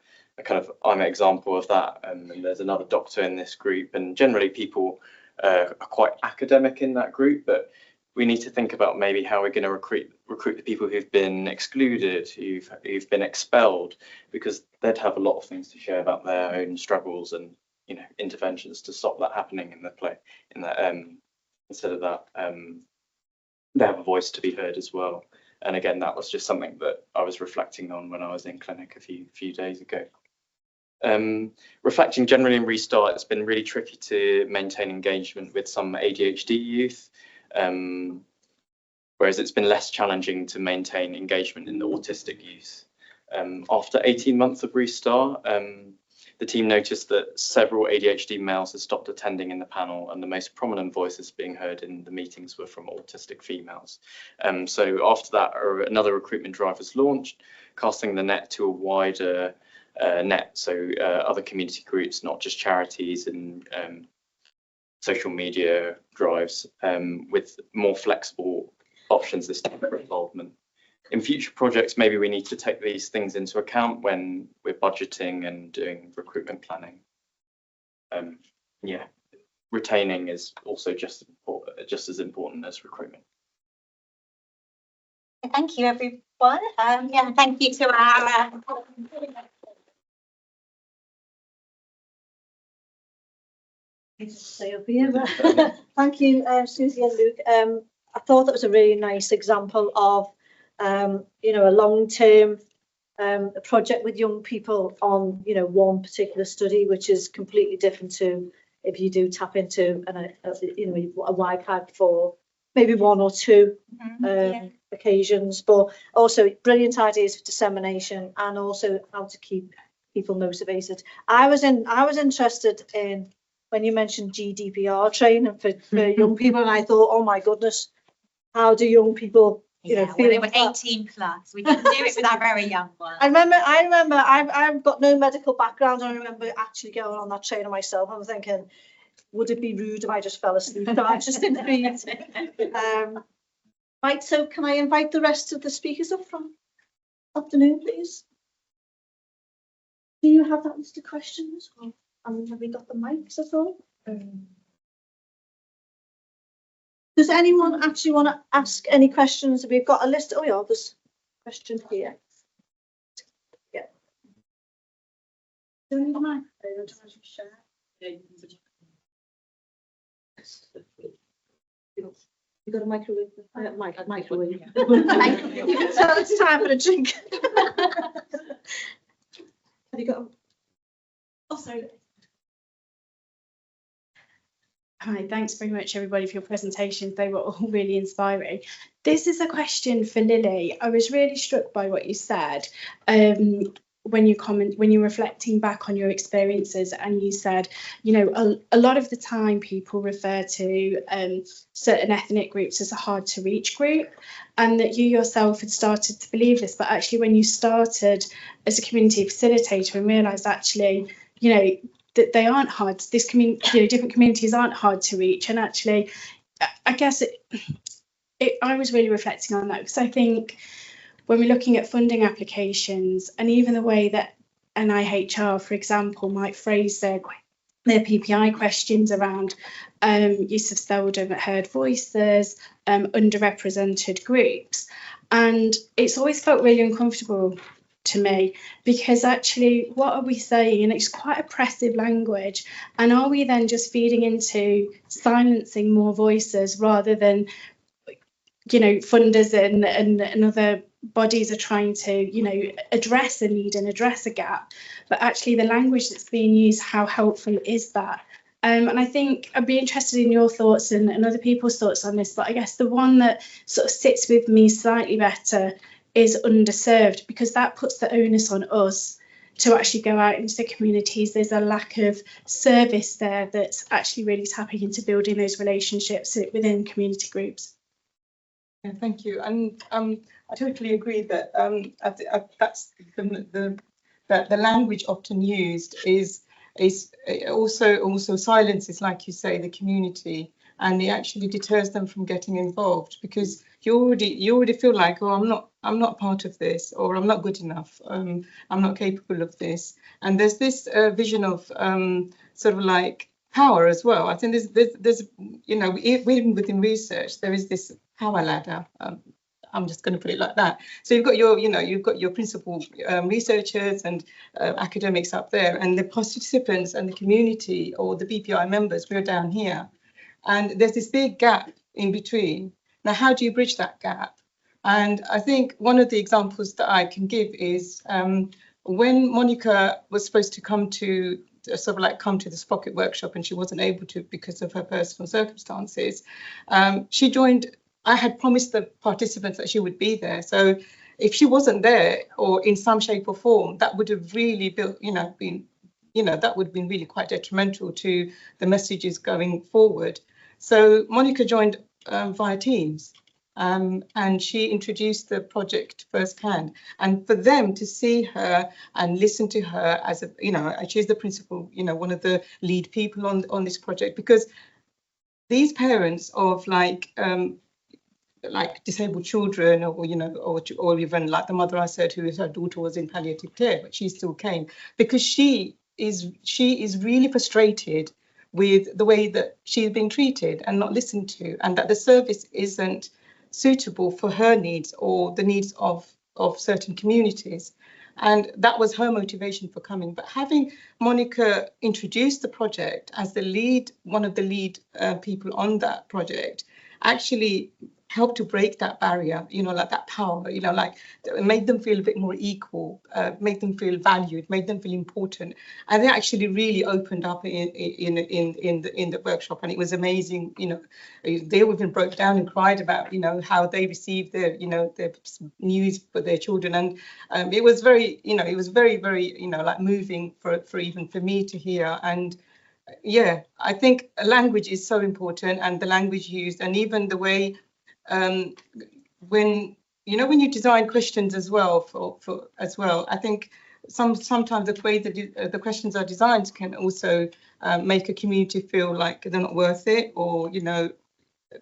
I'm an example of that, and there's another doctor in this group, and generally people are quite academic in that group, but we need to think about maybe how we're going to recruit the people who've been excluded, who've been expelled, because they'd have a lot of things to share about their own struggles and, you know, interventions to stop that happening in the play. Instead of that, they have a voice to be heard as well. And again, that was just something that I was reflecting on when I was in clinic a few days ago. Reflecting generally in Restart, it's been really tricky to maintain engagement with some ADHD youth. Whereas it's been less challenging to maintain engagement in the autistic youth. After 18 months of Restart, the team noticed that several ADHD males had stopped attending in the panel, and the most prominent voices being heard in the meetings were from autistic females. So after that, another recruitment drive was launched, casting the net to a wider net, so other community groups, not just charities and social media drives, with more flexible options this time for involvement. In future projects, maybe we need to take these things into account when we're budgeting and doing recruitment planning. yeah, retaining is also just as important as recruitment. Thank you, everyone. Yeah, thank you to our Say up here. Thank you, Susie and Luke. I thought that was a really nice example of, you know, a long-term project with young people on, you know, one particular study, which is completely different to if you do tap into you know, a YPAG for maybe one or two occasions, but also brilliant ideas for dissemination and also how to keep people motivated. I was interested in when you mentioned GDPR training for young people, and I thought, oh my goodness, how do young people, you know, feel? Well, they were 18 plus. We didn't do it with our very young ones. I remember. I've got no medical background, and I remember actually going on that trainer myself. I was thinking, would it be rude if I just fell asleep? So I just didn't read. Right. So can I invite the rest of the speakers up from afternoon, please? Do you have that list of questions? Or, have we got the mics at all? Does anyone actually want to ask any questions? We've got a list. Oh yeah, there's a question here. Yeah. Do you need a mic? You got a microwave? Microwave. You can tell it's time for a drink. Have you got? Oh, sorry. Hi, thanks very much everybody for your presentations. They were all really inspiring. This is a question for Lily. I was really struck by what you said when you're reflecting back on your experiences, and you said, you know, a lot of the time people refer to certain ethnic groups as a hard to reach group, and that you yourself had started to believe this, but actually when you started as a community facilitator and realised actually, you know, that they aren't hard, different communities aren't hard to reach. And actually, I guess I was really reflecting on that, because I think when we're looking at funding applications, and even the way that NIHR, for example, might phrase their PPI questions around use of seldom heard voices, underrepresented groups. And it's always felt really uncomfortable to me, because actually what are we saying? And it's quite oppressive language, and are we then just feeding into silencing more voices rather than, you know, funders and other bodies are trying to, you know, address a need and address a gap, but actually the language that's being used, how helpful is that? And I think I'd be interested in your thoughts and other people's thoughts on this, but I guess the one that sort of sits with me slightly better is underserved, because that puts the onus on us to actually go out into the communities. There's a lack of service there that's actually really tapping into building those relationships within community groups. Yeah, thank you. And I totally agree that that's that the language often used is also silences, like you say, the community, and it actually deters them from getting involved, because you already feel like, oh, I'm not part of this, or I'm not good enough, I'm not capable of this. And there's this vision of sort of like power as well. I think there's you know, even within research there is this power ladder. I'm just going to put it like that. So you've got your principal researchers and academics up there, and the participants and the community, or the BPI members, we're down here, and there's this big gap in between. Now, how do you bridge that gap? And I think one of the examples that I can give is when Monica was supposed to come to the Sprocket workshop, and she wasn't able to because of her personal circumstances. She joined. I had promised the participants that she would be there. So if she wasn't there, or in some shape or form, that would have really that would have been really quite detrimental to the messages going forward. So Monica joined via Teams, and she introduced the project firsthand. And for them to see her and listen to her as a, she's the principal, one of the lead people on this project, because these parents of like disabled children, or even like the mother I said, her daughter was in palliative care, but she still came because she she is really frustrated with the way that she's being treated and not listened to, and that the service isn't suitable for her needs or the needs of certain communities. And that was her motivation for coming. But having Monica introduce the project as the lead, one of the lead people on that project, actually helped to break that barrier, you know, like that power, you know, like it made them feel a bit more equal, made them feel valued, made them feel important. And they actually really opened up in the workshop, and it was amazing. You know, they even broke down and cried about, you know, how they received their, you know, their news for their children. And it was very, you know, it was very, very, you know, like moving for even for me to hear. And yeah, I think language is so important, and the language used, and even the way when when you design questions as well for as well, I think sometimes the way that the questions are designed can also make a community feel like they're not worth it, or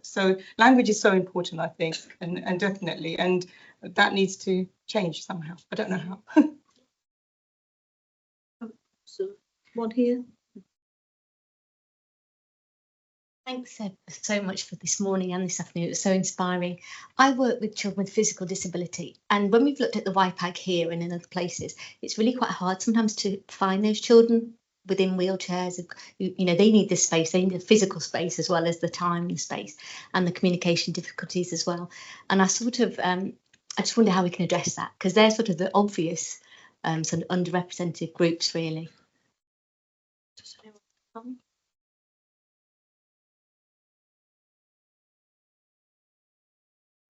so language is so important, I think, and definitely, and that needs to change somehow. I don't know how. So one here. Thanks so much for this morning and this afternoon. It was so inspiring. I work with children with physical disability, and when we've looked at the YPAG here and in other places, it's really quite hard sometimes to find those children within wheelchairs. You know, they need this space, they need the physical space as well as the time and space, and the communication difficulties as well. And I sort of, I just wonder how we can address that, because they're sort of the obvious sort of underrepresented groups, really.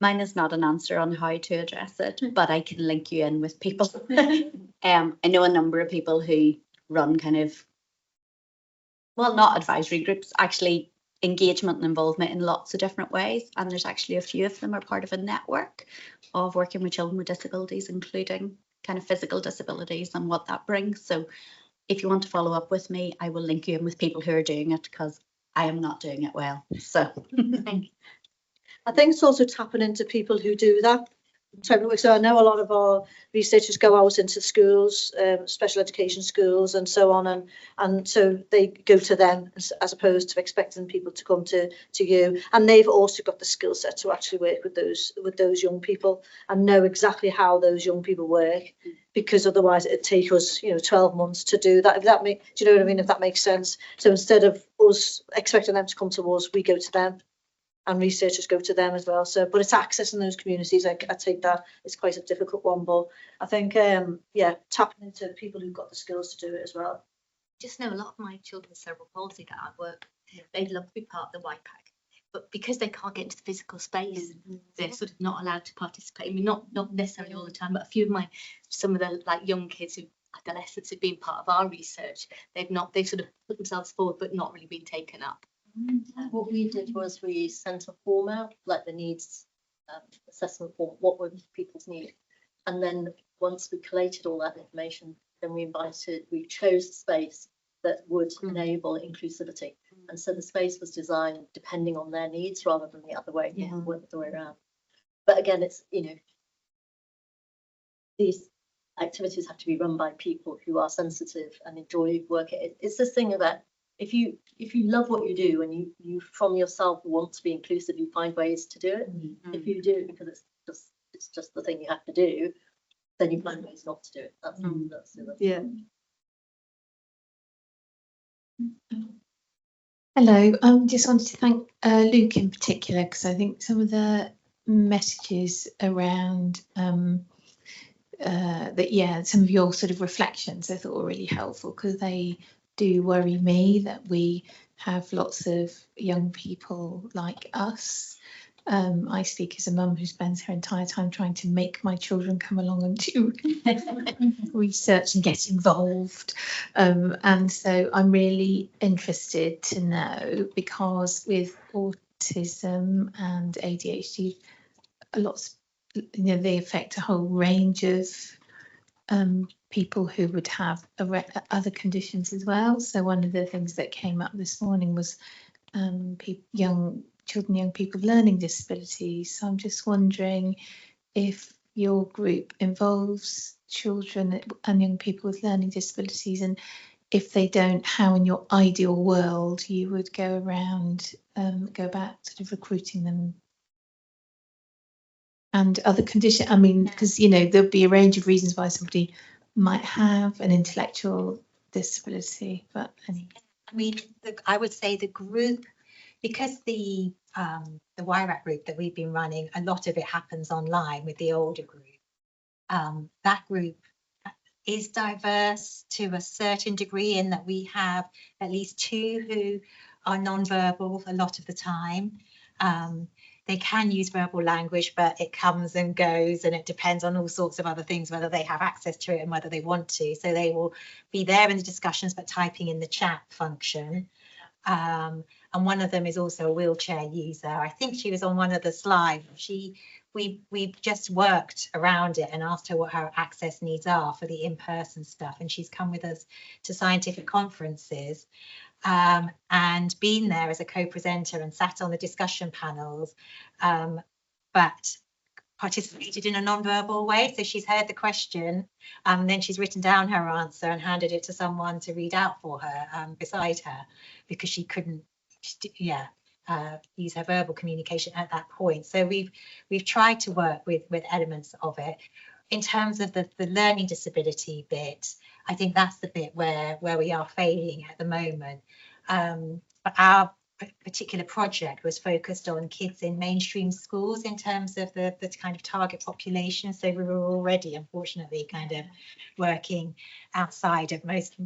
Mine is not an answer on how to address it, but I can link you in with people. I know a number of people who run kind of, well, not advisory groups, actually engagement and involvement in lots of different ways. And there's actually a few of them are part of a network of working with children with disabilities, including kind of physical disabilities and what that brings. So if you want to follow up with me, I will link you in with people who are doing it, because I am not doing it well. So thank you. I think it's also tapping into people who do that type of work. So I know a lot of our researchers go out into schools, special education schools and so on, and so they go to them as opposed to expecting people to come to you. And they've also got the skill set to actually work with those young people and know exactly how those young people work, because otherwise it'd take us 12 months to do that. Do you know what I mean? If that makes sense. So instead of us expecting them to come to us, we go to them. And researchers go to them as well. So, but it's accessing those communities. I take that. It's quite a difficult one, but I think, tapping into people who've got the skills to do it as well. Just know a lot of my children with cerebral palsy that I work with, they'd love to be part of the YPAG, but because they can't get into the physical space, they're sort of not allowed to participate. I mean, not necessarily all the time, but some of the like young kids who adolescents who've been part of our research, they've sort of put themselves forward, but not really been taken up. What we did was we sent a form out, like the needs assessment form, what were people's needs, and then once we collated all that information, then we chose a space that would enable inclusivity, and so the space was designed depending on their needs rather than the other way, the way around. But again, it's these activities have to be run by people who are sensitive and enjoy working. It's this thing about if you love what you do and you from yourself want to be inclusive, you find ways to do it. If you do it because it's just the thing you have to do, then you find ways not to do it. That's yeah. Hello, I just wanted to thank Luke in particular, because I think some of the messages around some of your sort of reflections I thought were really helpful, because they do worry me that we have lots of young people like us. I speak as a mum who spends her entire time trying to make my children come along and do research and get involved. And so I'm really interested to know, because with autism and ADHD, they affect a whole range of people who would have other conditions as well. So one of the things that came up this morning was young people with learning disabilities. So I'm just wondering if your group involves children and young people with learning disabilities, and if they don't, how in your ideal world you would go around, go about sort of recruiting them. And other conditions, I mean, because, you know, there'll be a range of reasons why somebody might have an intellectual disability, but anyway. I mean, I would say the group, because the YRAP group that we've been running, a lot of it happens online with the older group. That group is diverse to a certain degree in that we have at least 2 who are non-verbal a lot of the time. They can use verbal language, but it comes and goes, and it depends on all sorts of other things, whether they have access to it and whether they want to. So they will be there in the discussions, but typing in the chat function. And one of them is also a wheelchair user. I think she was on one of the slides. We just worked around it and asked her what her access needs are for the in-person stuff. And she's come with us to scientific conferences and been there as a co-presenter and sat on the discussion panels, but participated in a non-verbal way. So she's heard the question, then she's written down her answer and handed it to someone to read out for her beside her, because she couldn't, use her verbal communication at that point. So we've tried to work with elements of it. In terms of the learning disability bit, I think that's the bit where we are failing at the moment. But our particular project was focused on kids in mainstream schools in terms of the kind of target population. So we were already, unfortunately, kind of working outside of most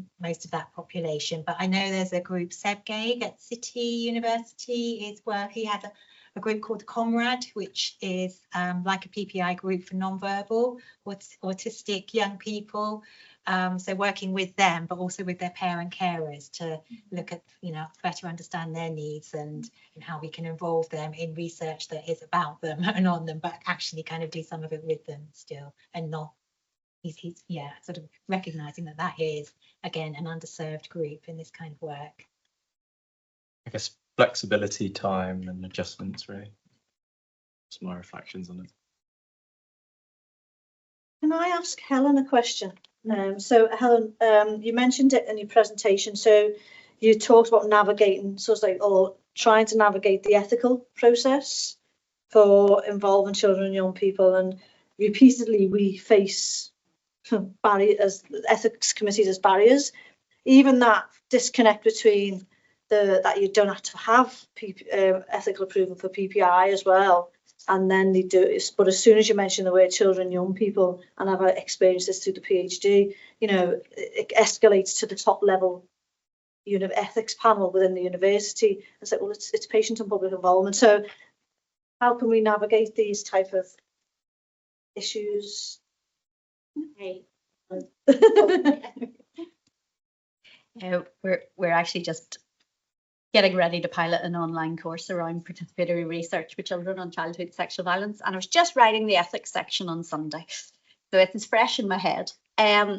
of that population. But I know there's a group, Seb Gaig at City University is where he had a group called Comrade, which is like a PPI group for non-verbal autistic young people. So working with them, but also with their parent carers to look at, better understand their needs and how we can involve them in research that is about them and on them, but actually kind of do some of it with them still, and not, he's sort of recognizing that is, again, an underserved group in this kind of work. I guess flexibility, time and adjustments, really. Some more reflections on it. Can I ask Helen a question? So Helen, you mentioned it in your presentation. So you talked about navigating, or trying to navigate the ethical process for involving children and young people. And repeatedly we face barriers, ethics committees as barriers. Even that disconnect between that you don't have to have ethical approval for PPI as well. And then they do, but as soon as you mention the word children, young people, and I've experienced this through the PhD, it escalates to the top level ethics panel within the university. And say, well, it's patient and public involvement. So how can we navigate these type of issues? Hey. We're actually just getting ready to pilot an online course around participatory research with children on childhood sexual violence, and I was just writing the ethics section on Sunday, so it's fresh in my head. I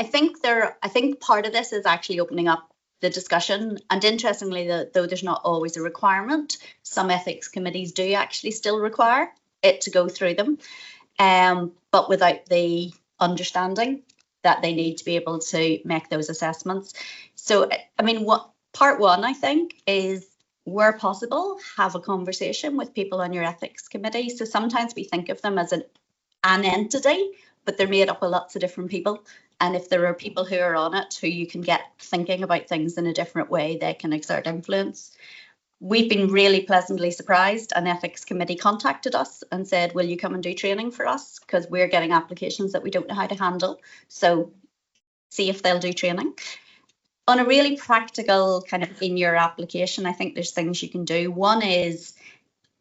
think part of this is actually opening up the discussion, and interestingly, though there's not always a requirement, some ethics committees do actually still require it to go through them, but without the understanding that they need to be able to make those assessments. So, I mean, part one, I think, is where possible, have a conversation with people on your ethics committee. So sometimes we think of them as an entity, but they're made up of lots of different people. And if there are people who are on it who you can get thinking about things in a different way, they can exert influence. We've been really pleasantly surprised. An ethics committee contacted us and said, will you come and do training for us? Because we're getting applications that we don't know how to handle. So see if they'll do training. On a really practical kind of in your application, I think there's things you can do. One is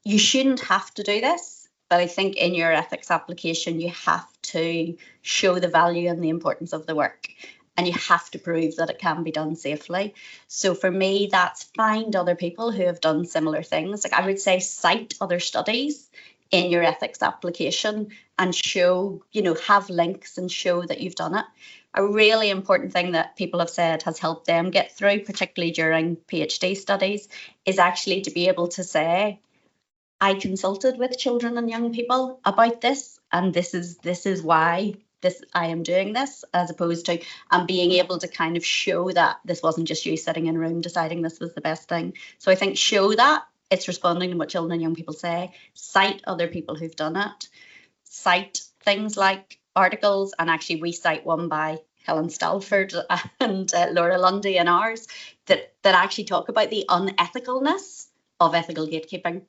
you shouldn't have to do this, but I think in your ethics application, you have to show the value and the importance of the work, and you have to prove that it can be done safely. So for me, that's find other people who have done similar things. Like I would say cite other studies in your ethics application and show, have links and show that you've done it. A really important thing that people have said has helped them get through, particularly during PhD studies, is actually to be able to say, I consulted with children and young people about this, and this is why I am doing this, as opposed to being able to kind of show that this wasn't just you sitting in a room deciding this was the best thing. So I think show that it's responding to what children and young people say, cite other people who've done it, cite things like articles, and actually we cite one by Helen Stalford and Laura Lundy in ours that actually talk about the unethicalness of ethical gatekeeping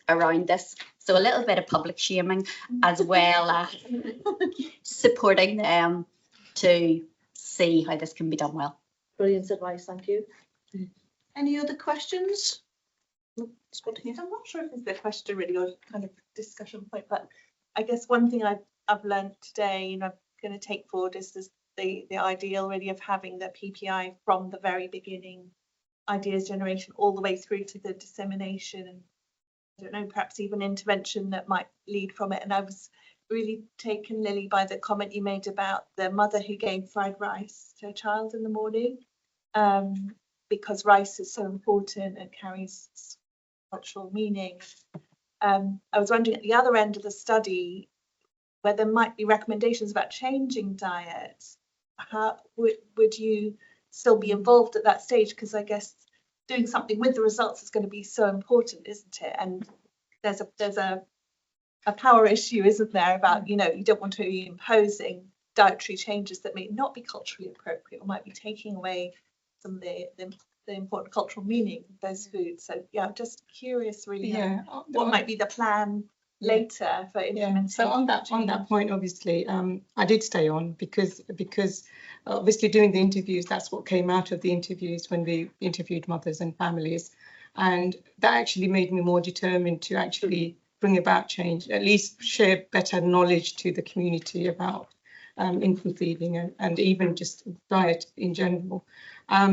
around this. So a little bit of public shaming as well as supporting them to see how this can be done well. Brilliant advice, thank you. Any other questions? I'm not sure if it's a question really or kind of discussion point, but I guess one thing I've learned today and I'm going to take forward is this, the ideal really of having the PPI from the very beginning, ideas generation all the way through to the dissemination, and I don't know, perhaps even intervention that might lead from it. And I was really taken, Lily, by the comment you made about the mother who gave fried rice to her child in the morning, because rice is so important and carries cultural meaning. I was wondering at the other end of the study where there might be recommendations about changing diets. How would you still be involved at that stage? Because I guess doing something with the results is going to be so important, isn't it? And there's a power issue, isn't there, about, you know, you don't want to be imposing dietary changes that may not be culturally appropriate or might be taking away some of the important cultural meaning of those foods. So yeah, I'm just curious really what might be the plan later for implementation. So on that point, obviously, I did stay on because obviously doing the interviews, that's what came out of the interviews when we interviewed mothers and families, and that actually made me more determined to actually bring about change, at least share better knowledge to the community about infant feeding and even just diet in general.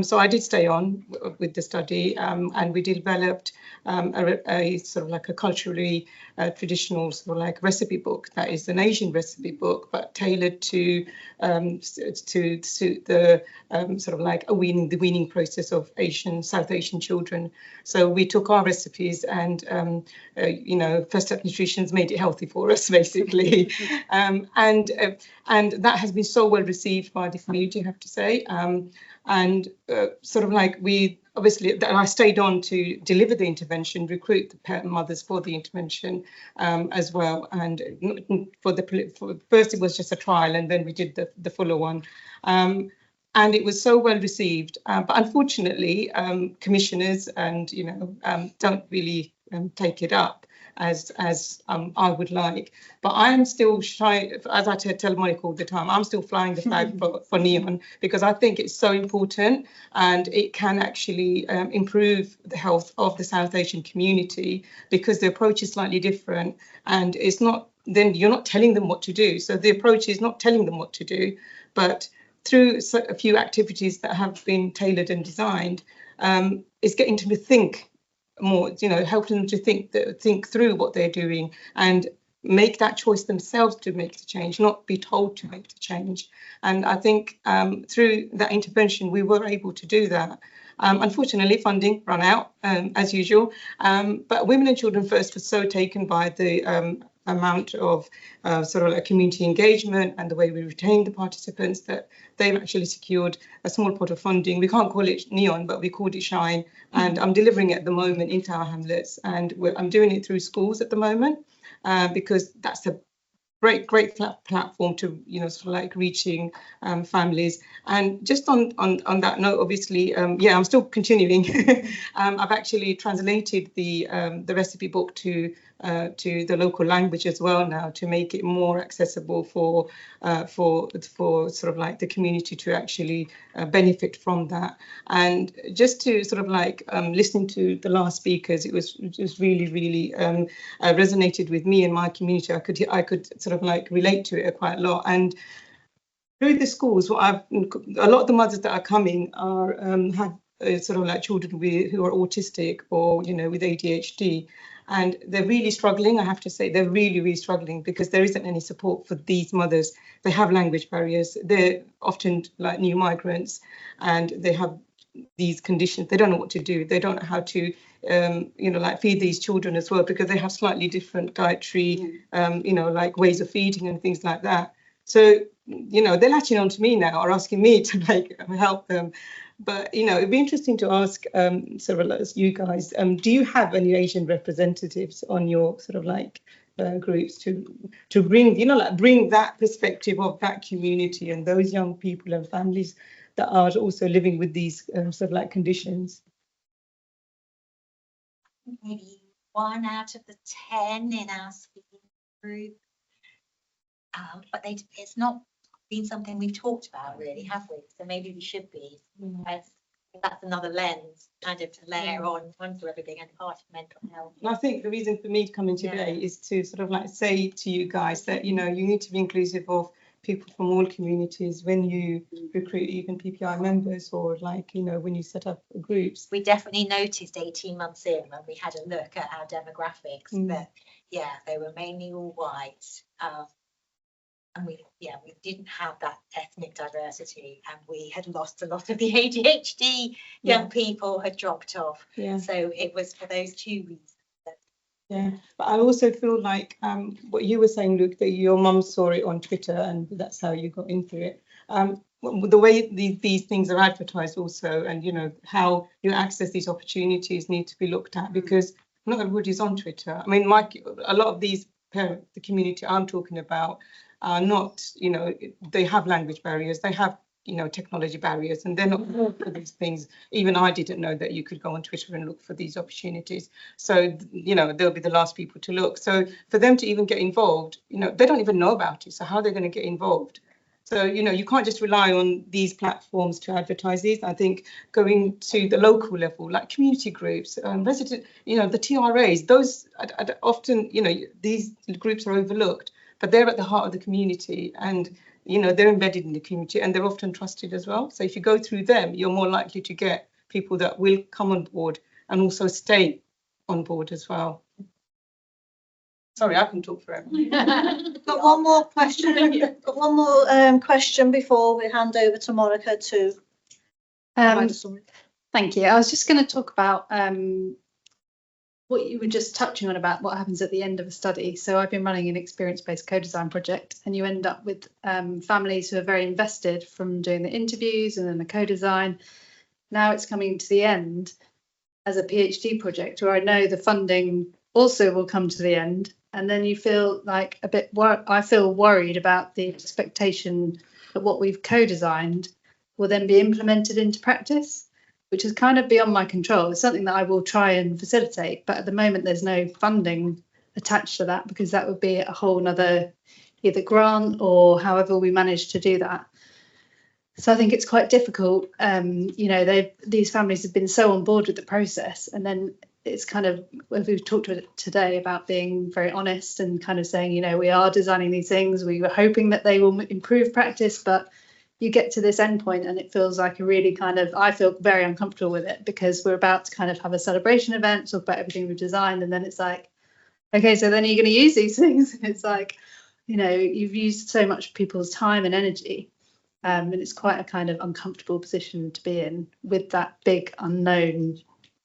So I did stay on with the study, and we developed a sort of like a culturally traditional sort of like recipe book that is an Asian recipe book, but tailored to the sort of like the weaning process of South Asian children. So we took our recipes and you know, First Step Nutrition's made it healthy for us basically, and that has been so well received by the community, I have to say. And sort of like we obviously, I stayed on to deliver the intervention, recruit the parent mothers for the intervention as well. And for first it was just a trial, and then we did the fuller one. And it was so well received. But unfortunately, commissioners and, you know, don't really take it up as I would like. But I am still shy, as I tell Monica all the time, I'm still flying the flag for NEON, because I think it's so important and it can actually improve the health of the South Asian community, because the approach is slightly different, and it's not, then you're not telling them what to do. So the approach is not telling them what to do, but through a few activities that have been tailored and designed, it's getting them to think more, you know, helping them to think through what they're doing and make that choice themselves to make the change, not be told to make the change. And I think through that intervention, we were able to do that. Unfortunately, funding ran out as usual, but Women and Children First was so taken by the amount of sort of like community engagement and the way we retained the participants that they've actually secured a small pot of funding. We can't call it NEON, but we called it Shine, and I'm delivering it at the moment in Tower Hamlets, and I'm doing it through schools at the moment because that's a great platform to, you know, sort of like reaching families. And just on that note, obviously, yeah, I'm still continuing. I've actually translated the recipe book to the local language as well now, to make it more accessible for sort of like the community to actually benefit from that. And just to sort of like listening to the last speakers, it was really resonated with me and my community. I could sort of like relate to it quite a lot. And through the schools, a lot of the mothers that are coming are have sort of like children who are autistic or, you know, with ADHD. And they're really struggling, I have to say, they're really struggling because there isn't any support for these mothers. They have language barriers. They're often like new migrants, and they have these conditions. They don't know what to do. They don't know how to, you know, like feed these children as well, because they have slightly different dietary, you know, like ways of feeding and things like that. So you know, they're latching on to me now, or asking me to like help them. But, you know, it'd be interesting to ask several of you guys, do you have any Asian representatives on your sort of like groups to bring, you know, like bring that perspective of that community and those young people and families that are also living with these sort of like conditions? Maybe 1 out of the 10 in our speaking group. But it's not been something we've talked about really, have we? So maybe we should be. That's another lens kind of to layer on onto everything and part of mental health. And I think the reason for me coming today is to sort of like say to you guys that, you know, you need to be inclusive of people from all communities when you recruit even PPI members, or like, you know, when you set up groups. We definitely noticed 18 months in when we had a look at our demographics that, yeah, they were mainly all white. And we didn't have that ethnic diversity, and we had lost a lot of the ADHD young people had dropped off. So it was for those 2 reasons. Yeah, but I also feel like what you were saying, Luke, that your mum saw it on Twitter and that's how you got into it. The way these things are advertised also, and, you know, how you access these opportunities need to be looked at, because not everybody's on Twitter. I mean, a lot of these parents, the community I'm talking about, are not, you know, they have language barriers, they have, you know, technology barriers, and they're not for these things. Even I didn't know that you could go on Twitter and look for these opportunities. So, you know, they'll be the last people to look. So for them to even get involved, you know, they don't even know about it. So how are they going to get involved? So, you know, you can't just rely on these platforms to advertise these. I think going to the local level, like community groups, resident, you know, the TRAs, those often, you know, these groups are overlooked, but they're at the heart of the community, and, you know, they're embedded in the community and they're often trusted as well. So if you go through them, you're more likely to get people that will come on board and also stay on board as well. Sorry, I can talk forever. Got one more question. Got one more question before we hand over to Monica to. Thank you. I was just going to talk about what you were just touching on about what happens at the end of a study. So I've been running an experience-based co-design project, and you end up with families who are very invested from doing the interviews and then the co-design. Now it's coming to the end as a PhD project, where I know the funding also will come to the end, and then you feel like a bit I feel worried about the expectation that what we've co-designed will then be implemented into practice, which is kind of beyond my control. It's something that I will try and facilitate, but at the moment there's no funding attached to that, because that would be a whole nother either grant or however we manage to do that. So I think it's quite difficult. You know, these families have been so on board with the process, and then it's kind of, we've talked today about being very honest and kind of saying, you know, we are designing these things, we were hoping that they will improve practice, but you get to this end point and it feels like a really kind of, I feel very uncomfortable with it, because we're about to kind of have a celebration event, talk about everything we've designed, and then it's like, okay, so then are you going to use these things? It's like, you know, you've used so much people's time and energy, and it's quite a kind of uncomfortable position to be in with that big unknown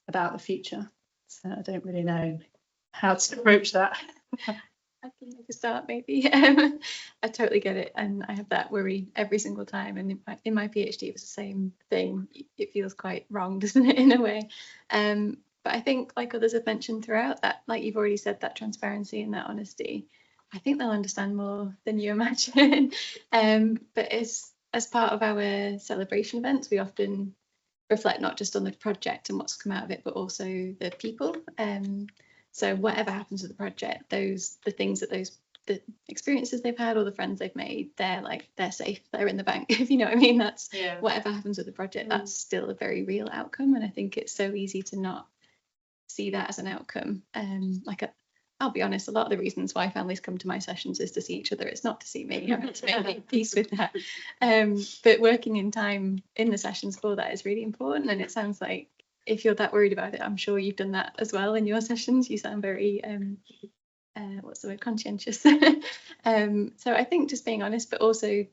about the future. So I don't really know how to approach that. I can make a start maybe. I totally get it, and I have that worry every single time, and in my PhD it was the same thing. It feels quite wrong, doesn't it, in a way? But I think, like others have mentioned throughout, that, like you've already said, that transparency and that honesty, I think they'll understand more than you imagine. But as part of our celebration events, we often reflect not just on the project and what's come out of it, but also the people. So whatever happens with the project, the things that the experiences they've had or the friends they've made, they're safe, they're in the bank, if you know what I mean. That's whatever happens with the project, that's still a very real outcome. And I think it's so easy to not see that as an outcome. I'll be honest, a lot of the reasons why families come to my sessions is to see each other. It's not to see me. I have to make peace with that. But working in time in the sessions for that is really important. And it sounds like, if you're that worried about it, I'm sure you've done that as well in your sessions. You sound very, what's the word, conscientious. So I think just being honest, but also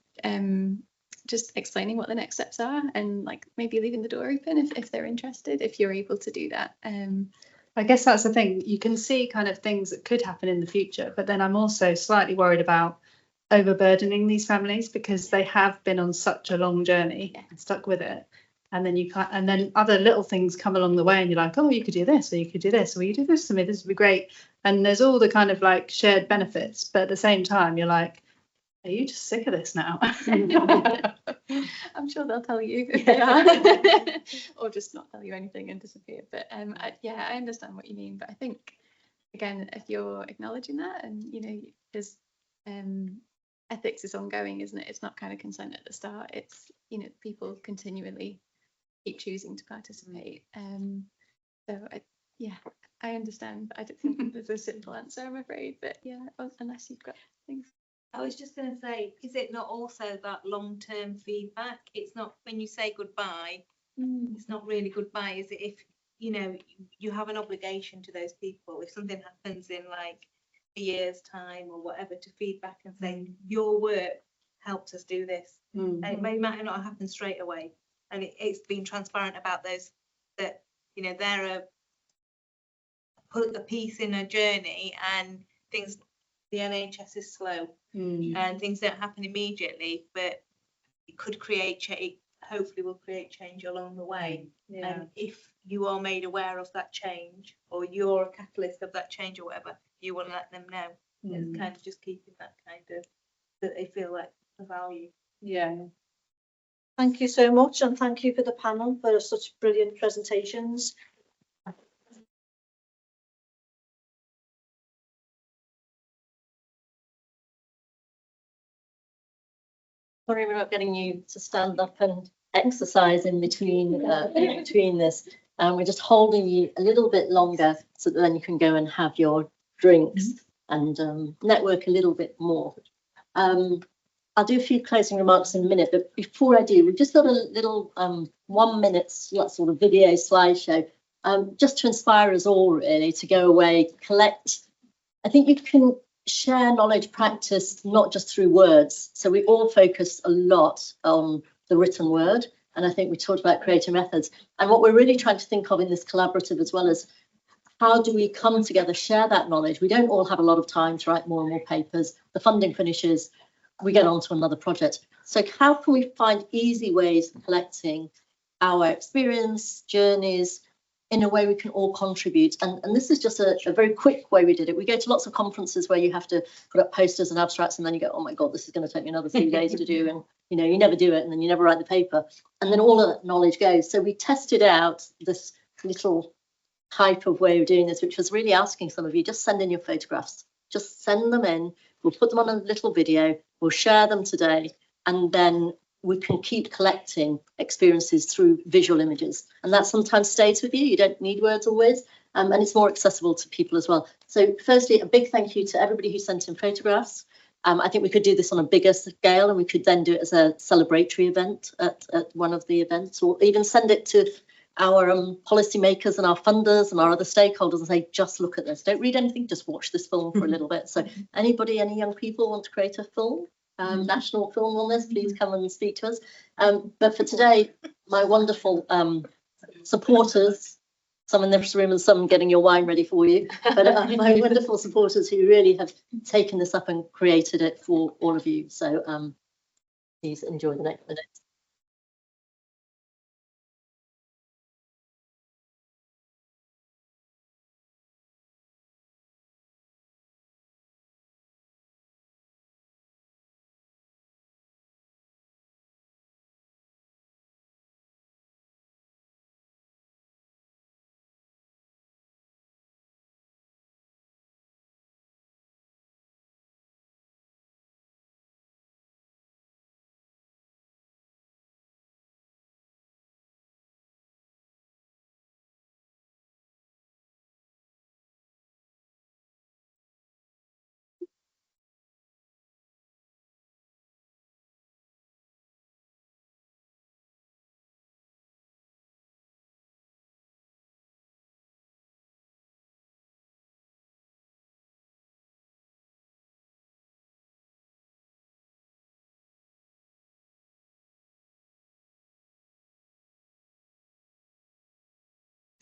just explaining what the next steps are, and like maybe leaving the door open if they're interested, if you're able to do that. I guess that's the thing. You can see kind of things that could happen in the future, but then I'm also slightly worried about overburdening these families because they have been on such a long journey and stuck with it. And then you can't, and then other little things come along the way and you're like, oh, you could do this, or you could do this, or you do this to me, this would be great. And there's all the kind of like shared benefits, but at the same time, you're like, are you just sick of this now? I'm sure they'll tell you if they are, or just not tell you anything and disappear. But yeah, I understand what you mean. But I think, again, if you're acknowledging that, and because ethics is ongoing, isn't it? It's not kind of consent at the start. It's people continually keep choosing to participate. So I understand. I don't think there's a simple answer, I'm afraid. But yeah, unless you've got things. I was just going to say, is it not also that long-term feedback? It's not when you say goodbye, it's not really goodbye, is it? If you have an obligation to those people, if something happens in like a year's time or whatever, to feedback and say your work helped us do this, and it might not happen straight away, and it's been transparent about those, that they're a piece in a journey, and things, the NHS is slow and things don't happen immediately, but it could create change, hopefully will create change along the way. And if you are made aware of that change, or you're a catalyst of that change or whatever, you want to let them know. It's kind of just keeping that kind of, that they feel like the value. Thank you so much, and thank you for the panel for such brilliant presentations. Sorry, we're not getting you to stand up and exercise in between this. We're just holding you a little bit longer so that then you can go and have your drinks and network a little bit more. I'll do a few closing remarks in a minute, but before I do, we've just got a little 1 minute sort of video slideshow, just to inspire us all really to go away, collect. I think you can share knowledge practice not just through words. So we all focus a lot on the written word, and I think we talked about creative methods. And what we're really trying to think of in this collaborative as well is, how do we come together, share that knowledge? We don't all have a lot of time to write more and more papers. The funding finishes, we get on to another project. So how can we find easy ways of collecting our experience, journeys, in a way we can all contribute? And this is just a very quick way we did it. We go to lots of conferences where you have to put up posters and abstracts, and then you go, oh my God, this is going to take me another 3 days to do. And you never do it, and then you never write the paper. And then all of that knowledge goes. So we tested out this little type of way of doing this, which was really asking some of you, just send in your photographs. Just send them in. We'll put them on a little video. We'll share them today. And then we can keep collecting experiences through visual images. And that sometimes stays with you. You don't need words always. And it's more accessible to people as well. So firstly, a big thank you to everybody who sent in photographs. I think we could do this on a bigger scale, and we could then do it as a celebratory event at one of the events, or even send it to our policymakers and our funders and our other stakeholders and say, just look at this. Don't read anything, just watch this film for a little bit. So any young people want to create a film, national film on this, please come and speak to us. But for today, my wonderful supporters, some in this room and some getting your wine ready for you, but my wonderful supporters who really have taken this up and created it for all of you. So please enjoy the next minute.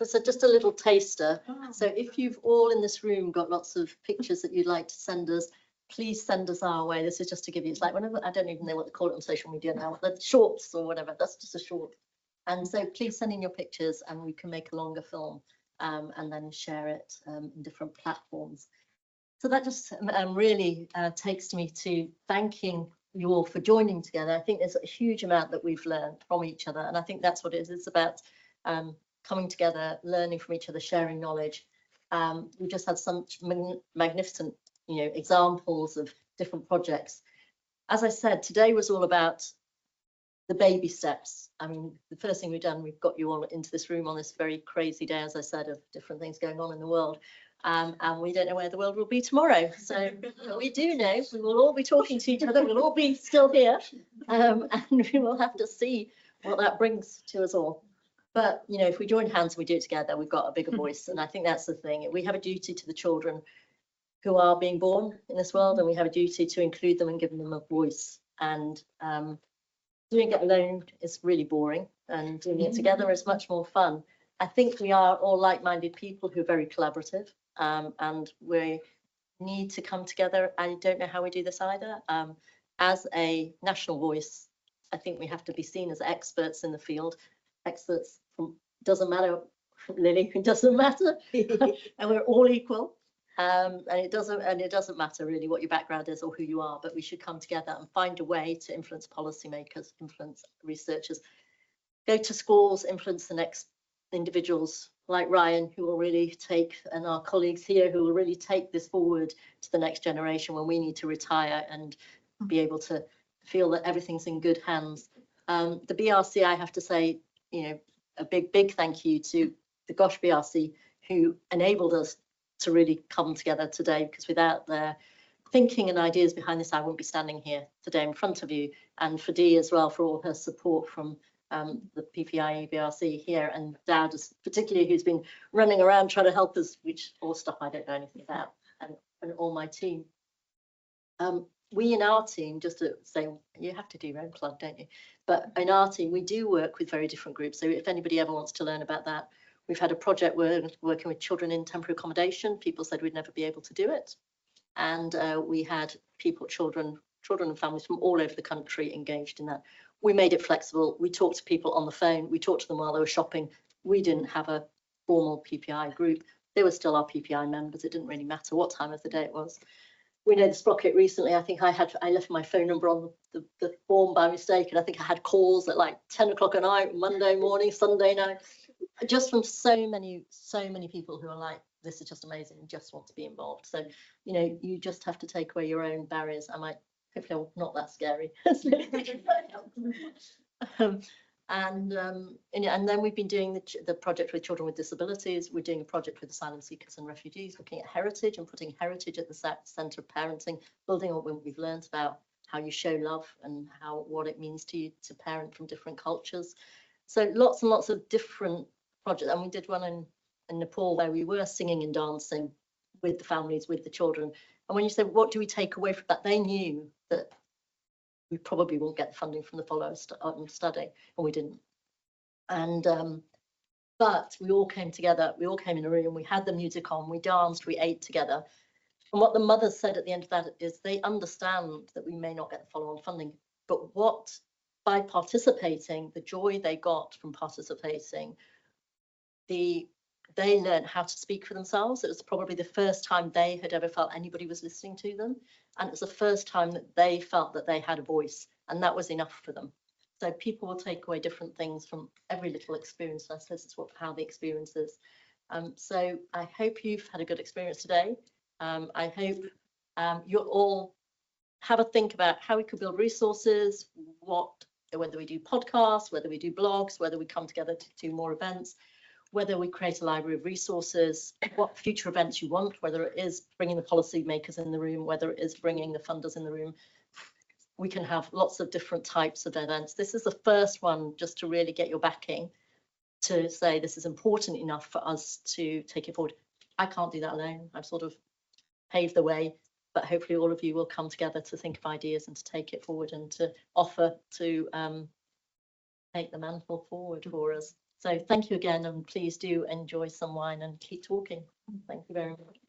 So just a little taster. So if you've all in this room got lots of pictures that you'd like to send us, please send us our way. This is just to give you, it's like whenever, I don't even know what to call it on social media now, the shorts or whatever, that's just a short. And so please send in your pictures and we can make a longer film and then share it in different platforms. So that just really takes me to thanking you all for joining together. I think there's a huge amount that we've learned from each other, and I think that's what it is. It's about coming together, learning from each other, sharing knowledge. We just had some magnificent, examples of different projects. As I said, today was all about the baby steps. I mean, the first thing we've done, we've got you all into this room on this very crazy day, as I said, of different things going on in the world. And we don't know where the world will be tomorrow. So we do know we will all be talking to each other. We'll all be still here, and we will have to see what that brings to us all. But, if we join hands and we do it together, we've got a bigger voice. And I think that's the thing. We have a duty to the children who are being born in this world, and we have a duty to include them and give them a voice. And doing it alone is really boring, and doing it together is much more fun. I think we are all like-minded people who are very collaborative, and we need to come together. I don't know how we do this either. As a national voice, I think we have to be seen as experts in the field. Experts doesn't matter, Lily, it doesn't matter, and we're all equal. And it doesn't matter really what your background is or who you are, but we should come together and find a way to influence policymakers, influence researchers, go to schools, influence the next individuals like Ryan, who will really take, and our colleagues here, who will really take this forward to the next generation when we need to retire and be able to feel that everything's in good hands. The BRC, I have to say, a big thank you to the Gosh BRC, who enabled us to really come together today, because without their thinking and ideas behind this, I wouldn't be standing here today in front of you. And for Dee as well, for all her support from the PPIE BRC here, and Dad particularly, who's been running around trying to help us, which all stuff I don't know anything about, and all my team. We in our team, just to say, you have to do your own plug, don't you? But in our team, we do work with very different groups. So if anybody ever wants to learn about that, we've had a project working with children in temporary accommodation. People said we'd never be able to do it. And we had children and families from all over the country engaged in that. We made it flexible. We talked to people on the phone. We talked to them while they were shopping. We didn't have a formal PPI group. They were still our PPI members. It didn't really matter what time of the day it was. We know the Sprocket recently. I think I left my phone number on the form by mistake, and I think I had calls at like 10 o'clock at night, Monday morning, Sunday night, just from so many people who are like, this is just amazing and just want to be involved. So, you just have to take away your own barriers. Hopefully I'm not that scary. And then we've been doing the project with children with disabilities. We're doing a project with asylum seekers and refugees, looking at heritage and putting heritage at the centre of parenting, building on what we've learned about how you show love and what it means to you to parent from different cultures. So lots and lots of different projects. And we did one in Nepal where we were singing and dancing with the families, with the children. And when you said, what do we take away from that? They knew that we probably won't get the funding from the follow-up study, and we didn't. And but we all came together, we all came in a room, we had the music on, we danced, we ate together. And what the mothers said at the end of that is they understand that we may not get the follow-on funding, but by participating, the joy they got from participating, they learned how to speak for themselves. It was probably the first time they had ever felt anybody was listening to them. And it was the first time that they felt that they had a voice, and that was enough for them. So people will take away different things from every little experience. I suppose it's how the experience is. So I hope you've had a good experience today. I hope you'll all have a think about how we could build resources, whether we do podcasts, whether we do blogs, whether we come together to do more events, whether we create a library of resources, what future events you want, whether it is bringing the policy makers in the room, whether it is bringing the funders in the room. We can have lots of different types of events. This is the first one just to really get your backing to say this is important enough for us to take it forward. I can't do that alone. I've sort of paved the way, but hopefully all of you will come together to think of ideas and to take it forward and to offer to take the mantle forward for us. So thank you again, and please do enjoy some wine and keep talking. Thank you very much.